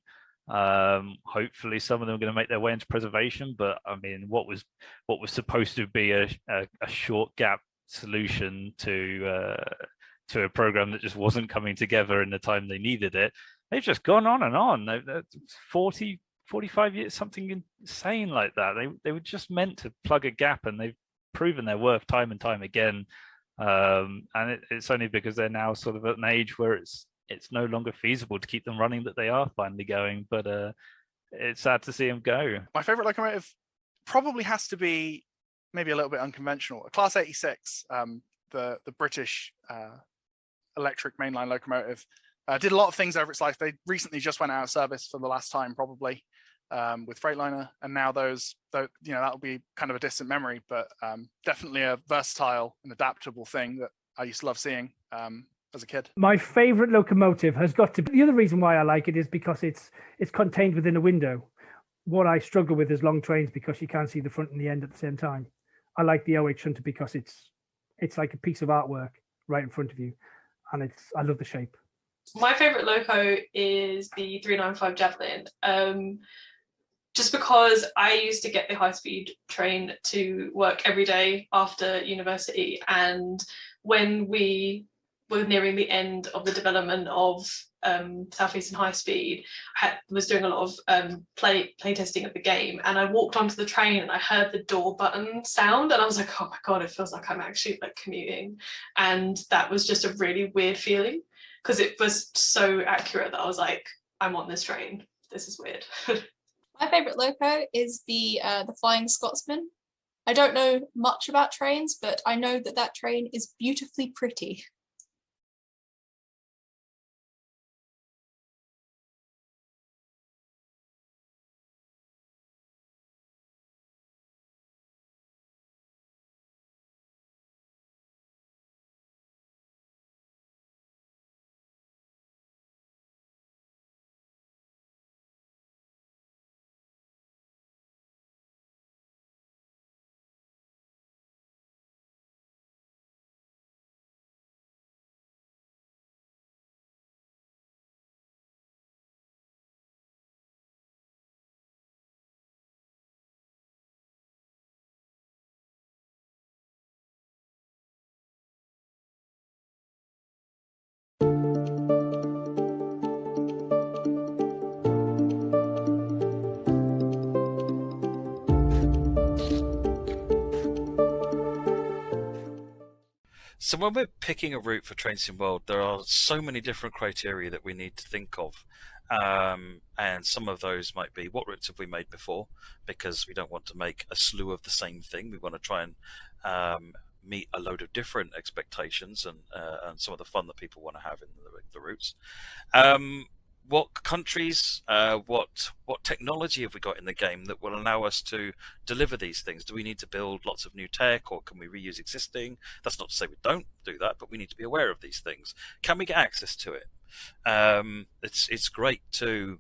Hopefully some of them are going to make their way into preservation, but I mean, what was supposed to be a short gap solution to a program that just wasn't coming together in the time they needed it, they've just gone on and on. 45 years, something insane like that. They were just meant to plug a gap, and they've proven their worth time and time again. And it's only because they're now sort of at an age where it's no longer feasible to keep them running that they are finally going. But it's sad to see them go.
My favorite locomotive probably has to be maybe a little bit unconventional. A Class 86, the British electric mainline locomotive. Did a lot of things over its life. They recently just went out of service for the last time, probably, with Freightliner, and now that'll be kind of a distant memory, but definitely a versatile and adaptable thing that I used to love seeing as a kid.
My favorite locomotive has got to be, the other reason why I like it is because it's contained within a window. What I struggle with is long trains because you can't see the front and the end at the same time. I like the OH Hunter because it's like a piece of artwork right in front of you, and I love the shape.
My favorite loco is the 395 Javelin. Just because I used to get the high-speed train to work every day after university, and when we were nearing the end of the development of Southeastern High Speed, I was doing a lot of play testing of the game, and I walked onto the train and I heard the door button sound, and I was like, oh my god, it feels like I'm actually like commuting, and that was just a really weird feeling because it was so accurate that I was like, I'm on this train. This is weird.
My favourite loco is the Flying Scotsman. I don't know much about trains, but I know that train is beautifully pretty.
So when we're picking a route for Trains in World, there are so many different criteria that we need to think of. And some of those might be, what routes have we made before? Because we don't want to make a slew of the same thing. We want to try and meet a load of different expectations and some of the fun that people want to have in the routes. What countries, what technology have we got in the game that will allow us to deliver these things? Do we need to build lots of new tech, or can we reuse existing? That's not to say we don't do that, but we need to be aware of these things. Can we get access to it? It's great to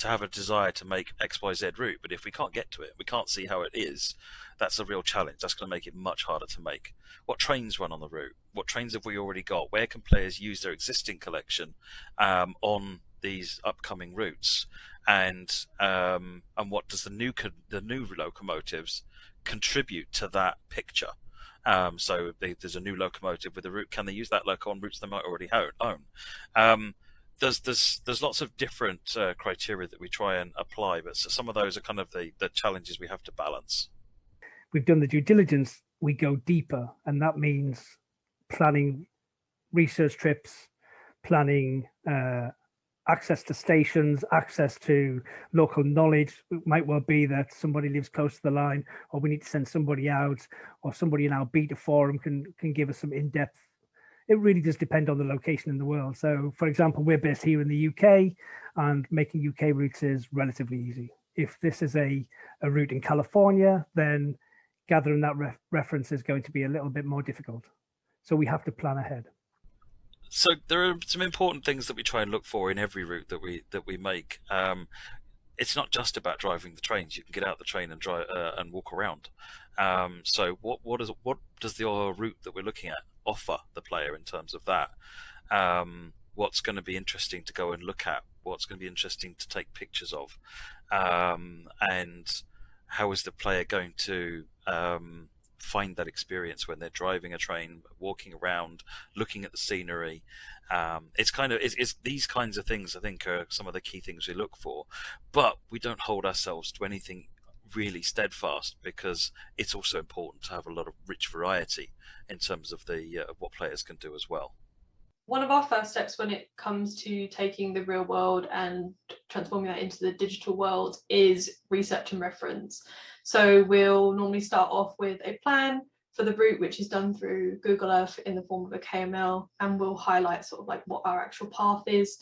have a desire to make XYZ route, but if we can't get to it, we can't see how it is, that's a real challenge. That's going to make it much harder to make. What trains run on the route? What trains have we already got? Where can players use their existing collection on these upcoming routes? And what does the new locomotives contribute to that picture? So there's a new locomotive with a route. Can they use that loco on routes they might already own? There's lots of different criteria that we try and apply, but some of those are kind of the challenges we have to balance.
We've done the due diligence, we go deeper, and that means planning research trips, planning access to stations, access to local knowledge. It might well be that somebody lives close to the line, or we need to send somebody out, or somebody in our beta forum can give us some in-depth. It really does depend on the location in the world. So, for example, we're based here in the UK, and making UK routes is relatively easy. If this is a route in California, then gathering that reference is going to be a little bit more difficult. So we have to plan ahead.
So there are some important things that we try and look for in every route that we make. It's not just about driving the trains. You can get out the train and drive and walk around. So what does the route that we're looking at offer the player in terms of that? what's going to be interesting to go and look at, what's going to be interesting to take pictures of, and how is the player going to find that experience when they're driving a train, walking around, looking at the scenery. It's these kinds of things I think are some of the key things we look for, but we don't hold ourselves to anything really steadfast, because it's also important to have a lot of rich variety in terms of the what players can do as well.
One of our first steps when it comes to taking the real world and transforming that into the digital world is research and reference. So we'll normally start off with a plan for the route, which is done through Google Earth in the form of a KML, and we'll highlight sort of like what our actual path is.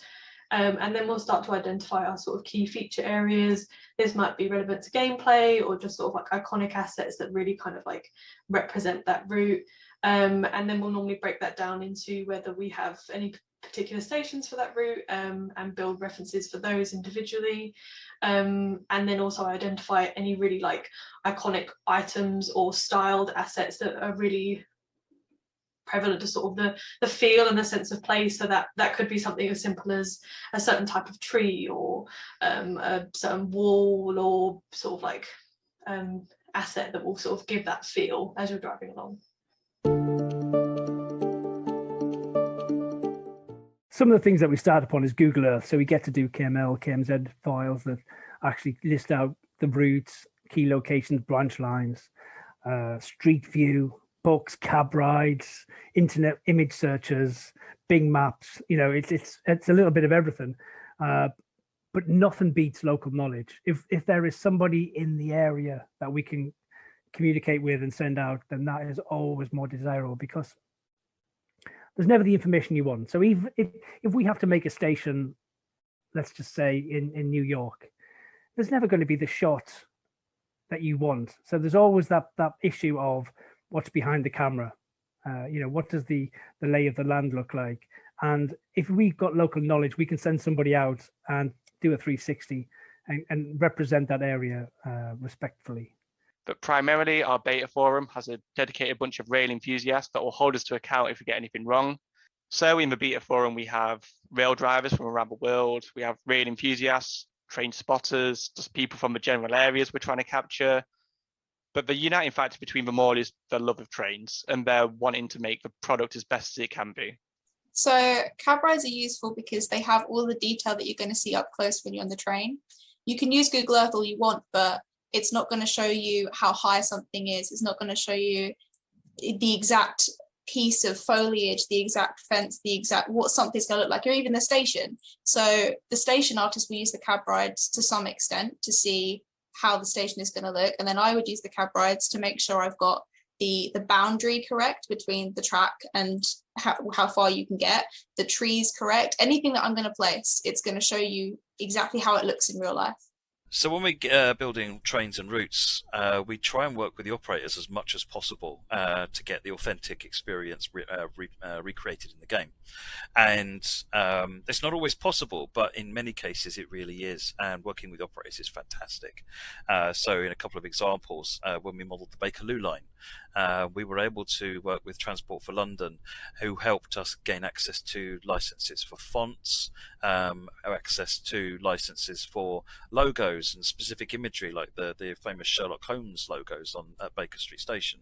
And then we'll start to identify our sort of key feature areas. This might be relevant to gameplay or just sort of like iconic assets that really kind of like represent that route. And then we'll normally break that down into whether we have any particular stations for that route, and build references for those individually. And then also identify any really like iconic items or styled assets that are really prevalent to sort of the feel and the sense of place. So that could be something as simple as a certain type of tree, or a certain wall, or sort of like asset that will sort of give that feel as you're driving along.
Some of the things that we start upon is Google Earth. So we get to do KML, KMZ files that actually list out the routes, key locations, branch lines, street view, books, cab rides, internet image searches, Bing Maps. You know, it's a little bit of everything, but nothing beats local knowledge. If there is somebody in the area that we can communicate with and send out, then that is always more desirable, because there's never the information you want. So if we have to make a station, let's just say in New York, there's never going to be the shot that you want. So there's always that issue of what's behind the camera. You know, what does the lay of the land look like? And if we've got local knowledge, we can send somebody out and do a 360 and represent that area respectfully.
But primarily, our beta forum has a dedicated bunch of rail enthusiasts that will hold us to account if we get anything wrong. So in the beta forum, we have rail drivers from around the world. We have rail enthusiasts, train spotters, just people from the general areas we're trying to capture. But the uniting factor between them all is the love of trains, and they're wanting to make the product as best as it can be.
So cab rides are useful because they have all the detail that you're going to see up close when you're on the train. You can use Google Earth all you want, but it's not going to show you how high something is. It's not going to show you the exact piece of foliage, the exact fence, the exact what something's going to look like, or even the station. So the station artist will use the cab rides to some extent to see how the station is going to look. And then I would use the cab rides to make sure I've got the boundary correct between the track and how far you can get, the trees correct, anything that I'm going to place, it's going to show you exactly how it looks in real life.
So when we're building trains and routes, we try and work with the operators as much as possible to get the authentic experience recreated in the game. And it's not always possible, but in many cases it really is. And working with operators is fantastic. So in a couple of examples, when we modelled the Bakerloo line, we were able to work with Transport for London, who helped us gain access to licenses for fonts, access to licenses for logos and specific imagery, like the famous Sherlock Holmes logos at Baker Street Station.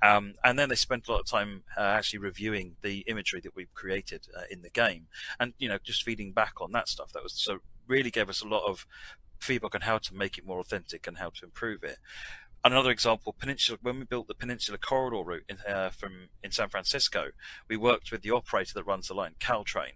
And then they spent a lot of time actually reviewing the imagery that we've created in the game, and just feeding back on that stuff. That was so really gave us a lot of feedback on how to make it more authentic and how to improve it. Another example, when we built the Peninsula Corridor route in San Francisco, we worked with the operator that runs the line, Caltrain.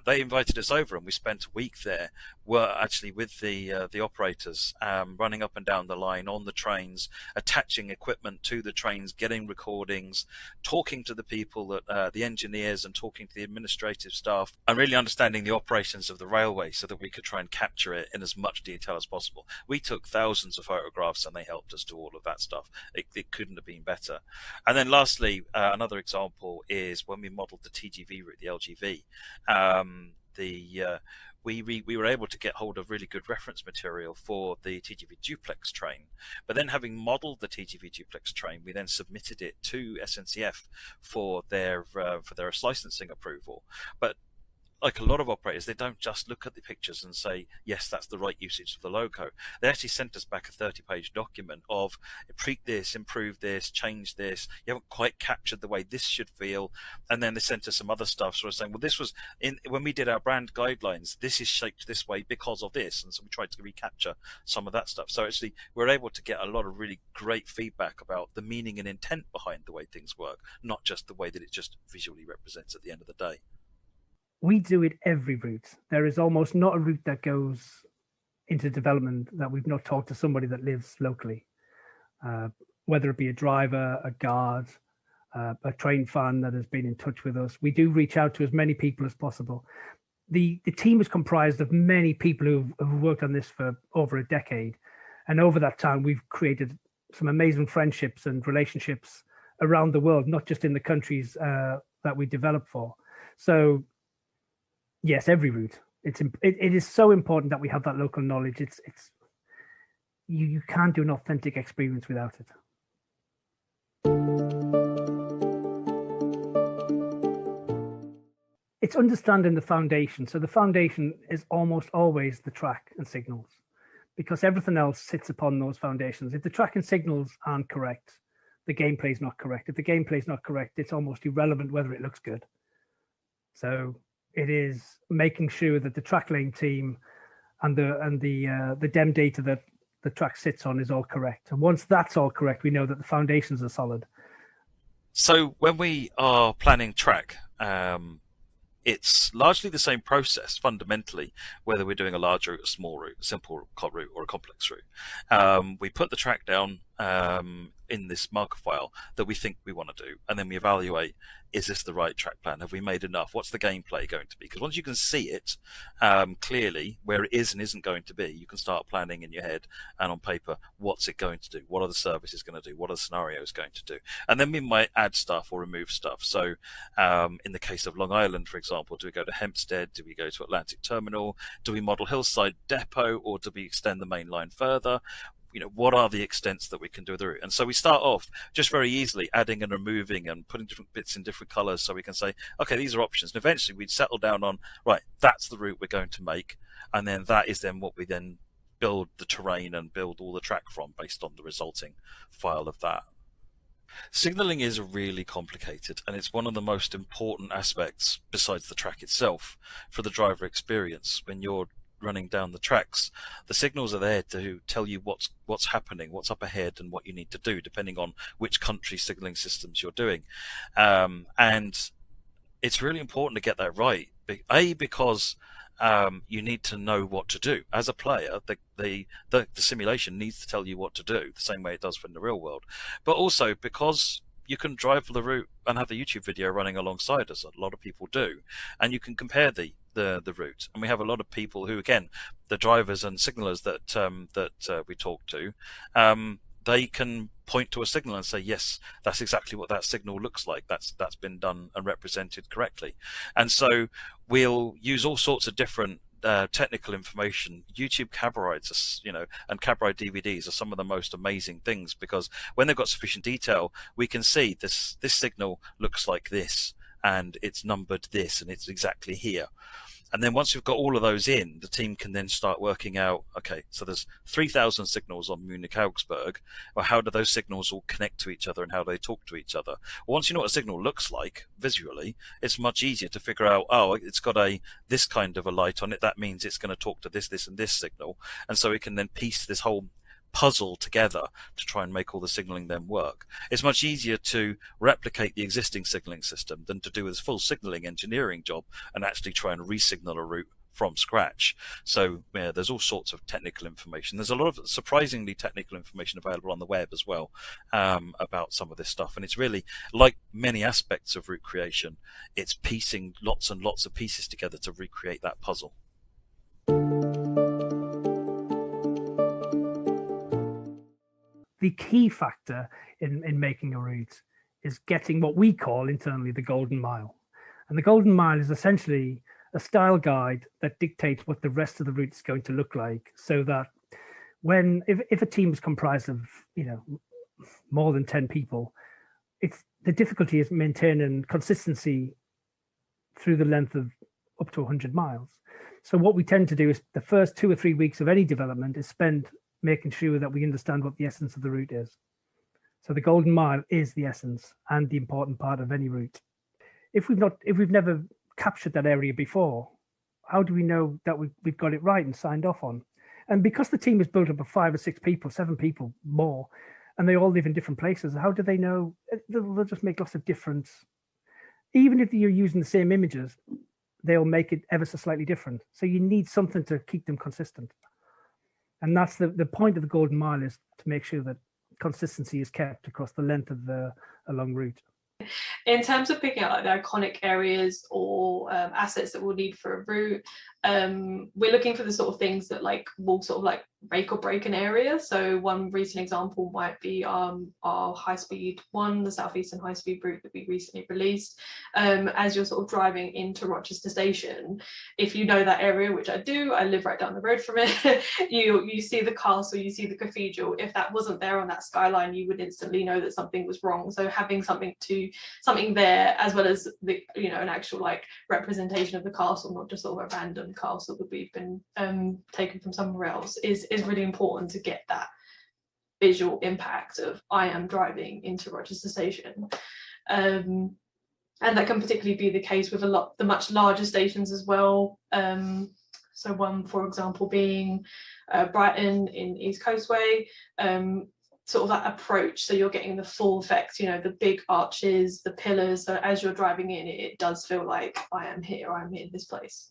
They invited us over, and we spent a week there, actually with the operators, running up and down the line on the trains, attaching equipment to the trains, getting recordings, talking to the people, the engineers, and talking to the administrative staff, and really understanding the operations of the railway so that we could try and capture it in as much detail as possible. We took thousands of photographs, and they helped us do all of that stuff. It couldn't have been better. And then lastly, another example is when we modeled the TGV route, the LGV. we were able to get hold of really good reference material for the TGV duplex train. But then, having modelled the TGV duplex train, we then submitted it to SNCF for their licensing approval. But like a lot of operators, they don't just look at the pictures and say, yes, that's the right usage of the logo. They actually sent us back a 30-page document of tweak this, improve this, change this. You haven't quite captured the way this should feel. And then they sent us some other stuff sort of saying, well, this was when we did our brand guidelines, this is shaped this way because of this. And so we tried to recapture some of that stuff. So actually, we're able to get a lot of really great feedback about the meaning and intent behind the way things work, not just the way that it just visually represents at the end of the day.
We do it every route. There is almost not a route that goes into development that we've not talked to somebody that lives locally, whether it be a driver, a guard, a train fan that has been in touch with us. We do reach out to as many people as possible. The team is comprised of many people who've worked on this for over a decade. And over that time, we've created some amazing friendships and relationships around the world, not just in the countries that we develop for. So yes, every route. It is so important that we have that local knowledge. You can't do an authentic experience without it. It's understanding the foundation. So the foundation is almost always the track and signals, because everything else sits upon those foundations. If the track and signals aren't correct, the gameplay is not correct. If the gameplay is not correct, it's almost irrelevant whether it looks good. So it is making sure that the track lane team and the DEM data that the track sits on is all correct. And once that's all correct, we know that the foundations are solid.
So when we are planning track, it's largely the same process fundamentally, whether we're doing a large route, a small route, a simple route, or a complex route. We put the track down in this marker file that we think we want to do, and then we evaluate, is this the right track plan? Have we made enough? What's the gameplay going to be? Because once you can see it clearly where it is and isn't going to be, you can start planning in your head and on paper, what's it going to do? What are the services going to do? What are the scenarios going to do? And then we might add stuff or remove stuff. So in the case of Long Island, for example, do we go to Hempstead? Do we go to Atlantic Terminal? Do we model Hillside Depot, or do we extend the main line further? You know, what are the extents that we can do with the route? And so we start off just very easily adding and removing and putting different bits in different colors, so we can say, okay, these are options. And eventually we'd settle down on, right, that's the route we're going to make. And then that is then what we then build the terrain and build all the track from, based on the resulting file of that. Signaling is really complicated, and it's one of the most important aspects, besides the track itself, for the driver experience. When you're running down the tracks, the signals are there to tell you what's happening, what's up ahead, and what you need to do, depending on which country's signaling systems you're doing. And it's really important to get that right. Because you need to know what to do as a player. The simulation needs to tell you what to do, the same way it does in the real world. But also because you can drive the route and have the YouTube video running alongside us. A lot of people do, and you can compare the route. And we have a lot of people who, again, the drivers and signalers that we talk to, they can point to a signal and say, yes, that's exactly what that signal looks like. That's been done and represented correctly. And so we'll use all sorts of different technical information. YouTube cab rides, and cab ride DVDs are some of the most amazing things, because when they've got sufficient detail, we can see this signal looks like this, and it's numbered this, and it's exactly here. And then once we've got all of those in, the team can then start working out, okay, so there's 3,000 signals on Munich-Augsburg. Well, how do those signals all connect to each other, and how do they talk to each other? Well, once you know what a signal looks like visually, it's much easier to figure out, oh, it's got this kind of a light on it. That means it's going to talk to this, and this signal. And so we can then piece this whole puzzle together to try and make all the signaling then work. It's much easier to replicate the existing signaling system than to do this full signaling engineering job and actually try and re-signal a route from scratch. So yeah, there's all sorts of technical information. There's a lot of surprisingly technical information available on the web as well about some of this stuff. And it's really, like many aspects of route creation, it's piecing lots and lots of pieces together to recreate that puzzle.
The key factor in making a route is getting what we call internally the golden mile. And the golden mile is essentially a style guide that dictates what the rest of the route is going to look like, so that if a team is comprised of more than 10 people, the difficulty is maintaining consistency through the length of up to 100 miles. So what we tend to do is the first 2 or 3 weeks of any development is spent making sure that we understand what the essence of the route is. So the Golden Mile is the essence and the important part of any route. If we've never captured that area before, how do we know that we've got it right and signed off on? And because the team is built up of 5 or 6 people, 7 people more, and they all live in different places, how do they know? They'll just make lots of difference. Even if you're using the same images, they'll make it ever so slightly different. So you need something to keep them consistent. And that's the point of the Golden Mile, is to make sure that consistency is kept across the length of a long route.
In terms of picking out like the iconic areas or assets that we'll need for a route, we're looking for the sort of things that like will sort of like make or break an area. So one recent example might be our high speed one, the southeastern high speed route that we recently released. As you're sort of driving into Rochester Station, if you know that area, which I do, I live right down the road from it, you see the castle, you see the cathedral. If that wasn't there on that skyline, you would instantly know that something was wrong. So having something there, as well as the an actual like representation of the castle, not just sort of a random castle that we've been taken from somewhere else, is really important to get that visual impact of I am driving into Rochester Station. And that can particularly be the case with the much larger stations as well. So one, for example, being Brighton in East Coastway, sort of that approach, so you're getting the full effect, the big arches, the pillars, so as you're driving in, it does feel like I'm in this place.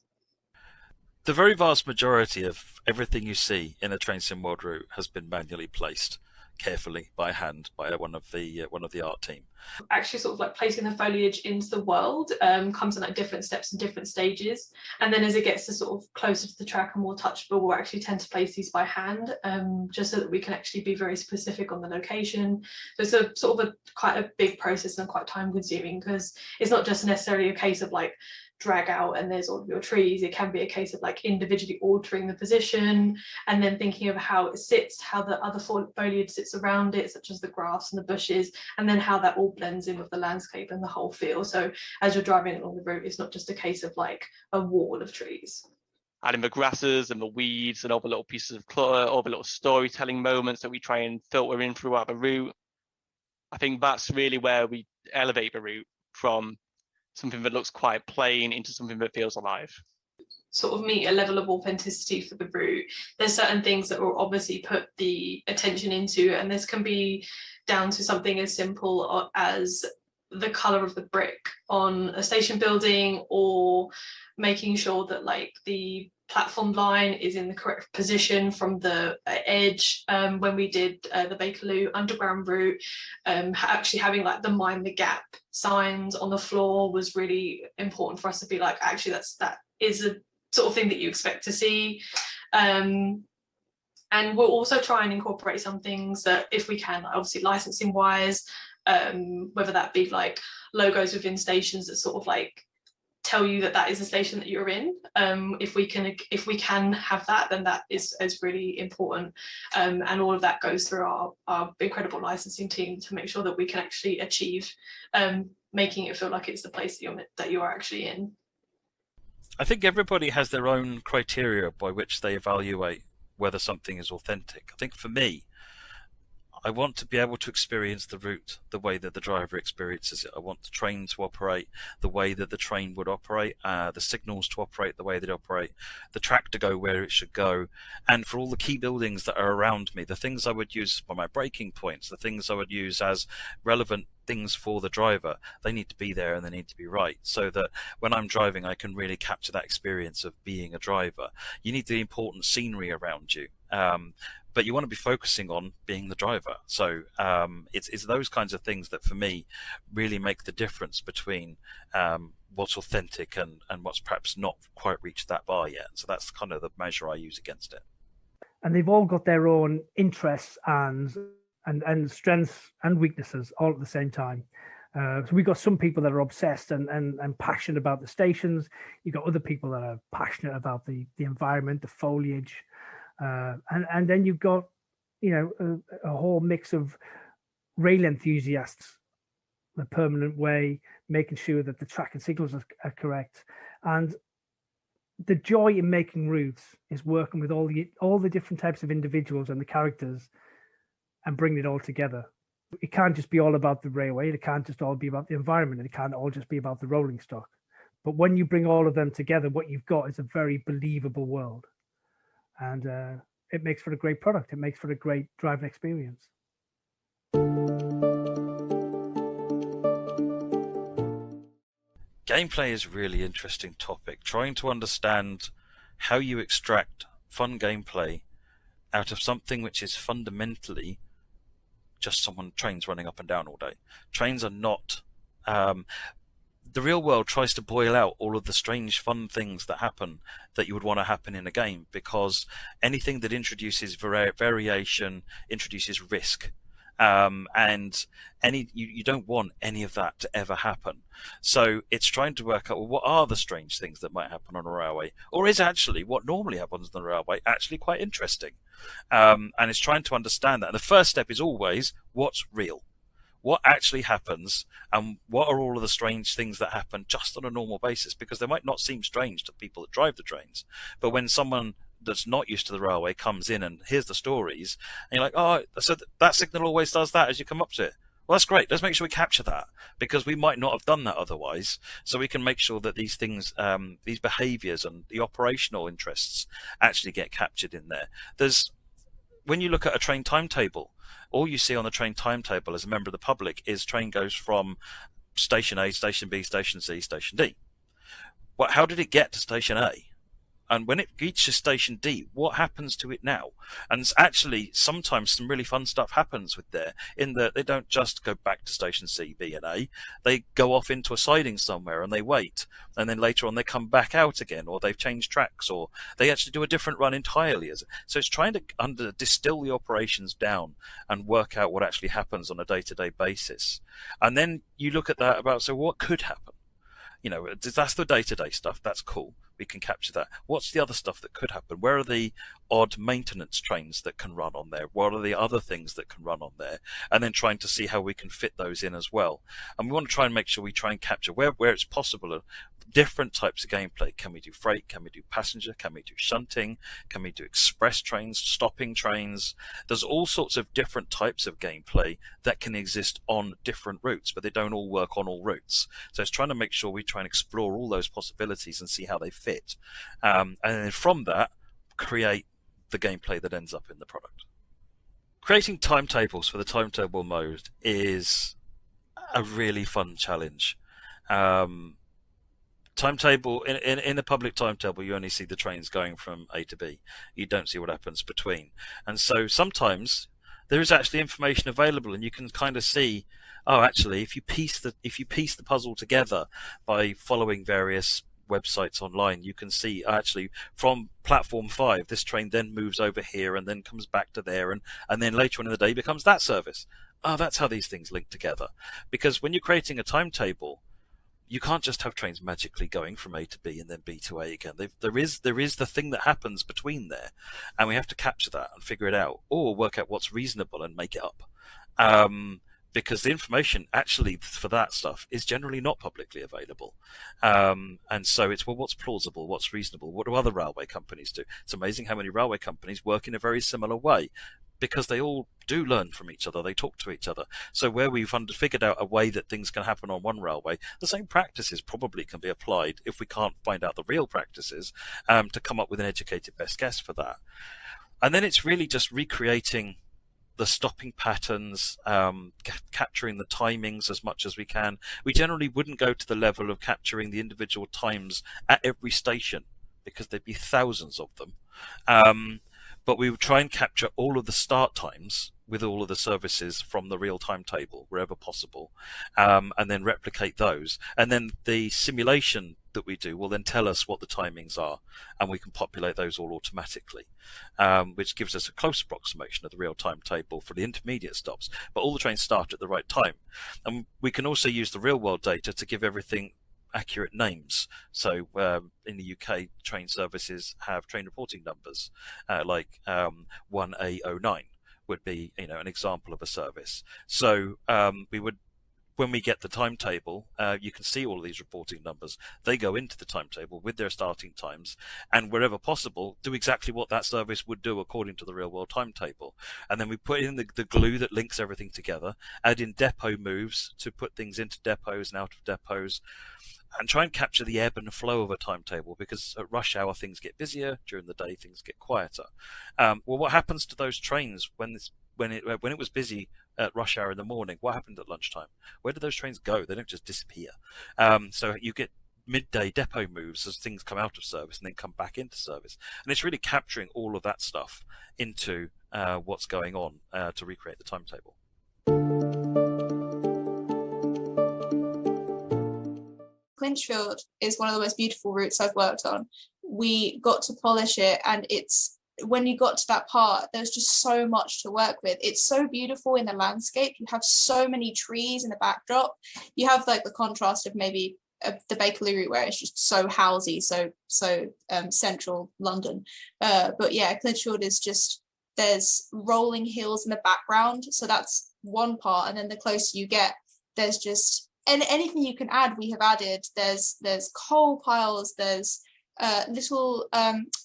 The very vast majority of everything you see in a train sim world route has been manually placed carefully by hand by one of the art team.
Actually sort of like placing the foliage into the world comes in like different steps and different stages, and then as it gets to sort of closer to the track and more touchable, we'll actually tend to place these by hand, just so that we can actually be very specific on the location. So it's a sort of quite a big process and quite time consuming, because it's not just necessarily a case of like drag out and there's all of your trees. It can be a case of like individually altering the position and then thinking of how it sits, how the other foliage sits around it, such as the grass and the bushes, and then how that all blends in with the landscape and the whole feel. So as you're driving along the route, it's not just a case of like a wall of trees.
Adding the grasses and the weeds and all the little pieces of clutter, all the little storytelling moments that we try and filter in throughout the route. I think that's really where we elevate the route from something that looks quite plain into something that feels alive.
Sort of meet a level of authenticity for the route. There's certain things that will obviously put the attention into, and this can be down to something as simple as the color of the brick on a station building, or making sure that like the platform line is in the correct position from the edge. When we did the Bakerloo underground route, actually having like the mind the gap signs on the floor was really important for us to be like, actually that is a sort of thing that you expect to see. And we'll also try and incorporate some things that, if we can, obviously licensing wise, whether that be like logos within stations that sort of like tell you that is the station that you're in. If we can have that, then that is really important, and all of that goes through our incredible licensing team to make sure that we can actually achieve making it feel like it's the place that you're actually in.
I think everybody has their own criteria by which they evaluate whether something is authentic. I think for me, I want to be able to experience the route the way that the driver experiences it. I want the train to operate the way that the train would operate, the signals to operate the way they operate, the track to go where it should go, and for all the key buildings that are around me, the things I would use for my braking points, the things I would use as relevant things for the driver, they need to be there and they need to be right, so that when I'm driving I can really capture that experience of being a driver. You need the important scenery around you, but you want to be focusing on being the driver. So it's those kinds of things that for me really make the difference between what's authentic and what's perhaps not quite reached that bar yet. So that's kind of the measure I use against it.
And they've all got their own interests and strengths and weaknesses all at the same time. So we've got some people that are obsessed and passionate about the stations. You've got other people that are passionate about the environment, the foliage, and then you've got, you know, a whole mix of rail enthusiasts, the permanent way, making sure that the track and signals are correct. And the joy in making routes is working with all the different types of individuals and the characters and bringing it all together. It can't just be all about the railway. It can't just all be about the environment. It can't all just be about the rolling stock. But when you bring all of them together, what you've got is a very believable world. And it makes for a great product. It makes for a great driving experience.
Gameplay is a really interesting topic. Trying to understand how you extract fun gameplay out of something which is fundamentally just trains running up and down all day. Trains are not... the real world tries to boil out all of the strange fun things that happen that you would want to happen in a game, because anything that introduces variation introduces risk. And you don't want any of that to ever happen. So it's trying to work out, well, what are the strange things that might happen on a railway, or is actually what normally happens on the railway actually quite interesting? And it's trying to understand that. And the first step is always, what's real? What actually happens, and what are all of the strange things that happen just on a normal basis? Because they might not seem strange to people that drive the trains, but when someone that's not used to the railway comes in and hears the stories, and you're like, oh, so that signal always does that as you come up to it. Well, that's great. Let's make sure we capture that, because we might not have done that otherwise. So we can make sure that these things, these behaviours and the operational interests actually get captured in there. When you look at a train timetable, all you see on the train timetable as a member of the public is train goes from station A, station B, station C, station D. Well, how did it get to station A? And when it reaches station D, what happens to it now? And actually, sometimes some really fun stuff happens with there, in that they don't just go back to station C, B, and A. They go off into a siding somewhere and they wait. And then later on, they come back out again, or they've changed tracks, or they actually do a different run entirely. So it's trying to distill the operations down and work out what actually happens on a day-to-day basis. And then you look at that about, so what could happen? You know, that's the day-to-day stuff. That's cool. We can capture that. What's the other stuff that could happen? Where are the odd maintenance trains that can run on there? What are the other things that can run on there? And then trying to see how we can fit those in as well. And we want to try and make sure we try and capture where it's possible different types of gameplay. Can we do freight? Can we do passenger? Can we do shunting? Can we do express trains, stopping trains? There's all sorts of different types of gameplay that can exist on different routes, but they don't all work on all routes. So it's trying to make sure we try and explore all those possibilities and see how they fit. And then from that, create the gameplay that ends up in the product. Creating timetables for the timetable mode is a really fun challenge. Timetable in a public timetable, you only see the trains going from A to B. You don't see what happens between, and so sometimes there is actually information available, and you can kind of see, oh, actually, if you piece the puzzle together by following various websites online, you can see actually from platform 5 this train then moves over here and then comes back to there, and then later on in the day becomes that service. Oh, that's how these things link together. Because when you're creating a timetable, you can't just have trains magically going from A to B and then B to A again. There is the thing that happens between there, and we have to capture that and figure it out, or work out what's reasonable and make it up. Because the information actually for that stuff is generally not publicly available. And so it's, well, what's plausible, what's reasonable, what do other railway companies do? It's amazing how many railway companies work in a very similar way, because they all do learn from each other, they talk to each other. So where we've figured out a way that things can happen on one railway, the same practices probably can be applied, if we can't find out the real practices, to come up with an educated best guess for that. And then it's really just recreating the stopping patterns, capturing the timings as much as we can. We generally wouldn't go to the level of capturing the individual times at every station, because there'd be thousands of them. But we would try and capture all of the start times with all of the services from the real timetable wherever possible, and then replicate those. And then the simulation that we do will then tell us what the timings are, and we can populate those all automatically, which gives us a close approximation of the real timetable for the intermediate stops. But all the trains start at the right time. And we can also use the real world data to give everything accurate names. So in the UK, train services have train reporting numbers, like 1A09 would be, an example of a service. So when we get the timetable, you can see all of these reporting numbers. They go into the timetable with their starting times, and wherever possible, do exactly what that service would do according to the real-world timetable. And then we put in the glue that links everything together, add in depot moves to put things into depots and out of depots, and try and capture the ebb and flow of a timetable, because at rush hour things get busier, during the day things get quieter. Well, what happens to those trains when it was busy at rush hour in the morning? What happened at lunchtime? Where do those trains go? They don't just disappear. So you get midday depot moves as things come out of service and then come back into service. And it's really capturing all of that stuff into what's going on to recreate the timetable.
Clinchfield is one of the most beautiful routes I've worked on. We got to polish it, and when you got to that part, there's just so much to work with. It's so beautiful in the landscape. You have so many trees in the backdrop. You have like the contrast of maybe the Bakerloo route, where it's just so housey, so central London. But yeah, Clinchfield is just, there's rolling hills in the background. So that's one part. And then the closer you get, there's just, and anything you can add, we have added. There's coal piles, there's little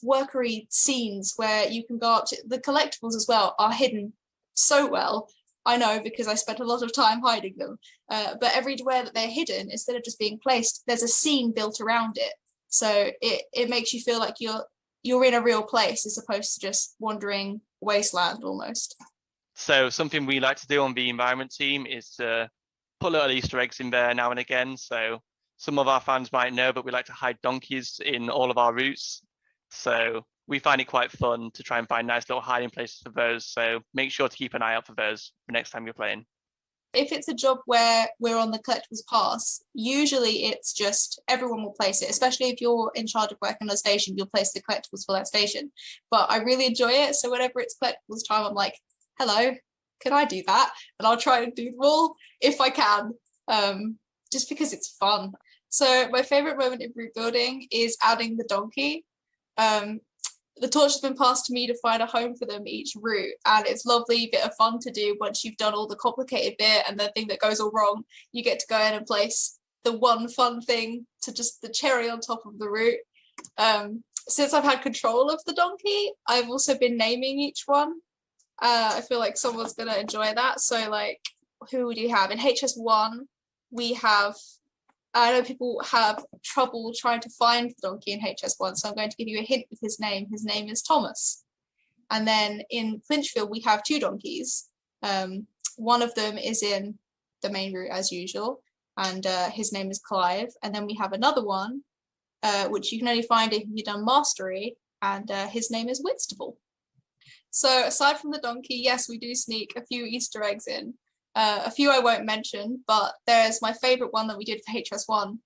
workery scenes where you can go up to. The collectibles as well are hidden so well. I know, because I spent a lot of time hiding them. But everywhere that they're hidden, instead of just being placed, there's a scene built around it. So it makes you feel like you're in a real place, as opposed to just wandering wasteland almost.
So something we like to do on the environment team is to put little Easter eggs in there now and again. So some of our fans might know, but we like to hide donkeys in all of our routes. So we find it quite fun to try and find nice little hiding places for those. So make sure to keep an eye out for those the next time you're playing.
If it's a job where we're on the collectibles pass, usually it's just everyone will place it, especially if you're in charge of working on a station, you'll place the collectibles for that station. But I really enjoy it. So whenever it's collectibles time, I'm like, hello, can I do that? And I'll try and do them all if I can, just because it's fun. So my favorite moment in route building is adding the donkey. The torch has been passed to me to find a home for them each route, and it's lovely bit of fun to do. Once you've done all the complicated bit and the thing that goes all wrong, you get to go in and place the one fun thing to just the cherry on top of the route. Since I've had control of the donkey, I've also been naming each one. I feel like someone's gonna enjoy that. So like, who do you have? In HS1, we have, I know people have trouble trying to find the donkey in HS1, so I'm going to give you a hint with his name. His name is Thomas. And then in Clinchfield, we have two donkeys. One of them is in the main route as usual, and his name is Clive. And then we have another one, which you can only find if you've done Mastery, and his name is Whitstable. So aside from the donkey, yes, we do sneak a few Easter eggs in. A few I won't mention, but there's my favorite one that we did for HS1.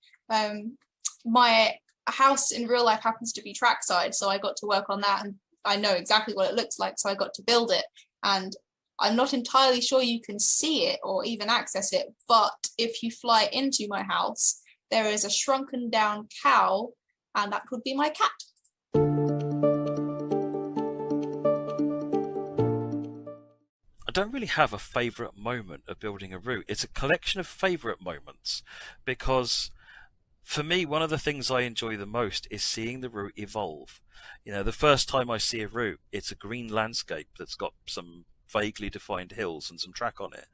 My house in real life happens to be trackside, so I got to work on that, and I know exactly what it looks like, so I got to build it. And I'm not entirely sure you can see it or even access it, but if you fly into my house, there is a shrunken down cow, and that could be my cat.
I don't really have a favourite moment of building a route. It's a collection of favourite moments, because for me, one of the things I enjoy the most is seeing the route evolve. The first time I see a route, it's a green landscape that's got some vaguely defined hills and some track on it.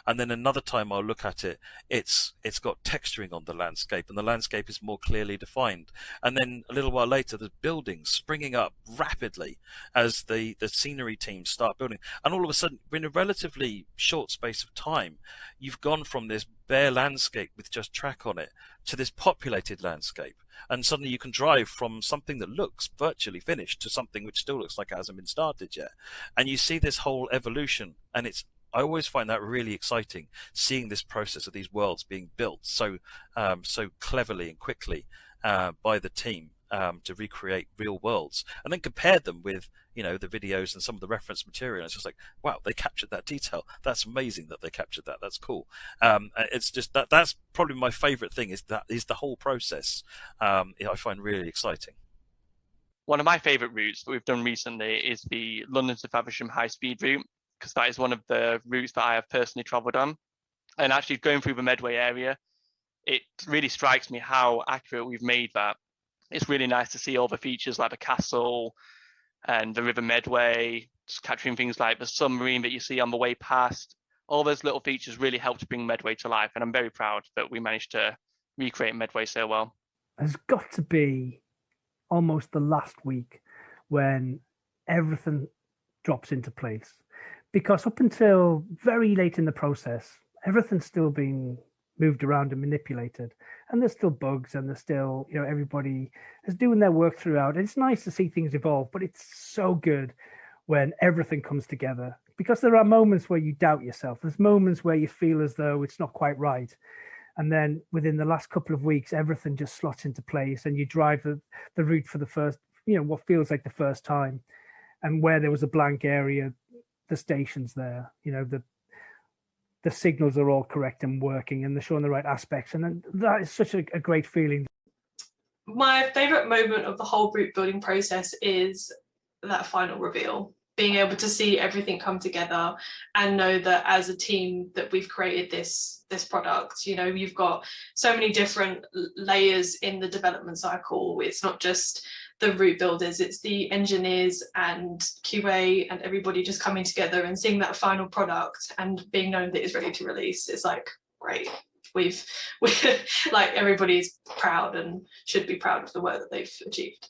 And then another time I'll look at it, it's got texturing on the landscape, and the landscape is more clearly defined. And then a little while later, the buildings springing up rapidly as the scenery teams start building. And all of a sudden, in a relatively short space of time, you've gone from this bare landscape with just track on it to this populated landscape. And suddenly you can drive from something that looks virtually finished to something which still looks like it hasn't been started yet. And you see this whole evolution, and I always find that really exciting, seeing this process of these worlds being built so cleverly and quickly. by the team to recreate real worlds, and then compared them with the videos and some of the reference material. And it's just like, wow, they captured that detail. That's amazing that they captured that. That's cool. It's just that's probably my favorite thing is the whole process. I find really exciting.
One of my favorite routes that we've done recently is the London to Faversham high-speed route, because that is one of the routes that I have personally travelled on. And actually going through the Medway area, it really strikes me how accurate we've made that. It's really nice to see all the features like the castle and the River Medway, just capturing things like the submarine that you see on the way past. All those little features really help to bring Medway to life, and I'm very proud that we managed to recreate Medway so well.
There's got to be almost the last week when everything drops into place, because up until very late in the process, everything's still being moved around and manipulated, and there's still bugs, and there's still, everybody is doing their work throughout. It's nice to see things evolve, but it's so good when everything comes together, because there are moments where you doubt yourself. There's moments where you feel as though it's not quite right. And then within the last couple of weeks, everything just slots into place, and you drive the route for the first, what feels like the first time. And where there was a blank area, the station's there, the signals are all correct and working, and they're showing the right aspects. And then that is such a great feeling.
My favourite moment of the whole route building process is that final reveal. Being able to see everything come together and know that as a team that we've created this product. You've got so many different layers in the development cycle. It's not just the route builders, it's the engineers and QA and everybody just coming together and seeing that final product and being known that it's ready to release. It's like, great. We're like, everybody's proud and should be proud of the work that they've achieved.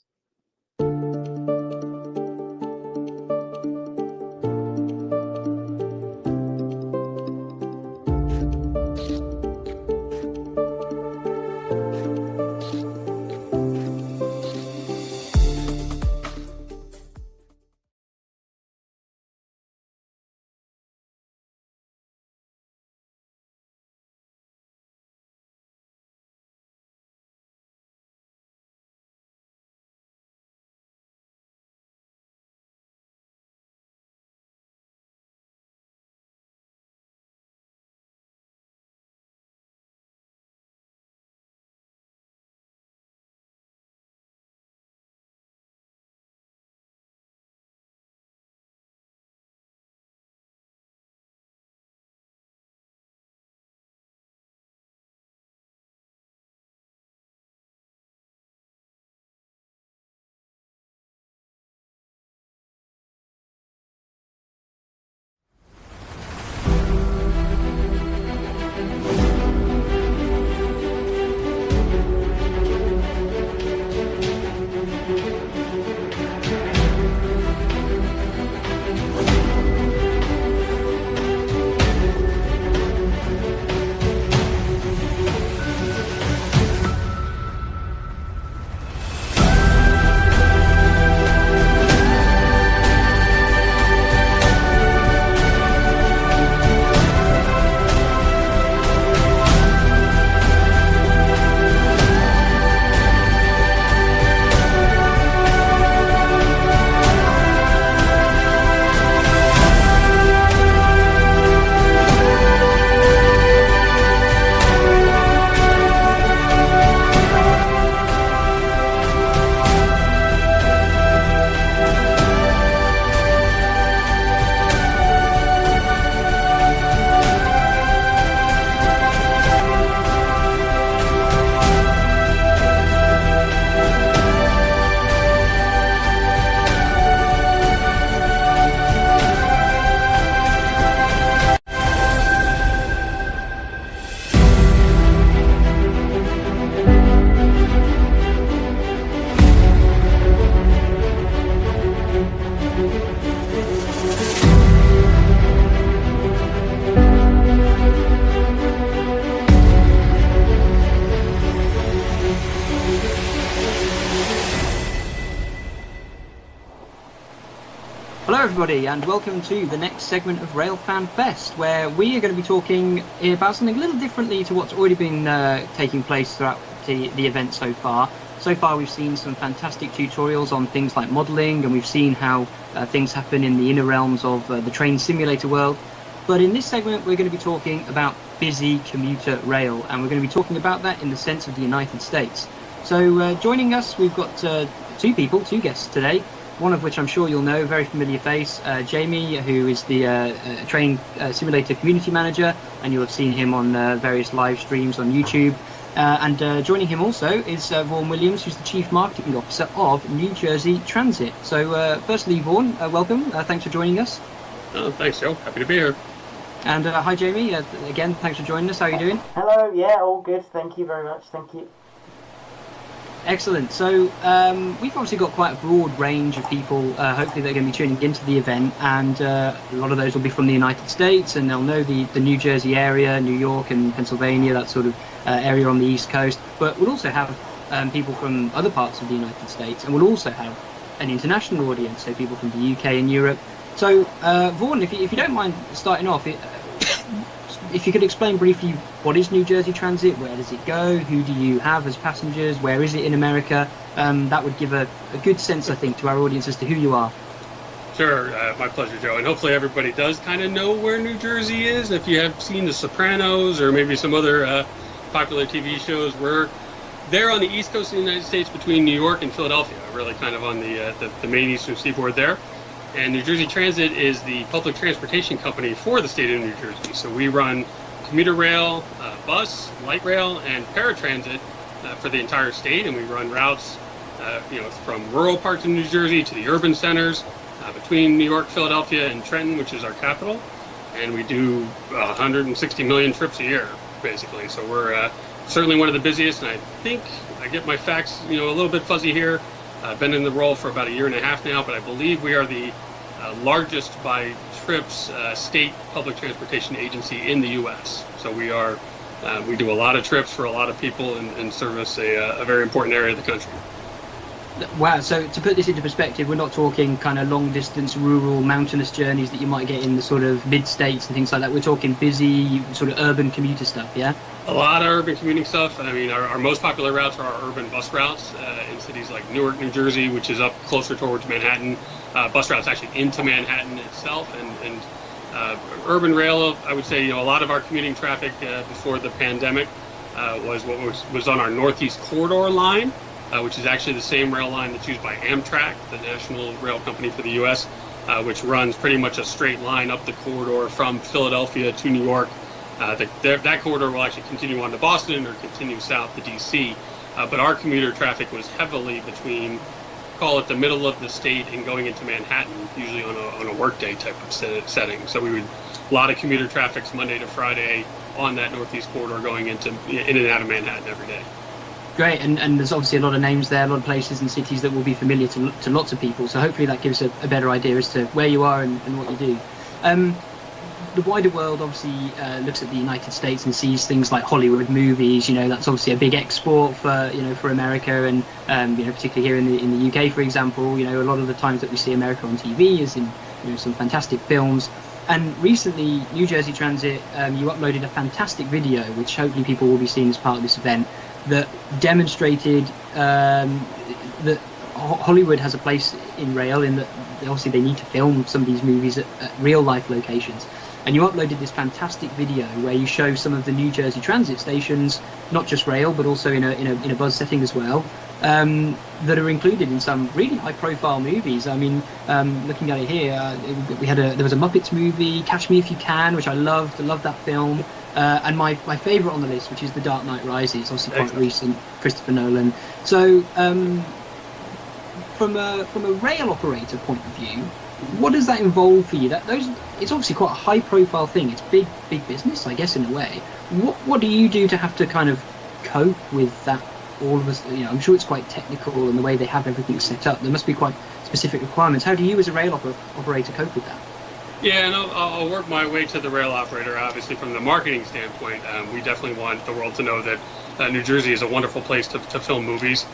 Hello everybody and welcome to the next segment of Railfan Fest, where we are going to be talking about something a little differently to what's already been taking place throughout the event so far. So far, we've seen some fantastic tutorials on things like modelling, and we've seen how things happen in the inner realms of the train simulator world. But in this segment, we're going to be talking about busy commuter rail, and we're going to be talking about that in the sense of the United States. So joining us, we've got two guests today, one of which I'm sure you'll know, very familiar face, Jamie, who is the train simulator community manager, and you'll have seen him on various live streams on YouTube. And joining him also is Vaughan Williams, who's the Chief Marketing Officer of New Jersey Transit. So firstly, Vaughan, welcome. Thanks for joining us.
Oh, thanks, Joe. Happy to be here.
And hi, Jamie. Again, thanks for joining us. How are you doing?
Hello. Yeah, all good. Thank you very much. Thank you.
Excellent. So we've obviously got quite a broad range of people, hopefully they're going to be tuning into the event, and a lot of those will be from the United States, and they'll know the New Jersey area, New York and Pennsylvania, that sort of area on the East Coast. But we'll also have people from other parts of the United States, and we'll also have an international audience, so people from the UK and Europe. So Vaughan, if you don't mind starting off, if you could explain briefly, what is New Jersey Transit, where does it go, who do you have as passengers, where is it in America? That would give a good sense, I think, to our audience as to who you are.
Sure, my pleasure, Joe. And hopefully everybody does kind of know where New Jersey is. If you have seen The Sopranos or maybe some other popular TV shows, we're there on the east coast of the United States between New York and Philadelphia, really kind of on the main eastern seaboard there. And New Jersey Transit is the public transportation company for the state of New Jersey. So we run commuter rail, bus, light rail, and paratransit for the entire state. And we run routes, from rural parts of New Jersey to the urban centers, between New York, Philadelphia, and Trenton, which is our capital. And we do 160 million trips a year, basically. So we're certainly one of the busiest. And I think I get my facts, a little bit fuzzy here. I've been in the role for about a year and a half now, but I believe we are the largest by trips state public transportation agency in the U.S. So we do a lot of trips for a lot of people and service a very important area of the country.
Wow, so to put this into perspective, we're not talking kind of long distance, rural, mountainous journeys that you might get in the sort of mid-states and things like that. We're talking busy, sort of urban commuter stuff, yeah?
A lot of urban commuting stuff. I mean, our most popular routes are our urban bus routes in cities like Newark, New Jersey, which is up closer towards Manhattan. Bus routes actually into Manhattan itself, and urban rail, I would say, a lot of our commuting traffic before the pandemic was on our Northeast Corridor line, which is actually the same rail line that's used by Amtrak, the national rail company for the U.S., which runs pretty much a straight line up the corridor from Philadelphia to New York. That corridor will actually continue on to Boston or continue south to D.C. But our commuter traffic was heavily between, call it the middle of the state and going into Manhattan, usually on a workday type of setting. So a lot of commuter traffic's Monday to Friday on that Northeast corridor going in and out of Manhattan every day.
Great, and there's obviously a lot of names there, a lot of places and cities that will be familiar to lots of people, so hopefully that gives a better idea as to where you are and what you do. The wider world obviously looks at the United States and sees things like Hollywood movies. That's obviously a big export for America, and particularly here in the UK, for example. A lot of the times that we see America on TV is in some fantastic films. And recently, New Jersey Transit, you uploaded a fantastic video, which hopefully people will be seeing as part of this event, that demonstrated that Hollywood has a place in rail, in that obviously they need to film some of these movies at real life locations. And you uploaded this fantastic video where you show some of the New Jersey Transit stations, not just rail, but also in a bus setting as well, that are included in some really high profile movies. I mean, looking at it here, there was a Muppets movie, Catch Me If You Can, which I loved that film. And my favourite on the list, which is The Dark Knight Rises, obviously quite recent, Christopher Nolan. So, from a rail operator point of view, what does that involve for you? It's obviously quite a high-profile thing. It's big business, I guess, in a way. What do you do to have to kind of cope with that? All of us, I'm sure it's quite technical, and the way they have everything set up, there must be quite specific requirements. How do you, as a rail operator, cope with that?
Yeah, and I'll work my way to the rail operator. Obviously, from the marketing standpoint, we definitely want the world to know that New Jersey is a wonderful place to film movies.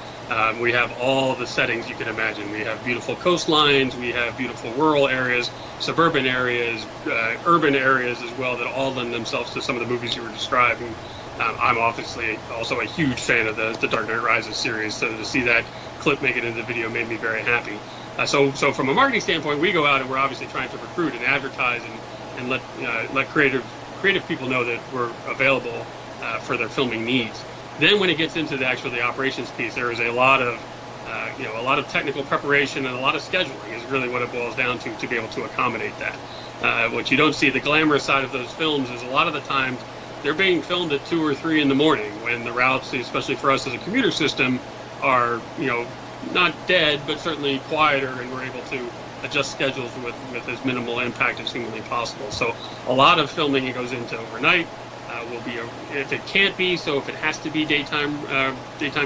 We have all the settings you can imagine. We have beautiful coastlines, we have beautiful rural areas, suburban areas, urban areas as well, that all lend themselves to some of the movies you were describing. I'm obviously also a huge fan of the Dark Knight Rises series, so to see that clip make it into the video made me very happy. So from a marketing standpoint, we go out and we're obviously trying to recruit and advertise and let creative people know that we're available for their filming needs. Then when it gets into the operations piece, there is a lot of technical preparation and a lot of scheduling is really what it boils down to be able to accommodate that. What you don't see, the glamorous side of those films, is a lot of the times they're being filmed at 2 or 3 in the morning when the routes, especially for us as a commuter system, are not dead, but certainly quieter, and we're able to adjust schedules with as minimal impact as humanly possible. So a lot of filming goes into overnight. Will be if it can't be, so if it has to be daytime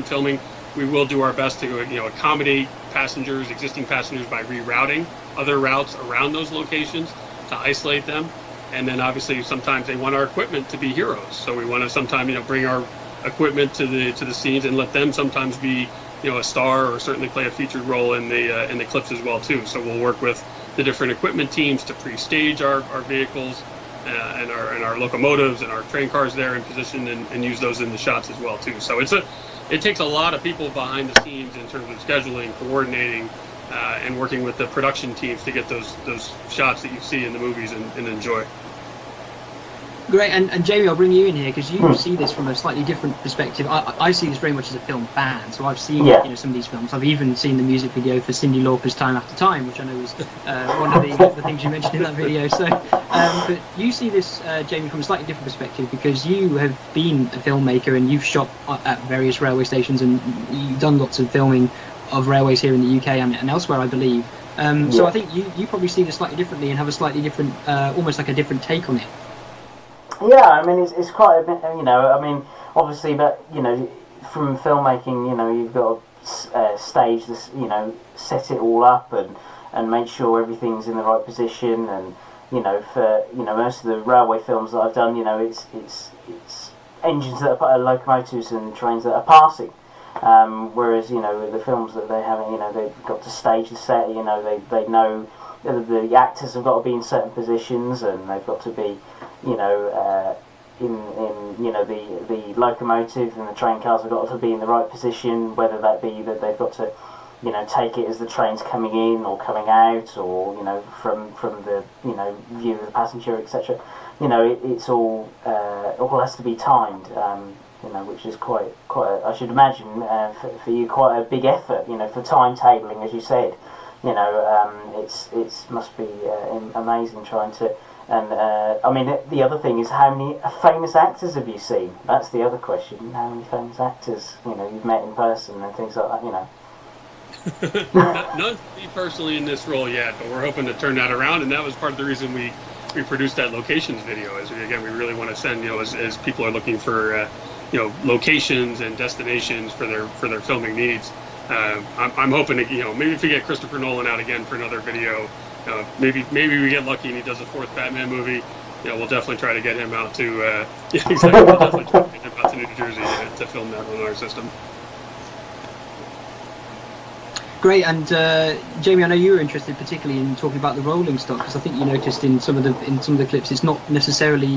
filming, we will do our best to accommodate existing passengers by rerouting other routes around those locations to isolate them. And then obviously sometimes they want our equipment to be heroes, so we want to sometimes bring our equipment to the scenes and let them sometimes be a star, or certainly play a featured role in the clips as well too. So we'll work with the different equipment teams to pre-stage our vehicles and our locomotives and our train cars there in position, and use those in the shots as well too. So it takes a lot of people behind the scenes in terms of scheduling, coordinating, and working with the production teams to get those shots that you see in the movies and enjoy.
Great, and Jamie, I'll bring you in here because you see this from a slightly different perspective. I see this very much as a film fan, so I've seen some of these films. I've even seen the music video for Cyndi Lauper's "Time After Time," which I know was one of the things you mentioned in that video. So, but you see this, Jamie, from a slightly different perspective because you have been a filmmaker and you've shot at various railway stations and you've done lots of filming of railways here in the UK and elsewhere, I believe. So I think you probably see this slightly differently and have a slightly different, almost like a different take on it.
Yeah, I mean, it's quite a bit, I mean, obviously, but, from filmmaking, you've got to stage this, set it all up and make sure everything's in the right position. And, for, most of the railway films that I've done, it's engines that are locomotives and trains that are passing. Whereas, the films that they have, they've got to stage the set, they know the actors have got to be in certain positions and they've got to be, in the locomotive and the train cars have got to be in the right position, whether that be that they've got to, take it as the train's coming in or coming out, or, from the, view of the passenger, etc. It's all has to be timed, which is quite I should imagine, for you, quite a big effort, for timetabling, as you said. It's must be amazing trying to. And I mean, the other thing is, how many famous actors have you seen? That's the other question. How many famous actors you've met in person and things like that?
None for me personally in this role yet, but we're hoping to turn that around, and that was part of the reason we produced that locations video. As we really want to send, as people are looking for locations and destinations for their filming needs. I'm hoping to maybe if we get Christopher Nolan out again for another video. Maybe we get lucky and he does a 4th Batman movie. We'll definitely try to get him out to. Exactly. We'll definitely try to get him out to New Jersey to film that on our system.
Great, and Jamie, I know you were interested particularly in talking about the rolling stock, because I think you noticed in some of the clips it's not necessarily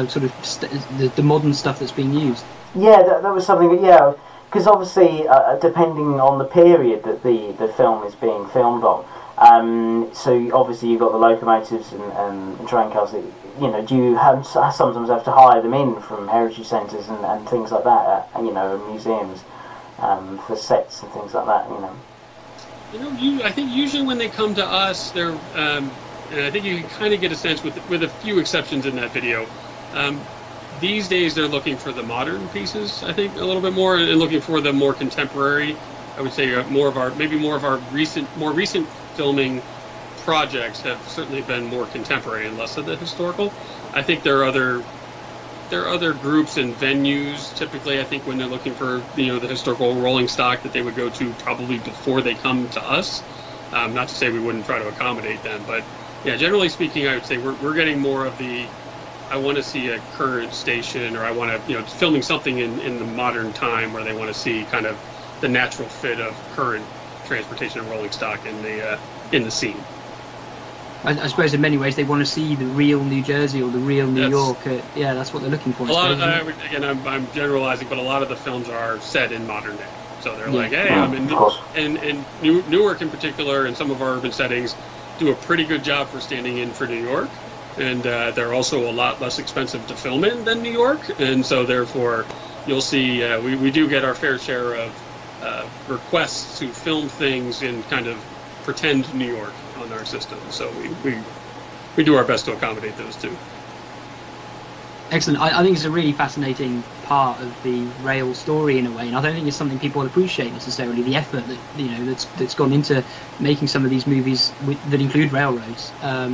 sort of the modern stuff that's being used.
Yeah, that was something that because obviously depending on the period that the film is being filmed on. So obviously you've got the locomotives and train cars that, do you sometimes have to hire them in from heritage centres and things like that, and museums for sets and things like that,
I think usually when they come to us, they're, and I think you can kind of get a sense with a few exceptions in that video. These days they're looking for the modern pieces, I think, a little bit more, and looking for the more contemporary. I would say more of our more recent filming projects have certainly been more contemporary and less of the historical. I think there are other groups and venues typically, I think, when they're looking for the historical rolling stock that they would go to probably before they come to us. Not to say we wouldn't try to accommodate them, but yeah, generally speaking, I would say we're getting more of the I want to see a current station, or I want to filming something in the modern time where they want to see kind of the natural fit of current transportation and rolling stock in the scene.
I suppose in many ways they want to see the real New Jersey or the real New York. Yeah, that's what they're looking for.
A lot of, again, I'm generalizing, but a lot of the films are set in modern day. So they're like, hey, I'm in Newark in particular, and some of our urban settings do a pretty good job for standing in for New York. And they're also a lot less expensive to film in than New York. And so therefore, you'll see we do get our fair share of requests to film things in kind of pretend New York on our system. So we do our best to accommodate those too.
Excellent. I think it's a really fascinating part of the rail story in a way, and I don't think it's something people appreciate necessarily, the effort that that's gone into making some of these movies that include railroads. I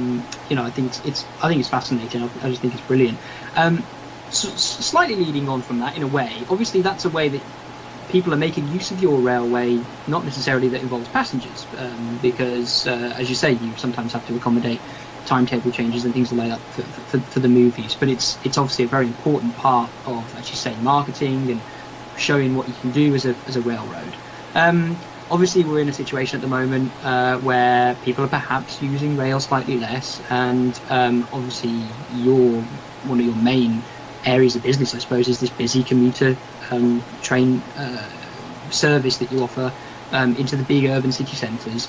think it's fascinating. I just think it's brilliant. Slightly leading on from that, in a way, obviously that's a way that people are making use of your railway, not necessarily that involves passengers, because as you say, you sometimes have to accommodate timetable changes and things like that for the movies, but it's obviously a very important part of, as you say, marketing and showing what you can do as a railroad. Obviously we're in a situation at the moment where people are perhaps using rail slightly less, and obviously one of your main areas of business, I suppose, is this busy commuter train service that you offer into the big urban city centres.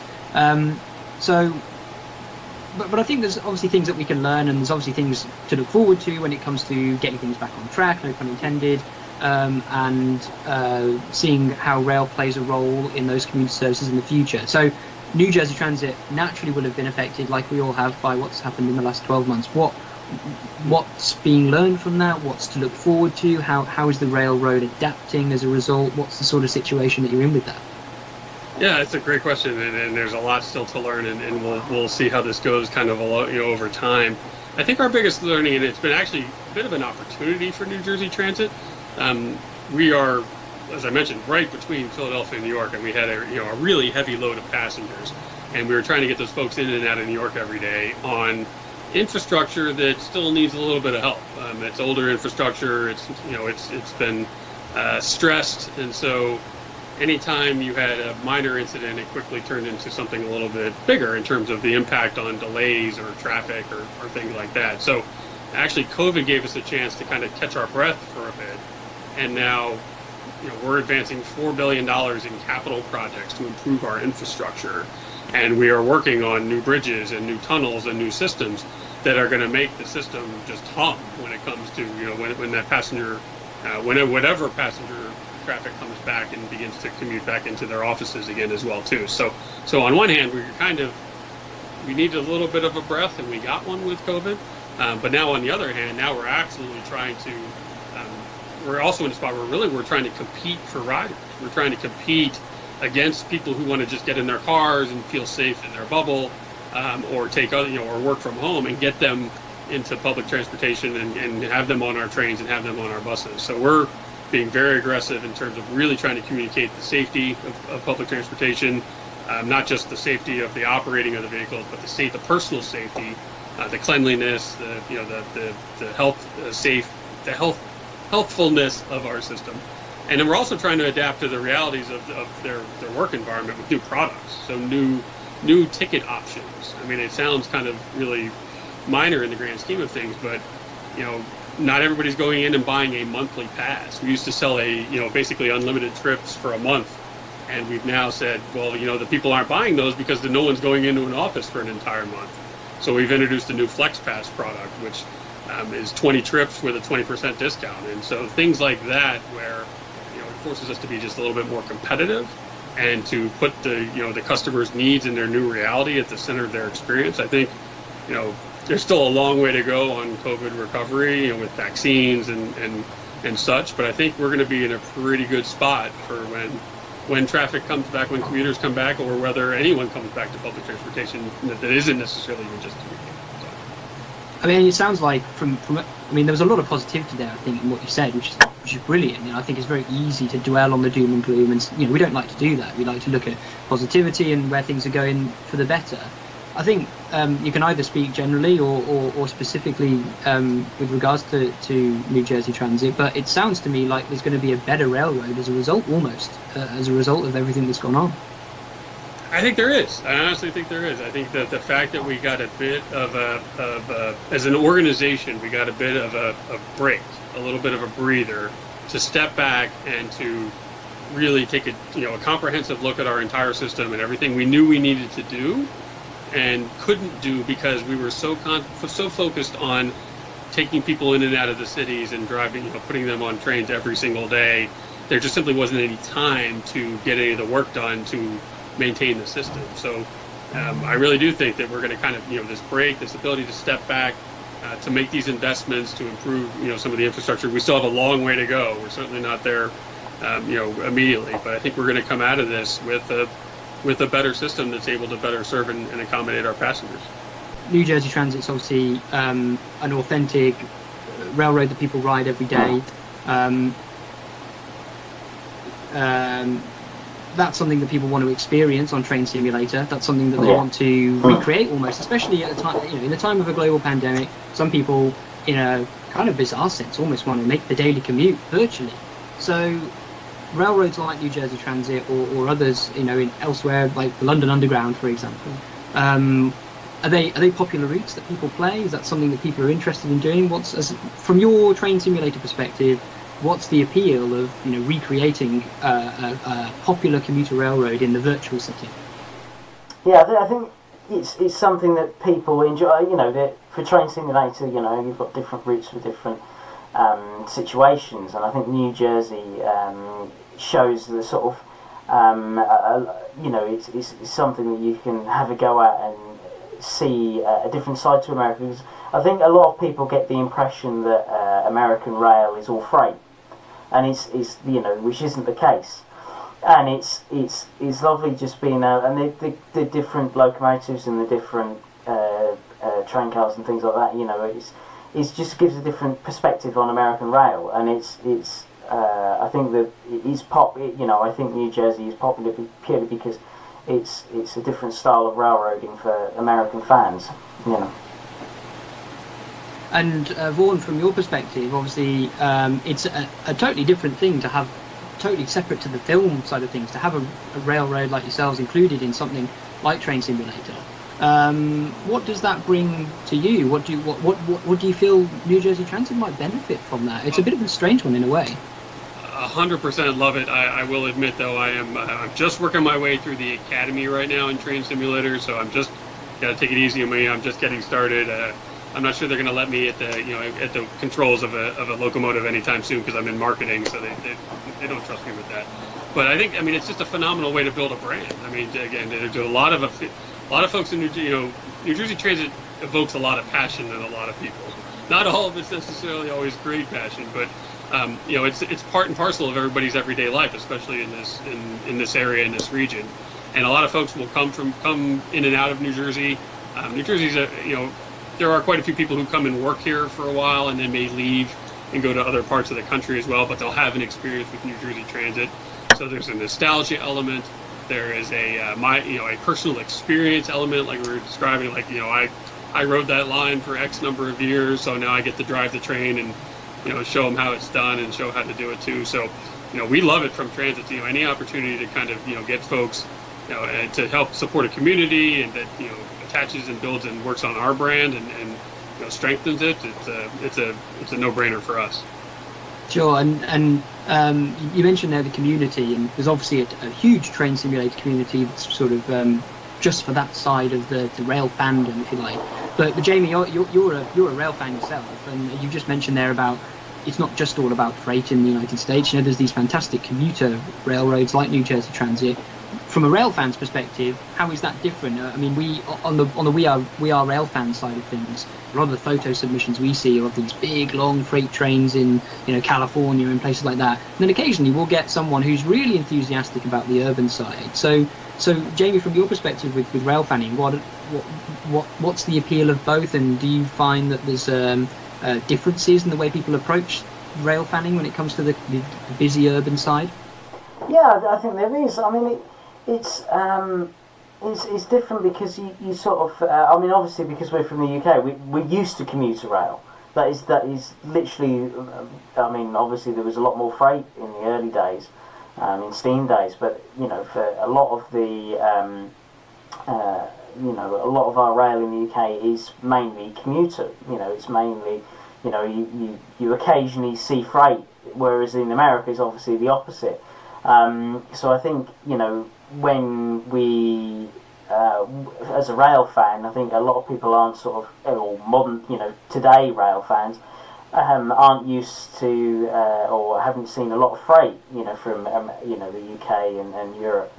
But I think there's obviously things that we can learn, and there's obviously things to look forward to when it comes to getting things back on track, no pun intended, and seeing how rail plays a role in those commuter services in the future. So New Jersey Transit naturally will have been affected, like we all have, by what's happened in the last 12 months. What's being learned from that? What's to look forward to? How is the railroad adapting as a result? What's the sort of situation that you're in with that?
Yeah, it's a great question, and there's a lot still to learn, and we'll see how this goes kind of over time. I think our biggest learning, and it's been actually a bit of an opportunity for New Jersey Transit. We are, as I mentioned, right between Philadelphia and New York, and we had a really heavy load of passengers, and we were trying to get those folks in and out of New York every day on infrastructure that still needs a little bit of help. It's older infrastructure. It's been stressed, and so anytime you had a minor incident, it quickly turned into something a little bit bigger in terms of the impact on delays or traffic or things like that. So actually COVID gave us a chance to kind of catch our breath for a bit, and now we're advancing $4 billion in capital projects to improve our infrastructure, and we are working on new bridges and new tunnels and new systems that are going to make the system just hum when it comes to when that passenger whatever passenger traffic comes back and begins to commute back into their offices again as well too. So on one hand, we needed a little bit of a breath, and we got one with COVID. But now on the other hand, now we're absolutely trying to. We're also in a spot where we're trying to compete for riders. We're trying to compete against people who want to just get in their cars and feel safe in their bubble, or or work from home and get them into public transportation and have them on our trains and have them on our buses. So we're being very aggressive in terms of really trying to communicate the safety of public transportation, not just the safety of the operating of the vehicles, but the personal safety, the cleanliness, the healthfulness of our system. And then we're also trying to adapt to the realities of their work environment with new products, so new ticket options. I mean, it sounds kind of really minor in the grand scheme of things, but not everybody's going in and buying a monthly pass. We used to sell basically unlimited trips for a month, and we've now said, well, the people aren't buying those because no one's going into an office for an entire month. So we've introduced a new Flex Pass product, which is 20 trips with a 20% discount. And so things like that, where it forces us to be just a little bit more competitive and to put the customer's needs and their new reality at the center of their experience. I think there's still a long way to go on COVID recovery, with vaccines and such, but I think we're going to be in a pretty good spot for when traffic comes back, when commuters come back, or whether anyone comes back to public transportation that isn't necessarily even just commuting.
I mean, it sounds like there was a lot of positivity there, I think, in what you said, which is brilliant. I think it's very easy to dwell on the doom and gloom, and we don't like to do that. We like to look at positivity and where things are going for the better. I think you can either speak generally or specifically with regards to New Jersey Transit, but it sounds to me like there's going to be a better railroad as a result, almost, as a result of everything that's gone on.
I think there is. I honestly think there is. I think that the fact that we got a bit of as an organization, we got a bit of a break, a little bit of a breather to step back and to really take a comprehensive look at our entire system and everything we knew we needed to do and couldn't do because we were so focused on taking people in and out of the cities and driving, putting them on trains every single day. There just simply wasn't any time to get any of the work done to maintain the system. So I really do think that we're going to kind of, this break, this ability to step back, to make these investments to improve, some of the infrastructure. We still have a long way to go. We're certainly not there, immediately, but I think we're going to come out of this with a better system that's able to better serve and accommodate our passengers.
New Jersey Transit's obviously an authentic railroad that people ride every day. That's something that people want to experience on Train Simulator. That's something that they want to recreate almost, especially at the time, in the time of a global pandemic. Some people, in a kind of bizarre sense, almost want to make the daily commute virtually. So railroads like New Jersey Transit or others, in elsewhere, like the London Underground, for example, are they popular routes that people play? Is that something that people are interested in doing? From your Train Simulator perspective, what's the appeal of recreating a popular commuter railroad in the virtual setting?
Yeah, I think it's something that people enjoy. For Train Simulator, you've got different routes for different situations, and I think New Jersey shows the sort of it's something that you can have a go at and see a different side to America. Because I think a lot of people get the impression that American rail is all freight, and it's which isn't the case. And it's lovely just being out, and the different locomotives and the different train cars and things like that. It just gives a different perspective on American rail, and it's I think that it is I think New Jersey is popular purely because it's a different style of railroading for American fans.
And Vaughan, from your perspective, obviously it's a totally different thing to have, totally separate to the film side of things, to have a railroad like yourselves included in something like Train Simulator. What does that bring to you? What do you feel New Jersey Transit might benefit from that? It's a bit of a strange one in a way.
100% love it. I will admit, though, I'm just working my way through the academy right now in Train Simulator, so I'm just gotta take it easy on me. I'm just getting started. I'm not sure they're going to let me at the controls of a locomotive anytime soon because I'm in marketing, so they don't trust me with that. But I think it's just a phenomenal way to build a brand. Again, there's a lot of folks in New Jersey Transit evokes a lot of passion in a lot of people. Not all of it's necessarily always great passion, but it's part and parcel of everybody's everyday life, especially in this area, in this region. And a lot of folks will come in and out of New Jersey. New Jersey's there are quite a few people who come and work here for a while and then may leave and go to other parts of the country as well, but they'll have an experience with New Jersey Transit. So there's a nostalgia element. There is a personal experience element, like we were describing. Like I rode that line for X number of years, so now I get to drive the train and show them how it's done and show how to do it too. So we love it from Transit. Any opportunity to kind of get folks and to help support a community and that attaches and builds and works on our brand and strengthens it. It's a no-brainer for us.
Sure, and you mentioned there the community, and there's obviously a huge Train Simulator community that's sort of just for that side of the rail fandom, if you like. But Jamie, you're a rail fan yourself, and you just mentioned there about it's not just all about freight in the United States. There's these fantastic commuter railroads like New Jersey Transit. From a rail fan's perspective, how is that different? We on the We Are Railfans side of things, a lot of the photo submissions we see are of these big, long freight trains in California and places like that. And then occasionally we'll get someone who's really enthusiastic about the urban side. So Jamie, from your perspective with rail fanning, what's the appeal of both? And do you find that there's differences in the way people approach rail fanning when it comes to the busy urban side?
Yeah, I think there is. It's different because you sort of. Obviously, because we're from the UK, we're used to commuter rail. That is literally. Obviously there was a lot more freight in the early days, in steam days. But for a lot of the you know, a lot of our rail in the UK is mainly commuter. You know, it's mainly, you know, you occasionally see freight, whereas in America it's obviously the opposite. So I think, you know, when we, as a rail fan, I think a lot of people aren't sort of, or modern, you know, today rail fans, aren't used to or haven't seen a lot of freight, you know, from you know, the UK and Europe.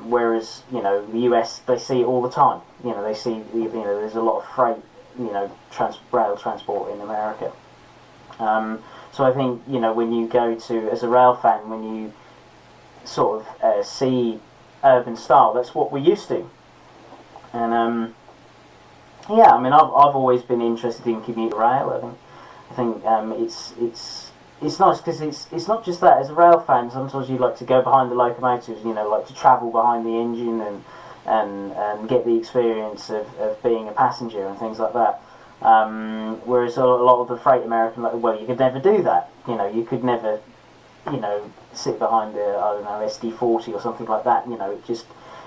Whereas, you know, the US, they see it all the time. You know, they see, you know, there's a lot of freight, you know, rail transport in America. So I think, you know, when you go to, as a rail fan, when you sort of see urban style, that's what we're used to. And yeah, I mean, I've always been interested in commuter rail. I think it's nice because it's not just that. As a rail fan, sometimes you like to go behind the locomotives, you know, like to travel behind the engine and get the experience of being a passenger and things like that. Whereas a lot of the freight American, like, well, you could never do that. You know, you could never, you know, sit behind the, I don't know, SD40 or something like that. You know, it just,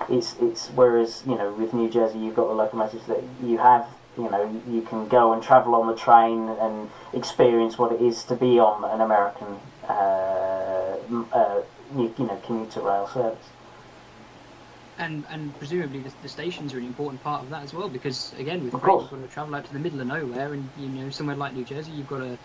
it's whereas, you know, with New Jersey you've got the locomotives that you have, you know, you can go and travel on the train and experience what it is to be on an American, you know, commuter rail service.
And presumably the stations are an important part of that as well, because again, with freight you've got to travel out to the middle of nowhere, and you know, somewhere like New Jersey you've got a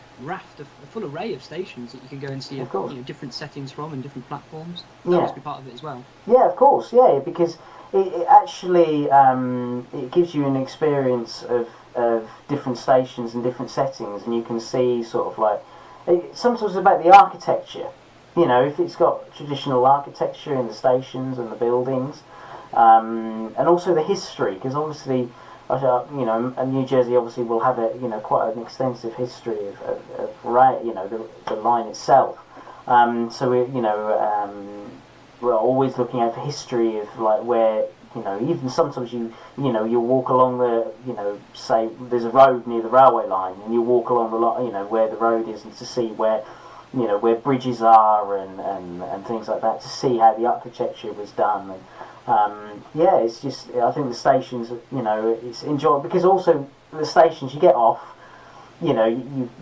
full array of stations that you can go and see, you know, different settings from and different platforms. That must be part of it as well.
Yeah, of course, yeah, because it actually it gives you an experience of different stations and different settings, and you can see sort of like, sometimes about the architecture, you know, if it's got traditional architecture in the stations and the buildings, and also the history, because obviously, you know, New Jersey obviously will have a, you know, quite an extensive history of rail, you know, the line itself. So we, you know, we're always looking at the history of like where, you know, even sometimes you know, you walk along the, you know, say there's a road near the railway line, and you walk along the line, you know, where the road is, and to see where, you know, where bridges are and things like that, to see how the architecture was done. And yeah, it's just, I think the stations, you know, it's enjoyable, because also the stations you get off, you know,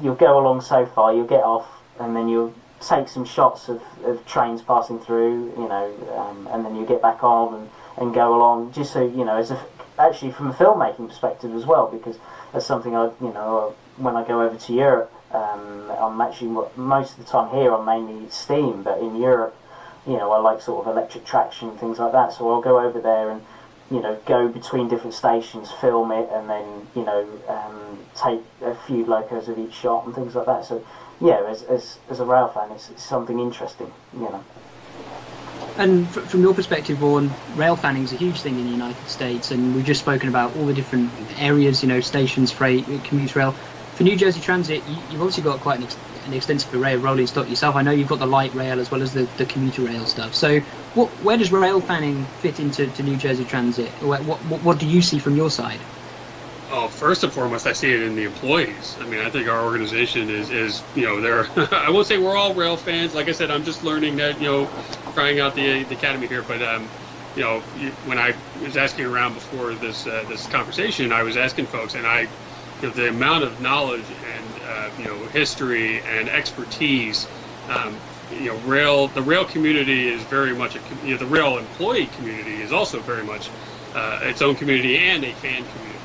you'll go along so far, you'll get off, and then you'll take some shots of trains passing through, you know, and then you get back on and go along, just so, you know, actually from a filmmaking perspective as well, because that's something I, you know, when I go over to Europe, I'm actually, most of the time here I'm mainly steam, but in Europe, you know, I like sort of electric traction, things like that, so I'll go over there and, you know, go between different stations, film it, and then, you know, take a few locos of each shot and things like that. So yeah, as a rail fan, it's something interesting, you know.
And from your perspective, Vaughan, rail fanning is a huge thing in the United States, and we've just spoken about all the different areas, you know, stations, freight, commuter rail. For New Jersey Transit, you've obviously got quite an extensive array of rolling stock yourself. I know you've got the light rail as well as the commuter rail stuff. So where does rail fanning fit into New Jersey Transit? What do you see from your side?
Oh, first and foremost, I see it in the employees. I mean, I think our organization is you know, they're, I won't say we're all rail fans. Like I said, I'm just learning that, you know, trying out the academy here. But, you know, when I was asking around before this conversation, I was asking folks, and you know, the amount of knowledge and, you know, history and expertise, you know, the rail community is very much, you know, the rail employee community is also very much its own community and a fan community.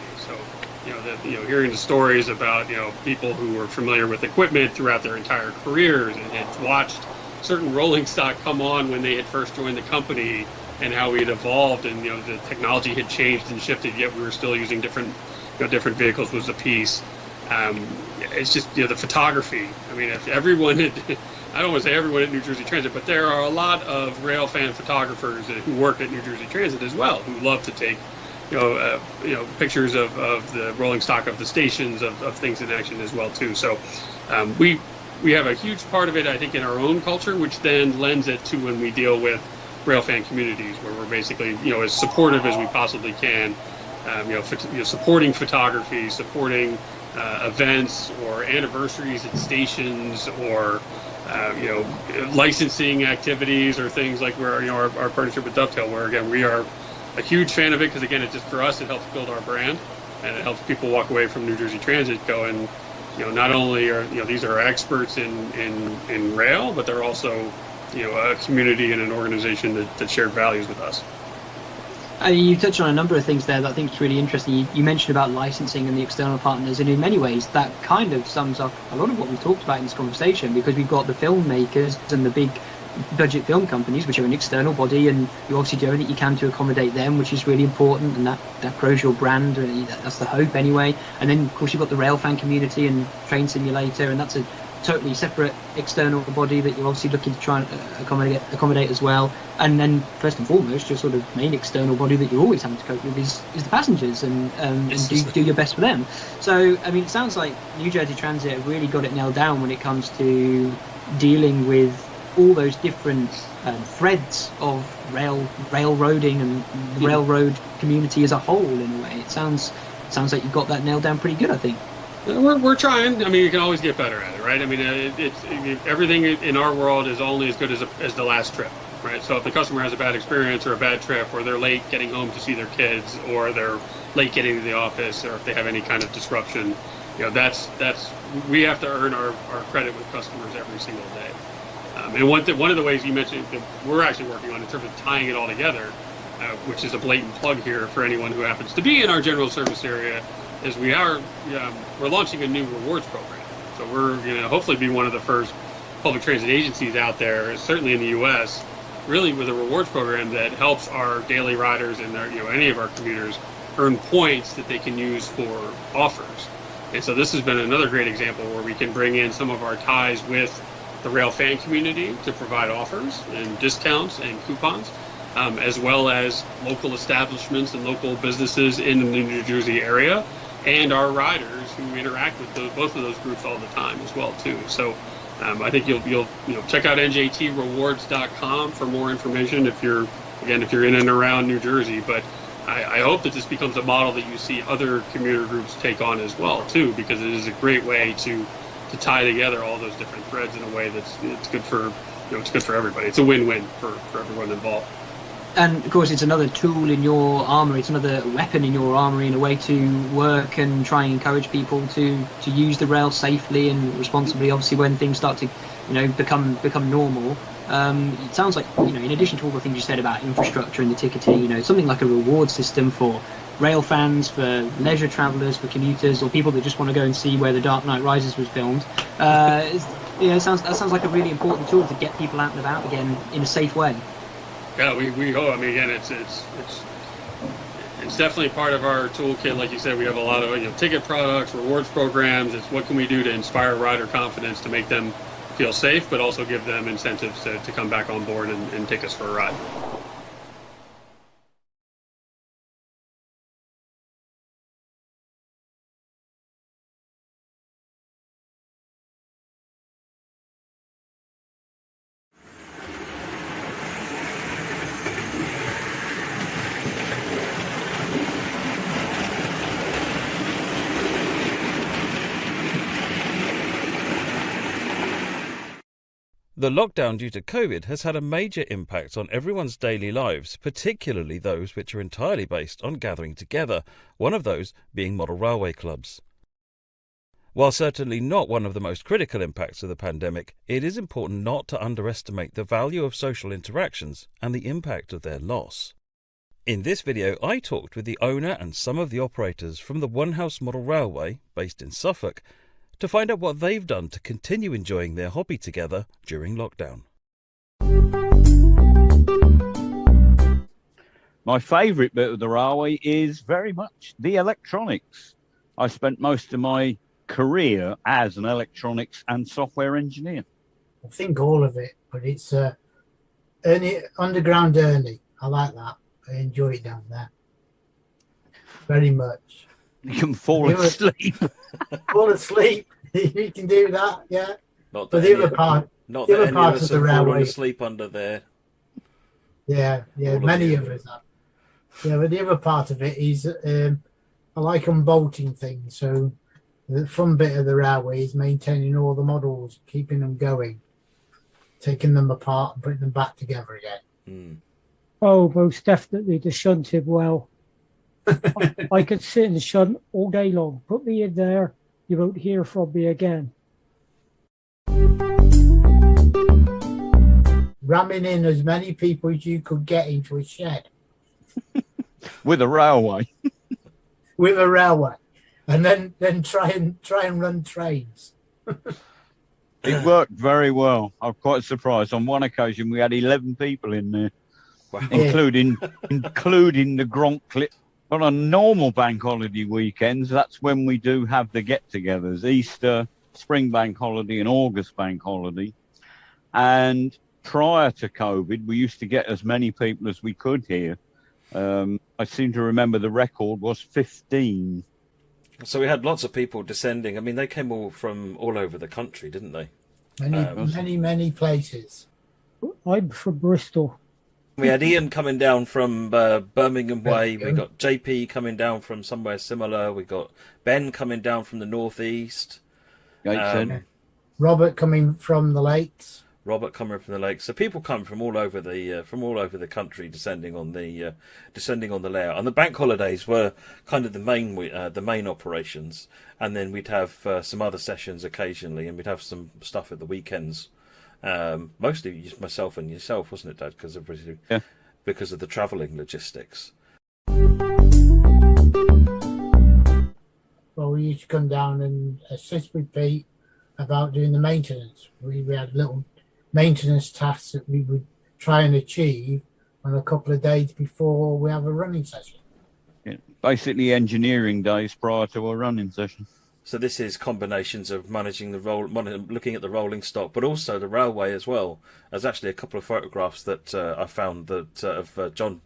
You know, hearing the stories about, you know, people who were familiar with equipment throughout their entire careers and had watched certain rolling stock come on when they had first joined the company, and how we had evolved, and, you know, the technology had changed and shifted, yet we were still using different vehicles was a piece. It's just, you know, the photography. I mean, if everyone had, I don't want to say everyone at New Jersey Transit, but there are a lot of rail fan photographers who work at New Jersey Transit as well, who love to take, you know, pictures of the rolling stock of the stations, of things in action as well too. So we have a huge part of it, I think, in our own culture, which then lends it to when we deal with rail fan communities, where we're basically, you know, as supportive as we possibly can, you know, supporting photography, supporting events or anniversaries at stations, or you know, licensing activities, or things like where, you know, our partnership with Dovetail, where again we are a huge fan of it because, again, it just, for us, it helps build our brand, and it helps people walk away from New Jersey Transit going, not only are, these are experts in rail, but they're also, a community and an organization that shared values with us.
You touched on a number of things there that I think is really interesting. You mentioned about licensing and the external partners, and in many ways that kind of sums up a lot of what we talked about in this conversation, because we've got the filmmakers and the big budget film companies, which are an external body, and you obviously do everything you can to accommodate them, which is really important, and that grows your brand. That's the hope anyway. And then of course you've got the Railfan community and Train Simulator, and that's a totally separate external body that you're obviously looking to try and accommodate as well. And then first and foremost, your sort of main external body that you're always having to cope with is the passengers, and do your best for them. So I mean, it sounds like New Jersey Transit have really got it nailed down when it comes to dealing with all those different threads of railroading and the railroad community as a whole. In a way, it sounds like you've got that nailed down pretty good, I think.
We're trying. I mean, you can always get better at it, right? I mean, everything in our world is only as good as the last trip, right? So if the customer has a bad experience or a bad trip, or they're late getting home to see their kids, or they're late getting to the office, or if they have any kind of disruption, that's we have to earn our credit with customers every single day. And one of the ways you mentioned that we're actually working on in terms of tying it all together, which is a blatant plug here for anyone who happens to be in our general service area, is we're launching a new rewards program. So we're going to hopefully be one of the first public transit agencies out there, certainly in the U.S., really with a rewards program that helps our daily riders and any of our commuters earn points that they can use for offers. And so this has been another great example where we can bring in some of our ties with the Railfan community to provide offers and discounts and coupons, as well as local establishments and local businesses in the New Jersey area, and our riders who interact with both of those groups all the time as well too. So I think you'll check out njtrewards.com for more information if you're in and around New Jersey. But I hope that this becomes a model that you see other commuter groups take on as well too, because it is a great way to tie together all those different threads in a way that's good for it's good for everybody. It's a win-win for everyone involved.
And of course, it's another tool in your armory. It's another weapon in your armory in a way to work and try and encourage people to use the rail safely and responsibly. Obviously, when things start to become normal, it sounds like in addition to all the things you said about infrastructure and the ticketing, something like a reward system for rail fans, for leisure travellers, for commuters, or people that just want to go and see where The Dark Knight Rises was filmed. That sounds like a really important tool to get people out and about again in a safe way.
Yeah, we hope. I mean, again, it's definitely part of our toolkit. Like you said, we have a lot of ticket products, rewards programs. It's what can we do to inspire rider confidence to make them feel safe, but also give them incentives to come back on board and take us for a ride.
The lockdown due to COVID has had a major impact on everyone's daily lives, particularly those which are entirely based on gathering together, one of those being model railway clubs. While certainly not one of the most critical impacts of the pandemic, it is important not to underestimate the value of social interactions and the impact of their loss. In this video, I talked with the owner and some of the operators from the One House Model Railway, based in Suffolk, to find out what they've done to continue enjoying their hobby together during lockdown.
My favourite bit of the railway is very much the electronics. I spent most of my career as an electronics and software engineer.
I think all of it, but it's underground early. I like that. I enjoy it down there very much.
You can fall asleep.
Fall asleep. You can do that, yeah.
Not
but
that
the other part,
not
the
that
other
any
part
of us
of the
have fallen
railway.
asleep under there.
Yeah, many of us have. Yeah, but the other part of it is I like unbolting things. So the fun bit of the railway is maintaining all the models, keeping them going, taking them apart and putting them back together again.
Oh, most definitely the shunted well. I could sit in the shunt all day long. Put me in there, you won't hear from me again.
Ramming in as many people as you could get into a shed.
With a railway.
With a railway. And then try and run trains.
It worked very well. I'm quite surprised. On one occasion, we had 11 people in there, including the Gronk clip. On a normal bank holiday weekends, that's when we do have the get-togethers: Easter, Spring Bank Holiday, and August Bank Holiday. And prior to COVID, we used to get as many people as we could here. I seem to remember the record was 15.
So we had lots of people descending. I mean, they came all from all over the country, didn't they?
Many places.
I'm from Bristol.
We had Ian coming down from Birmingham Way. We got JP coming down from somewhere similar. We got Ben coming down from the northeast.
Robert coming from the lakes.
So people come from all over the country, descending on the layout. And the bank holidays were kind of the main operations, and then we'd have some other sessions occasionally, and we'd have some stuff at the weekends. Mostly just myself and yourself, wasn't it, Dad? Because of the travelling logistics.
Well, we used to come down and assist with Pete about doing the maintenance. We had little maintenance tasks that we would try and achieve on a couple of days before we have a running session.
Yeah, basically engineering days prior to a running session.
So this is combinations of managing looking at the rolling stock, but also the railway as well. There's actually a couple of photographs that I found that of John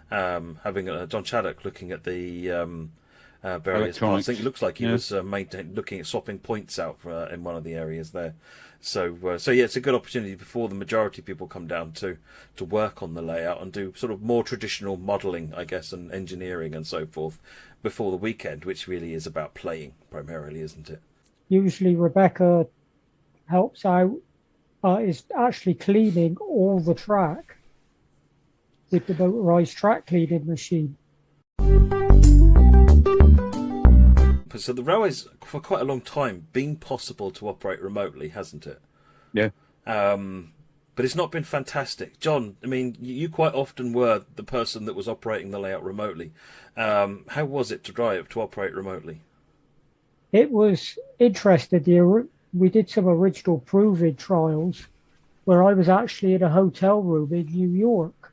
John Chaddock looking at the various parts. I think it looks like he was looking at swapping points out in one of the areas there. So yeah, it's a good opportunity before the majority of people come down to work on the layout and do sort of more traditional modelling, I guess, and engineering and so forth before the weekend, which really is about playing primarily, isn't it?
Usually Rebecca helps out, is actually cleaning all the track with the motorised track cleaning machine.
So the railway's for quite a long time been possible to operate remotely, hasn't it?
Yeah.
But it's not been fantastic. John, I mean, you quite often were the person that was operating the layout remotely. How was it to operate remotely?
It was interesting. We did some original proving trials where I was actually in a hotel room in New York.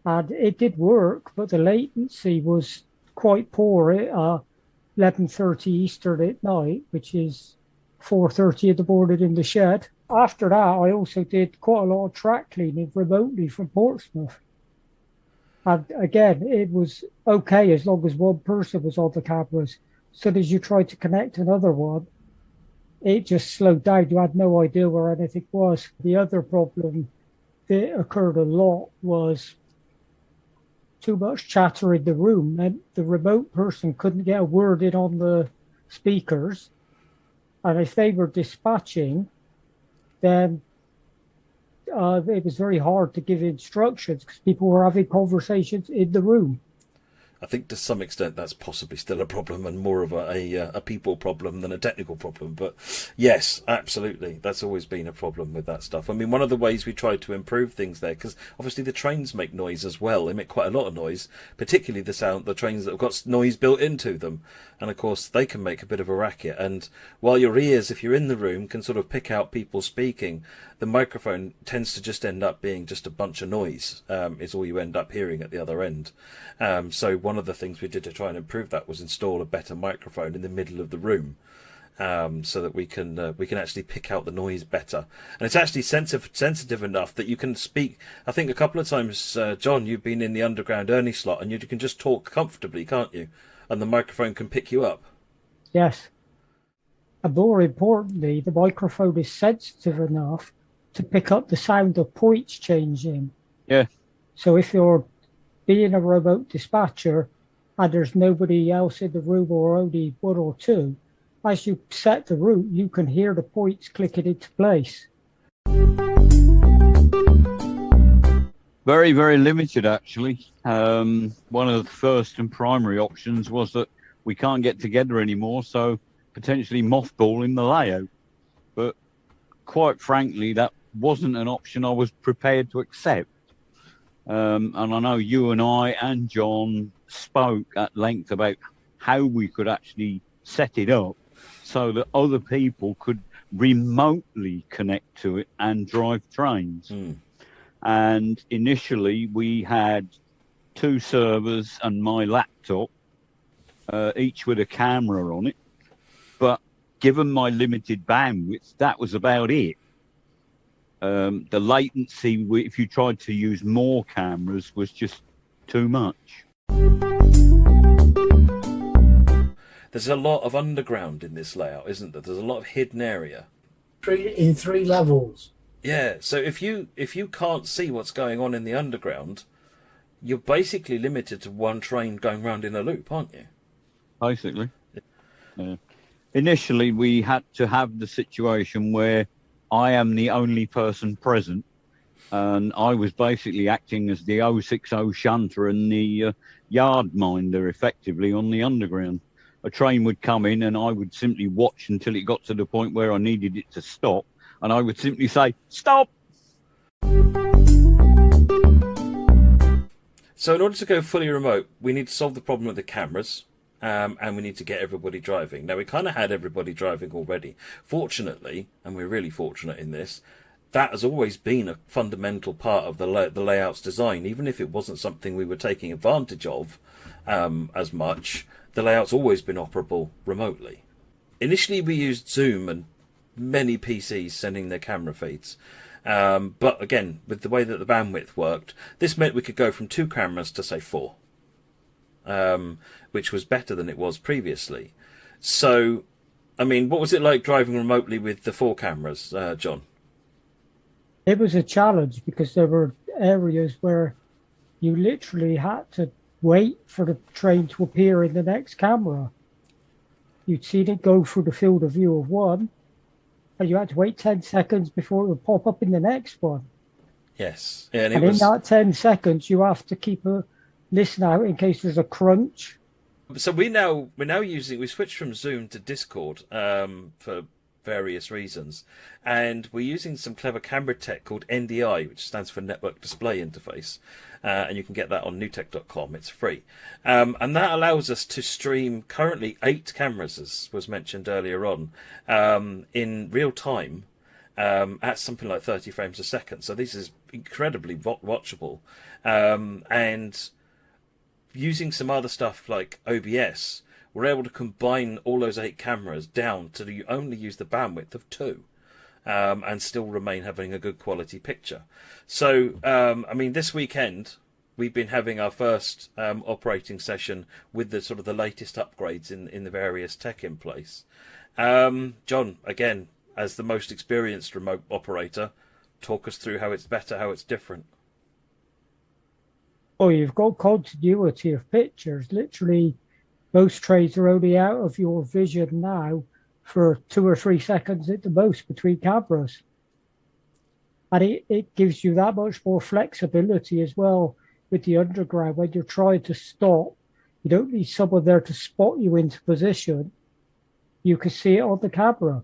And it did work, but the latency was quite poor. 11:30 Eastern at night, which is 4:30 in the morning in the shed. After that, I also did quite a lot of track cleaning remotely from Portsmouth. And again, it was okay as long as one person was on the cameras. So as you tried to connect another one, it just slowed down. You had no idea where anything was. The other problem that occurred a lot was too much chatter in the room, and the remote person couldn't get a word in on the speakers. And if they were dispatching, then it was very hard to give instructions because people were having conversations in the room.
I think to some extent that's possibly still a problem and more of a people problem than a technical problem. But yes, absolutely, that's always been a problem with that stuff. I mean, one of the ways we tried to improve things there, because obviously the trains make noise as well. They make quite a lot of noise, particularly the trains that have got noise built into them. And of course, they can make a bit of a racket. And while your ears, if you're in the room, can sort of pick out people speaking, the microphone tends to just end up being just a bunch of noise, is all you end up hearing at the other end. So one of the things we did to try and improve that was install a better microphone in the middle of the room, so that we can actually pick out the noise better. And it's actually sensitive enough that you can speak. I think a couple of times, John, you've been in the underground Ernie slot, and you can just talk comfortably, can't you? And the microphone can pick you up.
Yes. And more importantly, the microphone is sensitive enough to pick up the sound of points changing.
Yeah.
So if you're being a remote dispatcher and there's nobody else in the room or only one or two, as you set the route, you can hear the points clicking into place.
Very, very limited, actually. One of the first and primary options was that we can't get together anymore, so potentially mothballing the layout. But quite frankly, that wasn't an option I was prepared to accept. And I know you and I and John spoke at length about how we could actually set it up so that other people could remotely connect to it and drive trains. And initially we had 2 servers and my laptop, each with a camera on it. But given my limited bandwidth, that was about it. The latency, if you tried to use more cameras, was just too much.
There's a lot of underground in this layout, isn't there? There's a lot of hidden area.
In 3 levels.
Yeah, so if you can't see what's going on in the underground, you're basically limited to one train going round in a loop, aren't you?
Basically. Yeah. Initially, we had to have the situation where I am the only person present, and I was basically acting as the 060 shunter and the yard minder, effectively, on the underground. A train would come in, and I would simply watch until it got to the point where I needed it to stop, and I would simply say, "Stop!"
So in order to go fully remote, we need to solve the problem with the cameras, and we need to get everybody driving. Now, we kind of had everybody driving already. Fortunately, and we're really fortunate in this, that has always been a fundamental part of the layout's design. Even if it wasn't something we were taking advantage of as much, the layout's always been operable remotely. Initially, we used Zoom and many PCs sending their camera feeds. But again, with the way that the bandwidth worked, this meant we could go from 2 cameras to, say, 4. Which was better than it was previously. So, I mean, what was it like driving remotely with the 4 cameras, John?
It was a challenge because there were areas where you literally had to wait for the train to appear in the next camera. You'd seen it go through the field of view of one, and you had to wait 10 seconds before it would pop up in the next one.
Yes. Yeah,
and in that 10 seconds, you have to keep a listen out in case there's a crunch.
So we're now using, we switched from Zoom to Discord for various reasons, and we're using some clever camera tech called NDI, which stands for Network Display Interface, and you can get that on newtech.com. It's free, and that allows us to stream currently 8 cameras, as was mentioned earlier on, in real time at something like 30 frames a second. So this is incredibly watchable, and using some other stuff like OBS, we're able to combine all those 8 cameras down to only use the bandwidth of 2, and still remain having a good quality picture. So, I mean, this weekend we've been having our first operating session with the sort of the latest upgrades in the various tech in place. John, again, as the most experienced remote operator, talk us through how it's better, how it's different.
Oh, you've got continuity of pictures. Literally, most trains are only out of your vision now for 2 or 3 seconds at the most between cameras. And it gives you that much more flexibility as well with the underground. When you're trying to stop, you don't need someone there to spot you into position. You can see it on the camera.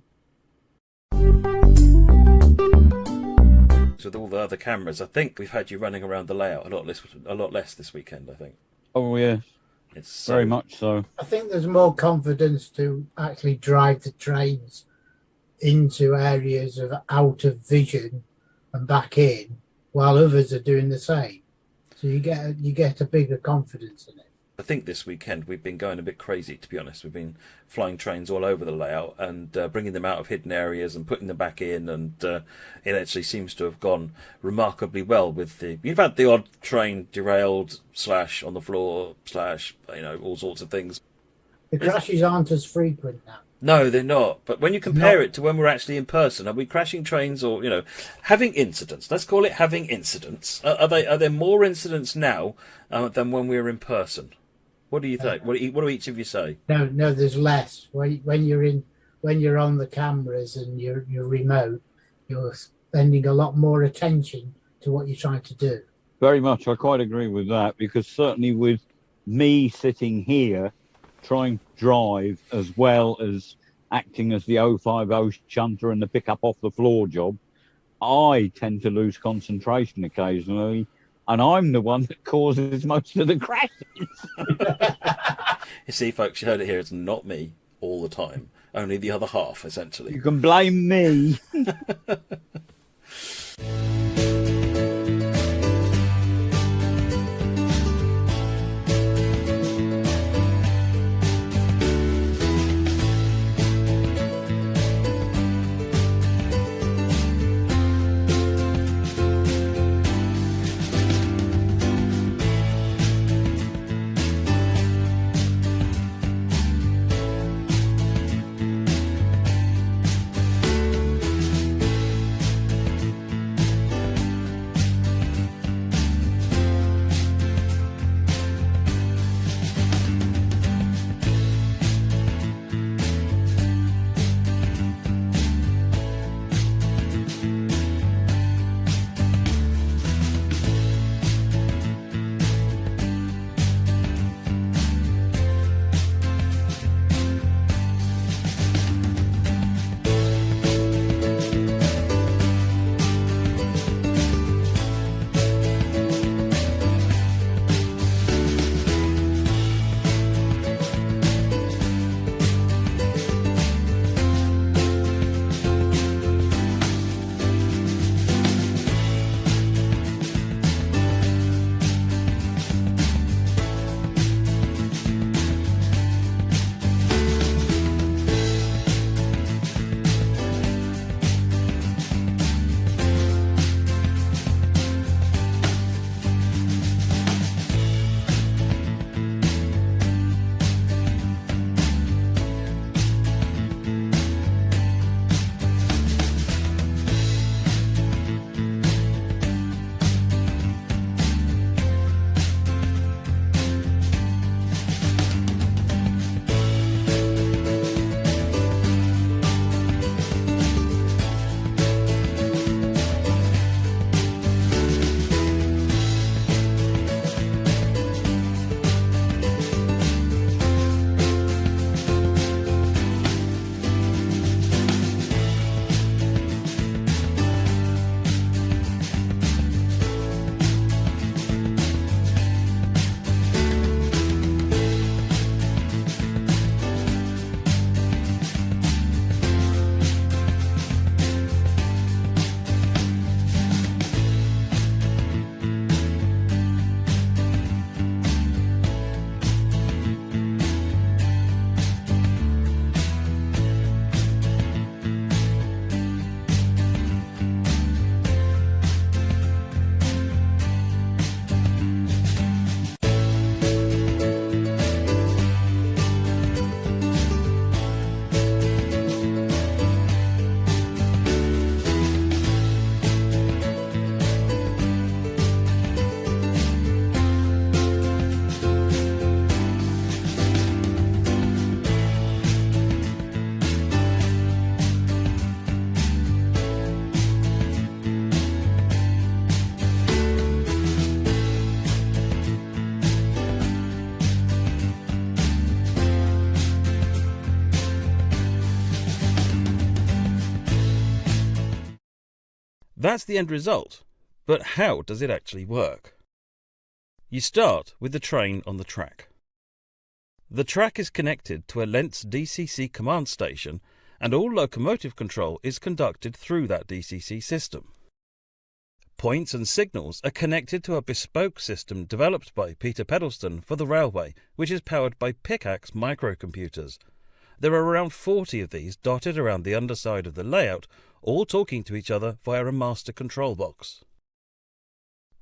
With all the other cameras, I think we've had you running around the layout a lot less this weekend, I think.
Oh, yeah.
It's
very much so.
I think there's more confidence to actually drive the trains into areas of out of vision and back in, while others are doing the same. So you get a bigger confidence in it.
I think this weekend we've been going a bit crazy, to be honest. We've been flying trains all over the layout and bringing them out of hidden areas and putting them back in, and it actually seems to have gone remarkably well. You've had the odd train derailed, / on the floor, / all sorts of things.
The crashes aren't as frequent now.
No, they're not. But when you compare it to when we're actually in person, are we crashing trains or, having incidents? Let's call it having incidents. Are there more incidents now than when we were in person? What do you think? What do each of you say?
No, there's less. When you're on the cameras and you're remote, you're spending a lot more attention to what you're trying to do.
Very much. I quite agree with that, because certainly with me sitting here trying to drive as well as acting as the 050 shunter and the pick up off the floor job, I tend to lose concentration occasionally, and I'm the one that causes most of the crashes.
You see, folks, you heard it here. It's not me all the time. Only the other half, essentially.
You can blame me.
That's the end result, but how does it actually work? You start with the train on the track. The track is connected to a Lentz DCC command station, and all locomotive control is conducted through that DCC system. Points and signals are connected to a bespoke system developed by Peter Pedalston for the railway, which is powered by PICAX microcomputers. There are around 40 of these dotted around the underside of the layout, all talking to each other via a master control box.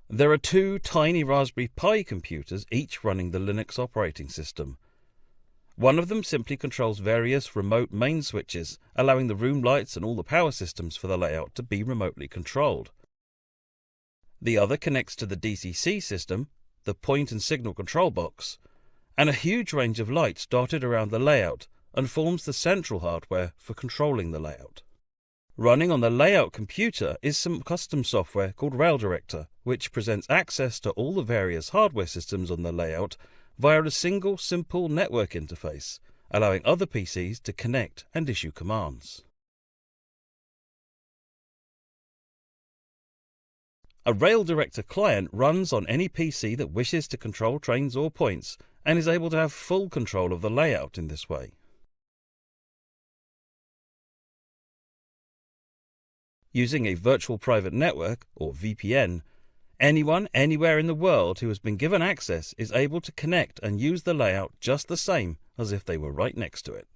There are 2 tiny Raspberry Pi computers, each running the Linux operating system. One of them simply controls various remote main switches, allowing the room lights and all the power systems for the layout to be remotely controlled. The other connects to the DCC system, the point and signal control box, and a huge range of lights dotted around the layout, and forms the central hardware for controlling the layout. Running on the layout computer is some custom software called Rail Director, which presents access to all the various hardware systems on the layout via a single simple network interface, allowing other PCs to connect and issue commands. A Rail Director client runs on any PC that wishes to control trains or points and is able to have full control of the layout in this way. Using a virtual private network, or VPN, anyone, anywhere in the world who has been given access is able to connect and use the layout just the same as if they were right next to it.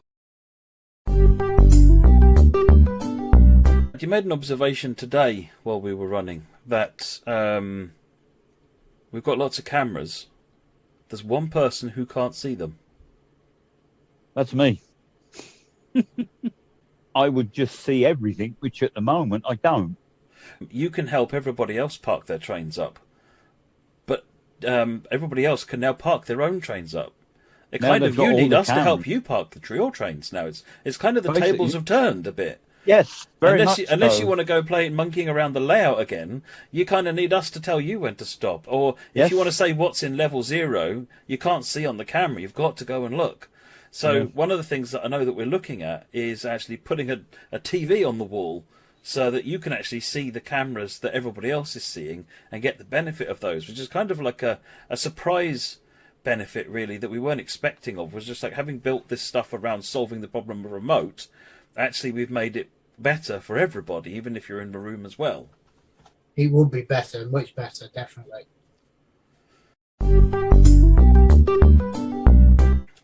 You made an observation today while we were running that we've got lots of cameras. There's one person who can't see them.
That's me. I would just see everything, which at the moment I don't.
You can help everybody else park their trains up, but everybody else can now park their own trains up. It
Now
kind
they've
of
got
you
all
need
the
us to help
cameras.
you park your trains now. It's kind of the
Basically,
tables have turned a bit.
Yes, very much
Unless
so.
you want to go play monkeying around the layout again, you kind of need us to tell you when to stop. Or if
Yes.
you want to say what's in level 0, you can't see on the camera. You've got to go and look. So
Yeah.
one of the things that I know that we're looking at is actually putting a TV on the wall so that you can actually see the cameras that everybody else is seeing and get the benefit of those, which is kind of like a surprise benefit, really, that we weren't expecting of. Was just like, having built this stuff around solving the problem of remote, actually we've made it better for everybody, even if you're in the room as well.
It would be better, much better, definitely.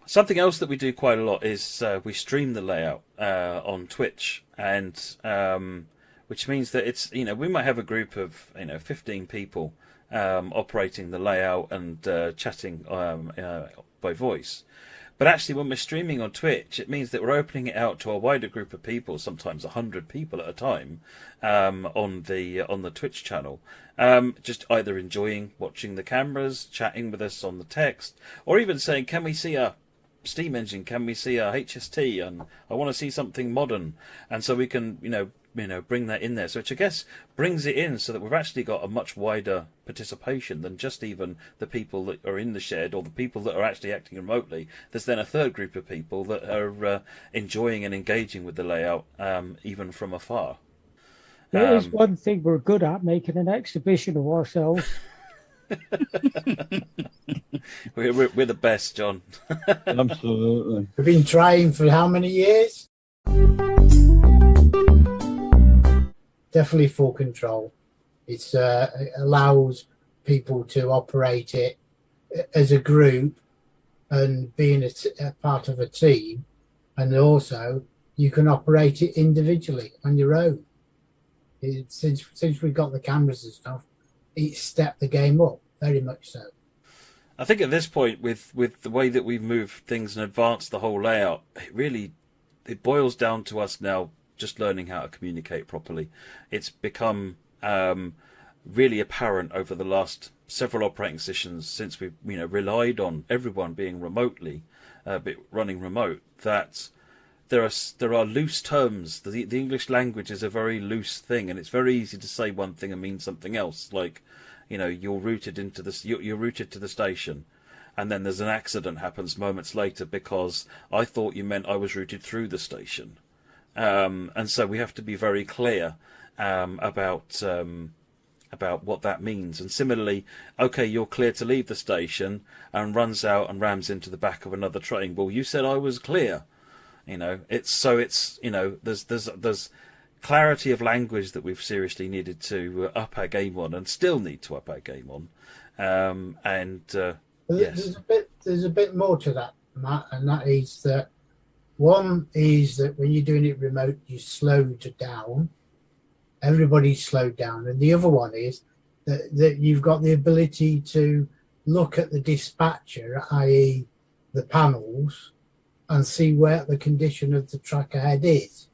Something else that we do quite a lot is we stream the layout on Twitch, and which means that it's, we might have a group of 15 people operating the layout and chatting by voice. But actually, when we're streaming on Twitch, it means that we're opening it out to a wider group of people, sometimes 100 people at a time, on the Twitch channel. Just either enjoying watching the cameras, chatting with us on the text, or even saying, "Can we see a steam engine? Can we see a HST? And I want to see something modern." And so we can, bring that in there. So which I guess brings it in so that we've actually got a much wider participation than just even the people that are in the shed or the people that are actually acting remotely. There's then a third group of people that are enjoying and engaging with the layout, even from afar.
There is one thing we're good at, making an exhibition of ourselves.
We're the best, John.
Absolutely.
We've been trying for how many years? Definitely full control. It allows people to operate it as a group and being a part of a team, and also you can operate it individually on your own. Since we got the cameras and stuff, it's stepped the game up very much so.
I think at this point, with the way that we've moved things and advanced the whole layout, it boils down to us now just learning how to communicate properly. It's become really apparent over the last several operating sessions since we've relied on everyone being remotely running remote, that there are loose terms. The English language is a very loose thing, and it's very easy to say one thing and mean something else. Like, you're routed you're routed to the station, and then there's an accident happens moments later because I thought you meant I was routed through the station. And so we have to be very clear about what that means. And similarly, okay, you're clear to leave the station, and runs out and rams into the back of another train. Well, you said I was clear. There's clarity of language that we've seriously needed to up our game on, and still need to up our game on. Yes,
There's a bit more to that, Matt, and that is that one is that when you're doing it remote, you slowed down. Everybody's slowed down, and the other one is that you've got the ability to look at the dispatcher, i.e., the panels, and see where the condition of the track ahead is.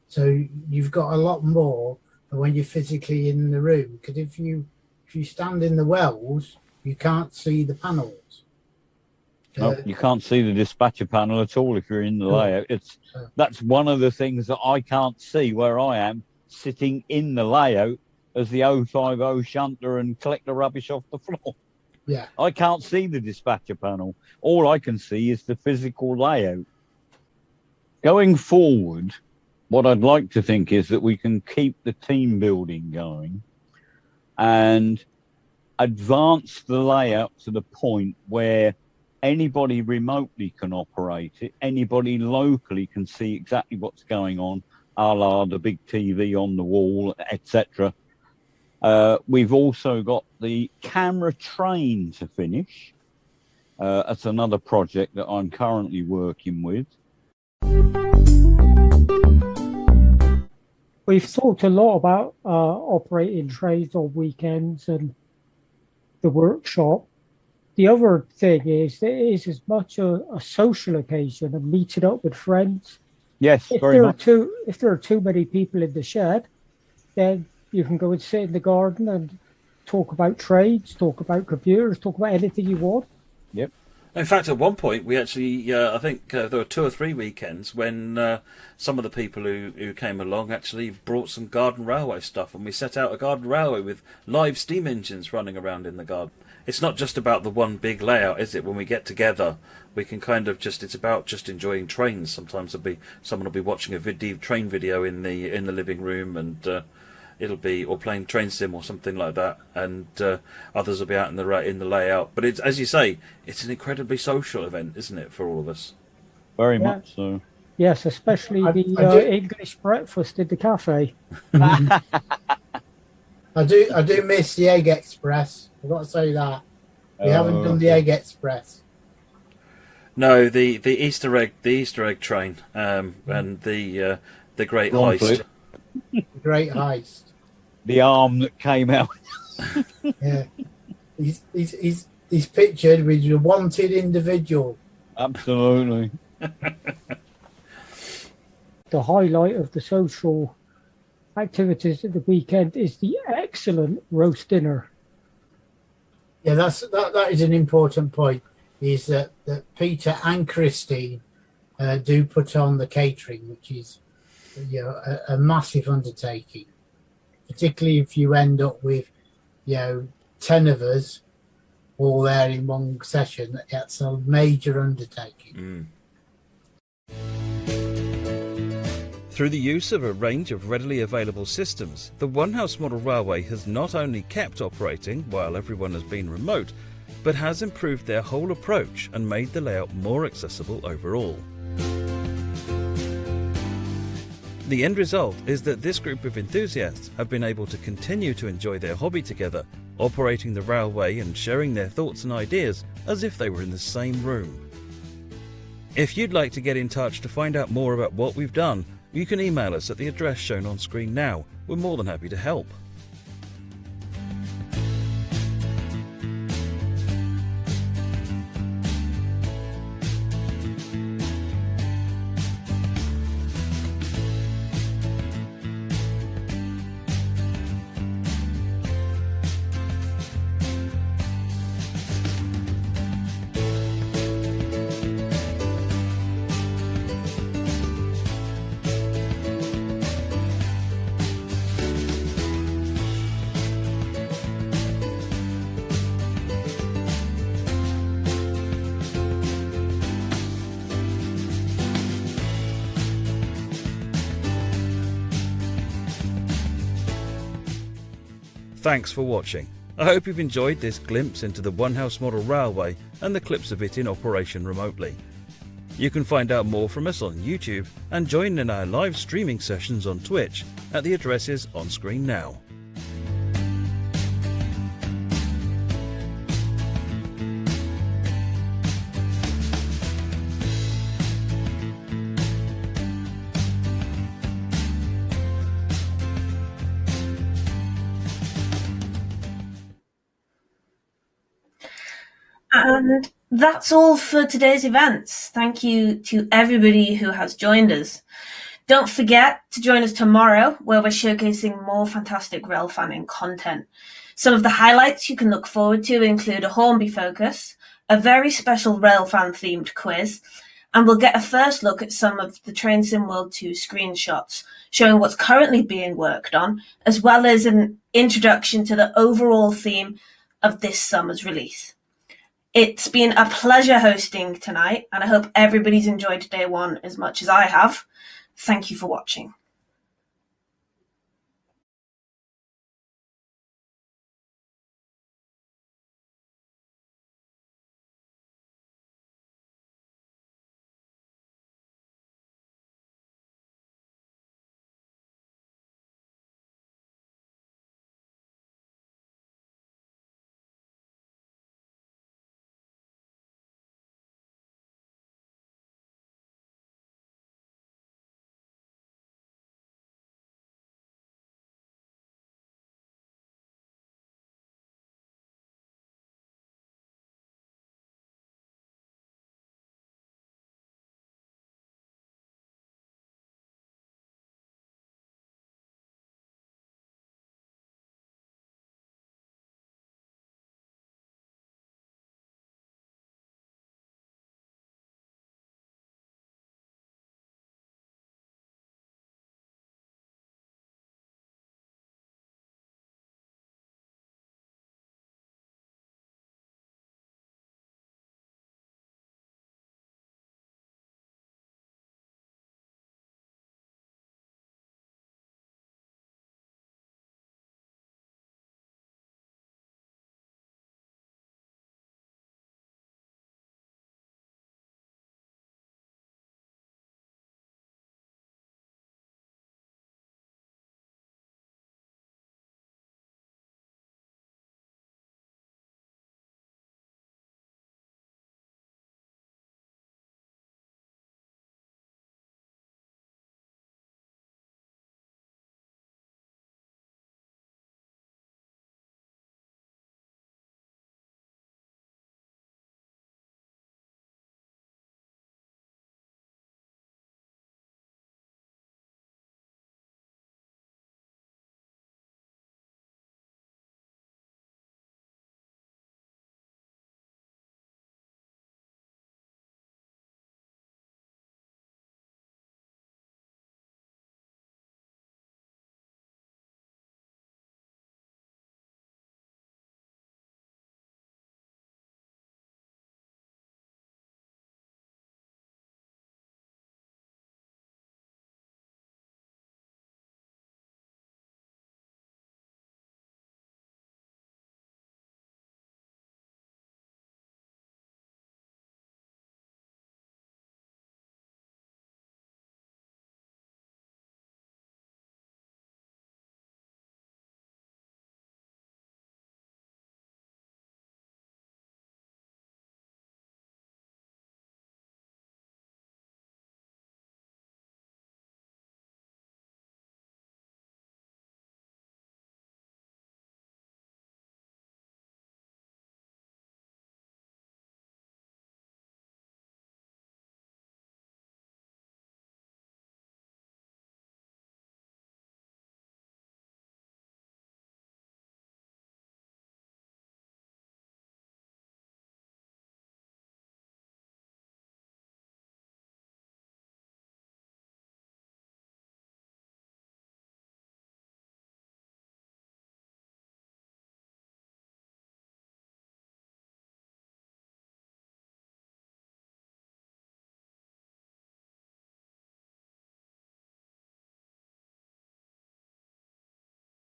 So you've got a lot more than when you're physically in the room. Because if you stand in the wells, you can't see the panels.
No, you can't see the dispatcher panel at all if you're in the layout. That's one of the things that I can't see where I am sitting in the layout as the 050 shunter and collect the rubbish off the floor.
Yeah.
I can't see the dispatcher panel. All I can see is the physical layout. Going forward, what I'd like to think is that we can keep the team building going and advance the layout to the point where anybody remotely can operate it. Anybody locally can see exactly what's going on, a la the big TV on the wall, etc. We've also got the camera train to finish. That's another project that I'm currently working with.
We've talked a lot about operating trains on weekends and the workshop. The other thing is that it is as much a social occasion and meeting up with friends.
Yes,
if
very much.
If there are too many people in the shed, then you can go and sit in the garden and talk about trades, talk about computers, talk about anything you want.
Yep.
In fact, at one point, we actually, I think there were 2 or 3 weekends when some of the people who came along actually brought some garden railway stuff, and we set out a garden railway with live steam engines running around in the garden. It's not just about the one big layout, is it? When we get together, we can kind of it's about just enjoying trains. Sometimes someone will be watching a train video in the living room, and it'll be, or playing train sim or something like that, and others will be out in the layout. But it's, as you say, it's an incredibly social event, isn't it, for all of us?
Very much so.
Yes, especially the English breakfast in the cafe.
I do miss the Egg Express. I've got to say that. We haven't done the Egg Express.
No, the Easter egg train, and the Great Heist.
The Great Heist.
The arm that came out.
Yeah. He's pictured with a wanted individual.
Absolutely.
The highlight of the social activities at the weekend is the excellent roast dinner.
Yeah, that is an important point. Is that Peter and Christine do put on the catering, which is a massive undertaking, particularly if you end up with 10 of us all there in one session. That's a major undertaking.
Through the use of a range of readily available systems, the One House Model Railway has not only kept operating while everyone has been remote, but has improved their whole approach and made the layout more accessible overall. The end result is that this group of enthusiasts have been able to continue to enjoy their hobby together, operating the railway and sharing their thoughts and ideas as if they were in the same room. If you'd like to get in touch to find out more about what we've done, you can email us at the address shown on screen now. We're more than happy to help. Thanks for watching. I hope you've enjoyed this glimpse into the One House Model Railway and the clips of it in operation remotely. You can find out more from us on YouTube and join in our live streaming sessions on Twitch at the addresses on screen now.
And that's all for today's events. Thank you to everybody who has joined us. Don't forget to join us tomorrow, where we're showcasing more fantastic Railfan content. Some of the highlights you can look forward to include a Hornby focus, a very special Railfan themed quiz, and we'll get a first look at some of the Train Sim World 2 screenshots showing what's currently being worked on, as well as an introduction to the overall theme of this summer's release. It's been a pleasure hosting tonight, and I hope everybody's enjoyed day one as much as I have. Thank you for watching.